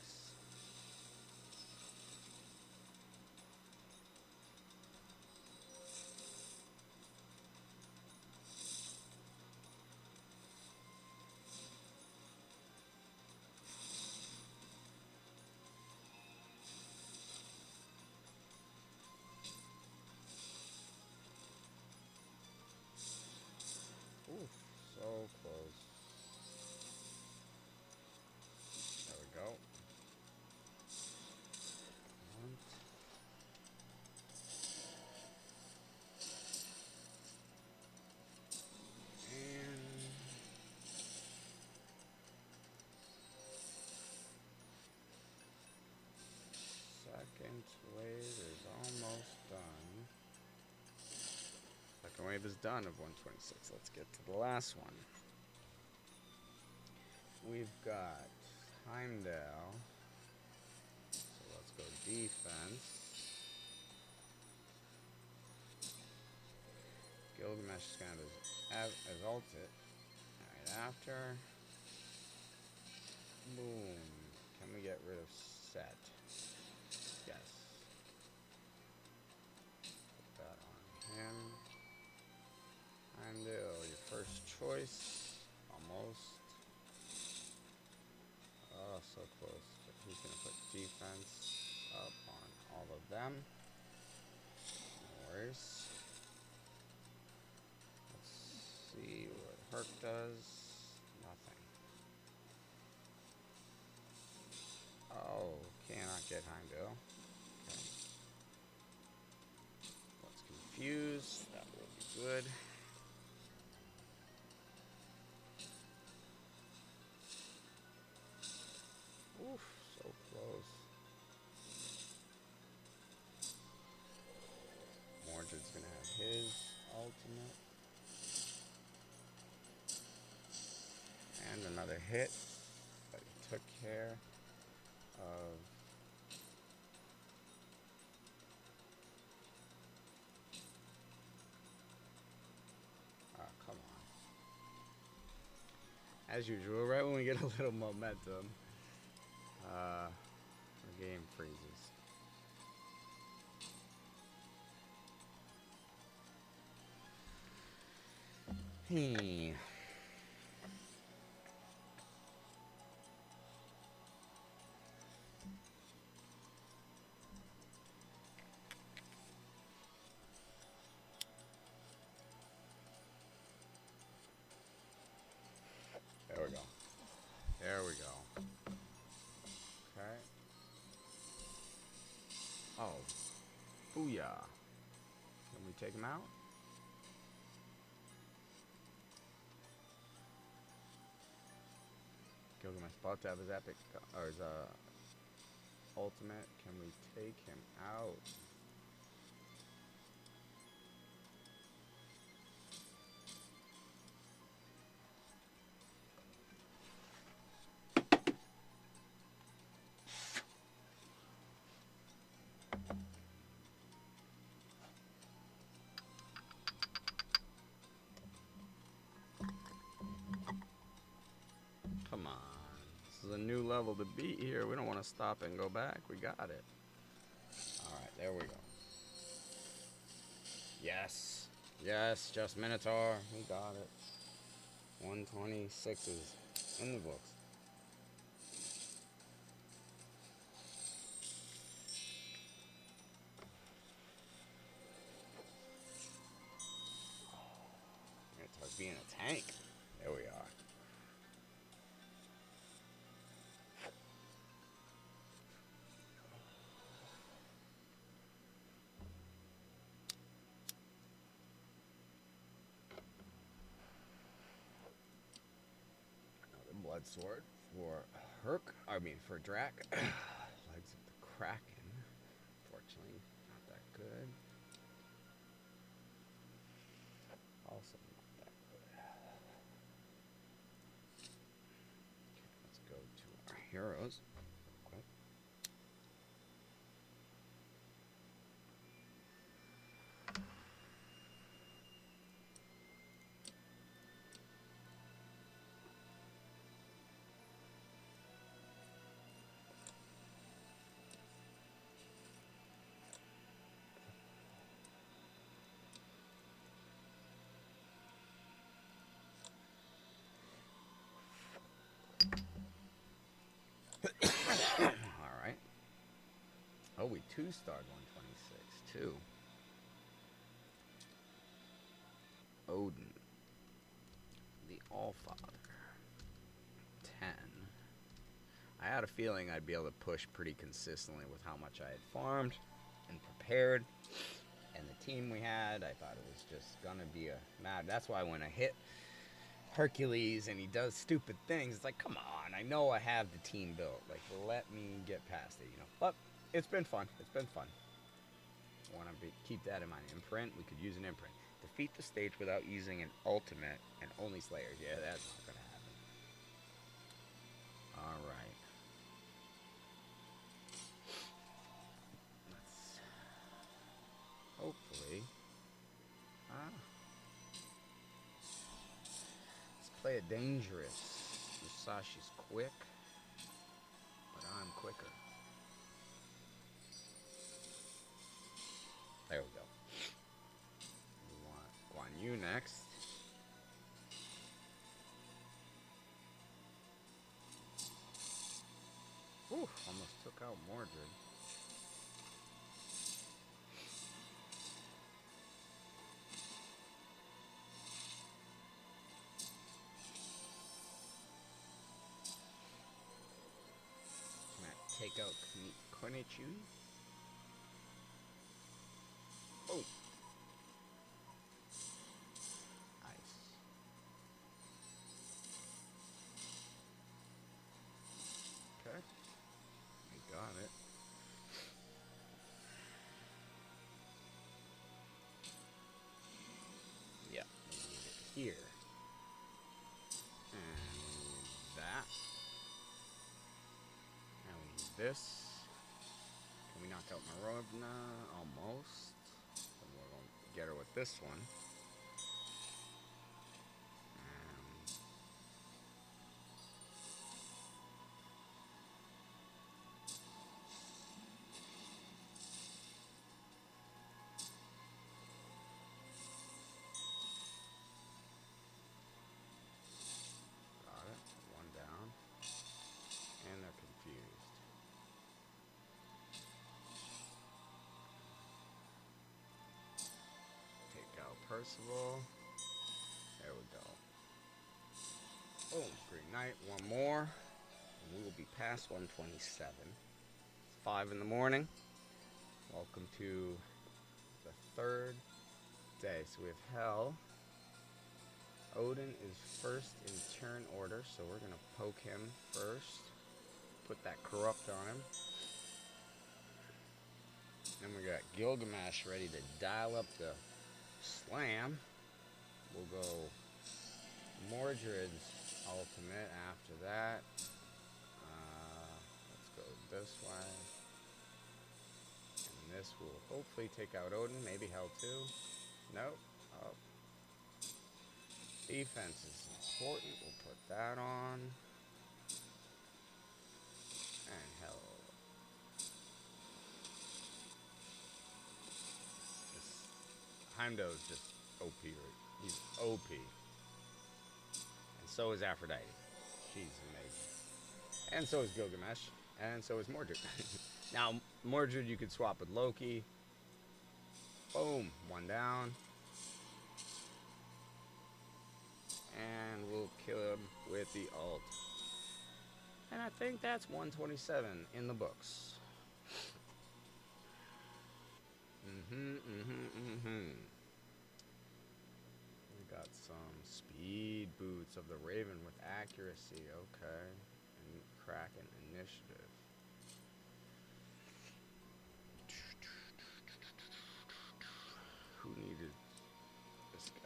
Oof, so close. There we go. wave is done of 126. Let's get to the last one. We've got Heimdall. So let's go defense. Gilgamesh is going to ult it. Right after. Boom. Can we get rid of Set? Yes. Put that on him. Heimdall, your first choice. Almost. Oh, so close. But he's going to put defense up on all of them. No worries. Let's see what Herc does. Nothing. Oh, cannot get Heimdall. Okay. Let's confuse. That will be good. Oof, so close. Mordred's gonna have his ultimate. And another hit. But he took care of come on. As usual, right when we get a little momentum, the game freezes. There we go. There we go. Okay. Oh. Booyah. Can we take him out? Gilgamesh about to have his epic, or his ultimate. Can we take him out? Come on. This is a new level to beat here. We don't want to stop and go back. We got it. Alright, there we go. Yes. Yes, just Minotaur. We got it. 126 is in the books. Minotaur's being a tank. There we are. Blood sword for Herc. I mean for Drac. Legs of the Kraken. Fortunately, not that good. Also not that good. Okay, let's go to our heroes. Quick. Alright. Oh, we two-starred 126, too. Odin. The Allfather. 10. I had a feeling I'd be able to push pretty consistently with how much I had farmed and prepared. And the team we had, I thought it was just going to be a matter. That's why when I hit Hercules and he does stupid things, it's like, come on, I know I have the team built. Like, let me get past it, you know. But it's been fun. It's been fun. Want to keep that in my imprint. We could use an imprint. Defeat the stage without using an ultimate and only Slayers. Yeah, that's not gonna happen. Alright. Let's hopefully. Let's play it dangerous. Musashi's quick, but I'm quicker. There we go. We want Guan Yu next. Whew, almost took out Mordred. Take out Konichi. Oh. Nice. Okay. We got it. Yep. We need it here. And we need that. And we need this. Can we knock out Marobna? Almost. And we're going to get her with this one. Got it. One down. And they're confused. Take out Percival. There we go. Boom. Green Knight. One more. And we will be past 127. It's 5 in the morning. Welcome to the third day. So we have Hell. Odin is first in turn order, so we're going to poke him first. Put that corrupt on him. Then we got Gilgamesh ready to dial up the slam. We'll go Mordred's ultimate after that. Let's go this way. And this will hopefully take out Odin. Maybe Hell too. Nope. Oh. Defense is important. We'll put that on. And Hell. Heimdo's just OP. He's OP. And so is Aphrodite. She's amazing. And so is Gilgamesh. And so is Mordred. Now, Mordred you could swap with Loki. Boom. One down. And we'll kill him with the ult. And I think that's 127 in the books. We got some speed boots of the Raven with accuracy. Okay. And Kraken initiative. Who needed this guy?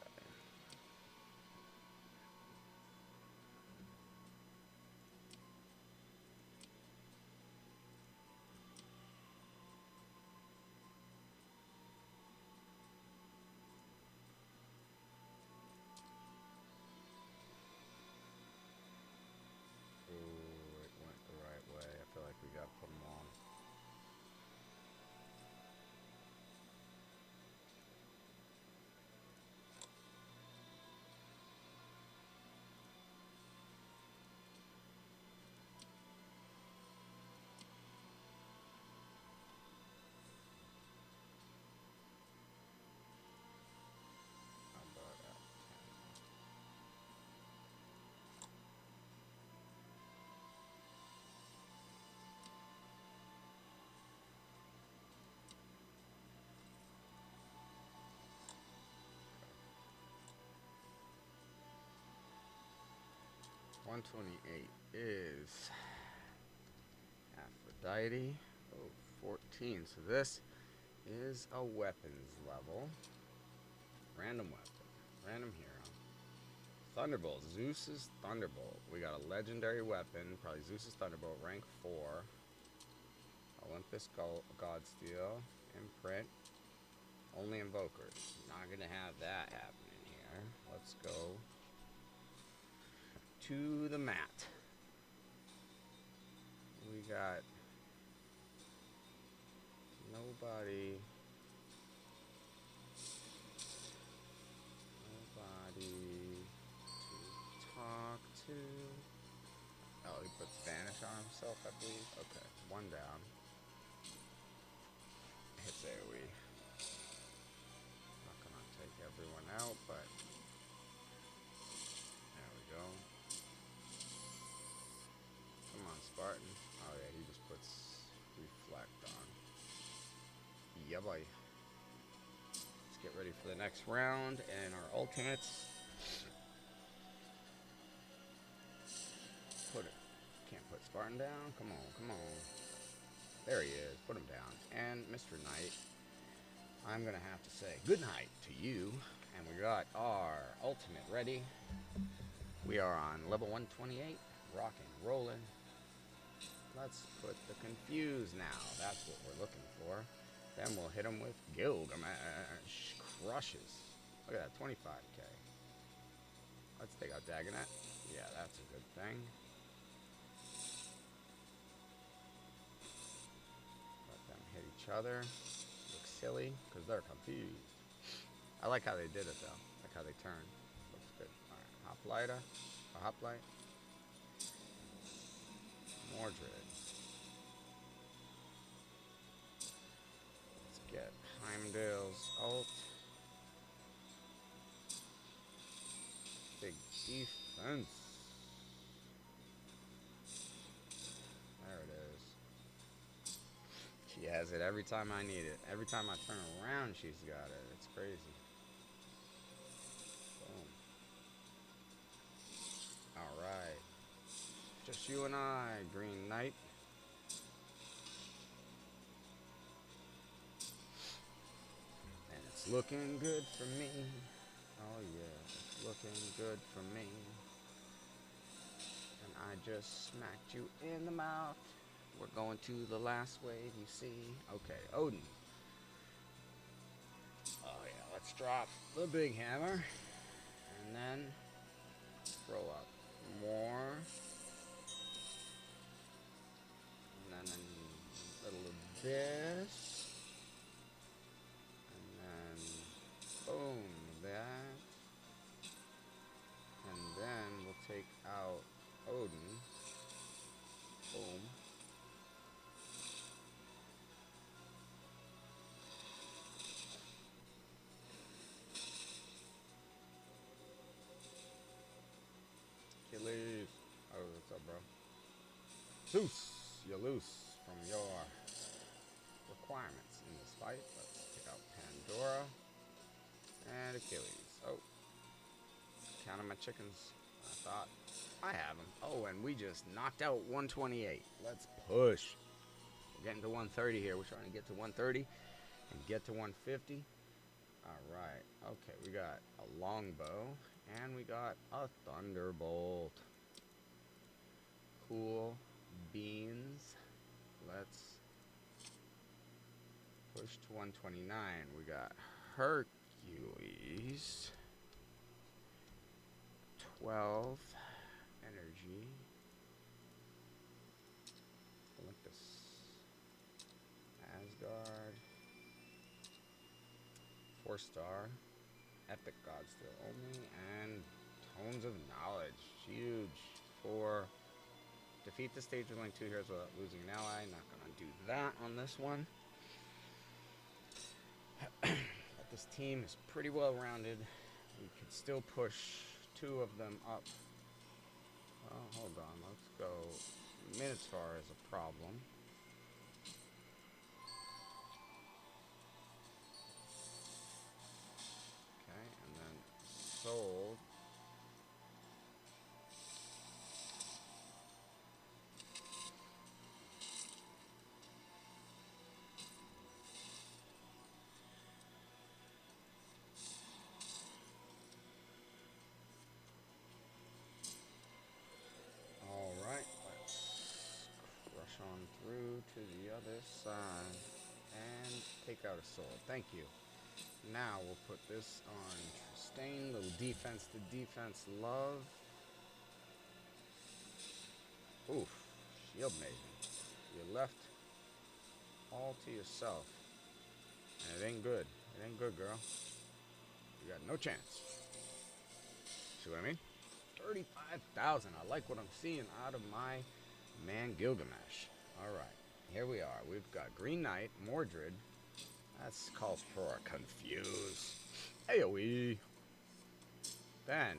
Put them on. How about that? 128 is Aphrodite. Oh, 14. So this is a weapons level. Random weapon. Random hero. Thunderbolt. Zeus's Thunderbolt. We got a legendary weapon. Probably Zeus's Thunderbolt. Rank 4. Olympus Godsteel. Imprint. Only invokers. Not gonna have that happening here. Let's go to the mat. We got nobody to talk to. Oh, he puts Vanish on himself, I believe. Okay, one down. Hits AoE. Not gonna take everyone out, but there we go. Come on, Spartan. Oh yeah, he just puts Reflect on. Yeah, boy. Let's get ready for the next round and our ultimates. Put it. Can't put Spartan down. Come on, come on. There he is. Put him down. And Mr. Knight, I'm gonna have to say good night to you. And we got our ultimate ready. We are on level 128, rocking, rolling. Let's put the Confuse now. That's what we're looking for. Then we'll hit him with Gilgamesh. Crushes. Look at that, 25k. Let's take out Dagonet. Yeah, that's a good thing. Let them hit each other. Look silly, because they're confused. I like how they did it, though. Like how they turned. Looks good. Alright, Hopliter. A Hoplite. Mordred. Let's get Heimdall's ult. Big defense. There it is. She has it every time I need it. Every time I turn around, she's got it. It's crazy. Boom. Alright. Just you and I, Green Knight. And it's looking good for me. Oh yeah, it's looking good for me. And I just smacked you in the mouth. We're going to the last wave, you see. Okay, Odin. Oh yeah, let's drop the big hammer. And then throw up more. And then a little of this. And then boom, that. And then we'll take out Odin. Boom. Achilles. Oh, what's up, bro? Zeus, you're loose from your requirements in this fight. Let's take out Pandora and Achilles. Oh, counting my chickens. I thought I have them. Oh, and we just knocked out 128. Let's push. We're getting to 130 here. We're trying to get to 130 and get to 150. All right. Okay, we got a longbow and we got a thunderbolt. Cool beans. Let's push to 129. We got Hercules. 12 energy. Olympus. Asgard. 4-star. Epic Godsteel only. And Tones of Knowledge. Huge. For defeat the stage with only 2 heroes without losing an ally. Not gonna do that on this one. But this team is pretty well rounded. We could still push 2 of them up. Well, hold on. Let's go. Minotaur is a problem. Okay, and then Soul. through to the other side and take out a sword. Thank you. Now we'll put this on Tristain. Little defense to defense love. Oof. Shield maiden. You left all to yourself. And it ain't good. It ain't good, girl. You got no chance. See what I mean? 35,000. I like what I'm seeing out of my man Gilgamesh. Alright. Here we are. We've got Green Knight, Mordred. That calls for a Confuse. AoE. Then,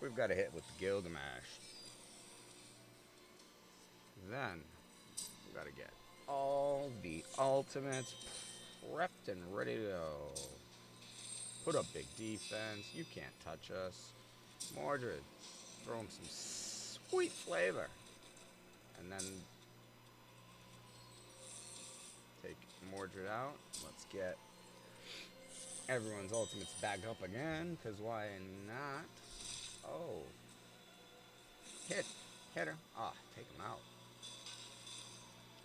we've got to hit with Gilgamesh. Then, we've got to get all the ultimates prepped and ready to go. Put up big defense. You can't touch us. Mordred, throw him some sweet flavor. And then take Mordred out. Let's get everyone's ultimates back up again, because why not? Oh. Hit her. Ah, take him out.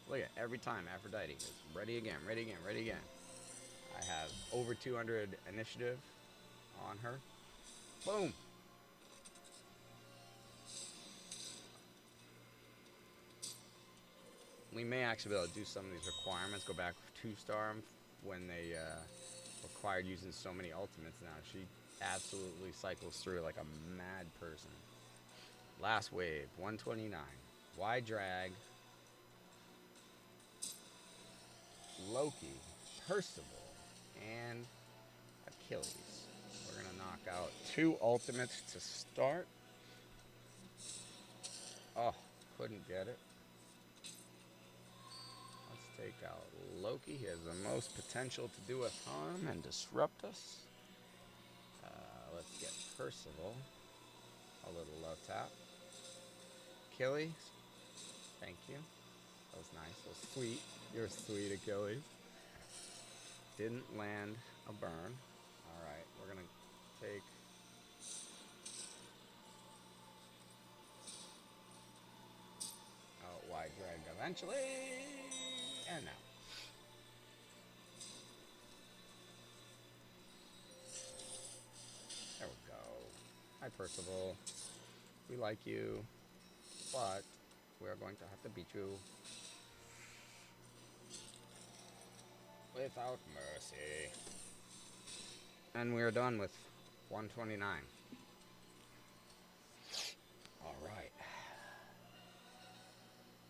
Look at every time Aphrodite is ready again, ready again, ready again. I have over 200 initiative on her. Boom. We may actually be able to do some of these requirements, go back 2-star them when they required using so many ultimates now. She absolutely cycles through like a mad person. Last wave, 129. Why drag Loki, Percival, and Achilles? We're going to knock out 2 ultimates to start. Oh, couldn't get it. Let's take out Loki. He has the most potential to do us harm and disrupt us. Let's get Percival. A little love tap. Achilles. Thank you. That was nice. That was sweet. You're sweet, Achilles. Didn't land a burn. Alright, we're going to take... out wide drag eventually. And now. There we go. Hi, Percival. We like you, but we're going to have to beat you without mercy. And we're done with 129. Alright.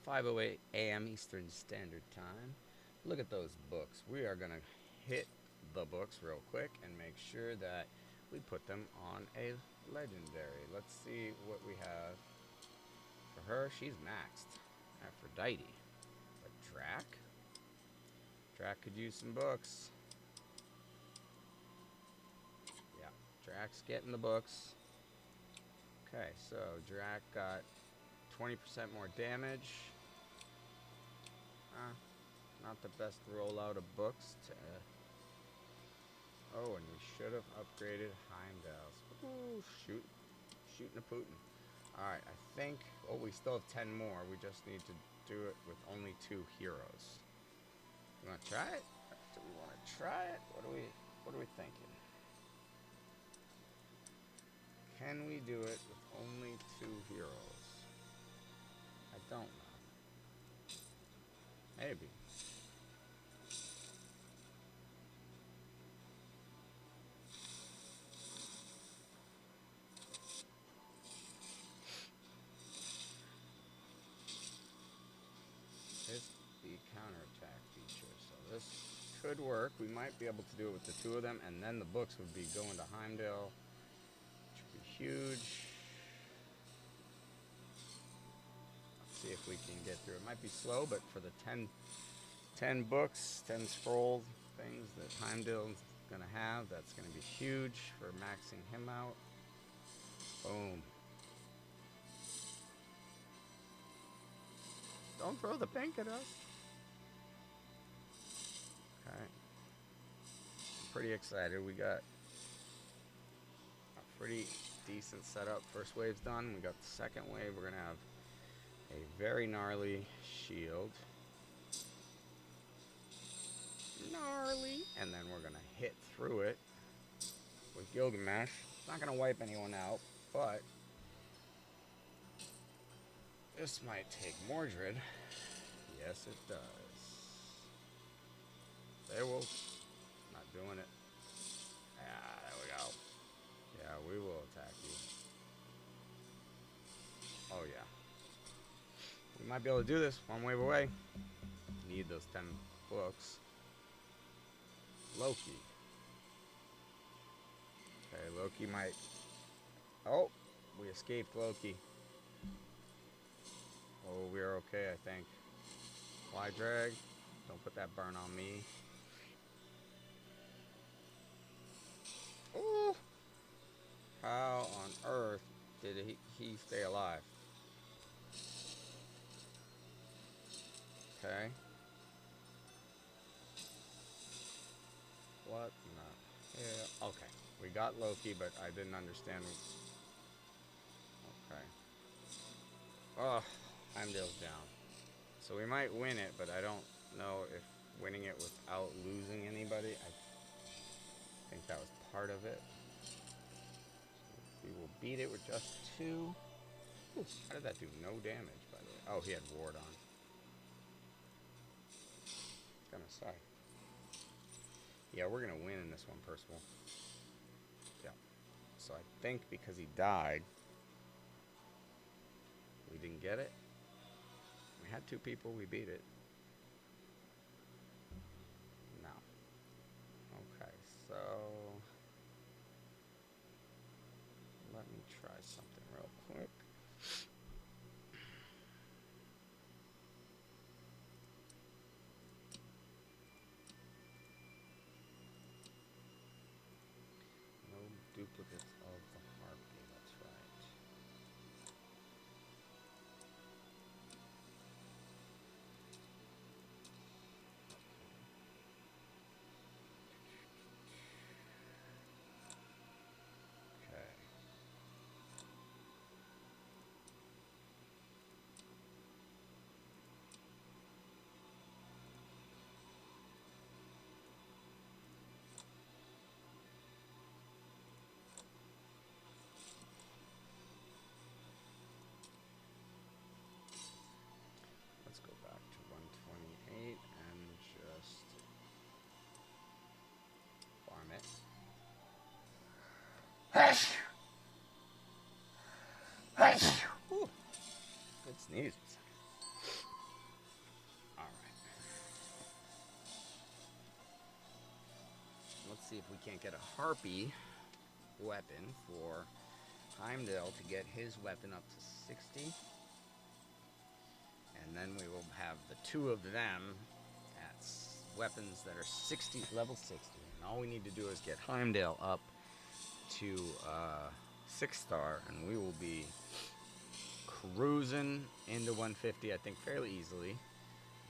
5:08 a.m. Eastern Standard Time. Look at those books. We are going to hit the books real quick and make sure that we put them on a legendary. Let's see what we have. For her, she's maxed. Aphrodite. But Drac? Drac could use some books. Yeah, Drac's getting the books. Okay, so Drac got 20% more damage. Not the best rollout of books. Oh, and we should have upgraded Heimdall's. Ooh, shooting a Putin. Alright, I think, oh, we still have 10 more. We just need to do it with only 2 heroes. You want to try it? Do we want to try it? What are we thinking? Can we do it with only 2 heroes? I don't know. Maybe. It's the counterattack feature, so this could work. We might be able to do it with the 2 of them, and then the books would be going to Heimdall, which would be huge. Let's see if we can get through. It might be slow, but for the 10 books, 10 scroll things that Heimdall's going to have, that's going to be huge for maxing him out. Boom. Don't throw the pink at us. Okay. I'm pretty excited. We got a pretty decent setup. First wave's done. We got the second wave. We're going to have a very gnarly shield. Gnarly. And then we're going to hit through it with Gilgamesh. It's not going to wipe anyone out, but this might take Mordred. Yes, it does. They will. Not doing it. Ah, there we go. Yeah, we will attack you. Oh, yeah. We might be able to do this one wave away. Need those 10 books. Loki. Okay, Loki might... Oh, we escaped Loki. Oh, we're okay, I think. Fly drag. Don't put that burn on me. Ooh. How on earth did he stay alive? Okay. What? No. Yeah. Okay. We got Loki, but I didn't understand. Okay. Oh, Heimdall's down. So we might win it, but I don't know if winning it without losing anybody. I think that was part of it. We will beat it with just 2. Ooh, how did that do? No damage, by the way. Oh, he had ward on. Gonna say. Yeah, we're gonna win in this one, Percival. Yeah. So I think because he died, we didn't get it. We had 2 people, we beat it. No. Okay, so let me try something real quick. No duplicates of the harpy, that's right. Okay. Let's go back to 128 and just farm it. Ooh, good sneeze. Alright. Let's see if we can't get a harpy weapon for Heimdall to get his weapon up to 60. And then we will have the 2 of them at weapons that are 60, level 60. And all we need to do is get Heimdall up to 6-star, and we will be cruising into 150, I think, fairly easily.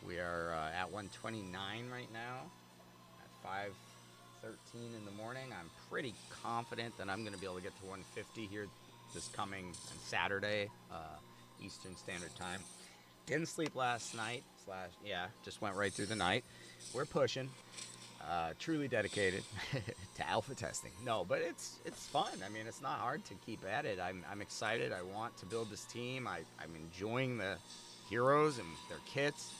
We are at 129 right now, at 5:13 in the morning. I'm pretty confident that I'm going to be able to get to 150 here this coming Saturday, Eastern Standard Time. Didn't sleep last night, just went right through the night. We're pushing. Truly dedicated to alpha testing. No, but it's fun. I mean, it's not hard to keep at it. I'm excited. I want to build this team. I'm enjoying the heroes and their kits.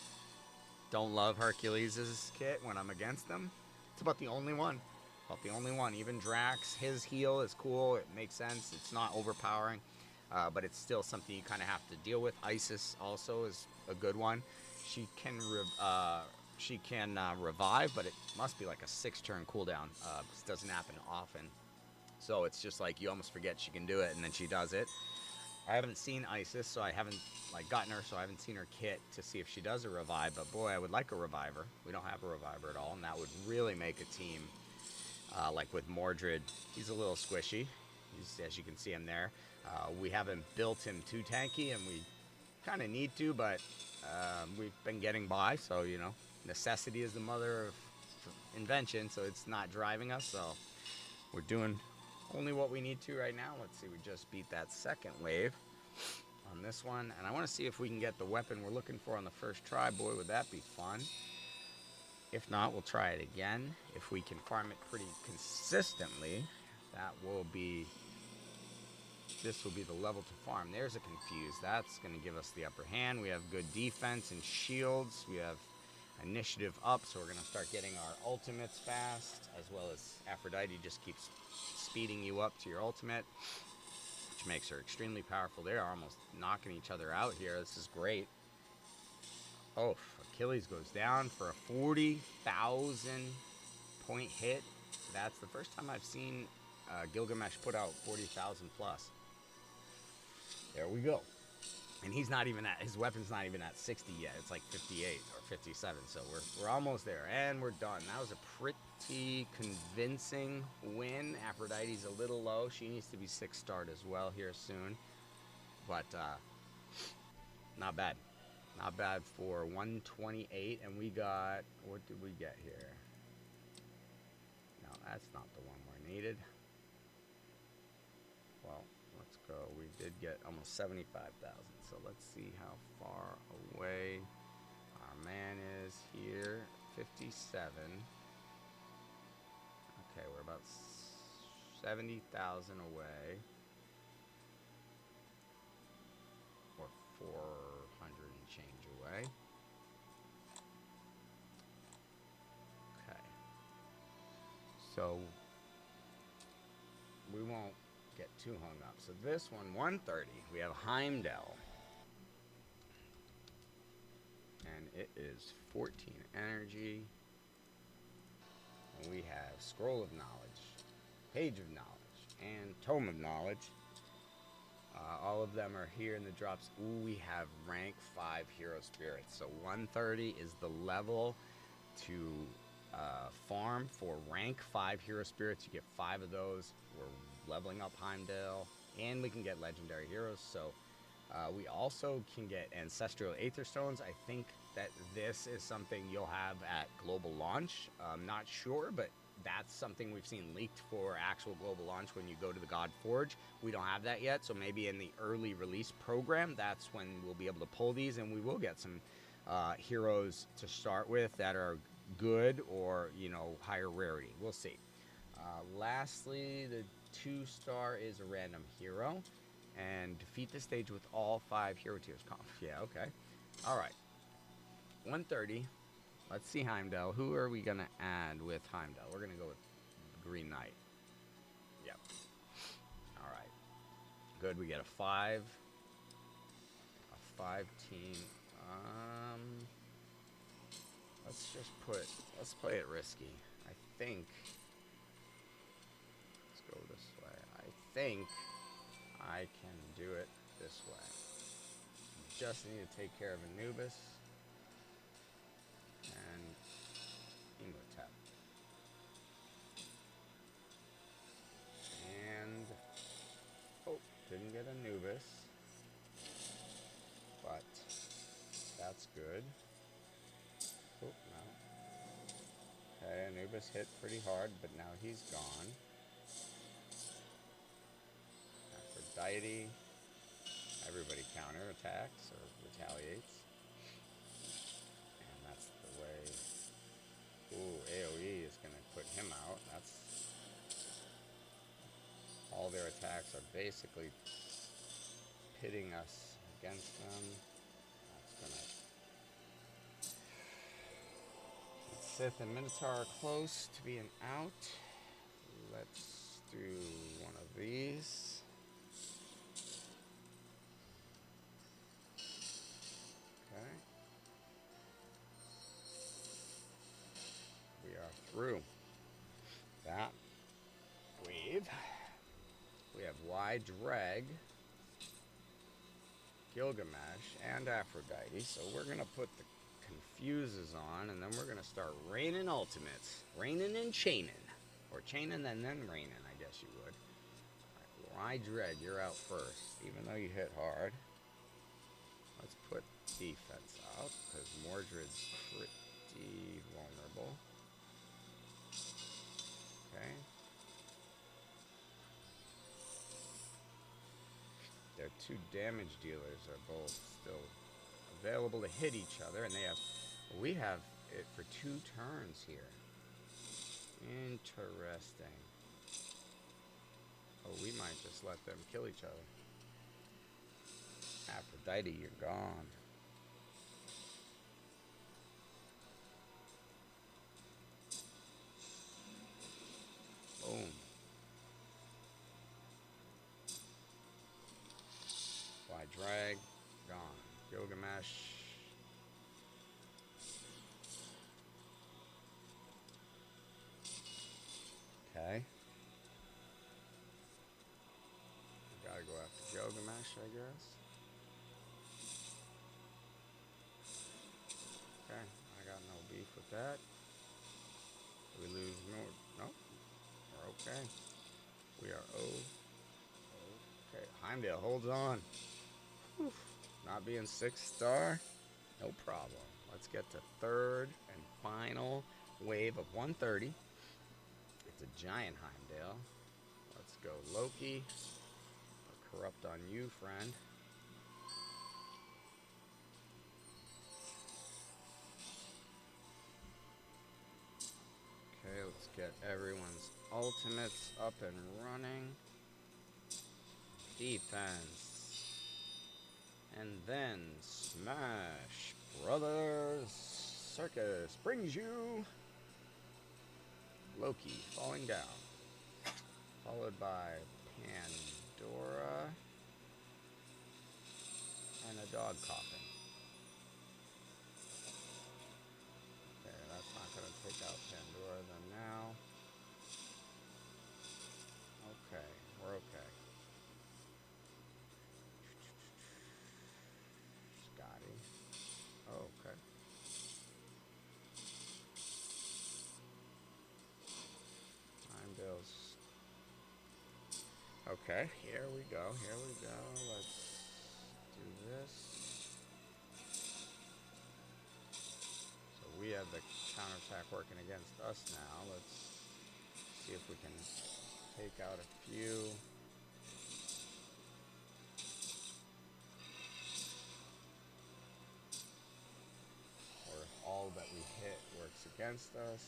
Don't love Hercules' kit when I'm against them. It's about the only one. Even Drax, his heal is cool. It makes sense. It's not overpowering, but it's still something you kind of have to deal with. Isis also is a good one. She can revive, but it must be like a 6-turn cooldown. This doesn't happen often. So it's just like you almost forget she can do it, and then she does it. I haven't seen Isis, so I haven't gotten her, so I haven't seen her kit to see if she does a revive. But boy, I would like a reviver. We don't have a reviver at all, and that would really make a team. Like with Mordred, he's a little squishy. As you can see him there. We haven't built him too tanky, and we kind of need to, but we've been getting by. So necessity is the mother of invention, so it's not driving us. So we're doing only what we need to right now. Let's see, we just beat that second wave. on this one. And I want to see if we can get the weapon we're looking for on the first try. Boy, would that be fun. If not, we'll try it again. If we can farm it pretty consistently, that will be... This will be the level to farm. There's a Confuse. That's going to give us the upper hand. We have good defense and shields. We have initiative up, so we're going to start getting our ultimates fast, as well as Aphrodite just keeps speeding you up to your ultimate, which makes her extremely powerful. They're almost knocking each other out here. This is great. Oh, Achilles goes down for a 40,000 point hit. That's the first time I've seen Gilgamesh put out 40,000 plus. There we go. And he's not even at, his weapon's not even at 60 yet. It's like 58 or 57. So we're almost there, and we're done. That was a pretty convincing win. Aphrodite's a little low. She needs to be 6-starred as well here soon. But not bad. Not bad for 128. And we got, what did we get here? No, that's not the one we needed. Well, let's go. We did get almost 75,000. So let's see how far away our man is here. 57. Okay, we're about 70,000 away. Or 400 and change away. Okay. So we won't get too hung up. So this one, 130, we have Heimdall. And it is 14 energy. And we have Scroll of Knowledge, Page of Knowledge, and Tome of Knowledge. All of them are here in the drops. Ooh, we have rank 5 hero spirits. So 130 is the level to farm for rank 5 hero spirits. You get 5 of those. We're leveling up Heimdall, and we can get legendary heroes. So we also can get ancestral aether stones. I think that this is something you'll have at global launch. I'm not sure, but that's something we've seen leaked for actual global launch when you go to the God Forge. We don't have that yet, so maybe in the early release program, that's when we'll be able to pull these, and we will get some heroes to start with that are good or, you know, higher rarity. We'll see. Lastly, the 2-star is a random hero, and defeat the stage with all 5 hero tiers. Yeah, okay. All right. 130. Let's see Heimdall. Who are we going to add with Heimdall? We're going to go with Green Knight. Yep. All right. Good. We get a 5. A 5 team. Let's play it risky. I think. Let's go this way. I think I can do it this way. Just need to take care of Anubis. And Emotep. And oh, didn't get Anubis, but that's good. Oh, no. Okay, Anubis hit pretty hard, but now he's gone. Aphrodite. Everybody counterattacks or retaliates. Ooh, AoE is going to put him out. That's... All their attacks are basically pitting us against them. That's going to... Sith and Minotaur are close to being out. Let's do one of these. Okay. We are through that wave. We have Y Drag, Gilgamesh, and Aphrodite. So we're going to put the Confuses on, and then we're going to start raining ultimates. Raining and chaining. Or chaining and then raining, I guess you would. All right, Y Drag, you're out first, even though you hit hard. Let's put defense out, because Mordred's pretty vulnerable. Okay. They're two damage dealers are both still available to hit each other, and we have it for 2 turns here. Interesting. Oh, we might just let them kill each other. Aphrodite, you're gone. Boom. Fly drag, gone. Gilgamesh. Okay. Gotta go after Gilgamesh, I guess. Okay, I got no beef with that. We lose no. Nope. We're okay. We are okay. Heimdall holds on. Whew. Not being 6-star, no problem. Let's get to third and final wave of 130. It's a giant Heimdall. Let's go Loki. Corrupt on you, friend. Okay, let's get everyone's ultimates up and running. Defense. And then Smash Brothers Circus brings you Loki falling down. Followed by Pandora and a dog coughing. Okay, that's not going to take out Pandora then now. Okay, we're okay. Scotty. Oh, okay. Heimdall's. Okay, here we go, here we go. Let's do this. So we have the counterattack working against us now. Let's see if we can take out a few. Or if all that we hit works against us.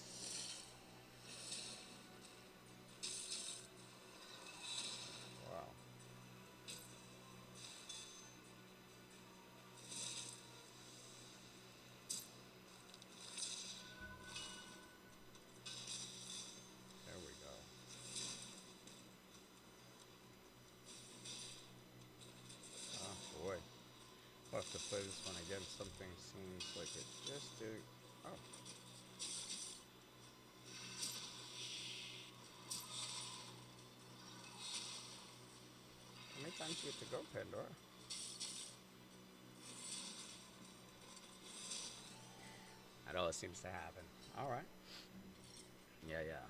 We'll have to play this one again. Something seems like it just did. Oh. How many times do you have to go, Pandora? That always seems to happen. Alright. Yeah, yeah.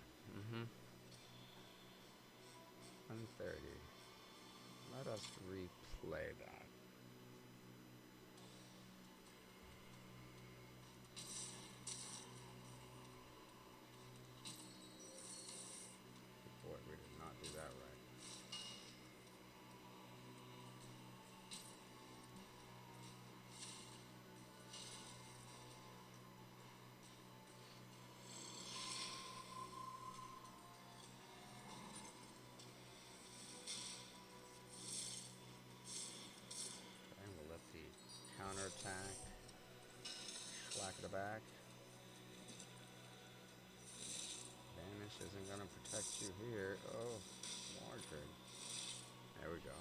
130. Let us replay that. Boy, we did not do that right. Counterattack. Slack of the back. Vanish isn't going to protect you here. Oh, Mordred. There we go.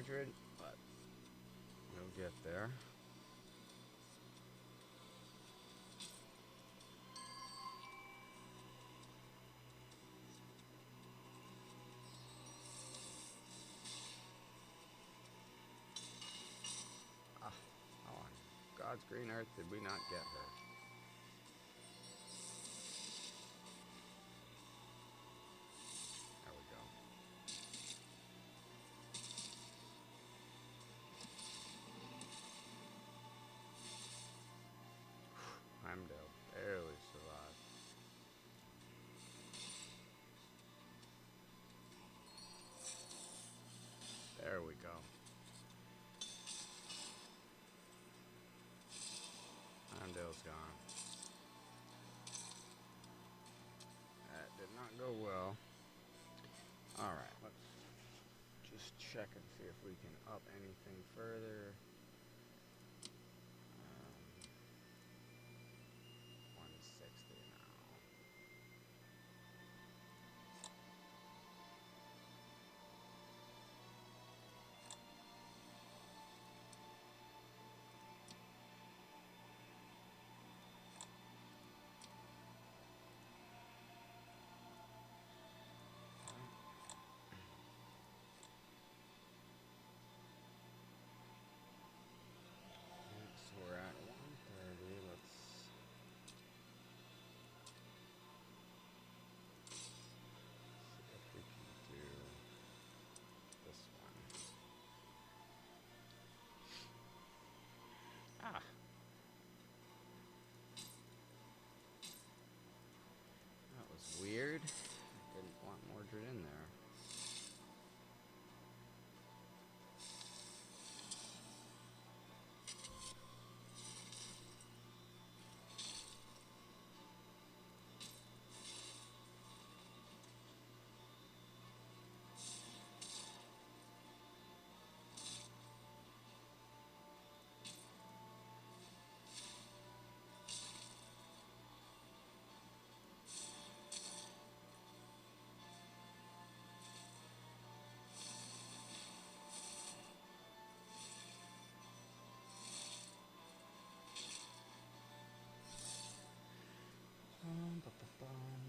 Mordred, but we'll get there. Ah, oh, on God's green earth did we not get her? There we go. Heimdall barely survived. There we go. Heimdall's gone. That did not go well. Alright, let's just check and see if we can up anything further. 160 now. So we're at 130. Let's see if we can do this one. Ah. That was weird. I didn't want Mordred in there.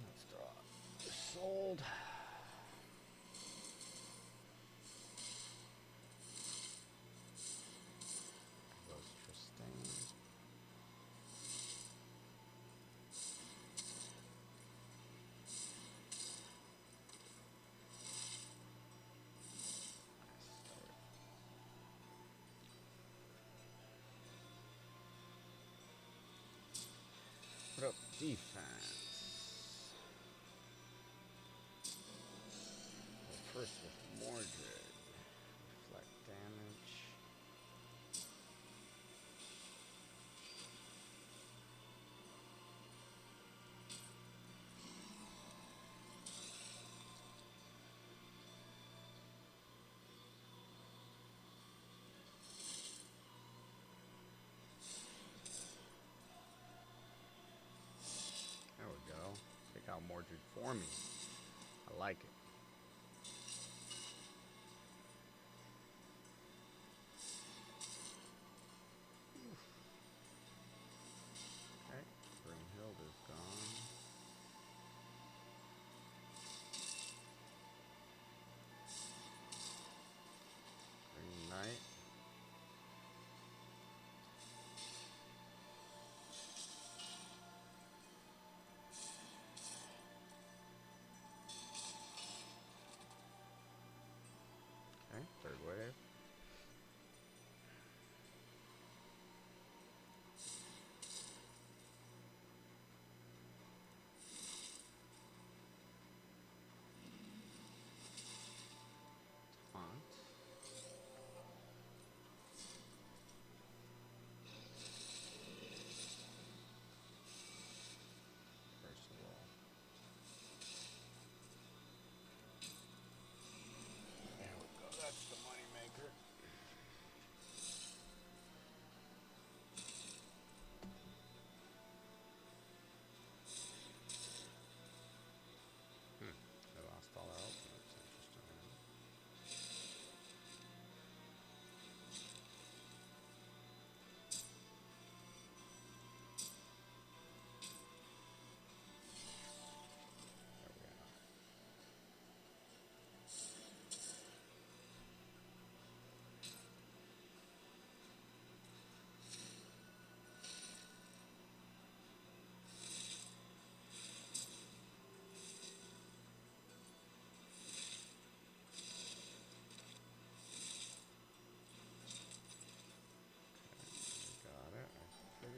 Let's draw. Sold. Goes Tristane. Put up defense. Well, first with Mordred. Reflect damage. There we go. Take out Mordred for me. I like it. Okay, Brunhild is gone. Green Knight.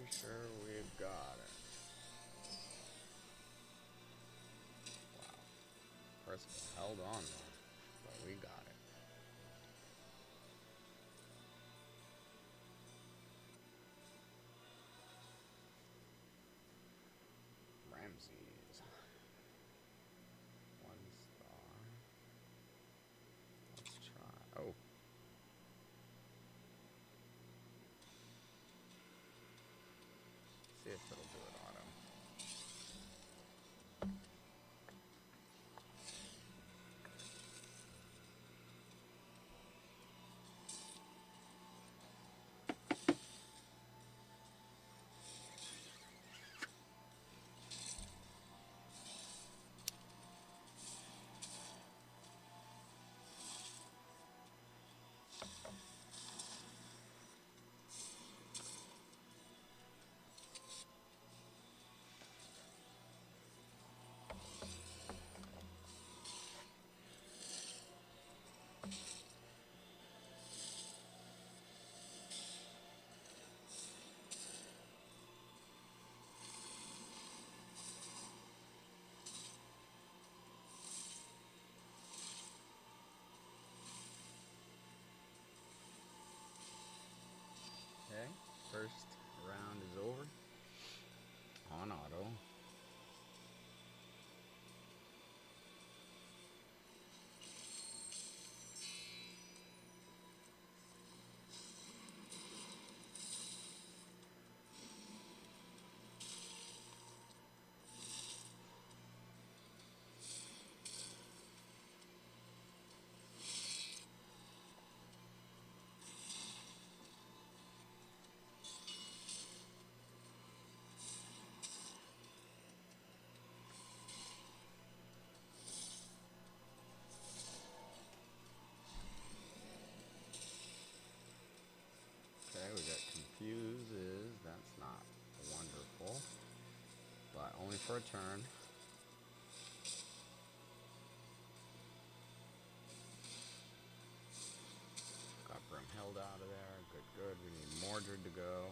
pretty sure we've got it. Wow. Percival held on though, but we got it. Ramses. 1 star. Let's try. Oh. See if it'll do it on him. Okay, first round is over. On auto. Okay, we got confuses. That's not wonderful, but only for a turn. Got Brimhild out of there. Good, good. We need Mordred to go.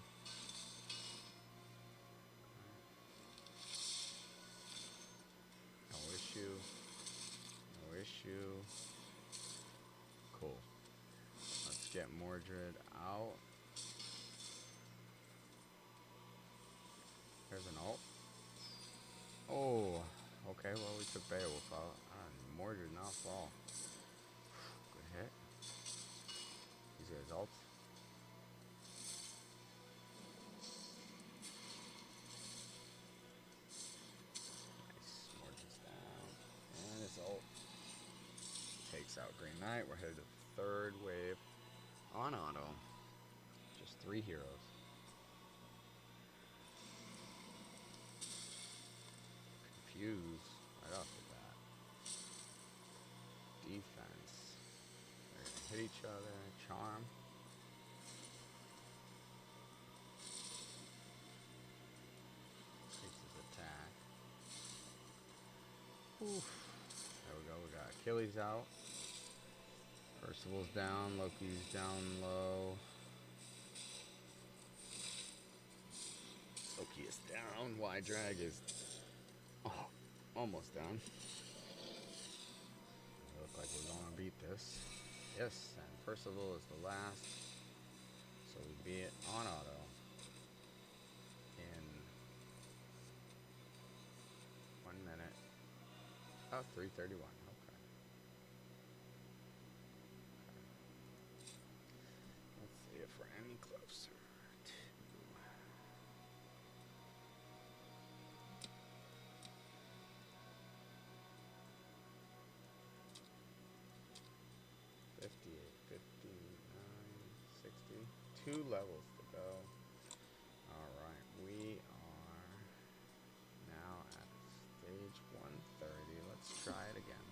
No issue. No issue. Cool. Let's get Mordred out. There's an ult. Oh, okay. Well, we took Beowulf out. Mordred not fall. Good hit. These are his ults. Nice. Mordred's down. And his ult takes out Green Knight. We're headed to the third wave on auto. Just 3 heroes. Confuse right off the bat. Defense. They're gonna hit each other. Charm. Takes his attack. Oof. There we go. We got Achilles out. Percival's down. Loki's down low. Loki is down. Y-Drag is almost down. Look like we're gonna beat this. Yes, and Percival is the last. So we beat it on auto in 1 minute. Oh, 3:31. Okay. Let's see if we're any closer to 58, 59, 60. 2 levels to go. Alright, we are now at stage 130. Let's try it again.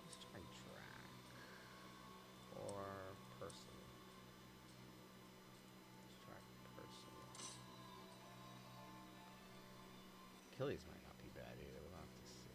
Let's try Drac or Percival. Let's try Percival. Achilles might not be bad either. We'll have to see.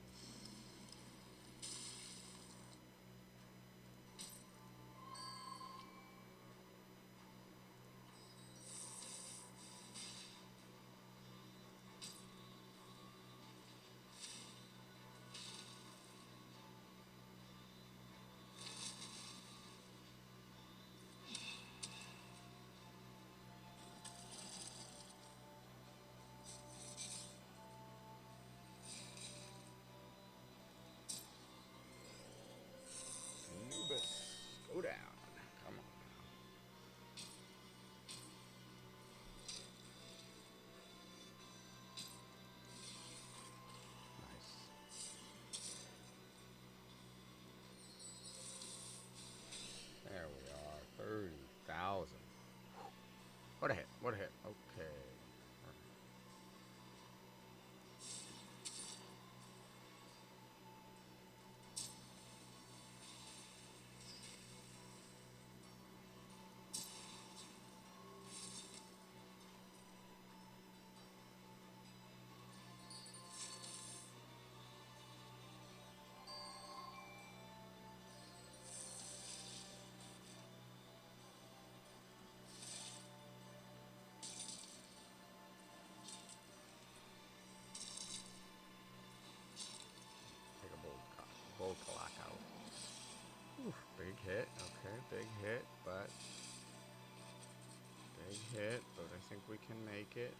big hit, but I think we can make it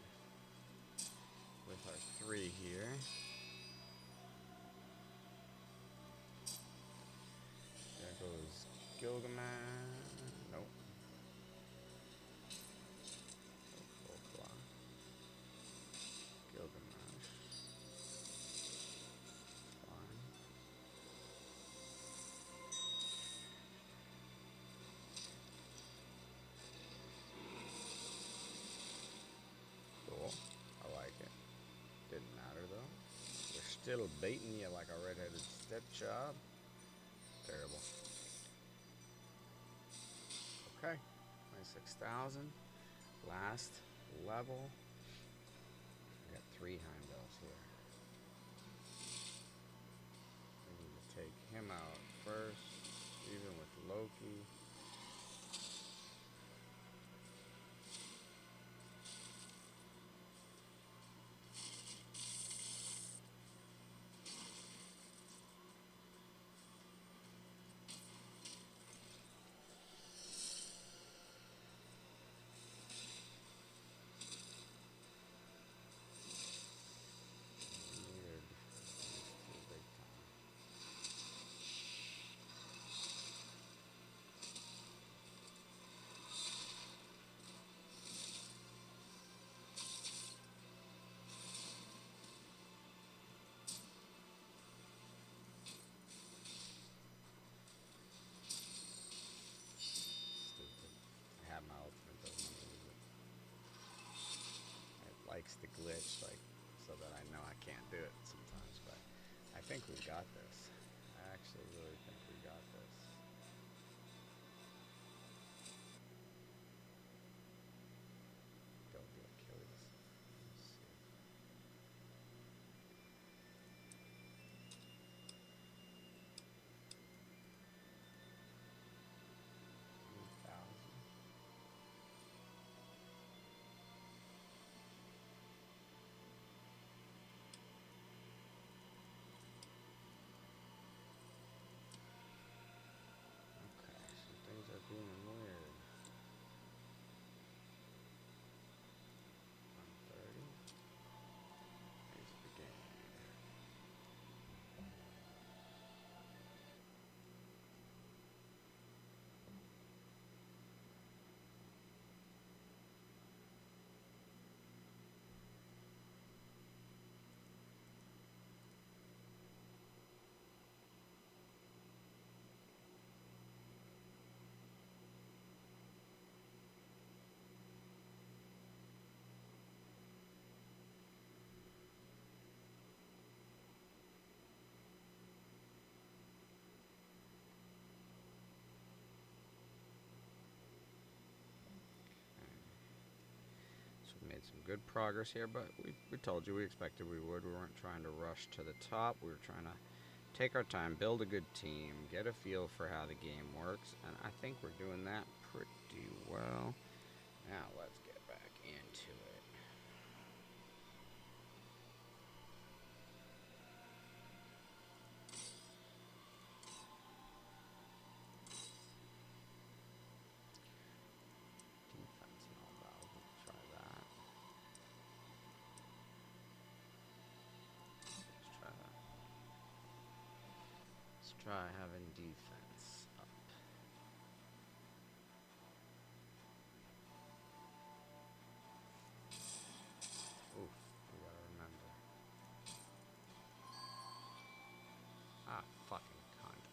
with our 3 here. There goes Gilgamesh. Nope. Full clock. Gilgamesh. Fine. Cool. I like it. Didn't matter though. We're still baiting you like a red-headed stepchild. Terrible. Okay. 26,000. Last level. We got 3 Heimdalls here. We need to take him out first, even with Loki. Stupid. I have my ultimate, doesn't use it. It likes to glitch, like, so that I know I can't do it sometimes, but I think we got this. I actually really think we got this. Don't do Achilles. Let's see. Okay, some things are being weird. 130. Here's the game. So we made some good progress here, but we told you we expected we would. We weren't trying to rush to the top. We were trying to take our time, build a good team, get a feel for how the game works, and I think we're doing that pretty well. Now let's get back into it. Defense and all that. We'll try that. Let's try that. Let's try having defense up. Oof, we gotta remember. Ah, fucking cunt.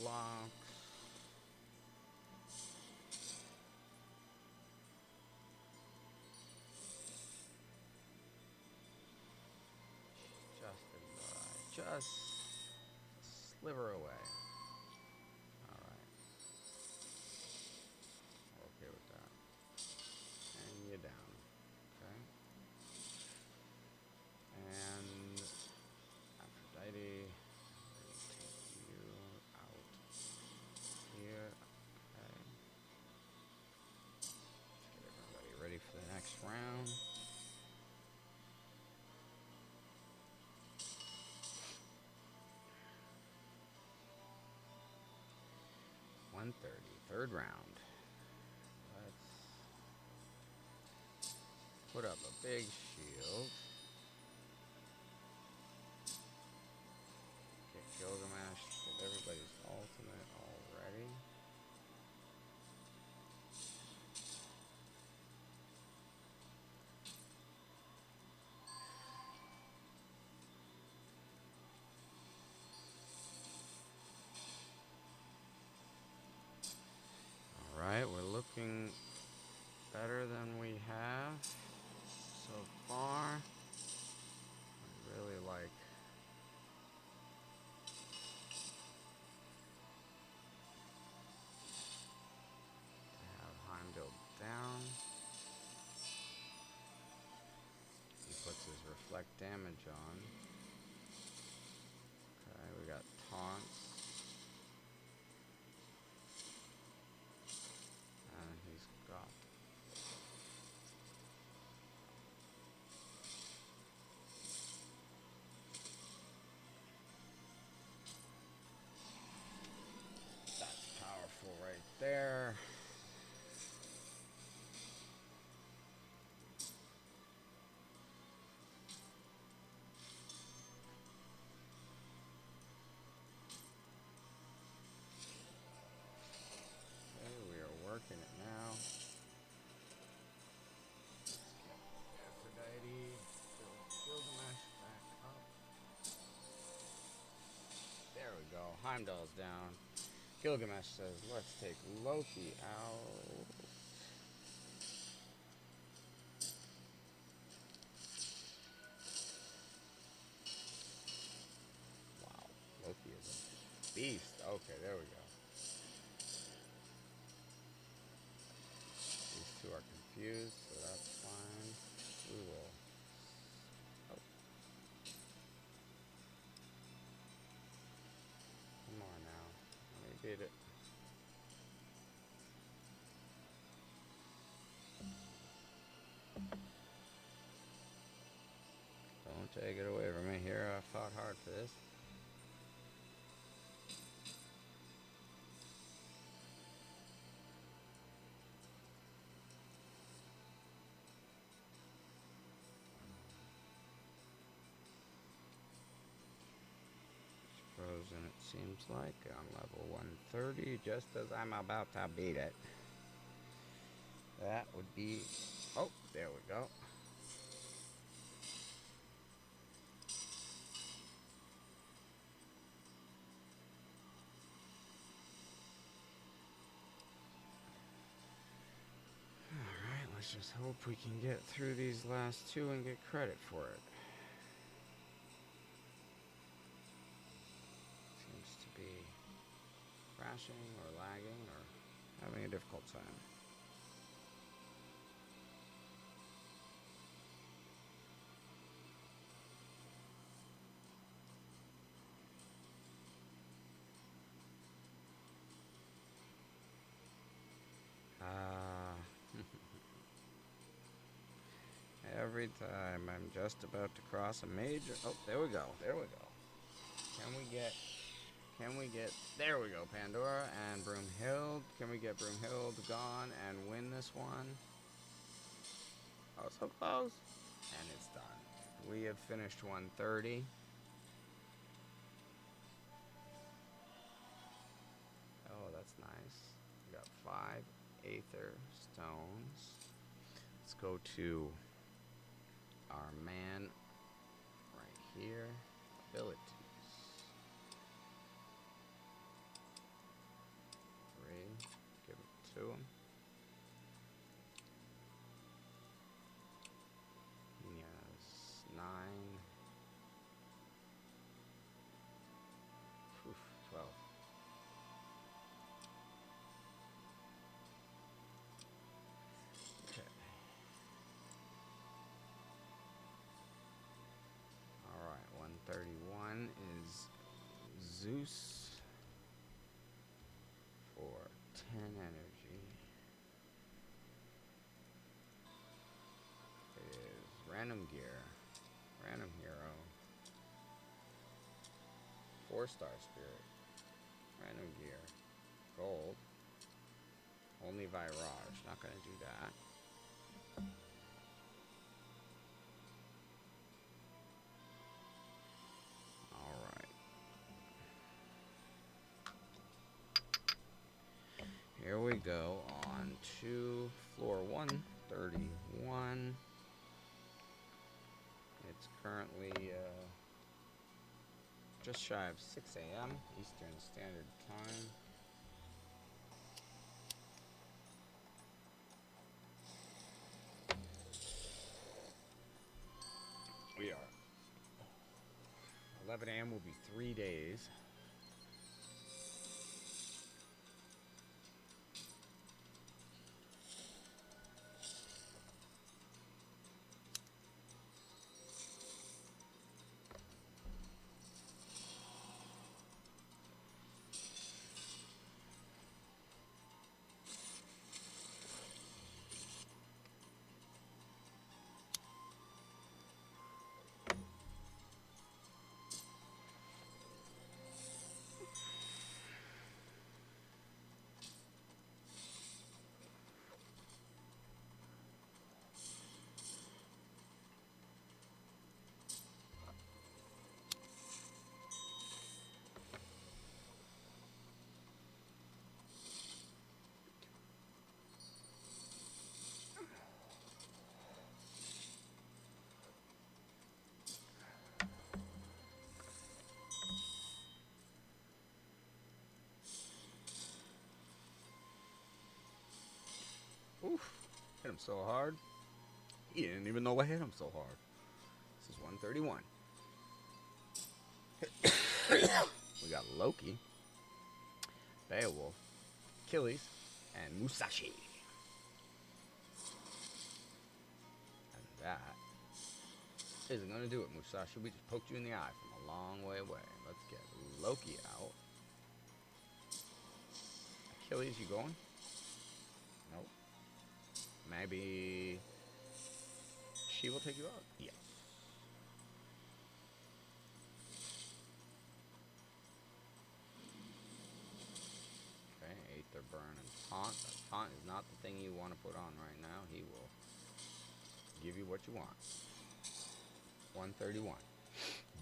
clocks. Just a sliver away. Alright. Okay with that. And you down. Okay. And Aphrodite, I'm going to take you out here. Okay. Let's get everybody ready for the next round. Third round. Let's put up a big shield. Get Gilgamesh, get everybody's ultimate already. Alright, we're looking better than we have so far. I really like to have Heimdall down. He puts his reflect damage on. Okay, we got taunts. And he's got that's powerful right there. Okay, we are working it now. Aphrodite, Gilgamesh back up. There we go. Heimdall's down. Gilgamesh says, let's take Loki out. Wow, Loki is a beast. Okay, there we go. These two are confused, so that's fine. We will. Oh. Come on now. Let me beat it. Don't take it away from me here. I fought hard for this. Frozen, it seems like, on level 130, just as I'm about to beat it. That would be... Oh, there we go. Alright, let's just hope we can get through these last two and get credit for it. Seems to be crashing or lagging or having a difficult time. Every time I'm just about to cross a major... Oh, there we go. There we go. Can we get... There we go, Pandora and Broomhild. Can we get Broomhild gone and win this one? Oh, so close. And it's done. We have finished 130. Oh, that's nice. We got 5 Aether Stones. Let's go to our man right here. Abilities. use for 10 energy is random gear, random hero, 4-star spirit, random gear, gold, only Virage, not gonna do that. Alright. Here we go on to floor 131. It's currently just shy of 6 a.m. Eastern Standard Time. We are 11 a.m. will be 3 days. Oof, hit him so hard. He didn't even know I hit him so hard. This is 131. We got Loki, Beowulf, Achilles, and Musashi. And that isn't going to do it, Musashi. We just poked you in the eye from a long way away. Let's get Loki out. Achilles, you going? Nope. Maybe she will take you out? Yes. Okay, Aether Burn and Taunt. Taunt is not the thing you want to put on right now. He will give you what you want. 131.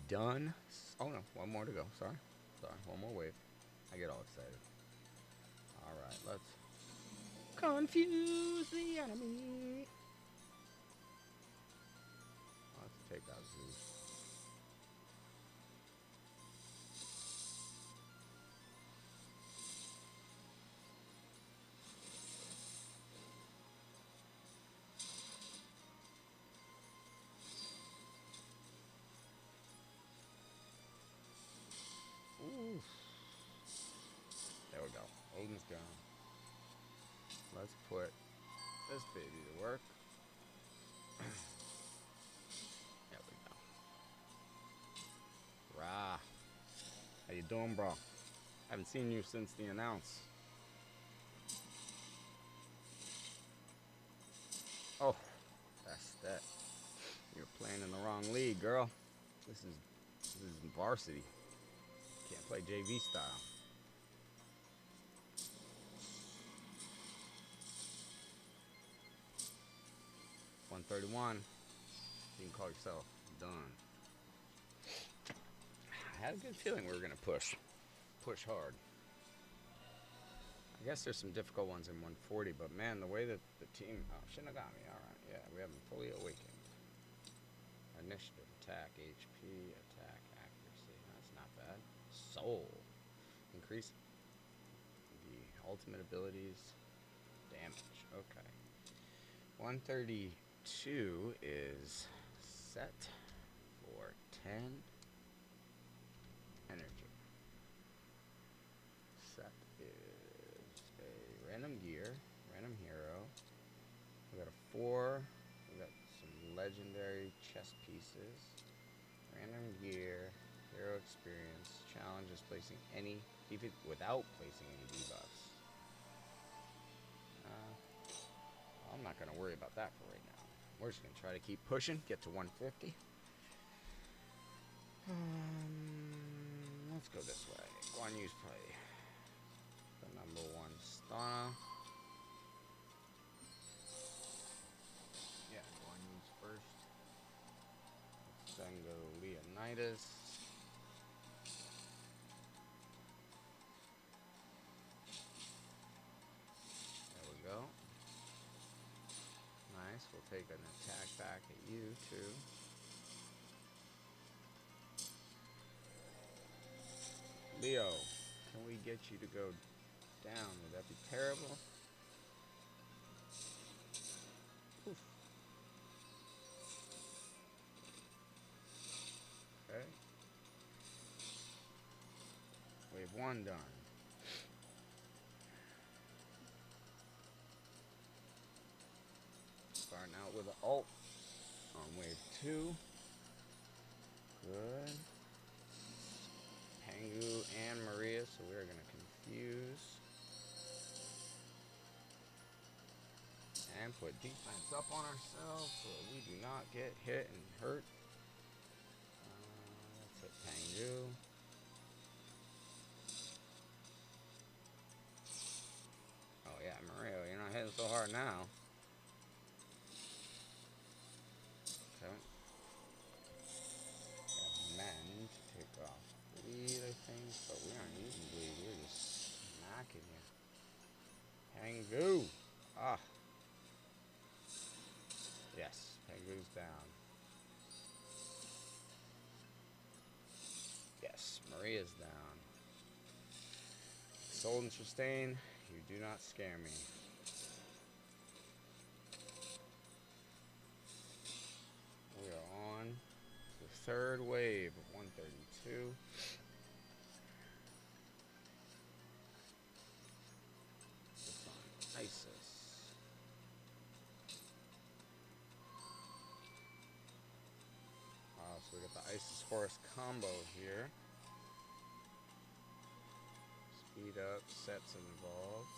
Done. Oh no, one more to go. Sorry, one more wave. I get all excited. Alright, let's confuse the enemy. Let's take out Zeus. Ooh. There we go. Odin's gone. Let's put this baby to work. There we go. Rah. How you doing, bro? Haven't seen you since the announce. Oh, that's that. You're playing in the wrong league, girl. This is varsity. Can't play JV style. $131. You can call yourself done. I had a good feeling we were gonna push hard. I guess there's some difficult ones in 140, but man, the way that the team shouldn't have got me. All right, yeah, we haven't fully awakened. Initiative, attack, HP, attack, accuracy. That's not bad. Soul, increase the ultimate abilities, damage. Okay. 132 is set for 10 energy. Set is a random gear, random hero. We got a 4. We got some legendary chess pieces. Random gear, hero experience, challenge is placing any without placing any debuffs. I'm not gonna worry about that for right now. We're just gonna try to keep pushing, get to 150. Let's go this way. Guan Yu's probably the #1 stunner. Yeah, Guan Yu's first. Let's then go Leonidas. There we go. Nice, we'll take an attack back at you too. Leo, can we get you to go down? Would that be terrible? Oof. Okay. Wave 1 done. Starting out with an ult on wave 2. Good. Pengu and Maria, so we're going to confuse. And put defense up on ourselves so that we do not get hit and hurt. Let's hit Pengu. Oh yeah, Maria, you're not hitting so hard now. Okay. We have men to take off bleed, I think, but we aren't using bleed. We're just smacking you. Pengu! Ah. Yes, Pengu's down. Yes, Maria's down. Sold and sustain, you do not scare me. We are on the 3rd wave of 132. It's on ISIS. So we got the ISIS Forest combo here. Speed up, sets involved.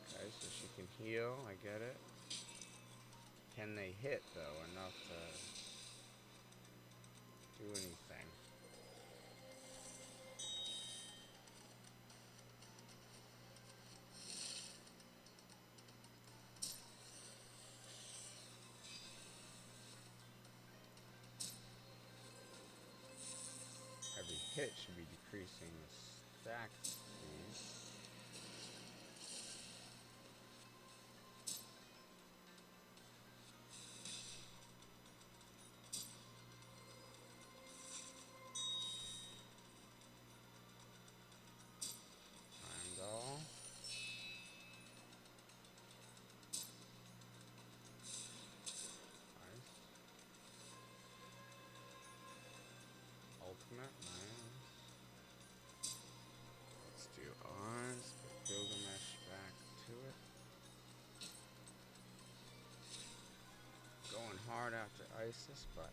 Okay, so she can heal, I get it. Can they hit, though, enough to do anything? Every hit should be decreasing the stack speed. Heimdall. Nice. Ultimate, nice. Let's do ours. Put Gilgamesh back to it. Going hard after ISIS, but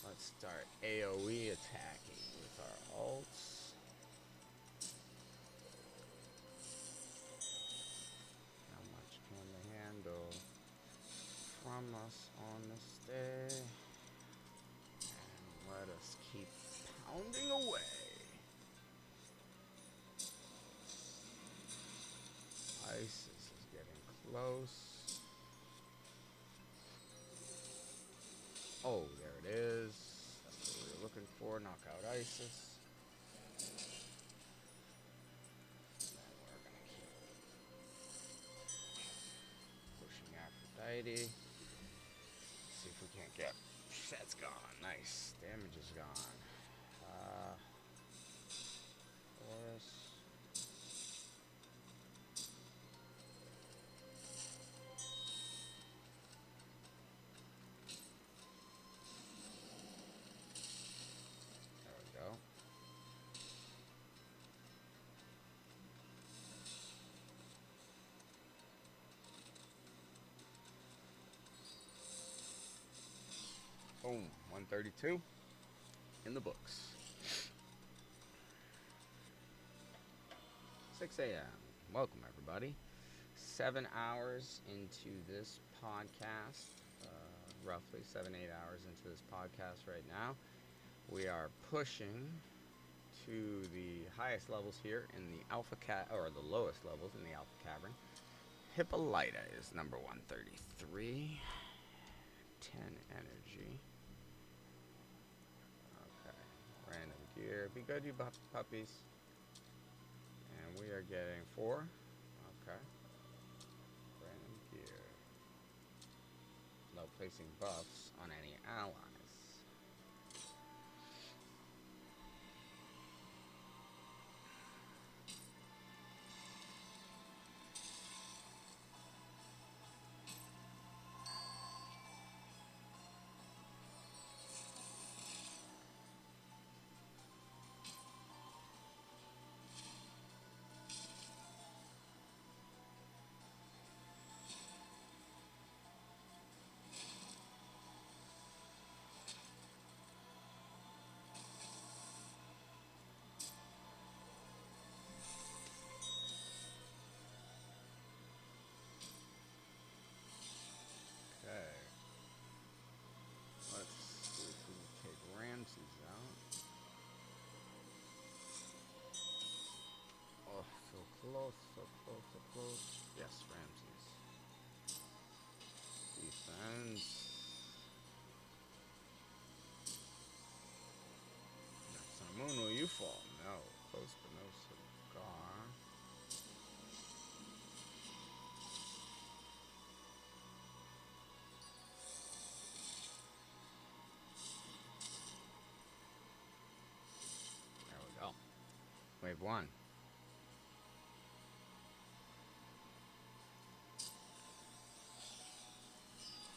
let's start AoE attacking with our ults. How much can they handle from us on this day? And let us keep pounding away. ISIS is getting close. Oh, there it is. That's what we were looking for. Knock out ISIS. And we're going to keep pushing Aphrodite. See if we can't get... That's gone. Nice. Damage is gone. Forest. There we go. Boom. 132. in the books. 6 a.m. Welcome, everybody. 7 hours into this podcast, roughly 7-8 hours into this podcast right now. We are pushing to the highest levels here in the or the lowest levels in the Alpha Cavern. Hippolyta is number 133. 10 energy. Okay. Random gear. Be good, you puppies. And we are getting 4. Okay. Random gear. No placing buffs on any allies. So close. Yes, Ramses. Defense. Sun Moon, will you fall? No. Close but no cigar. There we go. Wave 1.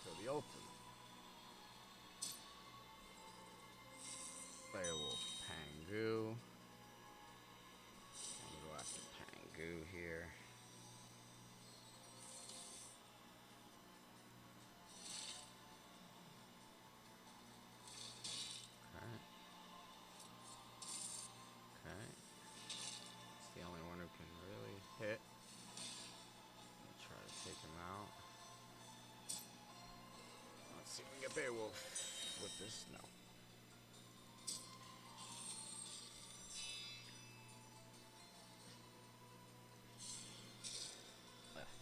So the ultimate. Beowulf Pangu. I'm gonna go after Pangu here. Okay. It's the only one who can really hit. I'll try to take him out. Let's see if we can get Beowulf with this. No.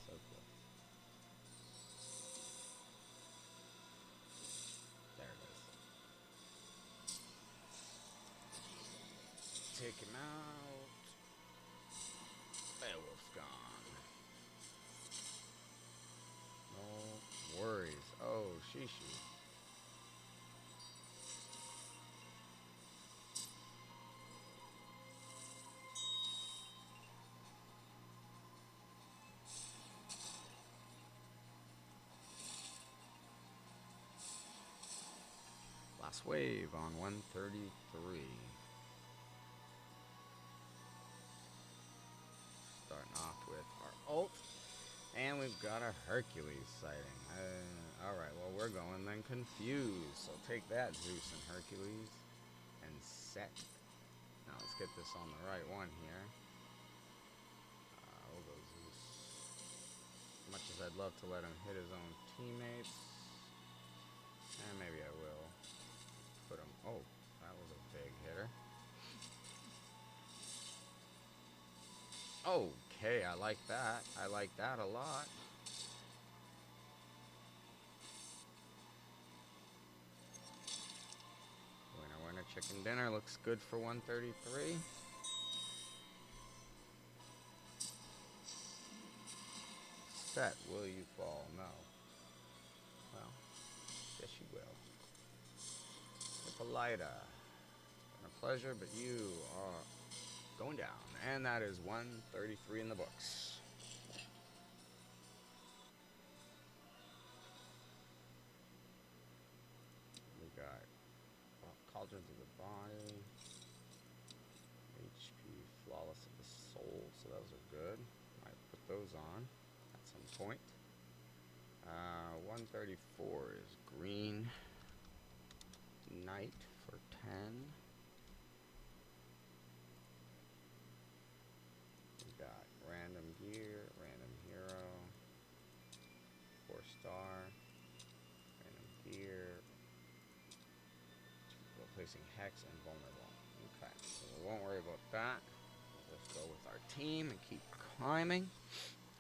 So close. There it is. Take him out. Beowulf's gone. No worries. Oh, Shishi. Last wave on 133. Starting off with our ult. And we've got a Hercules sighting. Alright, well, we're going then confused. So take that, Zeus and Hercules. And set. Now let's get this on the right one here. We'll go Zeus. As much as I'd love to let him hit his own teammates. And maybe I will. Put him. Oh, that was a big hitter. Okay, I like that. I like that a lot. Winner chicken dinner looks good for 133. Set, will you fall? No. Well, yes you will. Hippolyta. It's been a pleasure, but you are going down. And that is 133 in the books. We got Cauldrons of the Body. HP Flawless of the Soul. So those are good. Might put those on at some point. 134 is green. Knight for 10. using Hex and Vulnerable. Okay, so we won't worry about that. We'll just go with our team and keep climbing.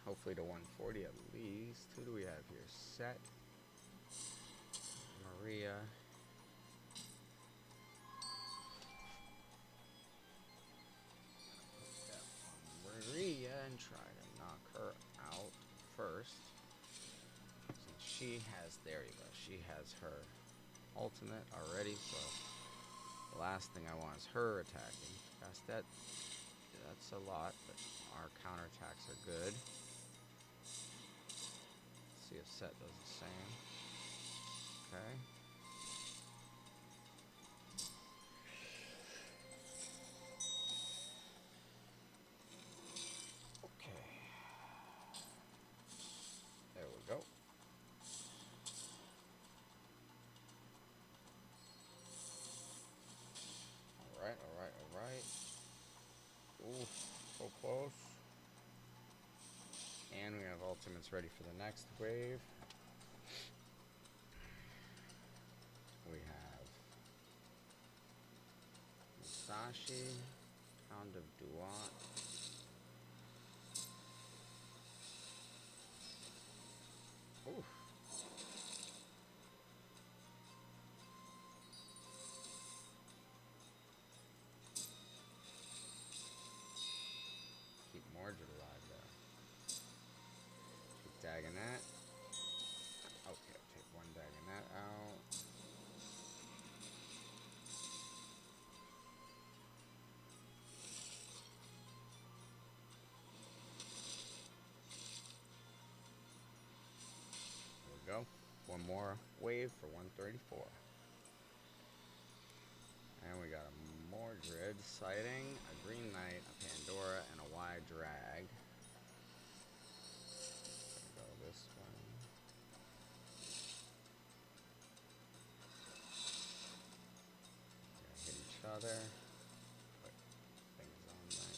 Hopefully to 140 at least. Who do we have here? Set. Maria. Maria and try to knock her out first. Since she has, there you go, she has her ultimate already, so the last thing I want is her attacking. That's a lot, but our counterattacks are good. Let's see if Set does the same. Okay. Okay. There we go. Alright, alright, alright. Ooh, so close. And we have ultimates ready for the next wave. We have Musashi, Hound of Duat. Oof. Keep Mordred alive there. Keep Dagonet. Okay, take one Dagonet out. There we go. One more wave for 134. And we got a Mordred sighting, a Green Knight, a Pandora, and a Wide Drag. Go this way. We're gonna hit each other. Put things on that.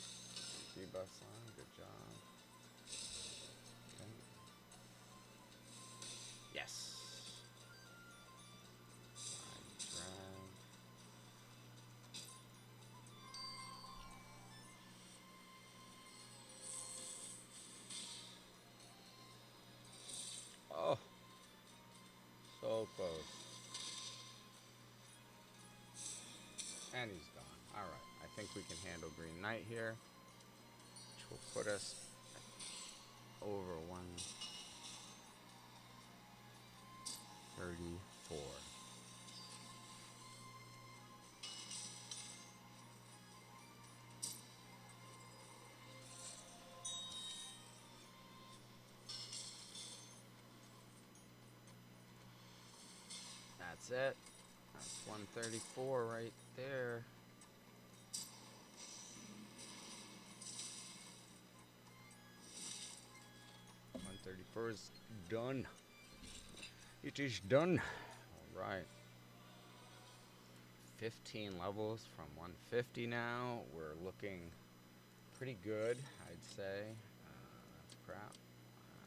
Debuffs on. Good job. Okay. Yes. Wide drag. Oh, so close. And he's gone. Alright, I think we can handle Green Knight here, which will put us over 134. That's it. That's 134 right there. 134 is done. It is done. Alright. 15 levels from 150 now. We're looking pretty good, I'd say. That's crap.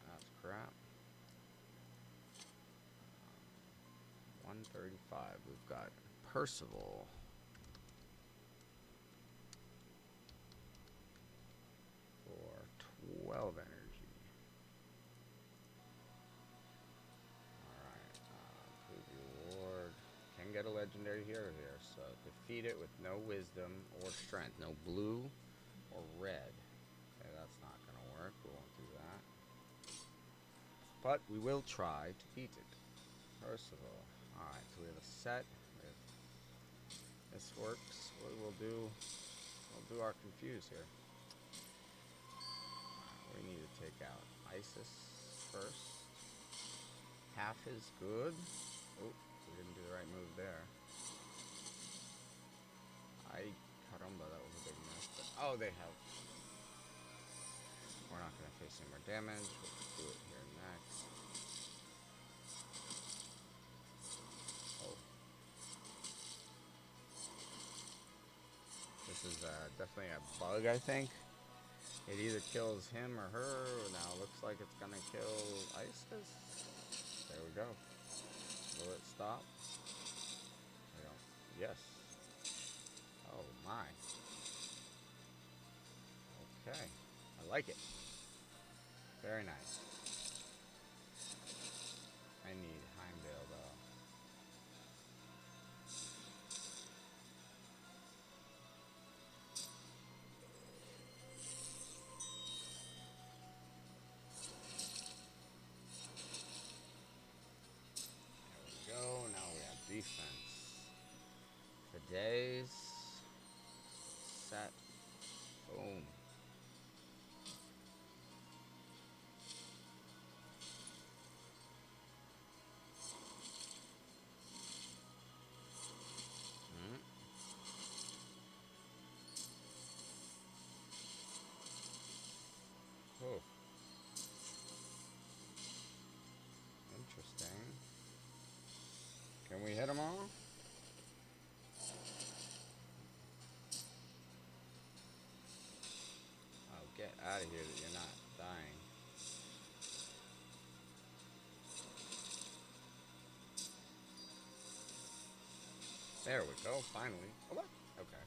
That's crap. 135. We've got Percival. For 12 energy. Alright. Preview Ward. Can get a legendary hero here. So defeat it with no wisdom or strength. No blue or red. Okay, that's not going to work. We won't do that. But we will try to beat it. Percival. Alright, so we have a set. If this works, we'll do our confuse here. We need to take out Isis first. Half is good. Oh, we didn't do the right move there. Caramba, that was a big miss. But, oh, they have. We're not going to face any more damage. We'll just do it here next. Oh. This is definitely a bug, I think. It either kills him or her. Now it looks like it's gonna kill Isis. There we go. Will it stop? Yes. my. Okay. I like it. Very nice. I need Heimdall though. There we go. Now we have defense. Today's set. Boom. Mm. Oh, interesting. Can we hit them all? Oh, get out of here that you're not dying. There we go, finally. Oh, what? Okay.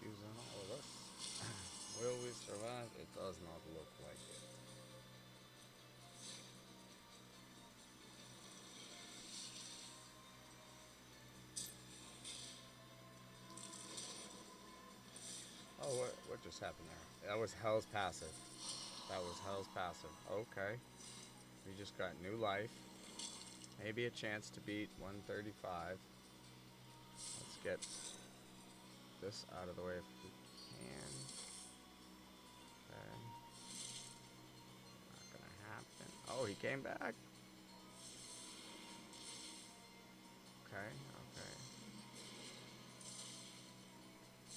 Confusing all of us. Will we survive? It does not look like it. Oh, what just happened there? That was Hell's passive. That was Hell's passive. Okay. We just got new life. Maybe a chance to beat 135. Let's get this out of the way if we can. Okay. Not gonna happen. Oh, he came back. Okay, okay.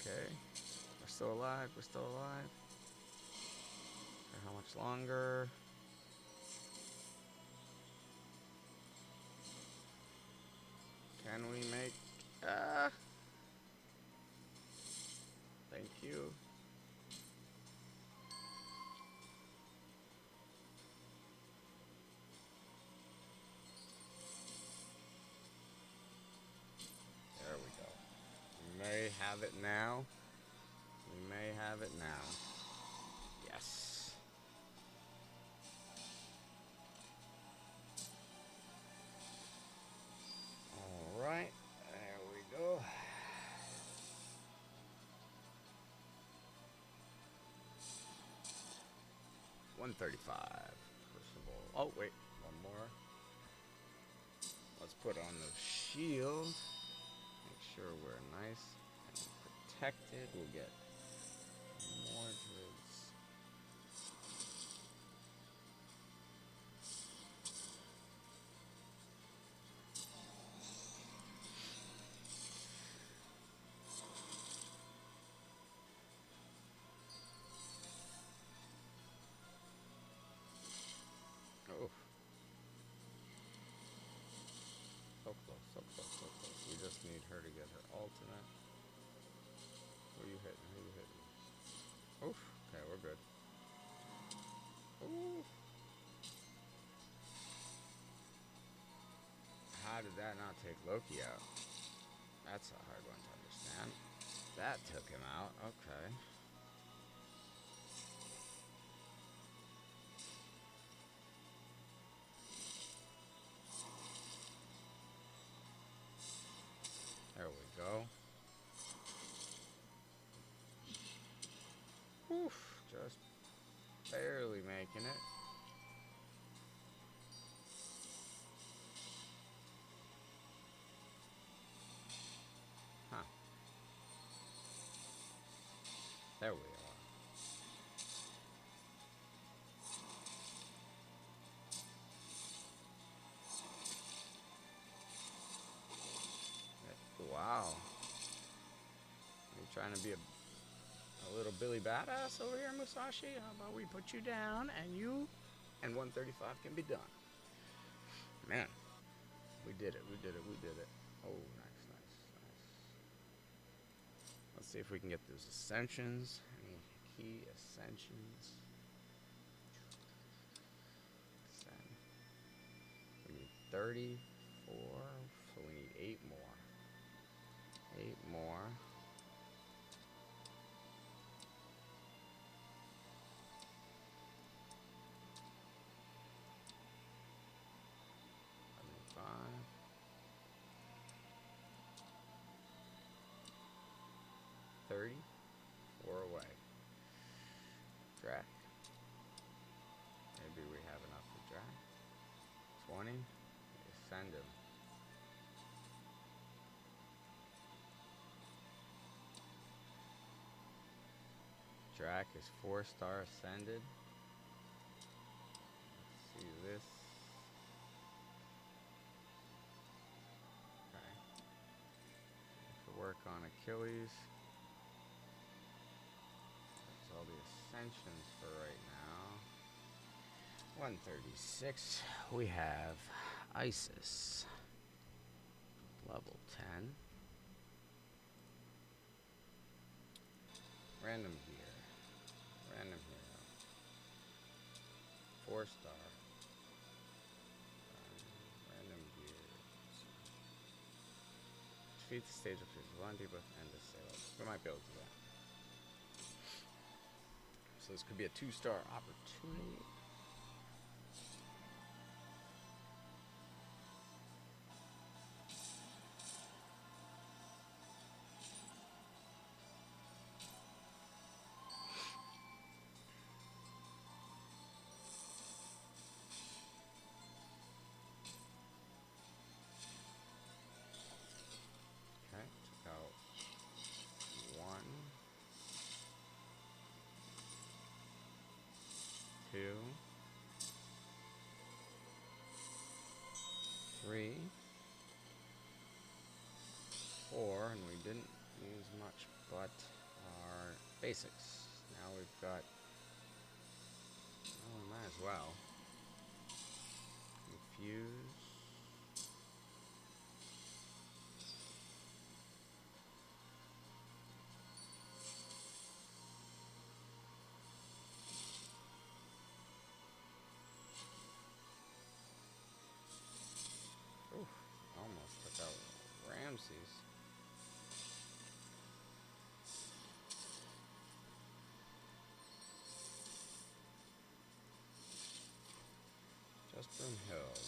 Okay. We're still alive. We're still alive. Okay, how much longer? Can we make... Ah! Thank you. There we go. We may have it now. We may have it now. Yes. Alright. There we go. 135. Crucible. Oh, wait. One more. Let's put on the shield. Make sure we're nice and protected. We'll get more druids. Oh. So close, so close, so close. We just need her to get her ultimate. Who are you hitting? Who are you hitting? Oof. Okay, we're good. Ooh. How did that not take Loki out? That's a hard one to understand. That took him out. Okay. There we go. Oof. Just barely making it. Huh. There we are. Wow. Are you trying to be a A little Billy Badass over here, Musashi. How about we put you down and you and 135 can be done. Man, we did it. We did it. We did it. Oh, nice, nice, nice. Let's see if we can get those ascensions. Any key ascensions? Ascend. We need 34, so we need 8 more. 8 more. Five. 30. 4 away. Drac. Maybe we have enough to drac. 20. Send him. Drac is 4-star ascended. Let's see this. Okay. To work on Achilles. That's all the ascensions for right now. 136. We have Isis. Level 10. Random gear. Random hero. 4-star. Random gear. Defeat the stage of Vigilante with end of sale. We might be able to do that. So this could be a 2-star opportunity. Okay, took out 1, 2, 3, 4, and we didn't use much but our basics. Now we've got, well, we might as well. Infuse. Oof, almost took out Ramses. Just Broomhild.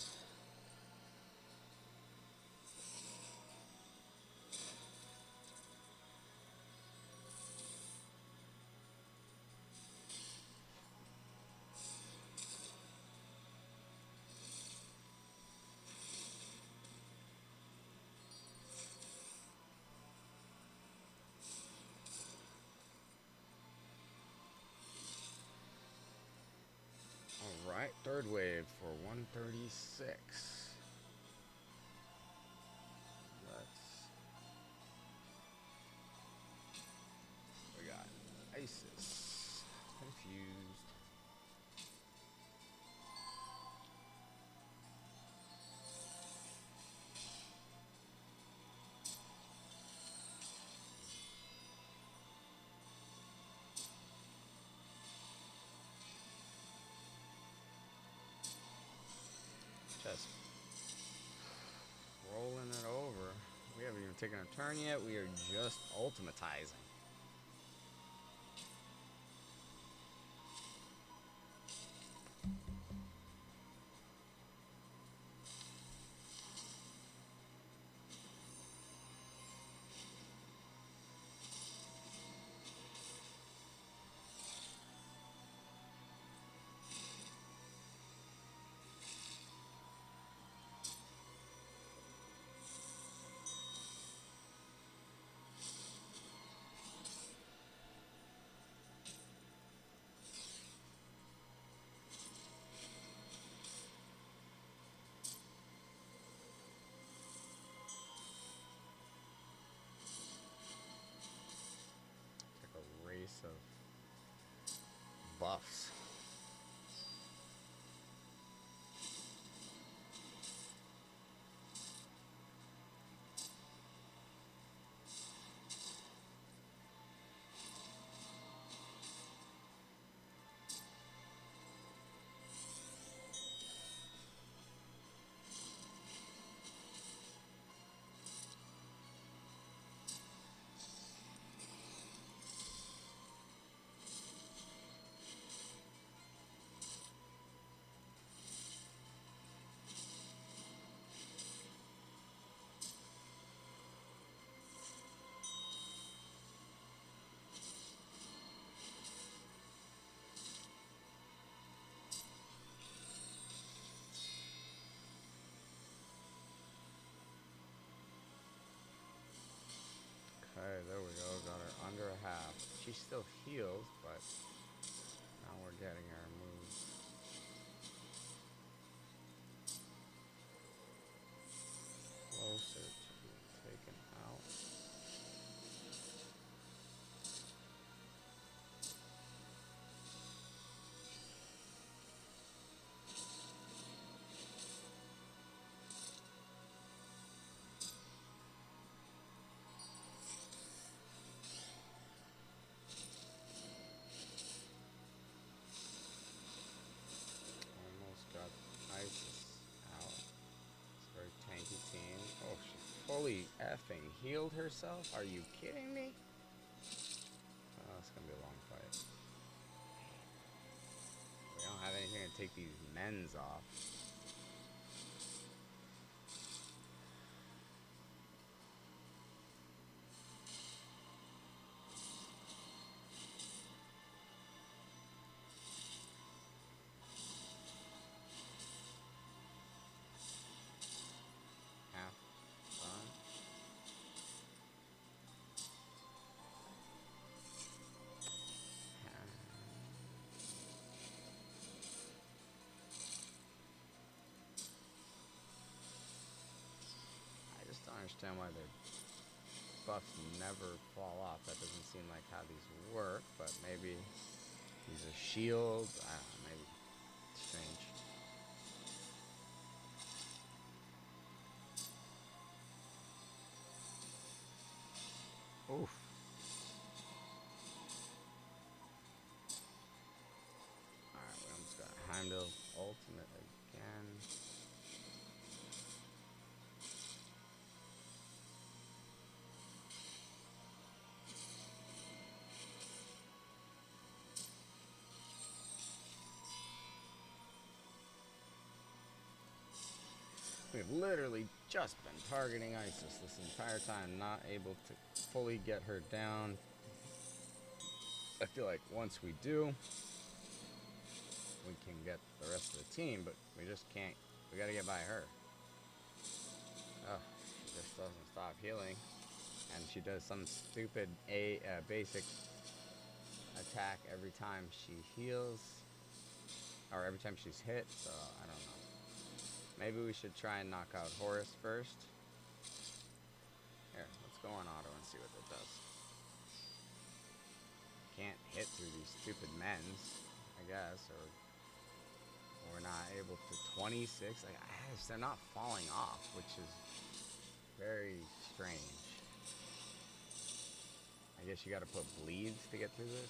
Alright, third wave for 136. We got Isis. Confused. Just rolling it over. We haven't even taken a turn yet. We are just ultimatizing. she still heals, but now we're getting our moves closer to being taken out. Almost got Isis out. It's a very tanky team. Oh, she fully effing healed herself? Are you kidding me? Oh, it's gonna be a long fight. We don't have anything to take these men's off. Half done. I just don't understand why their buffs never fall off. That doesn't seem like how these work, but maybe these are shields. I don't know, maybe strange. Oof. Alright, we almost got Heimdall ultimate again. We've literally just been targeting Isis this entire time, not able to fully get her down. I feel like once we do, we can get the rest of the team, but we just can't. We gotta get by her. Ugh, she just doesn't stop healing. And she does some stupid basic attack every time she heals. Or every time she's hit, so I don't know. Maybe we should try and knock out Horus first. Here, let's go on auto and see what that does. Can't hit through these stupid men's, I guess, or we're not able to. 26, like, they're not falling off, which is very strange. I guess you gotta put bleeds to get through this.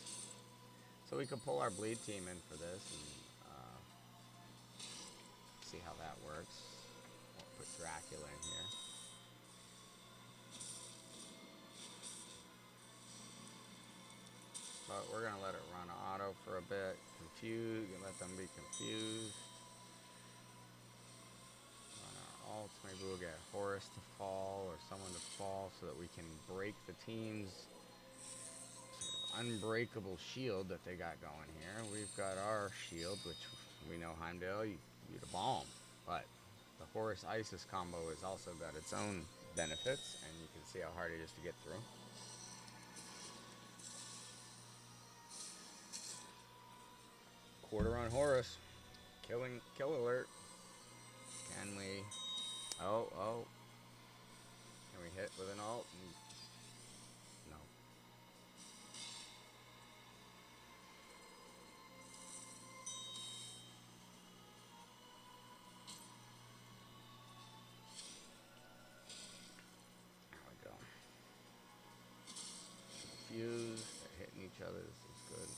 So we could pull our bleed team in for this and see how that works. We'll put Dracula in here. But we're gonna let it run auto for a bit. Confuse, let them be confused. Run our ults. Maybe we'll get Horus to fall or someone to fall so that we can break the team's sort of unbreakable shield that they got going here. We've got our shield, which we know Heimdall, you'd a bomb. But the Horus Isis combo has also got its own benefits, and you can see how hard it is to get through. Quarter on Horus. Kill alert. Can we? Oh. Can we hit with an ult? No. There we go. Confused. They're hitting each other. This is good.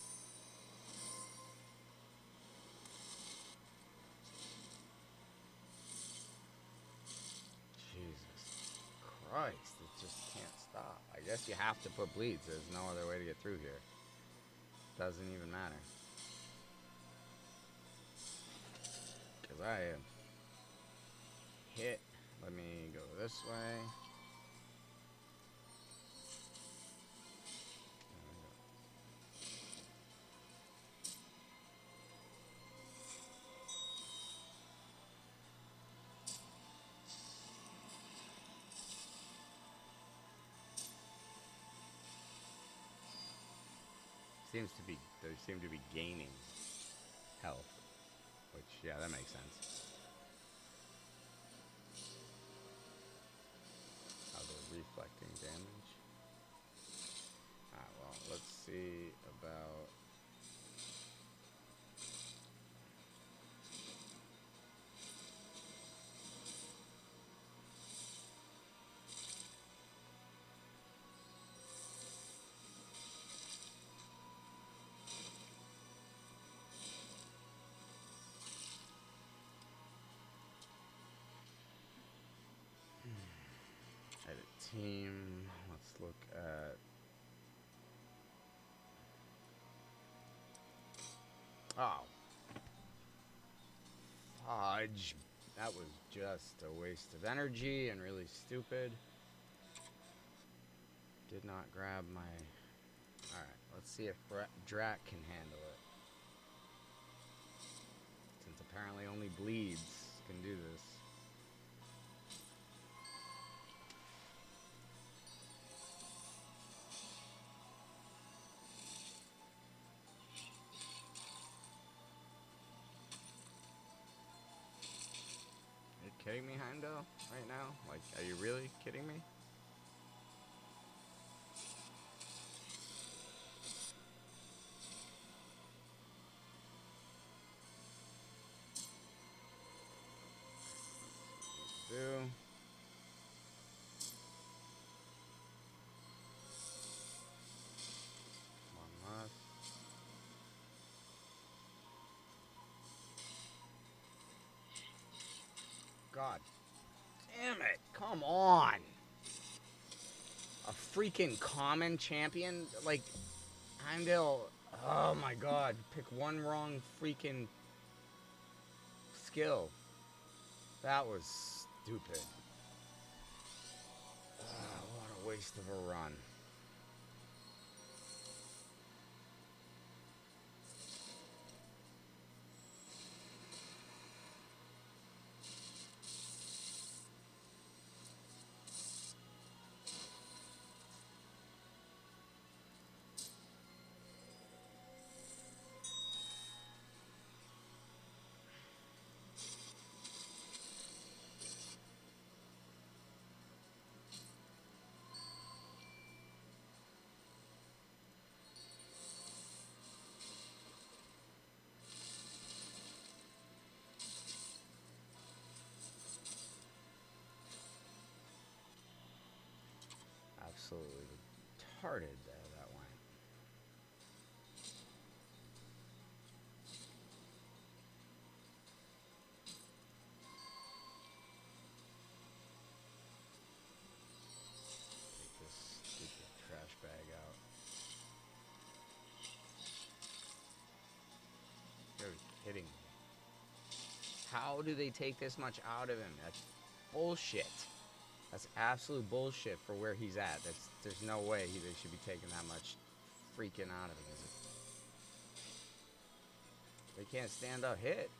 Jesus Christ, it just can't stop. I guess you have to put bleeds. There's no other way to get through here. Doesn't even matter. Because I am hit. Let me go this way. They seem to be gaining health, which yeah, that makes sense. How they're reflecting damage. Alright, well, let's see about. Edit team. Let's look at. Oh. Fudge. That was just a waste of energy and really stupid. Did not grab my. Alright, let's see if Drak can handle it. Since apparently only bleeds can do this. Are you kidding me, Heimdall? Right now? Like, are you really kidding me? Do. One left. God damn it. Come on. A freaking common champion? Like, Heimdall. Oh my god. Pick one wrong freaking skill. That was stupid. What a waste of a run. Absolutely retarded there, that went. Take this stupid trash bag out. You're kidding me. How do they take this much out of him? That's bullshit. That's absolute bullshit for where he's at. There's no way they should be taking that much freaking out of him. They can't stand up hit.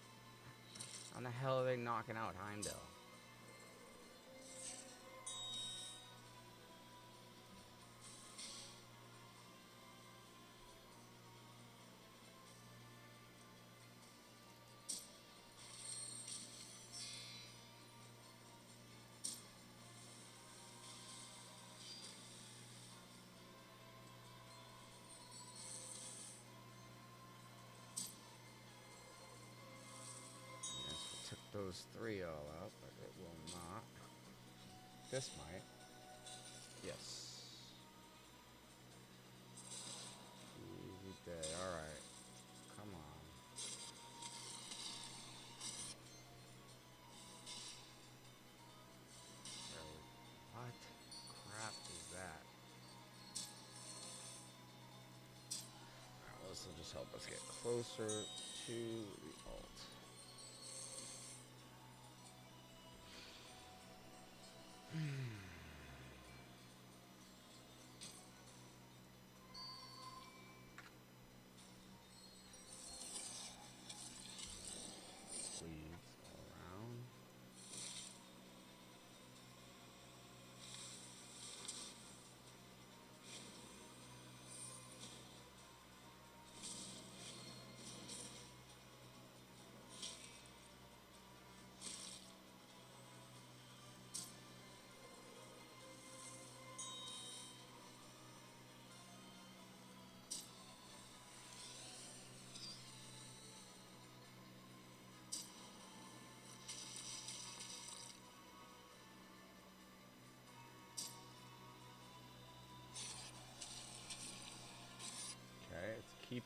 How the hell are they knocking out Heimdall? Those three all out, but it will not. This might. Yes. Easy day. Alright. Come on. What crap is that? Alright, this will just help us get closer to the ult.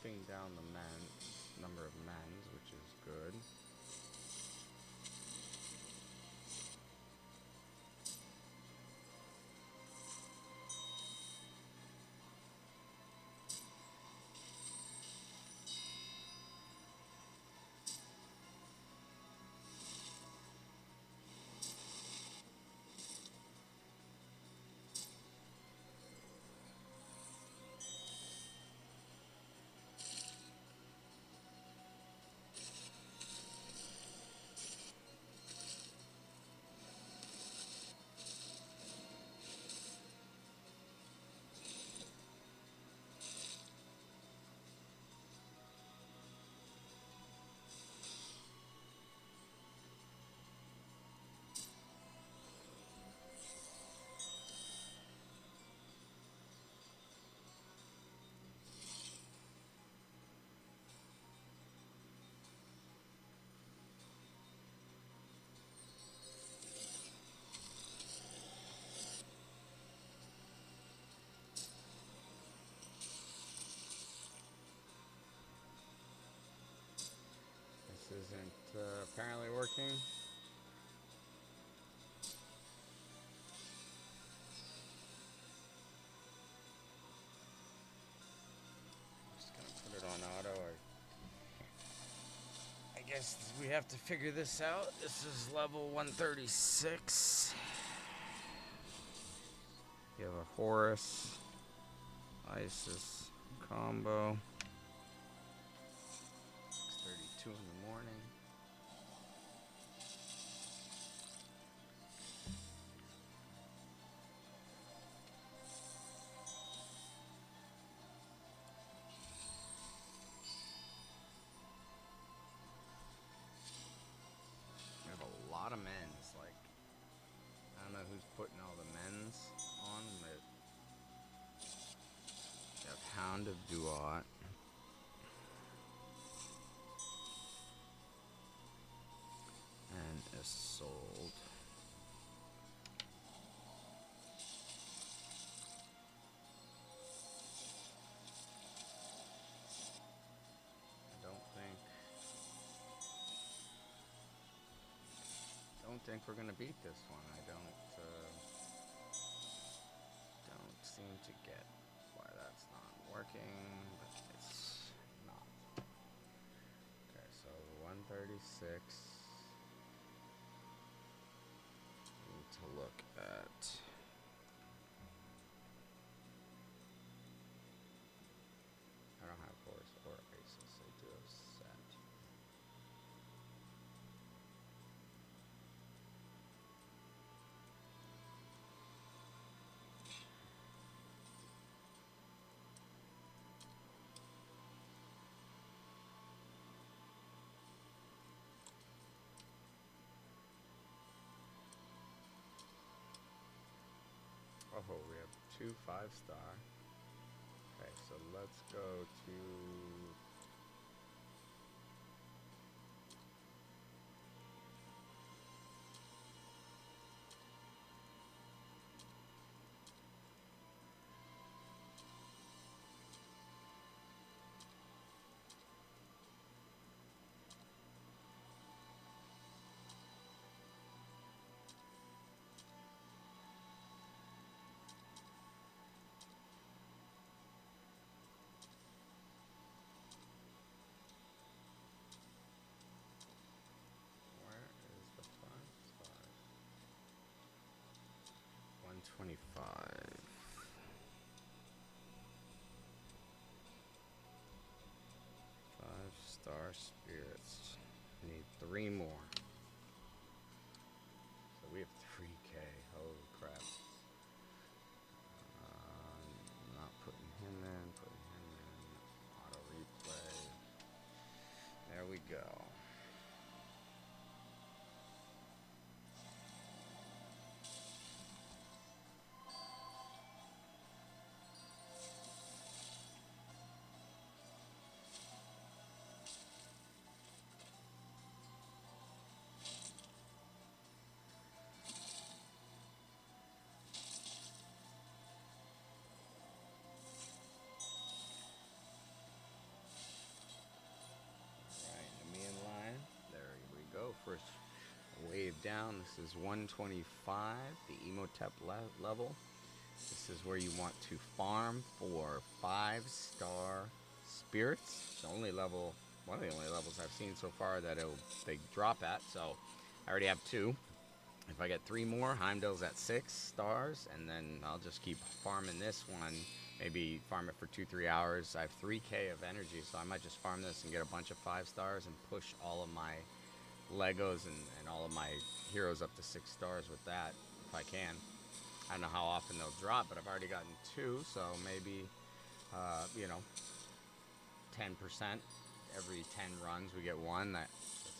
keeping down the number of men's, which is good. This isn't apparently working. I'm just gonna put it on auto. I guess we have to figure this out. This is level 136. You have a Horus, Isis combo. 6:32 in the morning. We have a lot of men's. Like, I don't know who's putting all the men's on, but we have Hound of Duat. And Isolde. I don't think we're gonna beat this one. I don't seem to get why that's not working, but it's not. Okay, so 136. We need to look at. I don't have Horus or Isis. I do have Set. Oh, we have 2 5-star. Okay, so let's go to. Where is the 5-star? 125. 5-star spirits. Need 3 more. So we have 3K. Holy crap. Not putting him in. Putting him in. Auto replay. There we go. first wave down. This is 125, the Emotep level. This is where you want to farm for 5-star spirits. It's the only level, one of the only levels I've seen so far that they drop at. So I already have 2. If I get 3 more, Heimdall's at 6 stars, and then I'll just keep farming this one. Maybe farm it for 2-3 hours. I have 3k of energy, so I might just farm this and get a bunch of 5 stars and push all of my Legos and all of my heroes up to 6 stars with that, if I can. I don't know how often they'll drop, but I've already gotten 2, so maybe, 10%. Every 10 runs we get 1. That's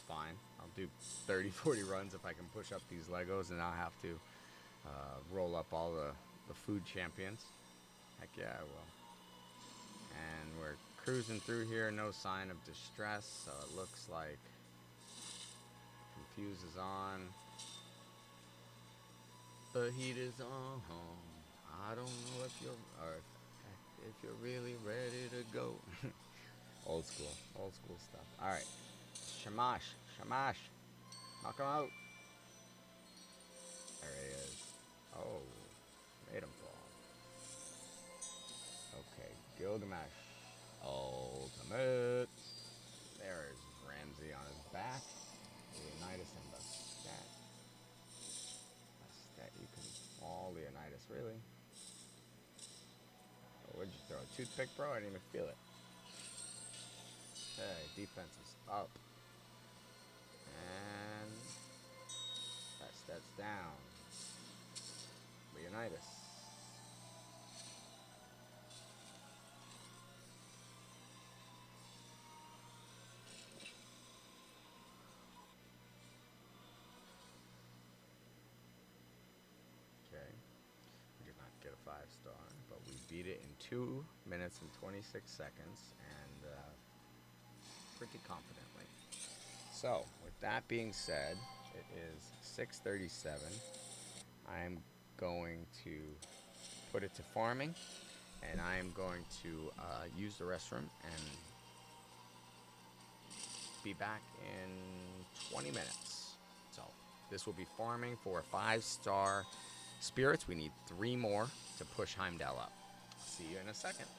fine. I'll do 30, 40 runs if I can push up these Legos and not have to roll up all the food champions. Heck yeah, I will. And we're cruising through here, no sign of distress, so it looks like Confuse is on. The heat is on. I don't know if you're really ready to go. Old school stuff. All right, Shamash, knock him out. There he is. Oh, made him fall. Okay, Gilgamesh, ultimate. There's Ramsey on his back. Leonidas and Bastet. You can fall, Leonidas, really? Oh, what'd you throw? A toothpick, bro? I didn't even feel it. Okay, defense is up. And that's down. Leonidas. Okay. We did not get a 5-star, but we beat it in 2 minutes and 26 seconds, and pretty confidently. So, with that being said, it is 6:37. I'm going to put it to farming, and I am going to use the restroom and be back in 20 minutes. So, this will be farming for 5-star spirits. We need 3 more to push Heimdall up. See you in a second.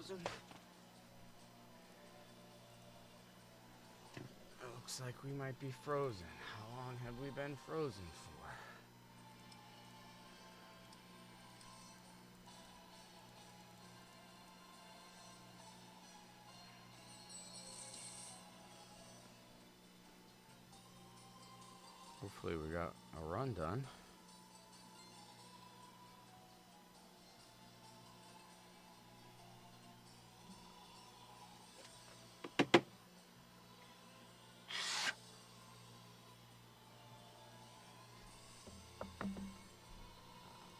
frozen? It looks like we might be frozen. How long have we been frozen for? Hopefully we got a run done.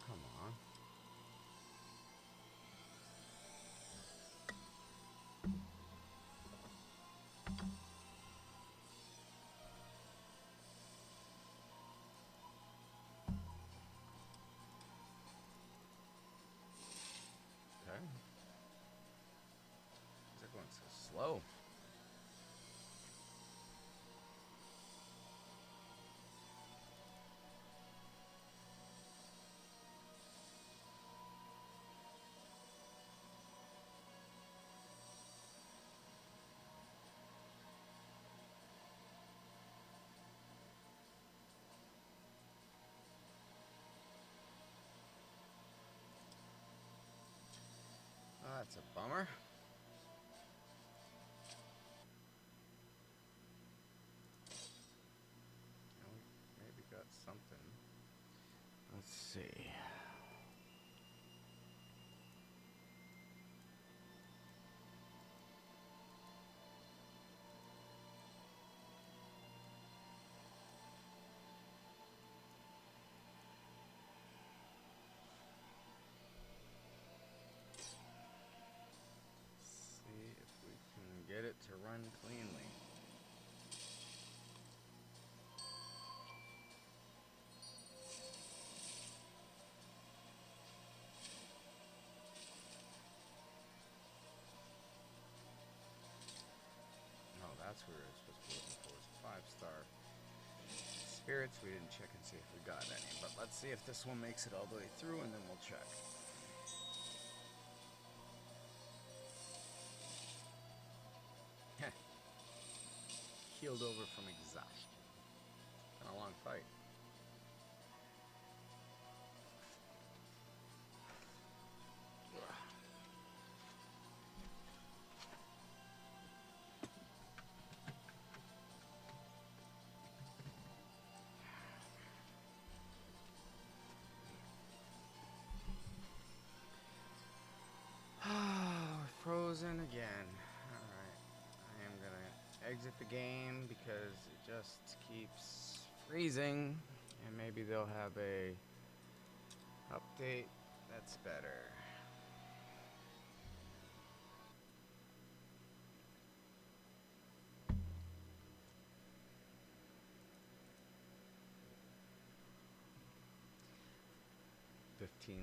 Come on. Okay. They're going so slow. Oh, that's a bummer. Oh, maybe got something. Let's see. See if we can get it to run cleanly. Oh, that's where we're supposed to be looking for, is 5-star spirits. We didn't check and see if we got any, but let's see if this one makes it all the way through and then we'll check. Healed over from exhaustion. Been a long fight. Frozen again. Alright. I am gonna exit the game because it just keeps freezing. And maybe they'll have a update that's better.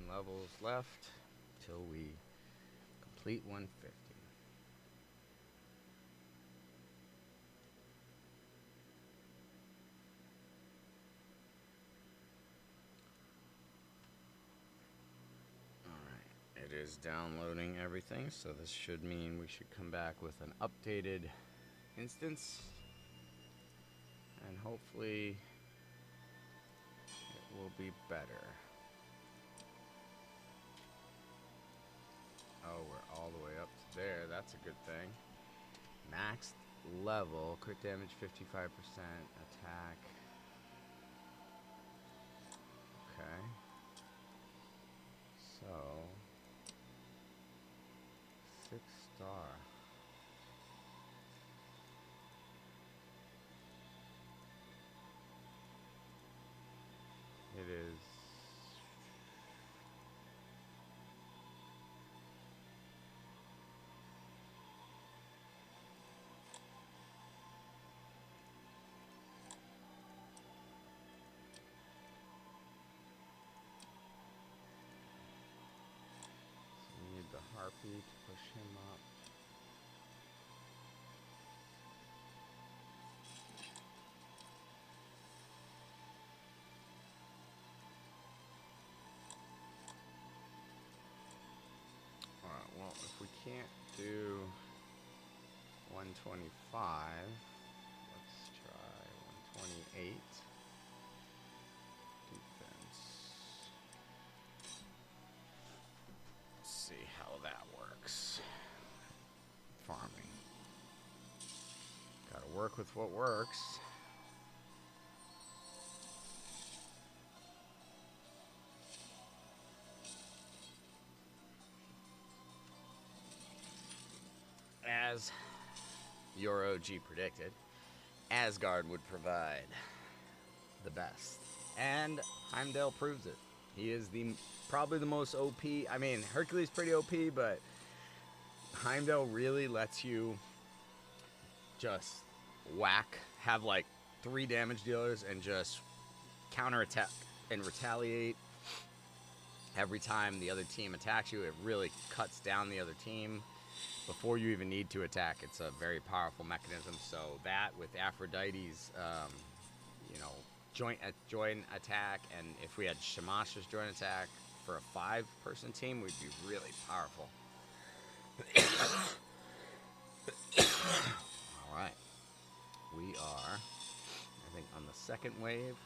Levels left till we complete 150. Alright, it is downloading everything, so this should mean we should come back with an updated instance, and hopefully it will be better. Oh, we're all the way up to there. That's a good thing. Maxed level, crit damage 55%, attack. Okay. So, 6-star. It is. 125. Let's try 128. Defense. Let's see how that works. Farming. Gotta work with what works. As your OG predicted, Asgard would provide the best. And Heimdall proves it. He is probably the most OP. I mean, Hercules pretty OP, but Heimdall really lets you just whack, have like 3 damage dealers, and just counterattack and retaliate every time the other team attacks you. It really cuts down the other team before you even need to attack. It's a very powerful mechanism. So that with Aphrodite's, joint attack, and if we had Shamash's joint attack for a 5-person team, we'd be really powerful. All right, we are, I think, on the second wave.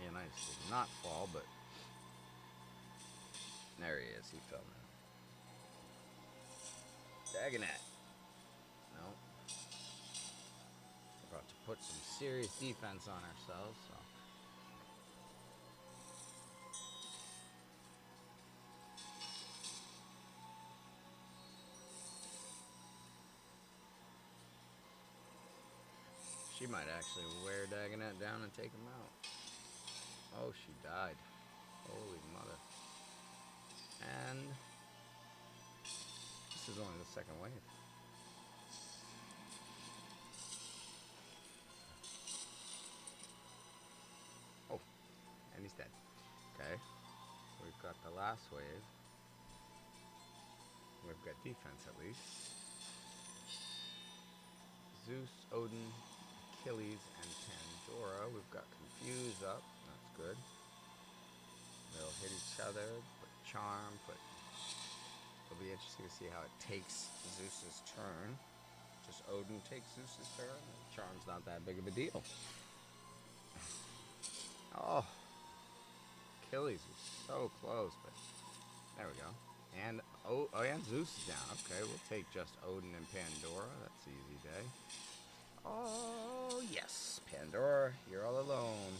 Man, I did not fall, but there he is. He fell now. Dagonet. No. We're about to put some serious defense on ourselves, so. She might actually wear Dagonet down and take him out. Oh, she died. Holy mother. And this is only the second wave. Oh, and he's dead. Okay, we've got the last wave. We've got defense at least. Zeus, Odin, Achilles, and Pandora. We've got Confuse up. That's good. They'll hit each other, put Charm, it'll be interesting to see how it takes Zeus's turn. Just Odin takes Zeus's turn, and Charm's not that big of a deal. Oh, Achilles was so close, but there we go. And and Zeus is down. Okay, we'll take just Odin and Pandora. That's an easy day. Oh yes, Pandora, you're all alone.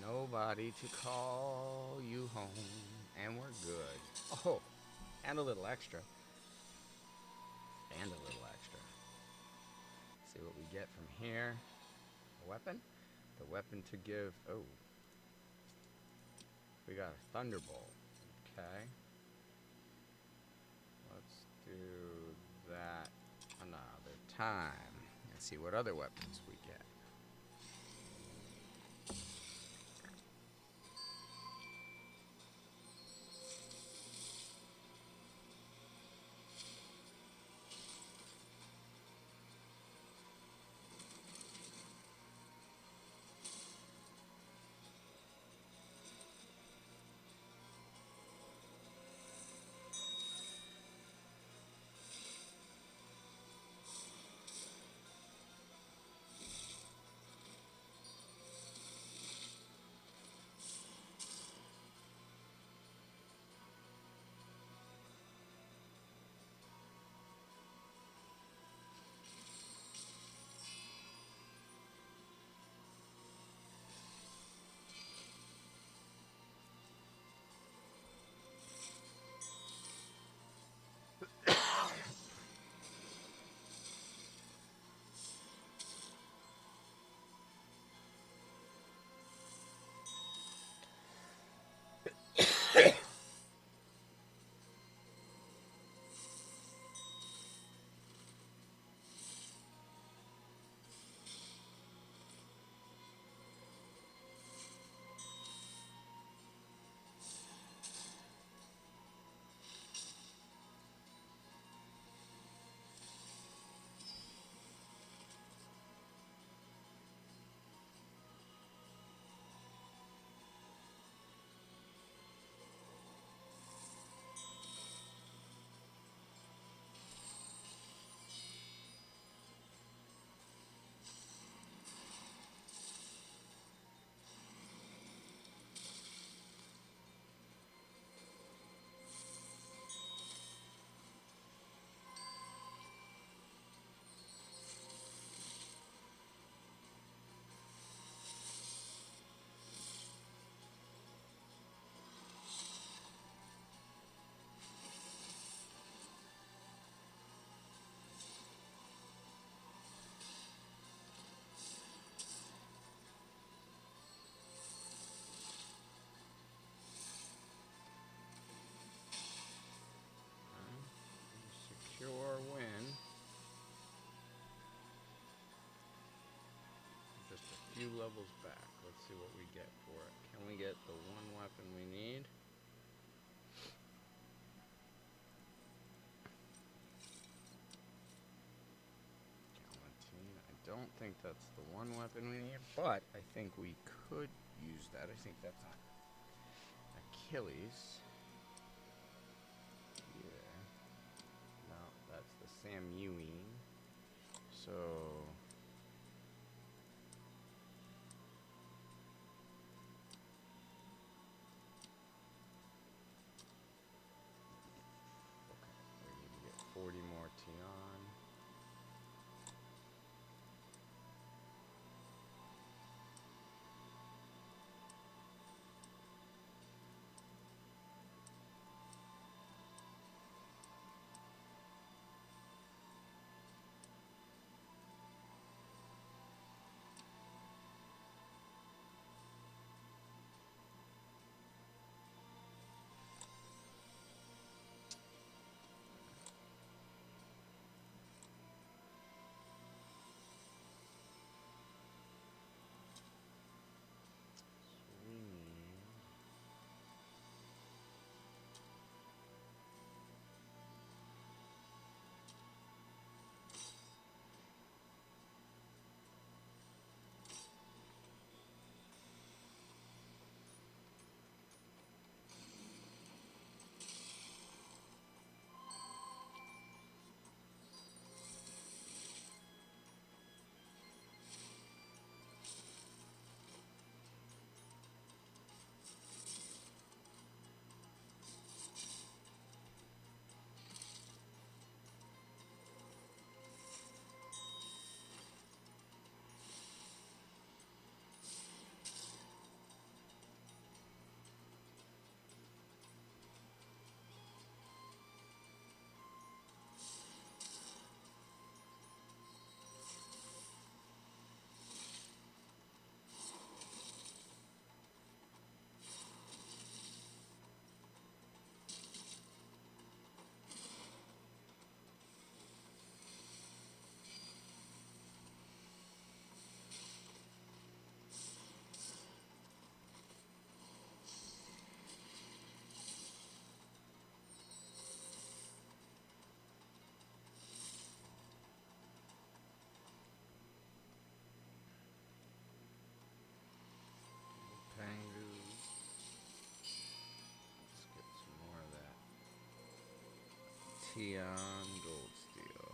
Nobody to call you home, and we're good. Oh, and a little extra. And a little extra. See what we get from here. A weapon? The weapon to give. Oh. We got a Thunderbolt. Okay. Let's do that another time. And see what other weapons we get. levels back. Let's see what we get for it. Can we get the one weapon we need? Galantine. I don't think that's the one weapon we need, but I think we could use that. I think that's on Achilles. Yeah. No, that's the Samuine. So we need to get 40 more Tian. So we need Pangu. Let's get some more of that. Tian Gold Steel.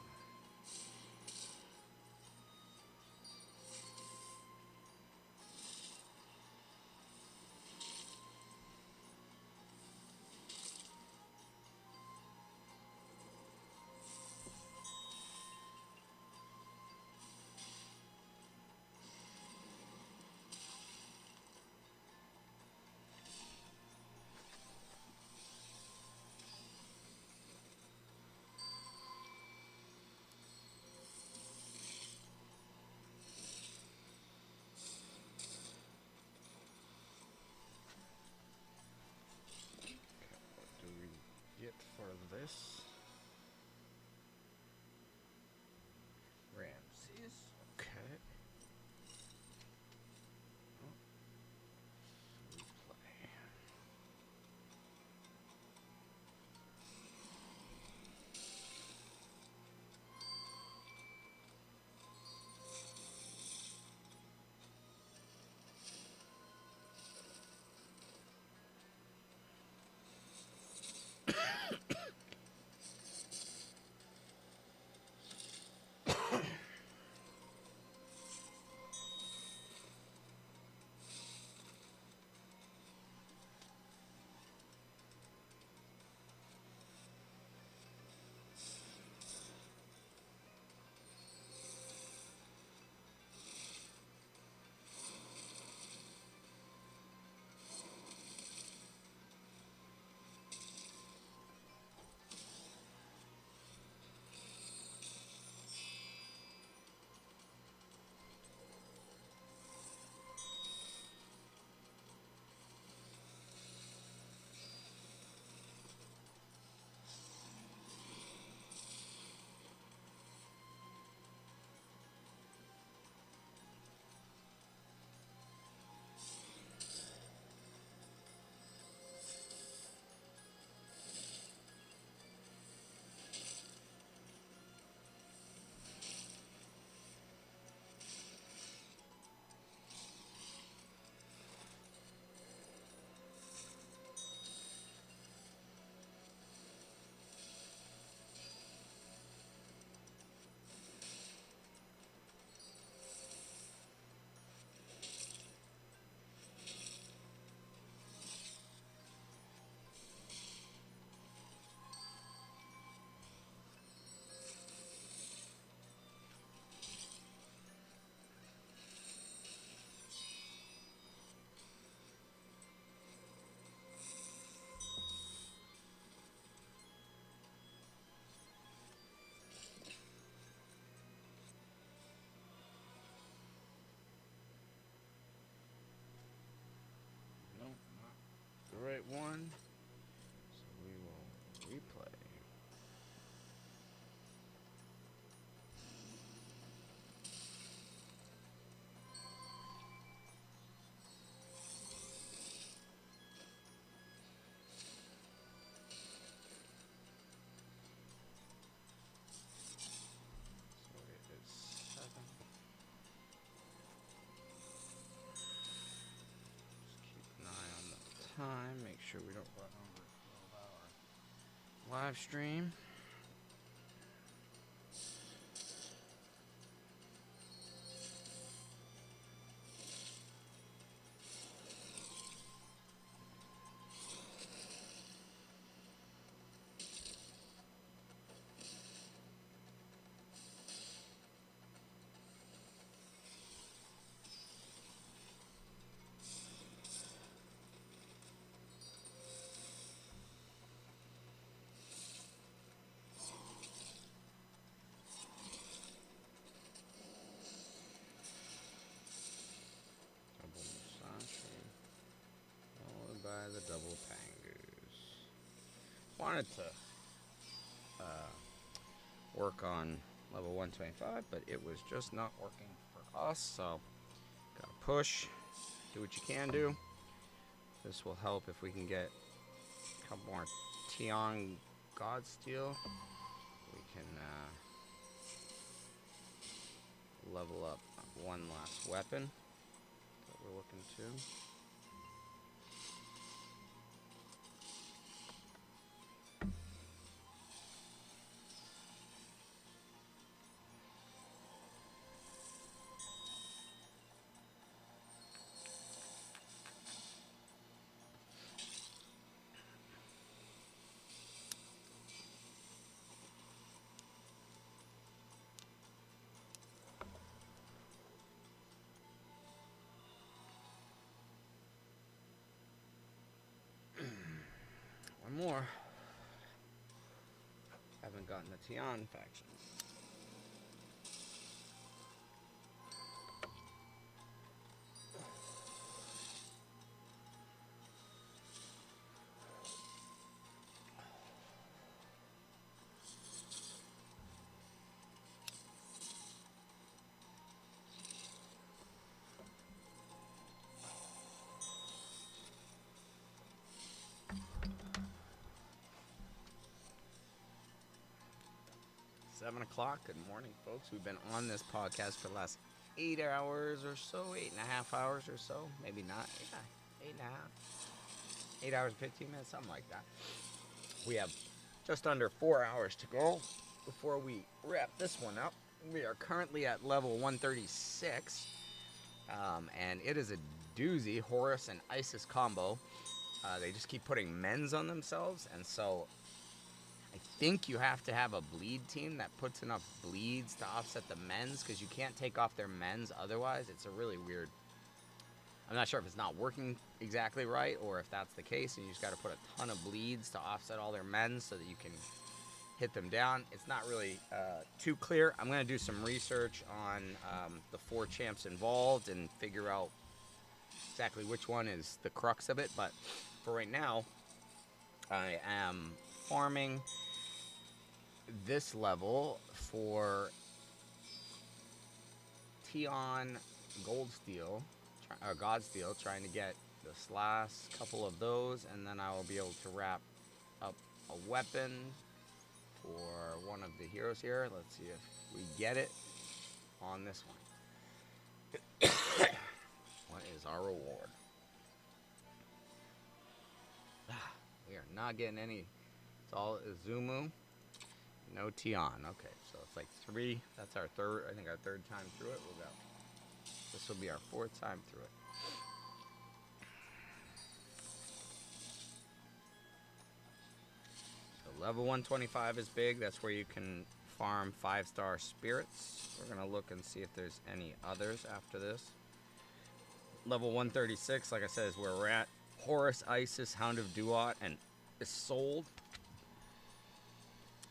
sure we don't run over 12-hour live stream. Followed by the double Pangus. Wanted to work on level 125, but it was just not working for us, so gotta push, do what you can do. This will help if we can get a couple more Tian Godsteel. We can level up one last weapon that we're looking to. One more. Haven't gotten the Tian faction. Seven o'clock. Good morning, folks. We've been on this podcast for the last 8 hours or so, 8.5 hours or so, maybe not. Yeah, 8.5. 8 hours, 15 minutes, something like that. We have just under 4 hours to go before we wrap this one up. We are currently at level 136, and it is a doozy Horus and Isis combo. They just keep putting mens on themselves, and so I think you have to have a bleed team that puts enough bleeds to offset the mens, because you can't take off their mens otherwise. It's a really weird... I'm not sure if it's not working exactly right, or if that's the case, and you just got to put a ton of bleeds to offset all their mens so that you can hit them down. It's not really too clear. I'm going to do some research on the 4 champs involved and figure out exactly which one is the crux of it, but for right now, I am farming this level for Tian Goldsteel, or Godsteel, trying to get this last couple of those, and then I will be able to wrap up a weapon for one of the heroes here. Let's see if we get it on this one. What is our reward? We are not getting any. It's all Izumu. No Tian. Okay, so it's like 3. That's our third. I think our 3rd time through it. We'll go. This will be our 4th time through it. So level 125 is big. That's where you can farm 5-star spirits. We're gonna look and see if there's any others after this. Level 136, like I said, is where we're at. Horus, Isis, Hound of Duat, and Isolde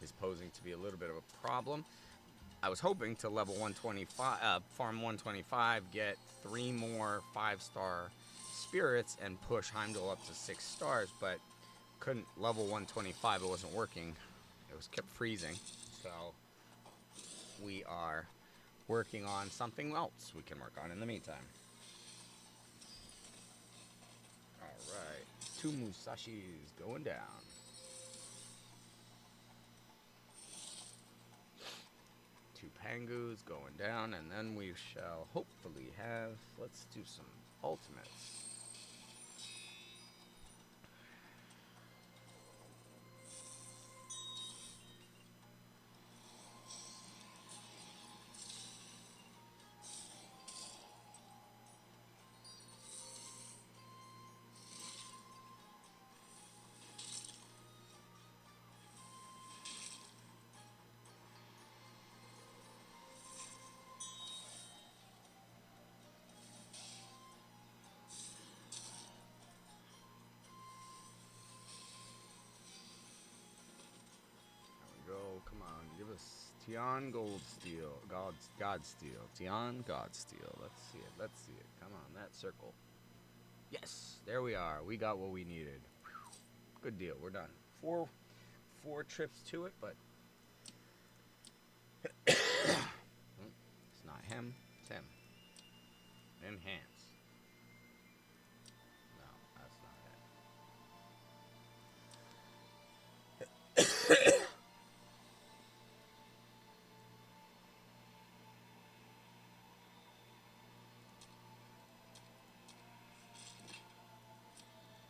is posing to be a little bit of a problem. I was hoping to level 125, farm 125, get 3 more 5-star spirits and push Heimdall up to 6 stars, but couldn't level 125. It wasn't working. It was kept freezing. So we are working on something else we can work on in the meantime. All right, 2 Musashis going down. Pangus going down, and then we shall hopefully have, let's do some ultimates. Tian Goldsteel. Godsteel. Tian Godsteel. Let's see it. Let's see it. Come on, that circle. Yes, there we are. We got what we needed. Whew. Good deal. We're done. Four trips to it, but it's not him. It's him. Enhance. No, that's not it.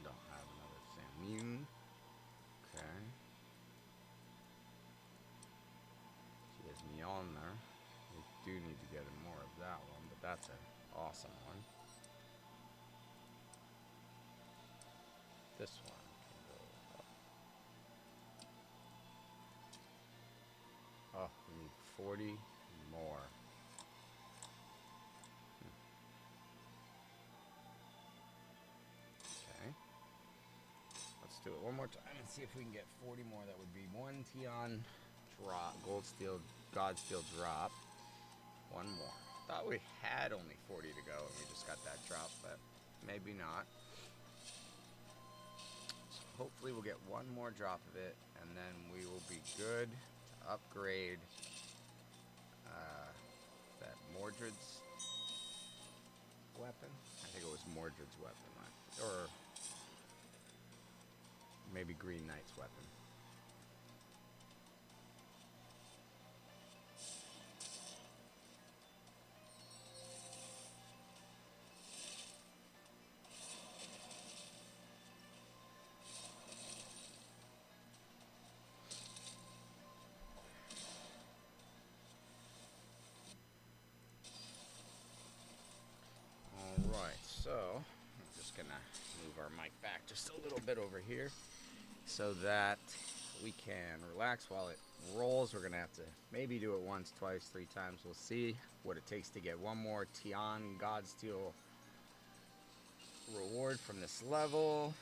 Don't have another Samune. Okay. She has Mjolnir. We do need to get more of that one, but that's an awesome one. This one can go up. Oh, we need 40 more. Okay. Let's do it one more time and see if we can get 40 more. That would be one Tian drop, gold steel, god steel drop. One more. Thought we had only 40 to go and we just got that drop, but maybe not. So hopefully we'll get one more drop of it and then we will be good to upgrade that Mordred's weapon. I think it was Mordred's weapon, or maybe Green Knight's weapon. Alright, so I'm just gonna move our mic back just a little bit over here so that we can relax while it rolls. We're gonna have to maybe do it once, twice, 3 times. We'll see what it takes to get one more Tian Godsteel reward from this level.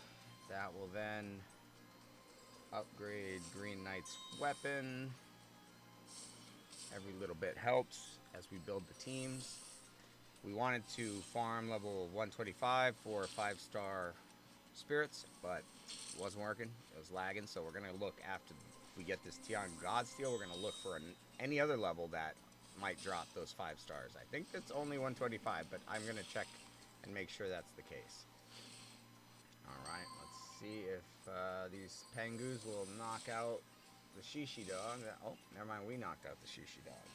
That will then upgrade Green Knight's weapon. Every little bit helps as we build the teams. We wanted to farm level 125 for 5-star spirits, but it wasn't working. It was lagging, so we're going to look after we get this Tian Godsteel. We're going to look for any other level that might drop those 5 stars. I think it's only 125, but I'm going to check and make sure that's the case. Alright, let's see if these Pangus will knock out the Shishi dog. Oh, never mind, we knocked out the Shishi dog.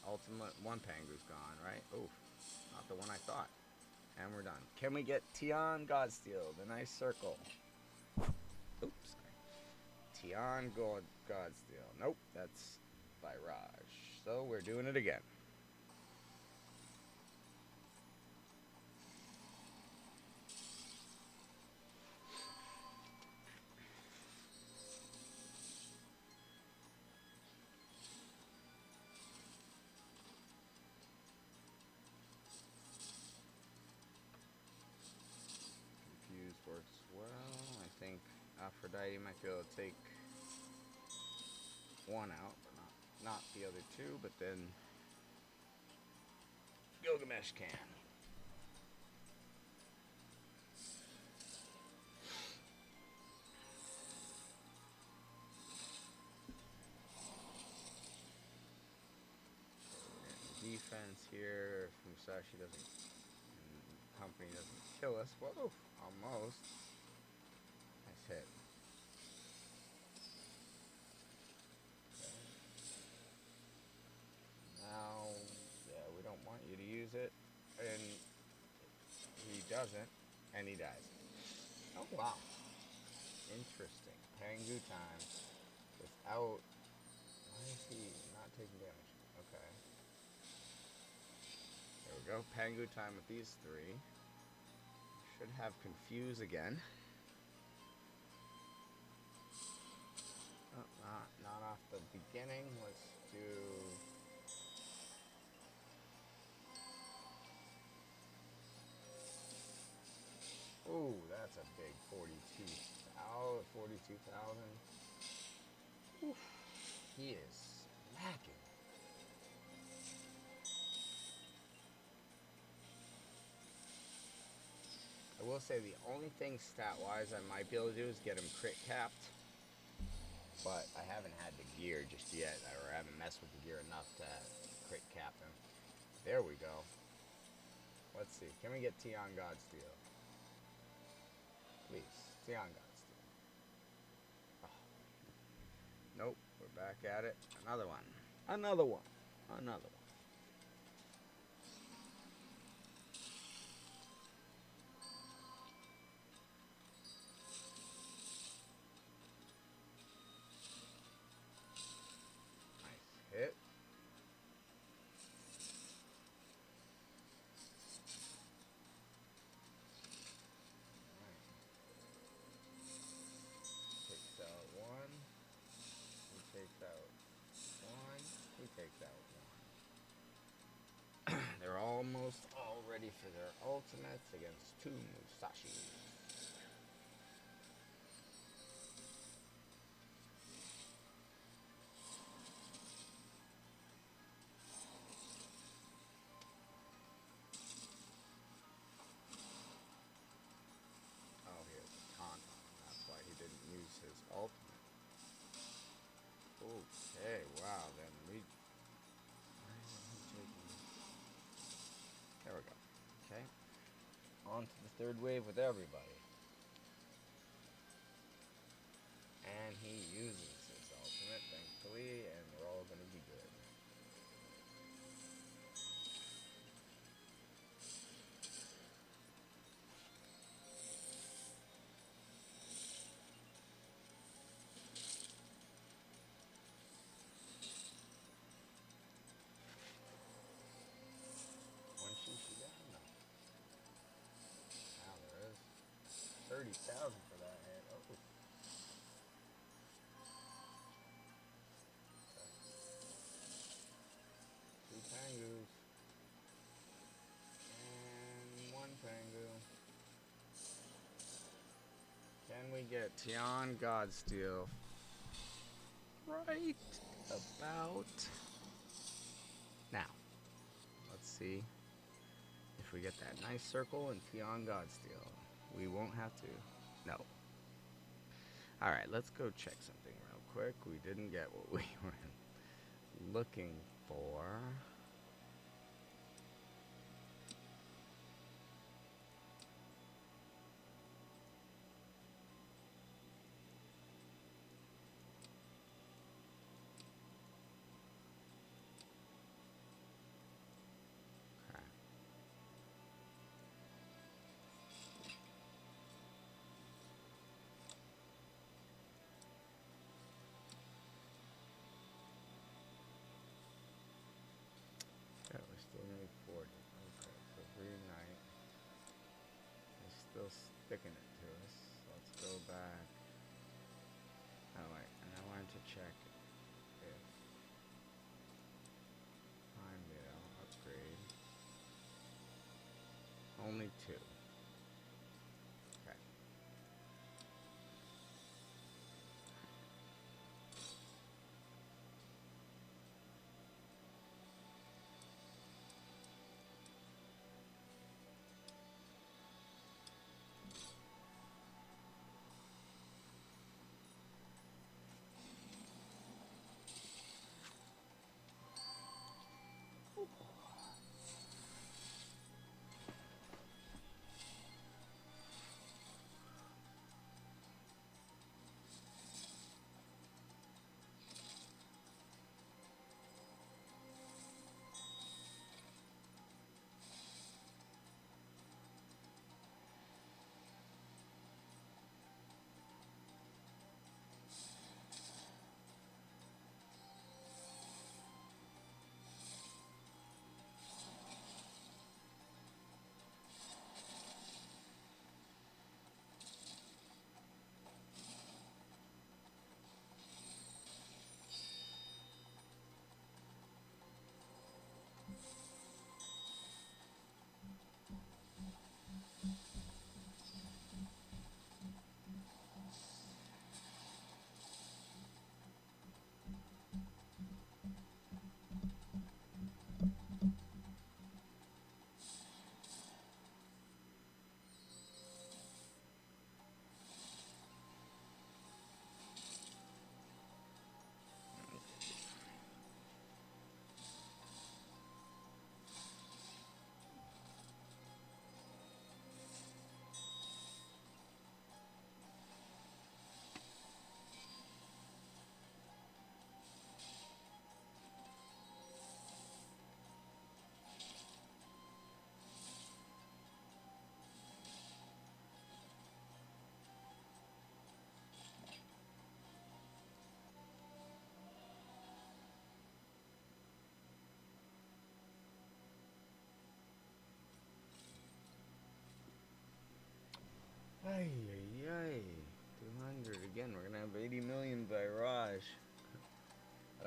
Ultimate one Pangu's gone, right? Oh, not the one I thought. And we're done. Can we get Tian Godsteel, the nice circle? Oops. Tian Godsteel. Nope, that's by Raj. So we're doing it again. Works well. I think Aphrodite might be able to take one out, but not the other two, but then Gilgamesh can. Defense here. If Musashi doesn't, company doesn't kill us. Whoa, almost. Nice hit. Okay. Now, yeah, we don't want you to use it, and he doesn't, and he dies. Oh wow, interesting. Pangu time without. Why is he not taking damage? Okay. There we go. Pangu time with these 3. Should have Confuse again. Oh, not off the beginning. Let's do. Ooh, that's a big 42,000. 42,000. Oof. He is smacking. I will say the only thing stat-wise I might be able to do is get him crit capped. But I haven't had the gear just yet, or I haven't messed with the gear enough to crit cap him. There we go. Let's see. Can we get Tion Godsteel? Please. Tion Godsteel. Oh. Nope. We're back at it. Another one. Another one. Another one. Nice hit. Takes out one. He takes out one. He takes out one. They're almost all ready for their ultimates against two Musashis. Oh, he has a taunt on him. That's why he didn't use his ultimate. Okay, wow, then we... Why isn't he taking... There we go. Okay. On to the third wave with everybody. And he uses his ultimate, thankfully, and we're all going to be good. One shishi down? No. Now there is 30,000 for that hit. Oh. Okay. Two Pangus. And one Pangu. Can we get Tion Godsteel right about now? Let's see if we get that nice circle and Tion Godsteel. We won't have to. No. Alright, let's go check something real quick. We didn't get what we were looking for. Okay. Yeah, we still need 40. Okay, so Green Knight is still sticking it to us. Let's go back. Oh wait, and I wanted to check if Heimdall upgrade. Only 2. Okay.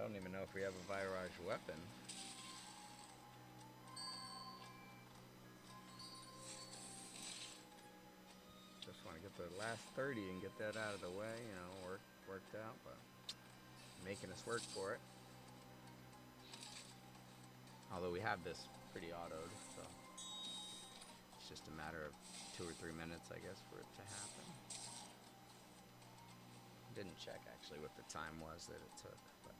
don't even know if we have a Virage weapon. Just want to get the last 30 and get that out of the way, you know, worked out, but making us work for it. Although we have this pretty autoed, so it's just a matter of 2 or 3 minutes, I guess, for it to happen. Didn't check actually what the time was that it took, but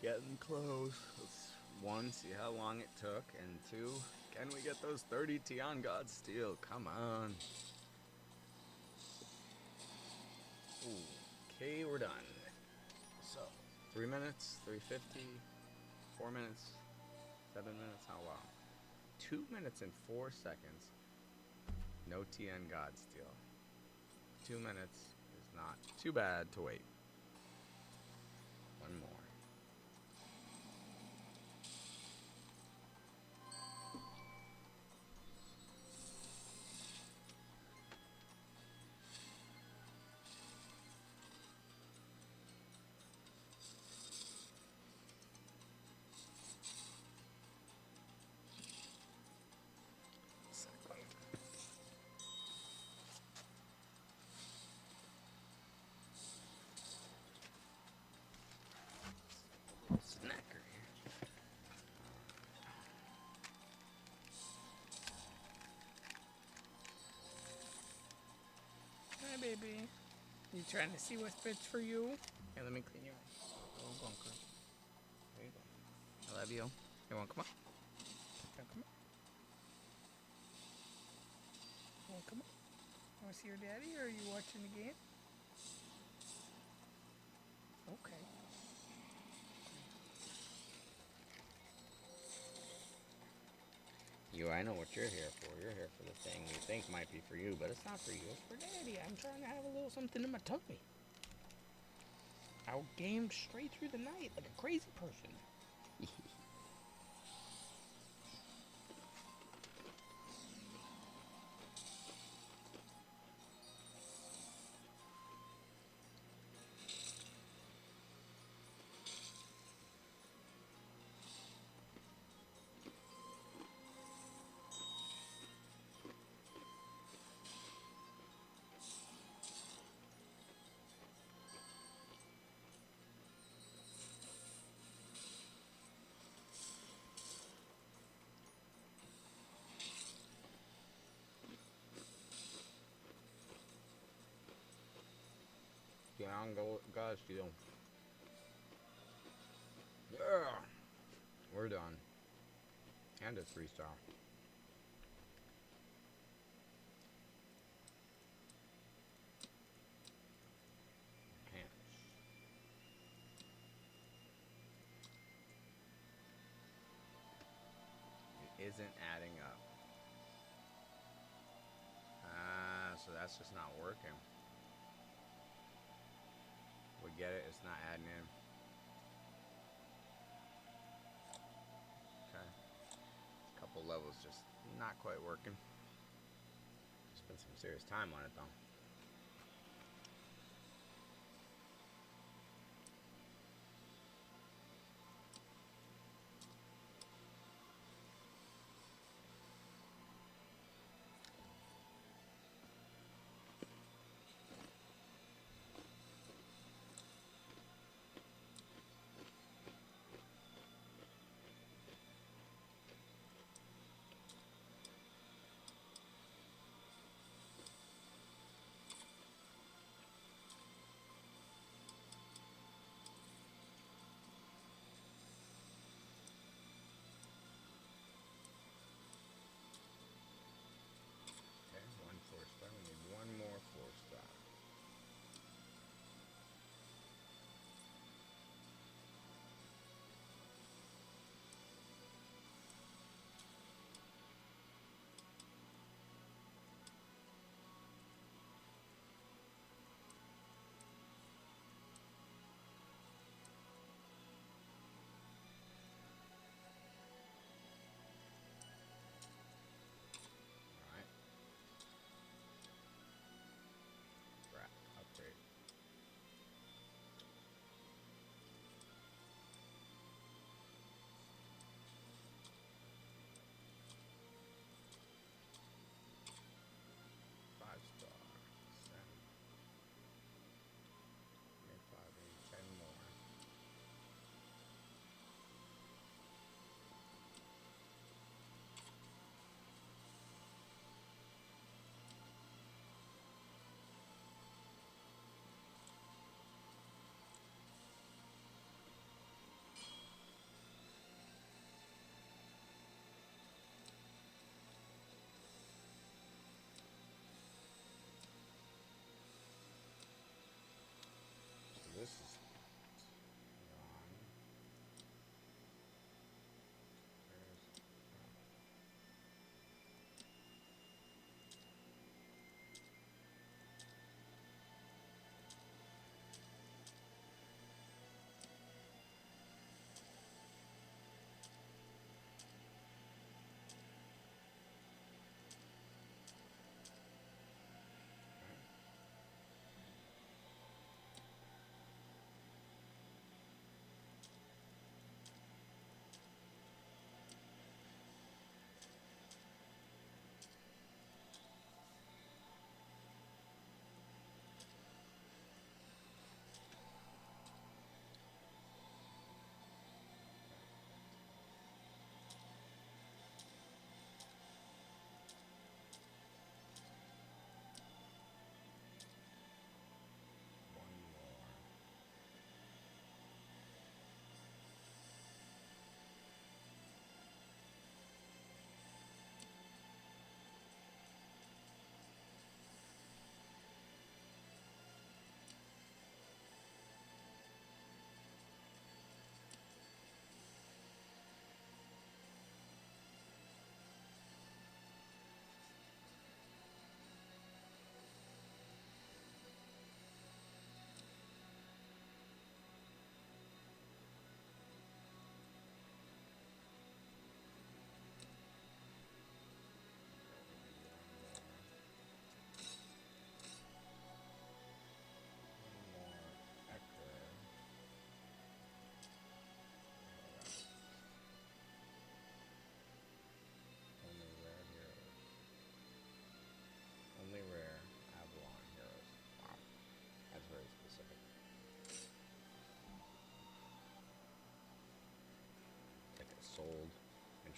getting close. Let's, one, see how long it took, and two, can we get those 30 Tian God Steel? Come on. Okay, we're done. So, 3 minutes, 350, 4 minutes, 7 minutes, how long? 2 minutes and 4 seconds. No Tian God Steel. 2 minutes is not too bad to wait. One more. Snacker here. Hi, baby. You trying to see what fits for you? Here, let me clean your eyes. Oh, bunker. There you go. I love you. You want to come on? Now, come on. Well, come on. Want to see your daddy, or are you watching the game? Okay. I know what you're here for. You're here for the thing you think might be for you, but it's not for you. It's for Daddy, I'm trying to have a little something in my tummy. I'll game straight through the night like a crazy person. God Steel. Yeah. We're done. And a 3-star. It isn't adding up. So that's just not working. We get it, it's not adding in. Okay. A couple levels just not quite working. Spent some serious time on it though.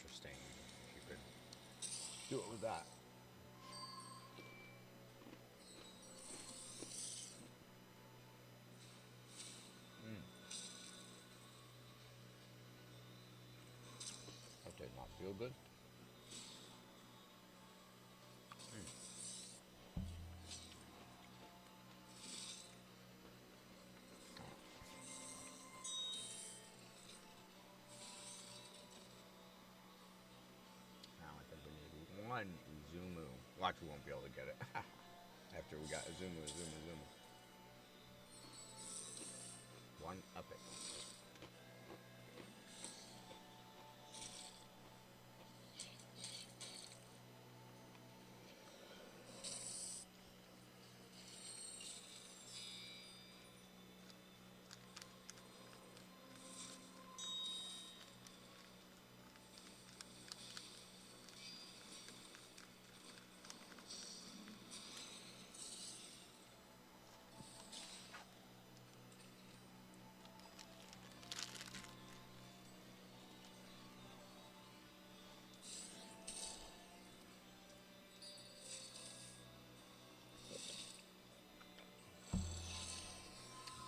interesting if you could do it with that. Mm. That did not feel good. Now I think we need one Zumu. Watch, we won't be able to get it. After we got Zumu. One up it.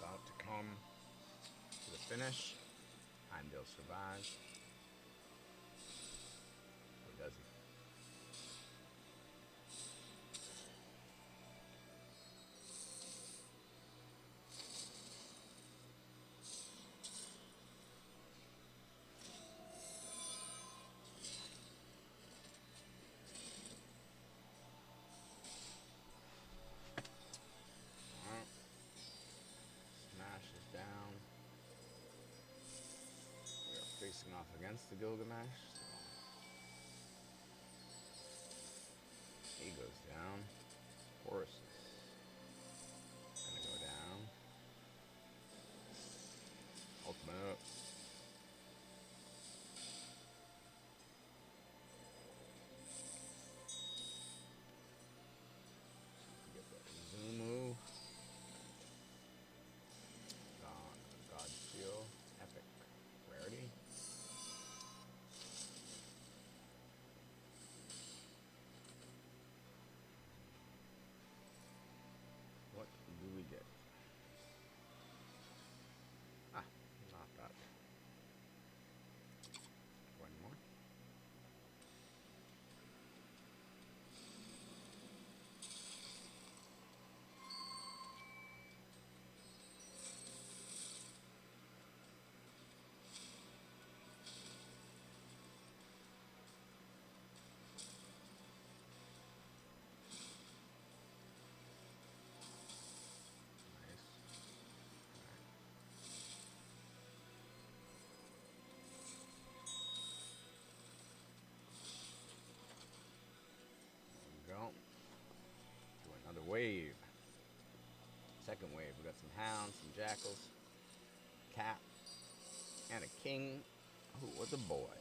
About to come to the finish. Heimdall survives. Or does he? Alright. Smash is down. We are facing off against the Gilgamesh. So he goes down. Horus is gonna go down. Ultimate. Get the Zumu. God Seal. Epic. Rarity. What do we get? Ah, not that. One more. Nice. There we go. To another wave. Second wave. We got some hounds, some jackals, cat, and a king who was a boy.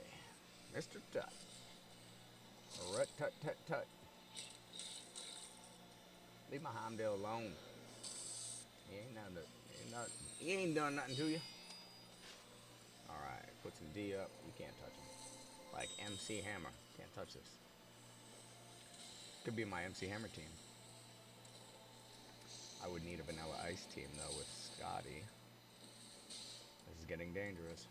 Mr. Tut. Rut tut tut tut. Leave my Heimdall alone. He ain't done nothing to you. Alright, put some D up. You can't touch him. Like MC Hammer. Can't touch this. Could be my MC Hammer team. I would need a Vanilla Ice team though with Scotty. This is getting dangerous.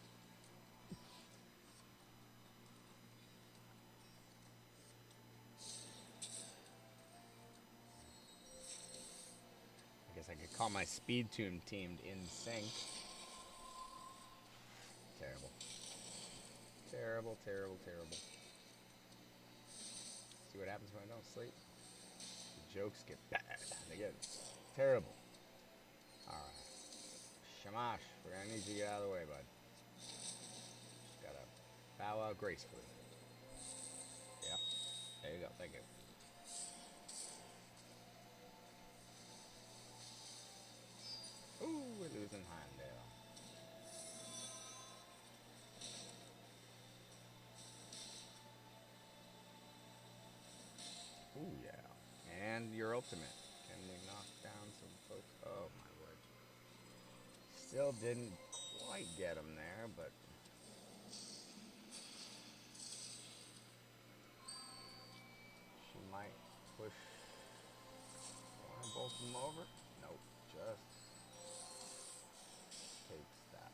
I guess I could call my Speed Tune teamed in sync. Terrible. Terrible, terrible, terrible. See what happens when I don't sleep? The jokes get bad. They get terrible. Alright. Shamash, we're gonna need you to get out of the way, bud. Just gotta bow out gracefully. Yep. There you go. Thank you. Ooh, we're losing Heimdall. Ooh, yeah. And your ultimate. Can we knock down some folks? Oh, my word. Still didn't quite get him there, but them over? Nope, just takes that.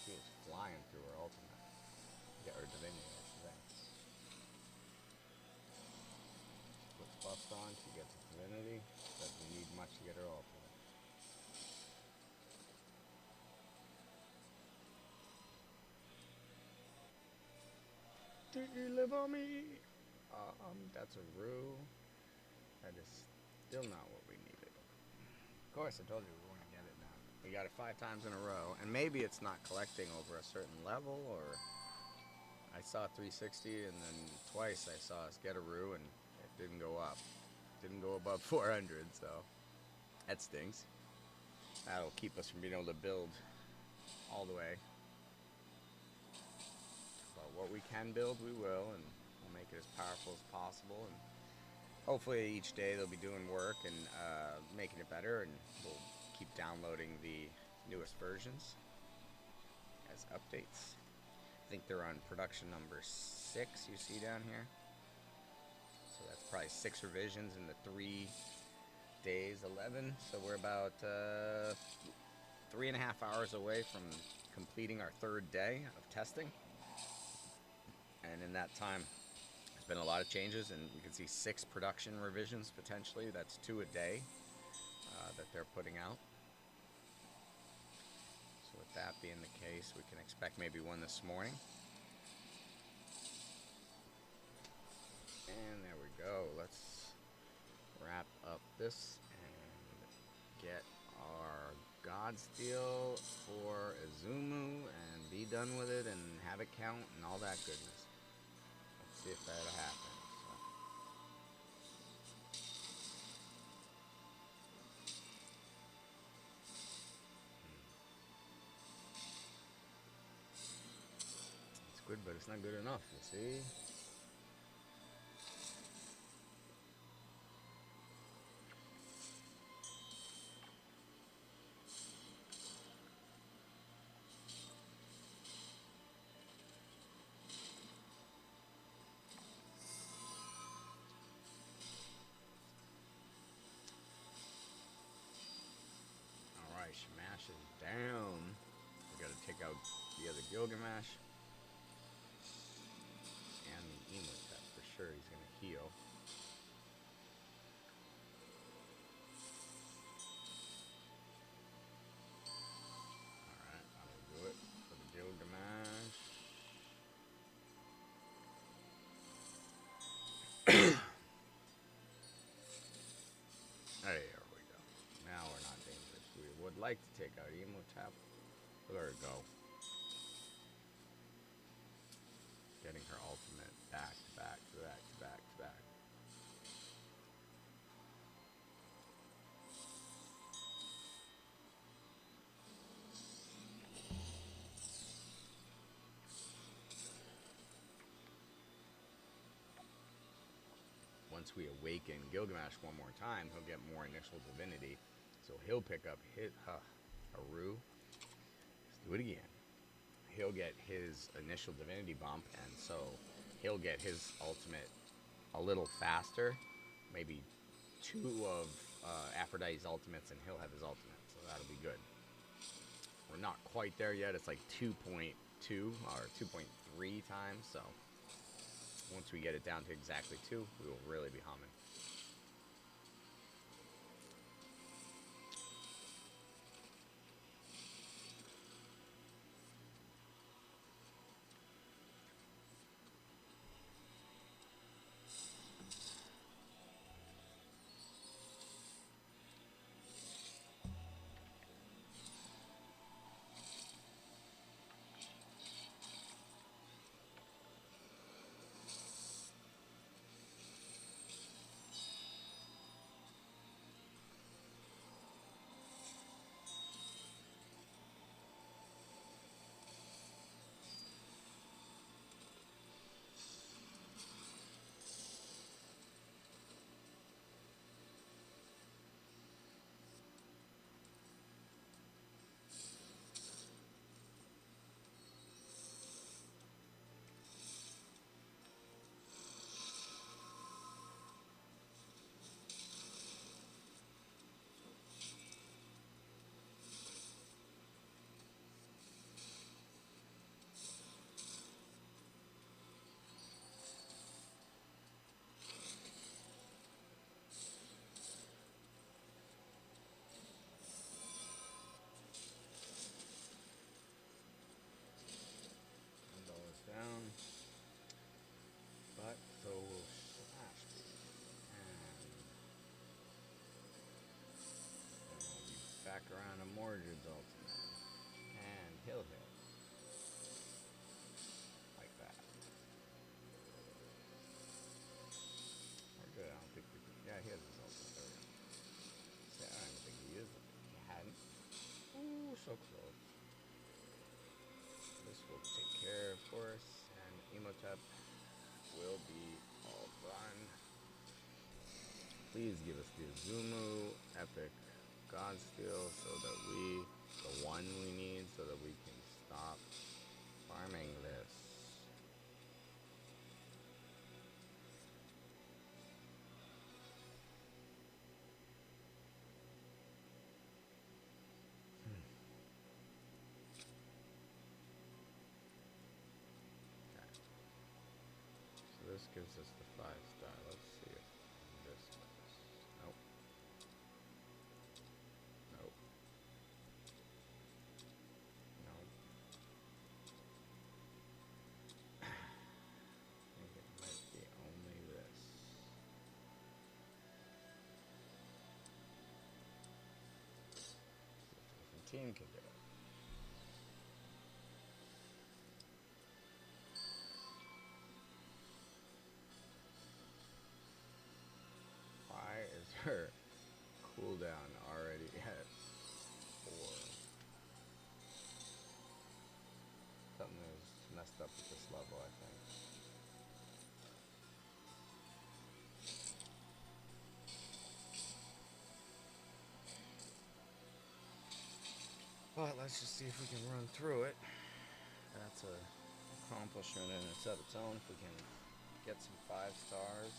She is flying through her ultimate. Get her divinity, I should say. She puts buffs on, she gets a divinity. Doesn't need much to get her ultimate. Do you live on me? That's a rue. That is still not what we needed. Of course, I told you we were going to get it now. We got it 5 times in a row, and maybe it's not collecting over a certain level, or I saw 360, and then twice I saw us get a rue, and it didn't go up. Didn't go above 400, so that stinks. That'll keep us from being able to build all the way. But what we can build, we will, and we'll make it as powerful as possible. And hopefully each day they'll be doing work and making it better, and we'll keep downloading the newest versions as updates. I think they're on production number 6 you see down here. So that's probably 6 revisions in the 3 days, 11. So we're about 3.5 hours away from completing our 3rd day of testing. And in that time, there's been a lot of changes, and you can see 6 production revisions potentially. That's 2 a day that they're putting out. So with that being the case, we can expect maybe one this morning. And there we go. Let's wrap up this and get our Godsteel for Izumu and be done with it and have it count and all that goodness. Let's see if that'll happen. It's good, but it's not good enough, you see? Alright, Shamash is down. We gotta take out the other Gilgamesh. And the Emotep for sure. He's gonna heal. Alright, that'll do it for the Gilgamesh. There we go. Now we're not dangerous. We would like to take out Emotep. Let her go. Getting her ultimate back to back to back to back to back. Once we awaken Gilgamesh one more time, he'll get more initial divinity. So he'll pick up his Haru. Let's do it again. He'll get his initial divinity bump, and so he'll get his ultimate a little faster. Maybe 2 of Aphrodite's ultimates, and he'll have his ultimate. So that'll be good. We're not quite there yet. It's like 2.2 or 2.3 times. So once we get it down to exactly 2, we will really be humming. Imhotep will be all done. Please give us the Azumu Epic Godsteel so that the one we need, so that we can stop farming this. So this gives us the 5-star. Let's see if this does. Nope. Nope. Nope. I think it might be only this. See if a different team can do it. Why is her cooldown already at 4? Something is messed up with this level, I think. But let's just see if we can run through it. That's a accomplishment in its own. If we can get some 5-stars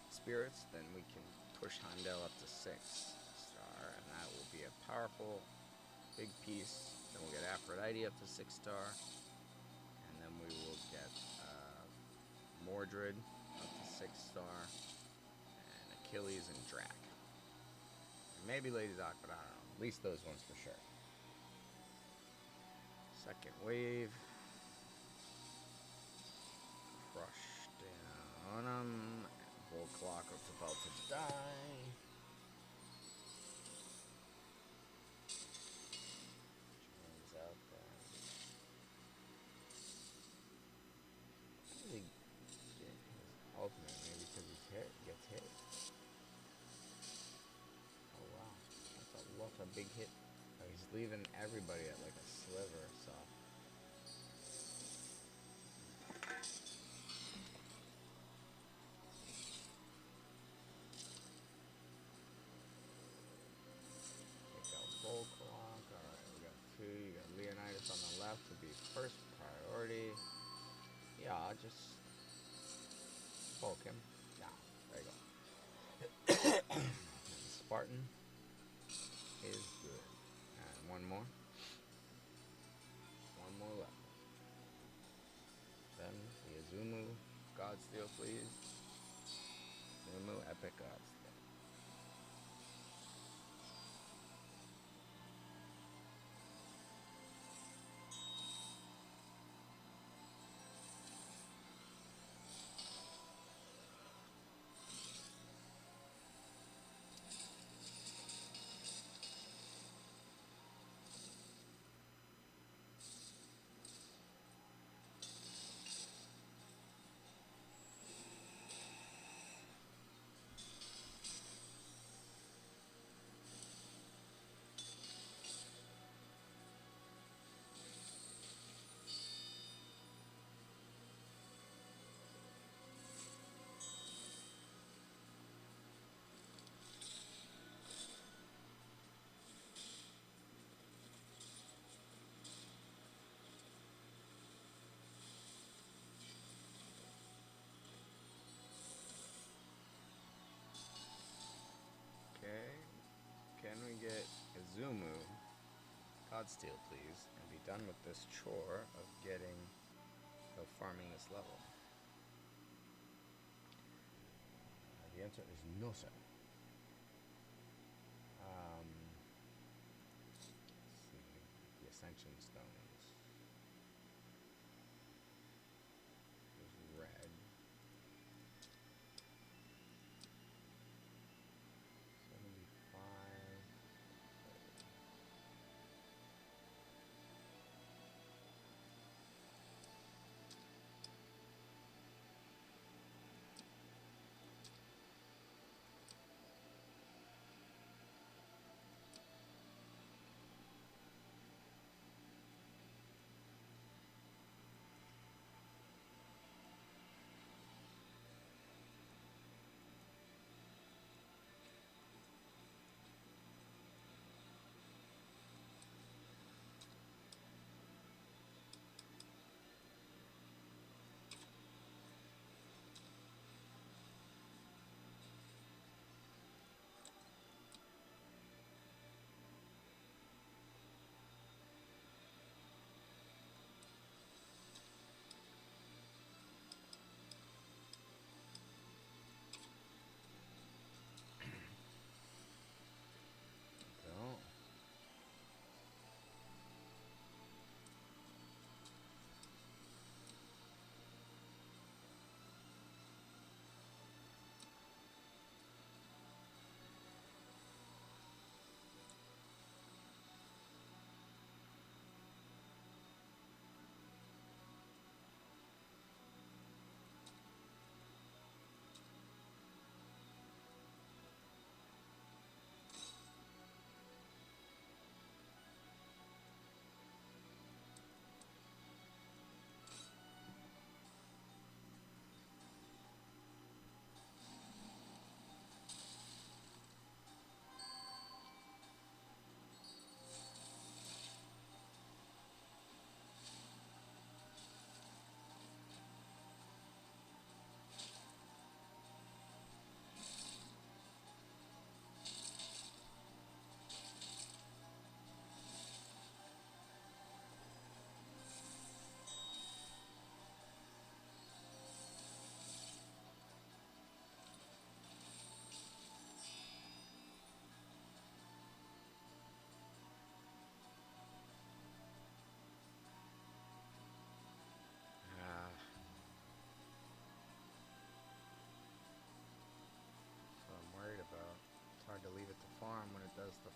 spirits, then we can push Heimdall up to 6-star, and that will be a powerful big piece. Then we'll get Aphrodite up to 6-star, and then we will get Mordred up to 6-star, and Achilles and Drac. And maybe Lady Doc, but I don't know. At least those ones for sure. Second wave. Crush down on them. Volclock is about to die. Jones out there. How did he get his ultimate? Maybe because gets hit. Oh wow. That's a big hit. Oh, he's leaving everybody at like a sliver, so. Volclock. Alright, we got 2. You got Leonidas on the left to be first priority. Yeah, I'll just poke him. Yeah, there you go. Spartan is good. And one more. One more left. Then the Azumu Godsteel, please. Azumu Epic Godsteel. Can we get Azumu Godsteel, please, and be done with this chore of farming this level? The answer is no, sir. Let's see, the Ascension Stones. There's red. 75.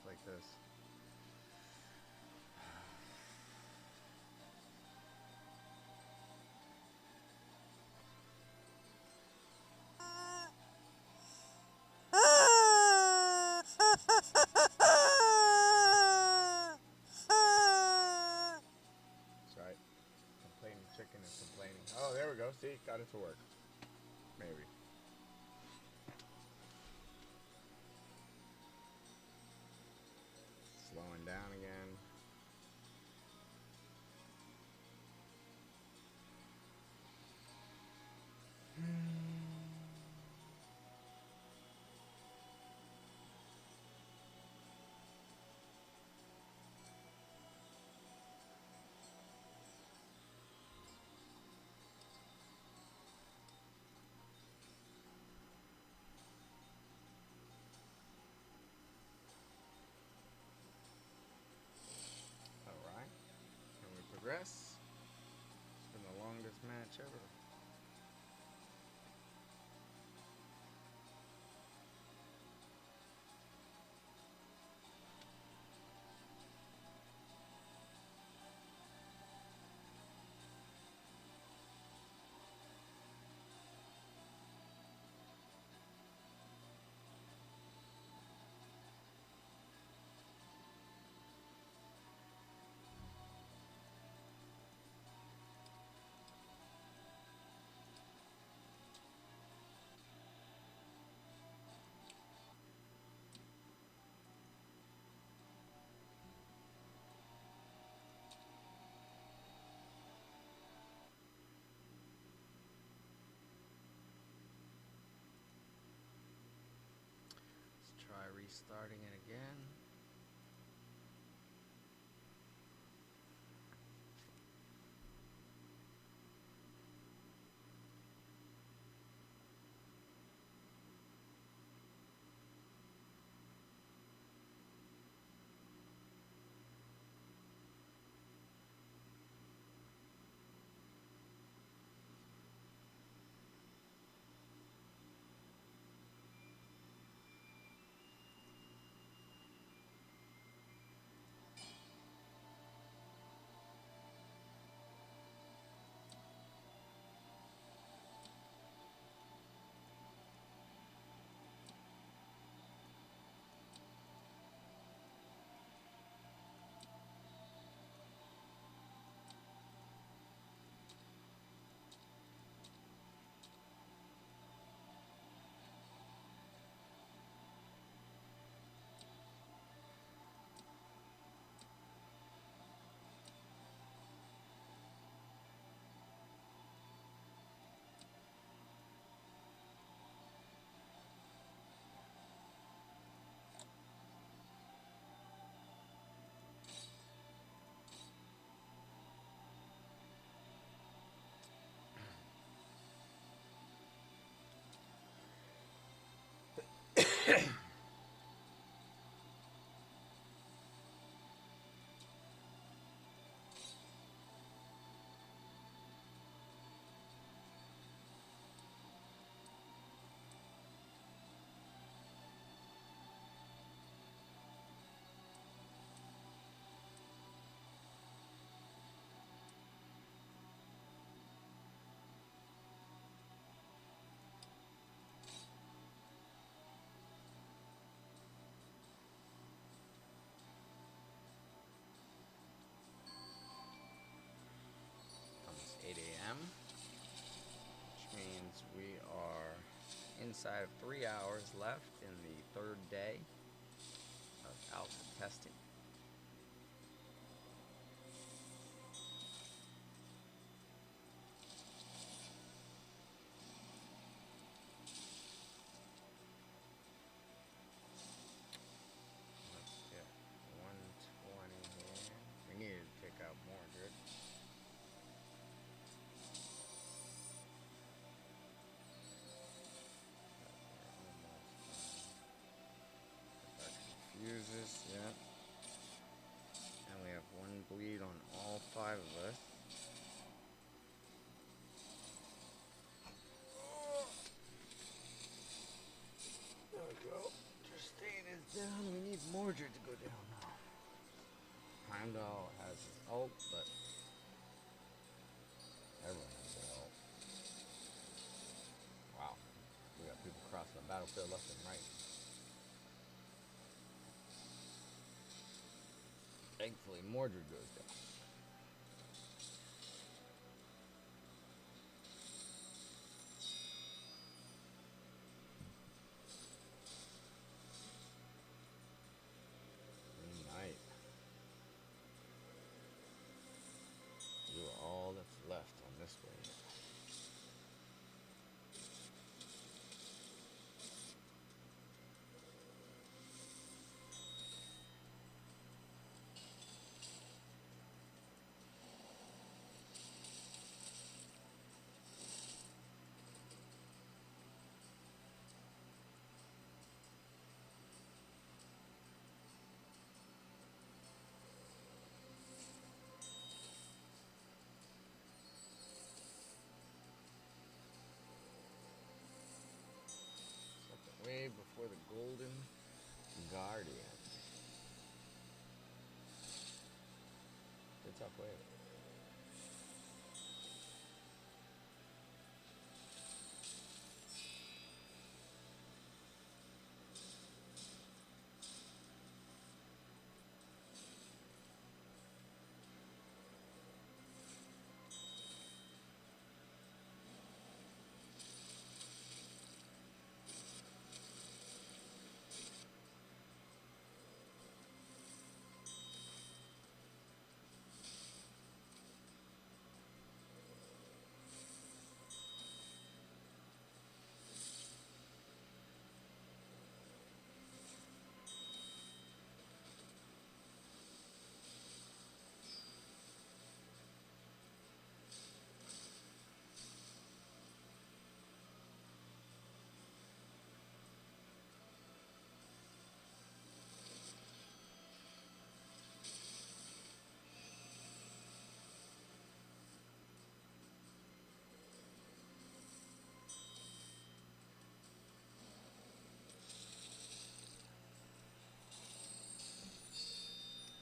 like this. That's right. Complaining chicken is complaining. Oh, there we go. See, got it to work. Maybe. Slowing down again. Alright. Can we progress? It's been the longest match ever. Let's try restarting it again. Almost 8 a.m., which means we are inside of 3 hours left in the third day of alpha testing. Let's get 120 here. We need to take out more, dude. Fuses, yeah. And we have one bleed on all 5 of us. There we go. Justine is down. We need Mordred to go down. has his ult, but everyone has their ult. Wow. We got people crossing the battlefield left and right. Thankfully, Mordred goes down. Green Knight. You are all that's left on this wave. Second wave before the Golden Guardian. Good tough wave.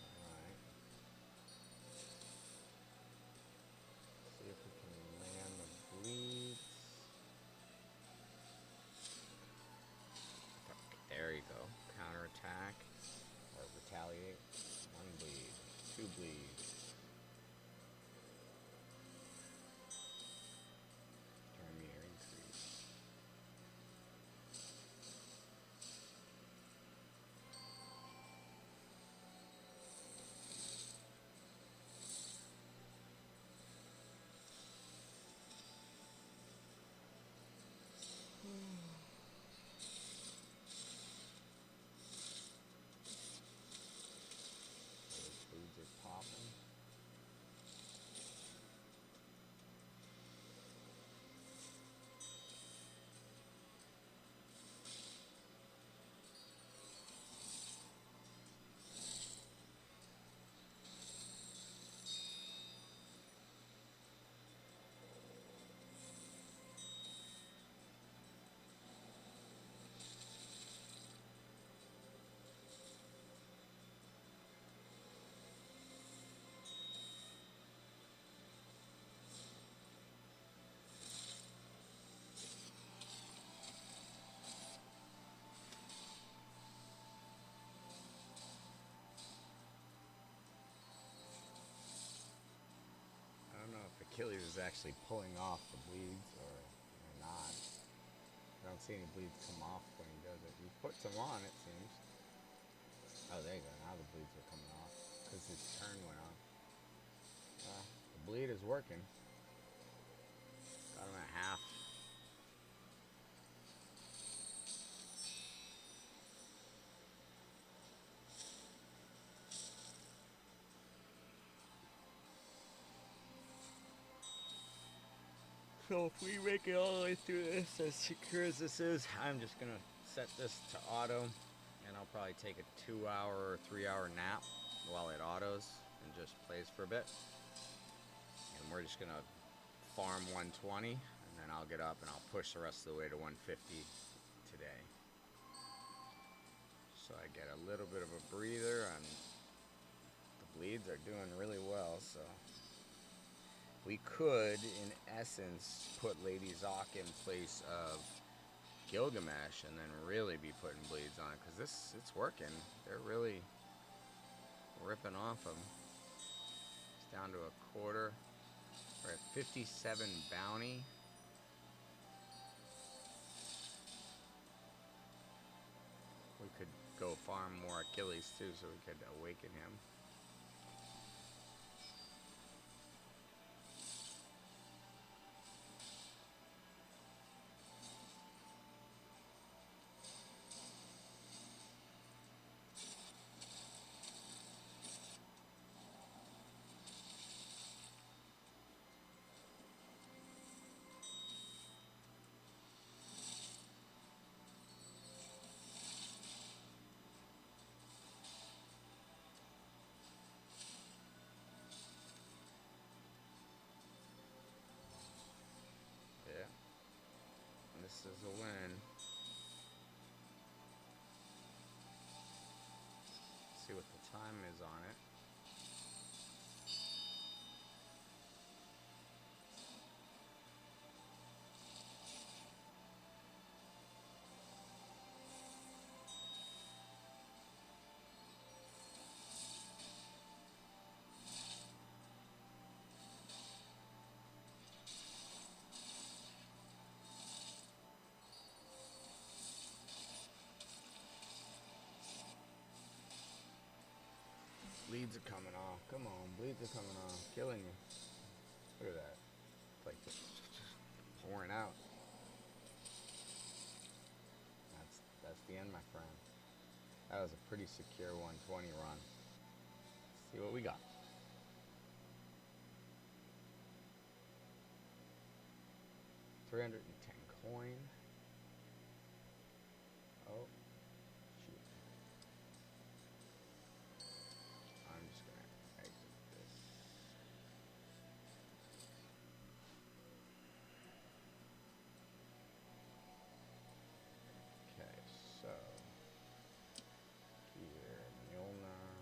Alright. See if we can land the bleeds. There you go. Counterattack. Or retaliate. One bleed. Two bleeds. Turn meter increase. Those bleeds are popping. I don't know if Achilles is actually pulling off the bleeds or not. I don't see any bleeds come off when he does it. He puts them on, it seems. Oh, there you go. Now the bleeds are coming off because his turn went off. The bleed is working. Got him at half. So if we make it all the way through this, as secure as this is, I'm just going to set this to auto, and I'll probably take a 2-hour or 3-hour nap while it autos and just plays for a bit. And we're just going to farm 120, and then I'll get up and I'll push the rest of the way to 150 today. So I get a little bit of a breather, and the bleeds are doing really well. So we could, in essence, put Lady Zoc in place of Gilgamesh and then really be putting bleeds on it, because it's working. They're really ripping off him. It's down to a quarter. We're at 57 bounty. We could go farm more Achilles too, so we could awaken him. Yeah. This is a win. See what the time is on it. Bleeds are coming off. Come on, bleeds are coming off. Killing you. Look at that. It's like just pouring out. That's the end, my friend. That was a pretty secure 120 run. Let's see what we got. $310 coin. Oh, shoot. I'm just gonna exit this. Okay, so here, Mjolnir.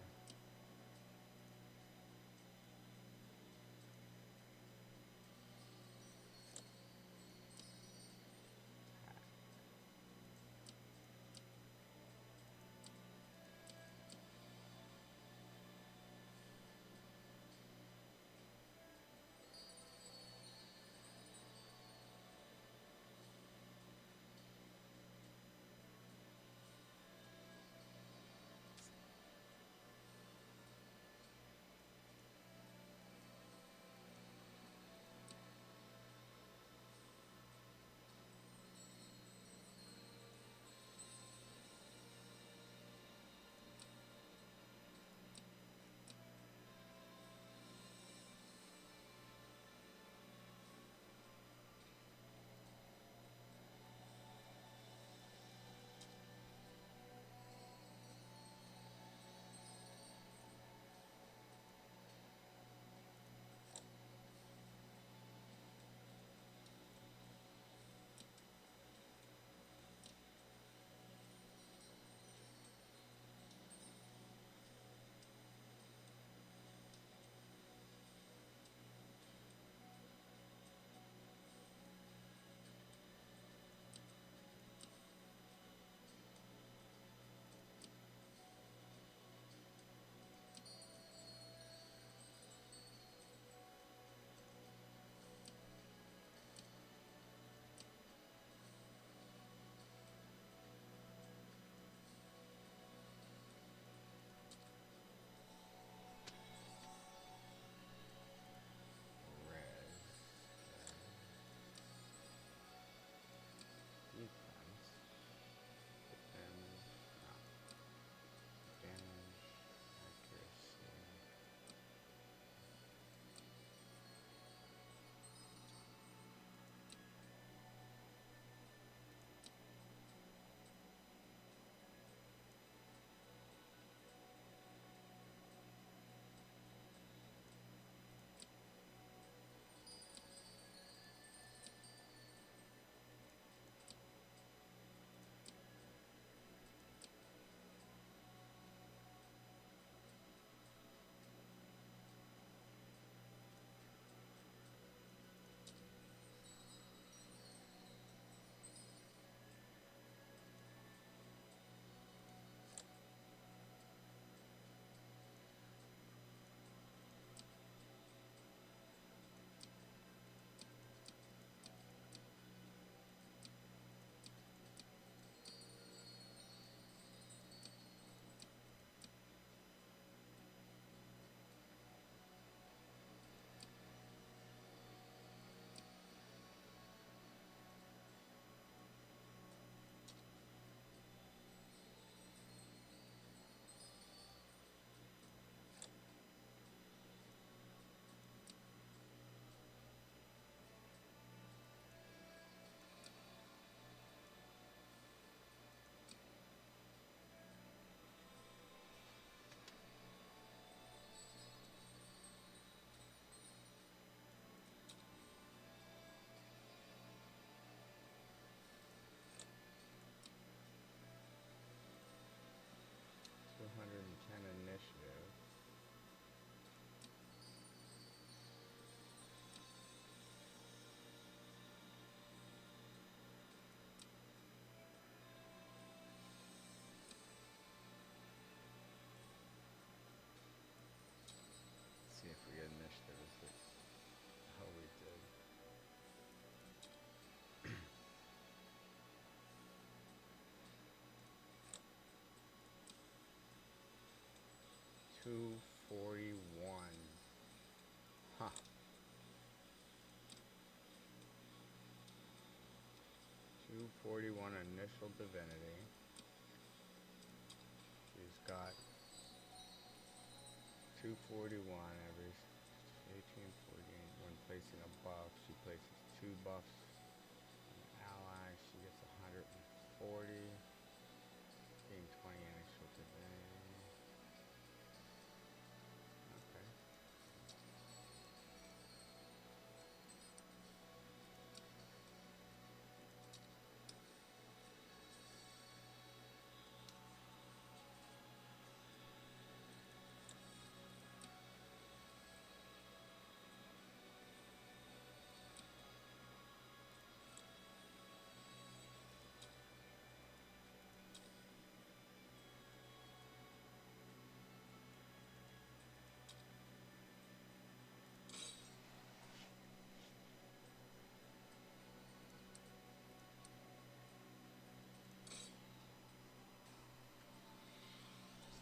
241 initial divinity. She's got 241 every 1848. When placing a buff, she places 2 buffs. An ally, she gets 140. Gain 20 initial divinity. Okay.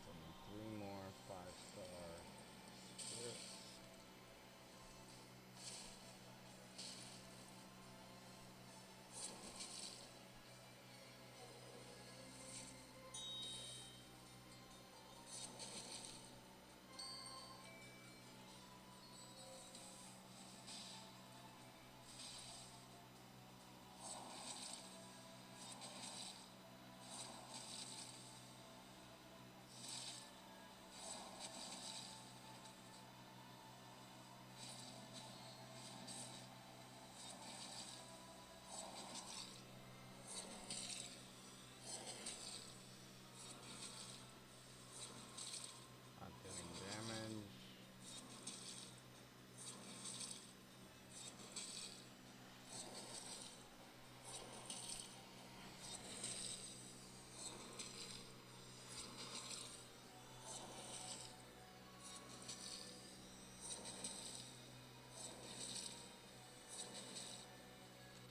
Still need 3 more 5-star spirits. Not dealing damage.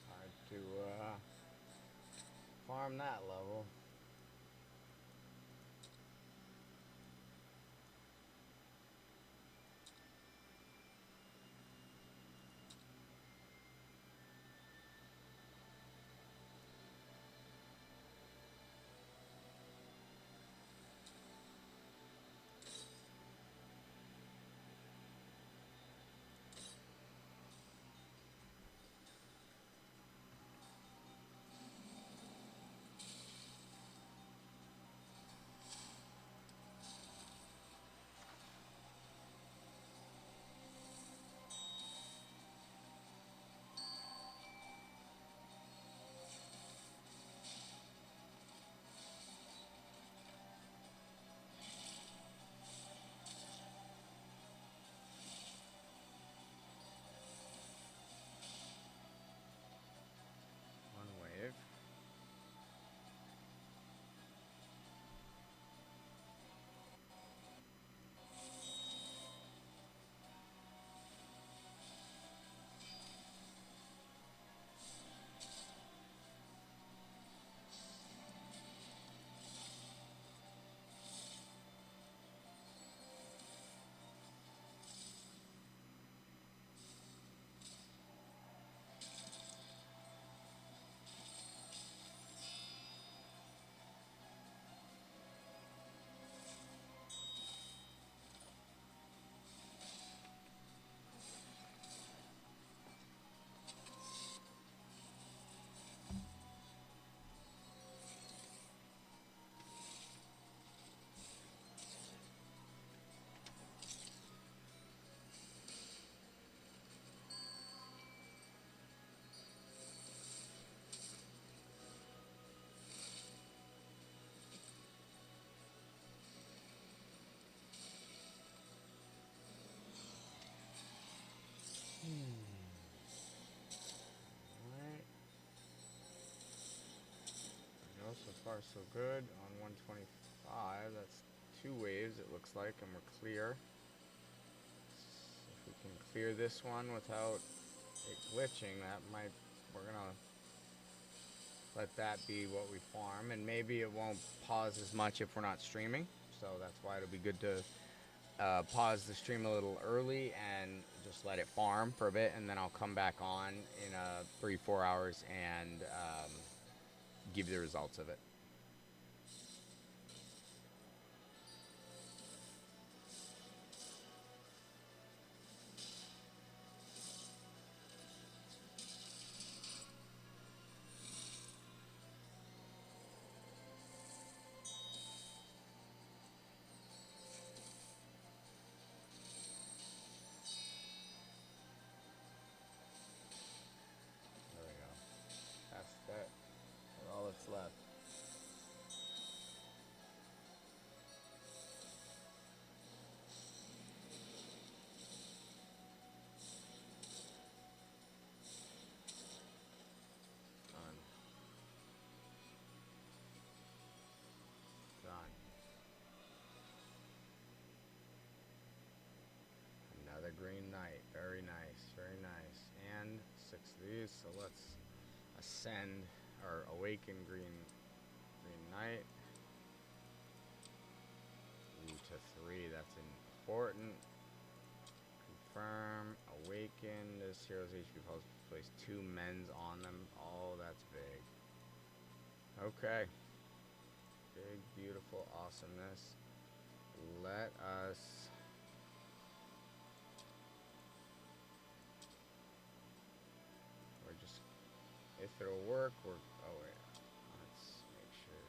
Hard to farm that level. One wave. Alright. There we go. So far, so good. On 125, that's 2 waves, it looks like, and we're clear. If we can clear this one without it glitching, that might. We're gonna let that be what we farm, and maybe it won't pause as much if we're not streaming. So that's why it'll be good to pause the stream a little early and just let it farm for a bit, and then I'll come back on in 3-4 hours and give you the results of it. There we go. That's that. That's all that's left. Done. Done. Another green knight. Very nice. Very nice. And 6 of these. So let's ascend or awaken green knight. To 3. That's important. Confirm. Awaken. This hero's HP pulse. Place 2 men's on them. Oh, that's big. Okay. Big, beautiful awesomeness. Let us... We're just... If it'll work, we're... Oh, wait. Let's make sure.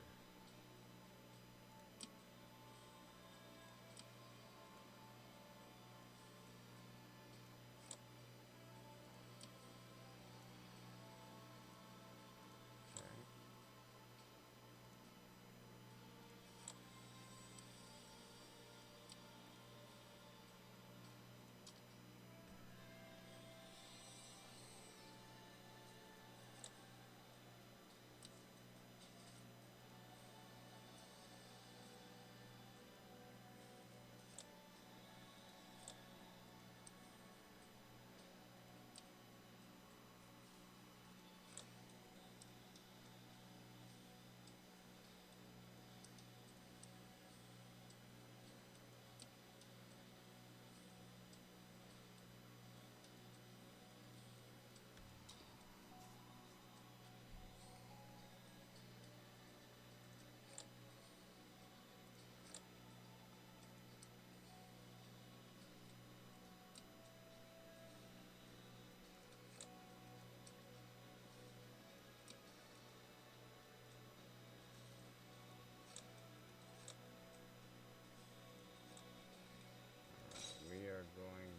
We are going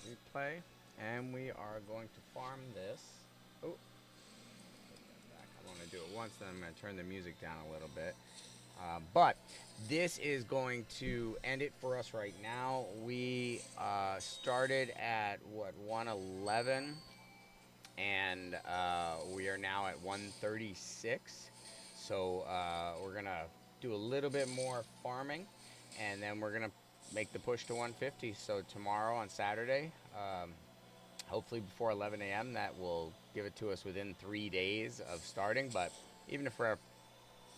to replay, and we are going to farm this. Oh, put that back. I want to do it once, then I'm going to turn the music down a little bit. But this is going to end it for us right now. We started at, what, 111, and we are now at 136. So we're going to do a little bit more farming, and then we're going to make the push to 150. So tomorrow on Saturday, hopefully before 11 a.m., that will give it to us within 3 days of starting. But even if we're a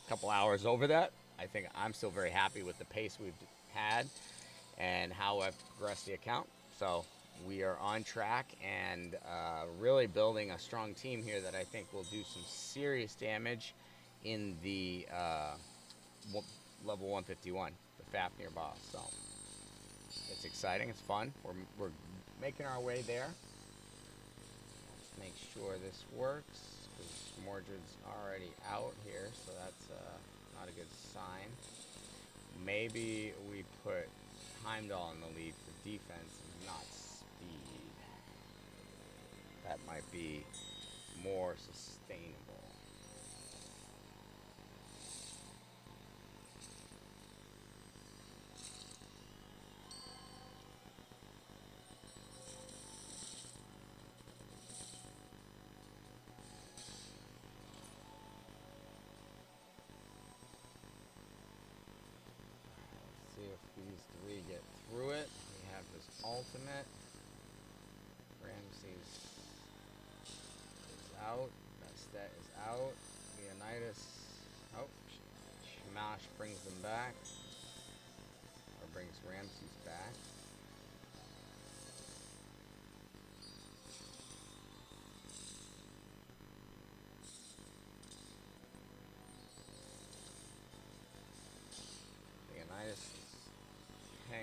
couple hours over that, I think I'm still very happy with the pace we've had and how I've progressed the account. So we are on track and really building a strong team here that I think will do some serious damage in the level 151, the Fafnir boss. So it's exciting, it's fun. We're making our way there. Let's make sure this works, because Mordred's already out here, so that's not a good sign. Maybe we put Heimdall in the lead for defense and not speed. That might be more sustainable. See if these 3 get through it. We have this ultimate. Ramses is out. Bastet is out. Leonidas. Oh, Shamash brings them back. Or brings Ramses back.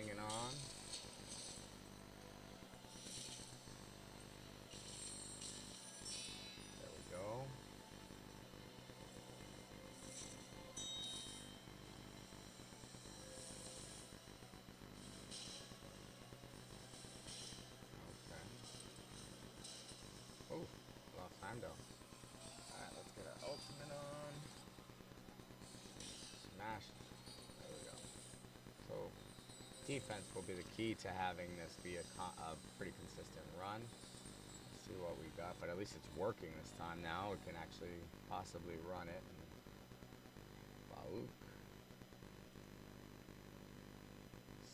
hanging on. There we go. Okay. Oh, lost time though. Alright, let's get our ultimate on. Smash. There we go. So, defense will be the key to having this be a pretty consistent run. Let's see what we got, but at least it's working this time now. We can actually possibly run it. Bauk.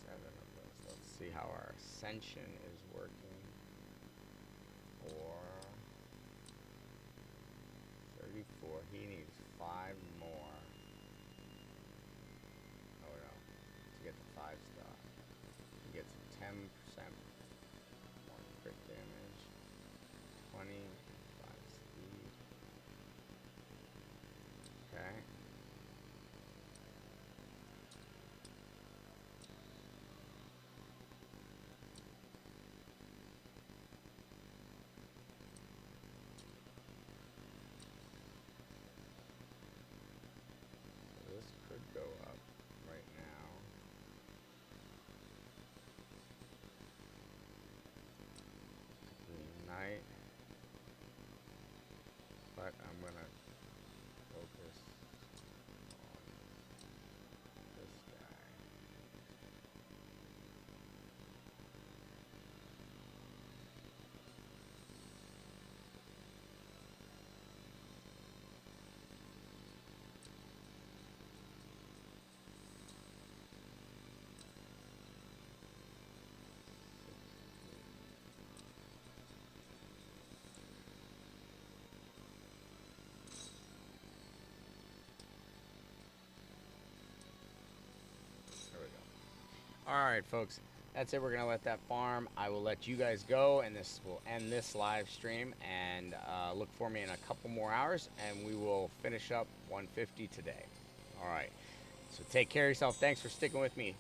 7 of those. Let's see how our ascension is working. 4. 34. He needs 5 more. Oh no. To get the 5-star. He gets 10% more crit damage. 25 speed. Okay. So this could go up right now. Green Knight. But I'm gonna focus on this guy. There we go. Alright, folks. That's it. We're going to let that farm. I will let you guys go, and this will end this live stream. And look for me in a couple more hours, and we will finish up 150 today. Alright. So take care of yourself. Thanks for sticking with me.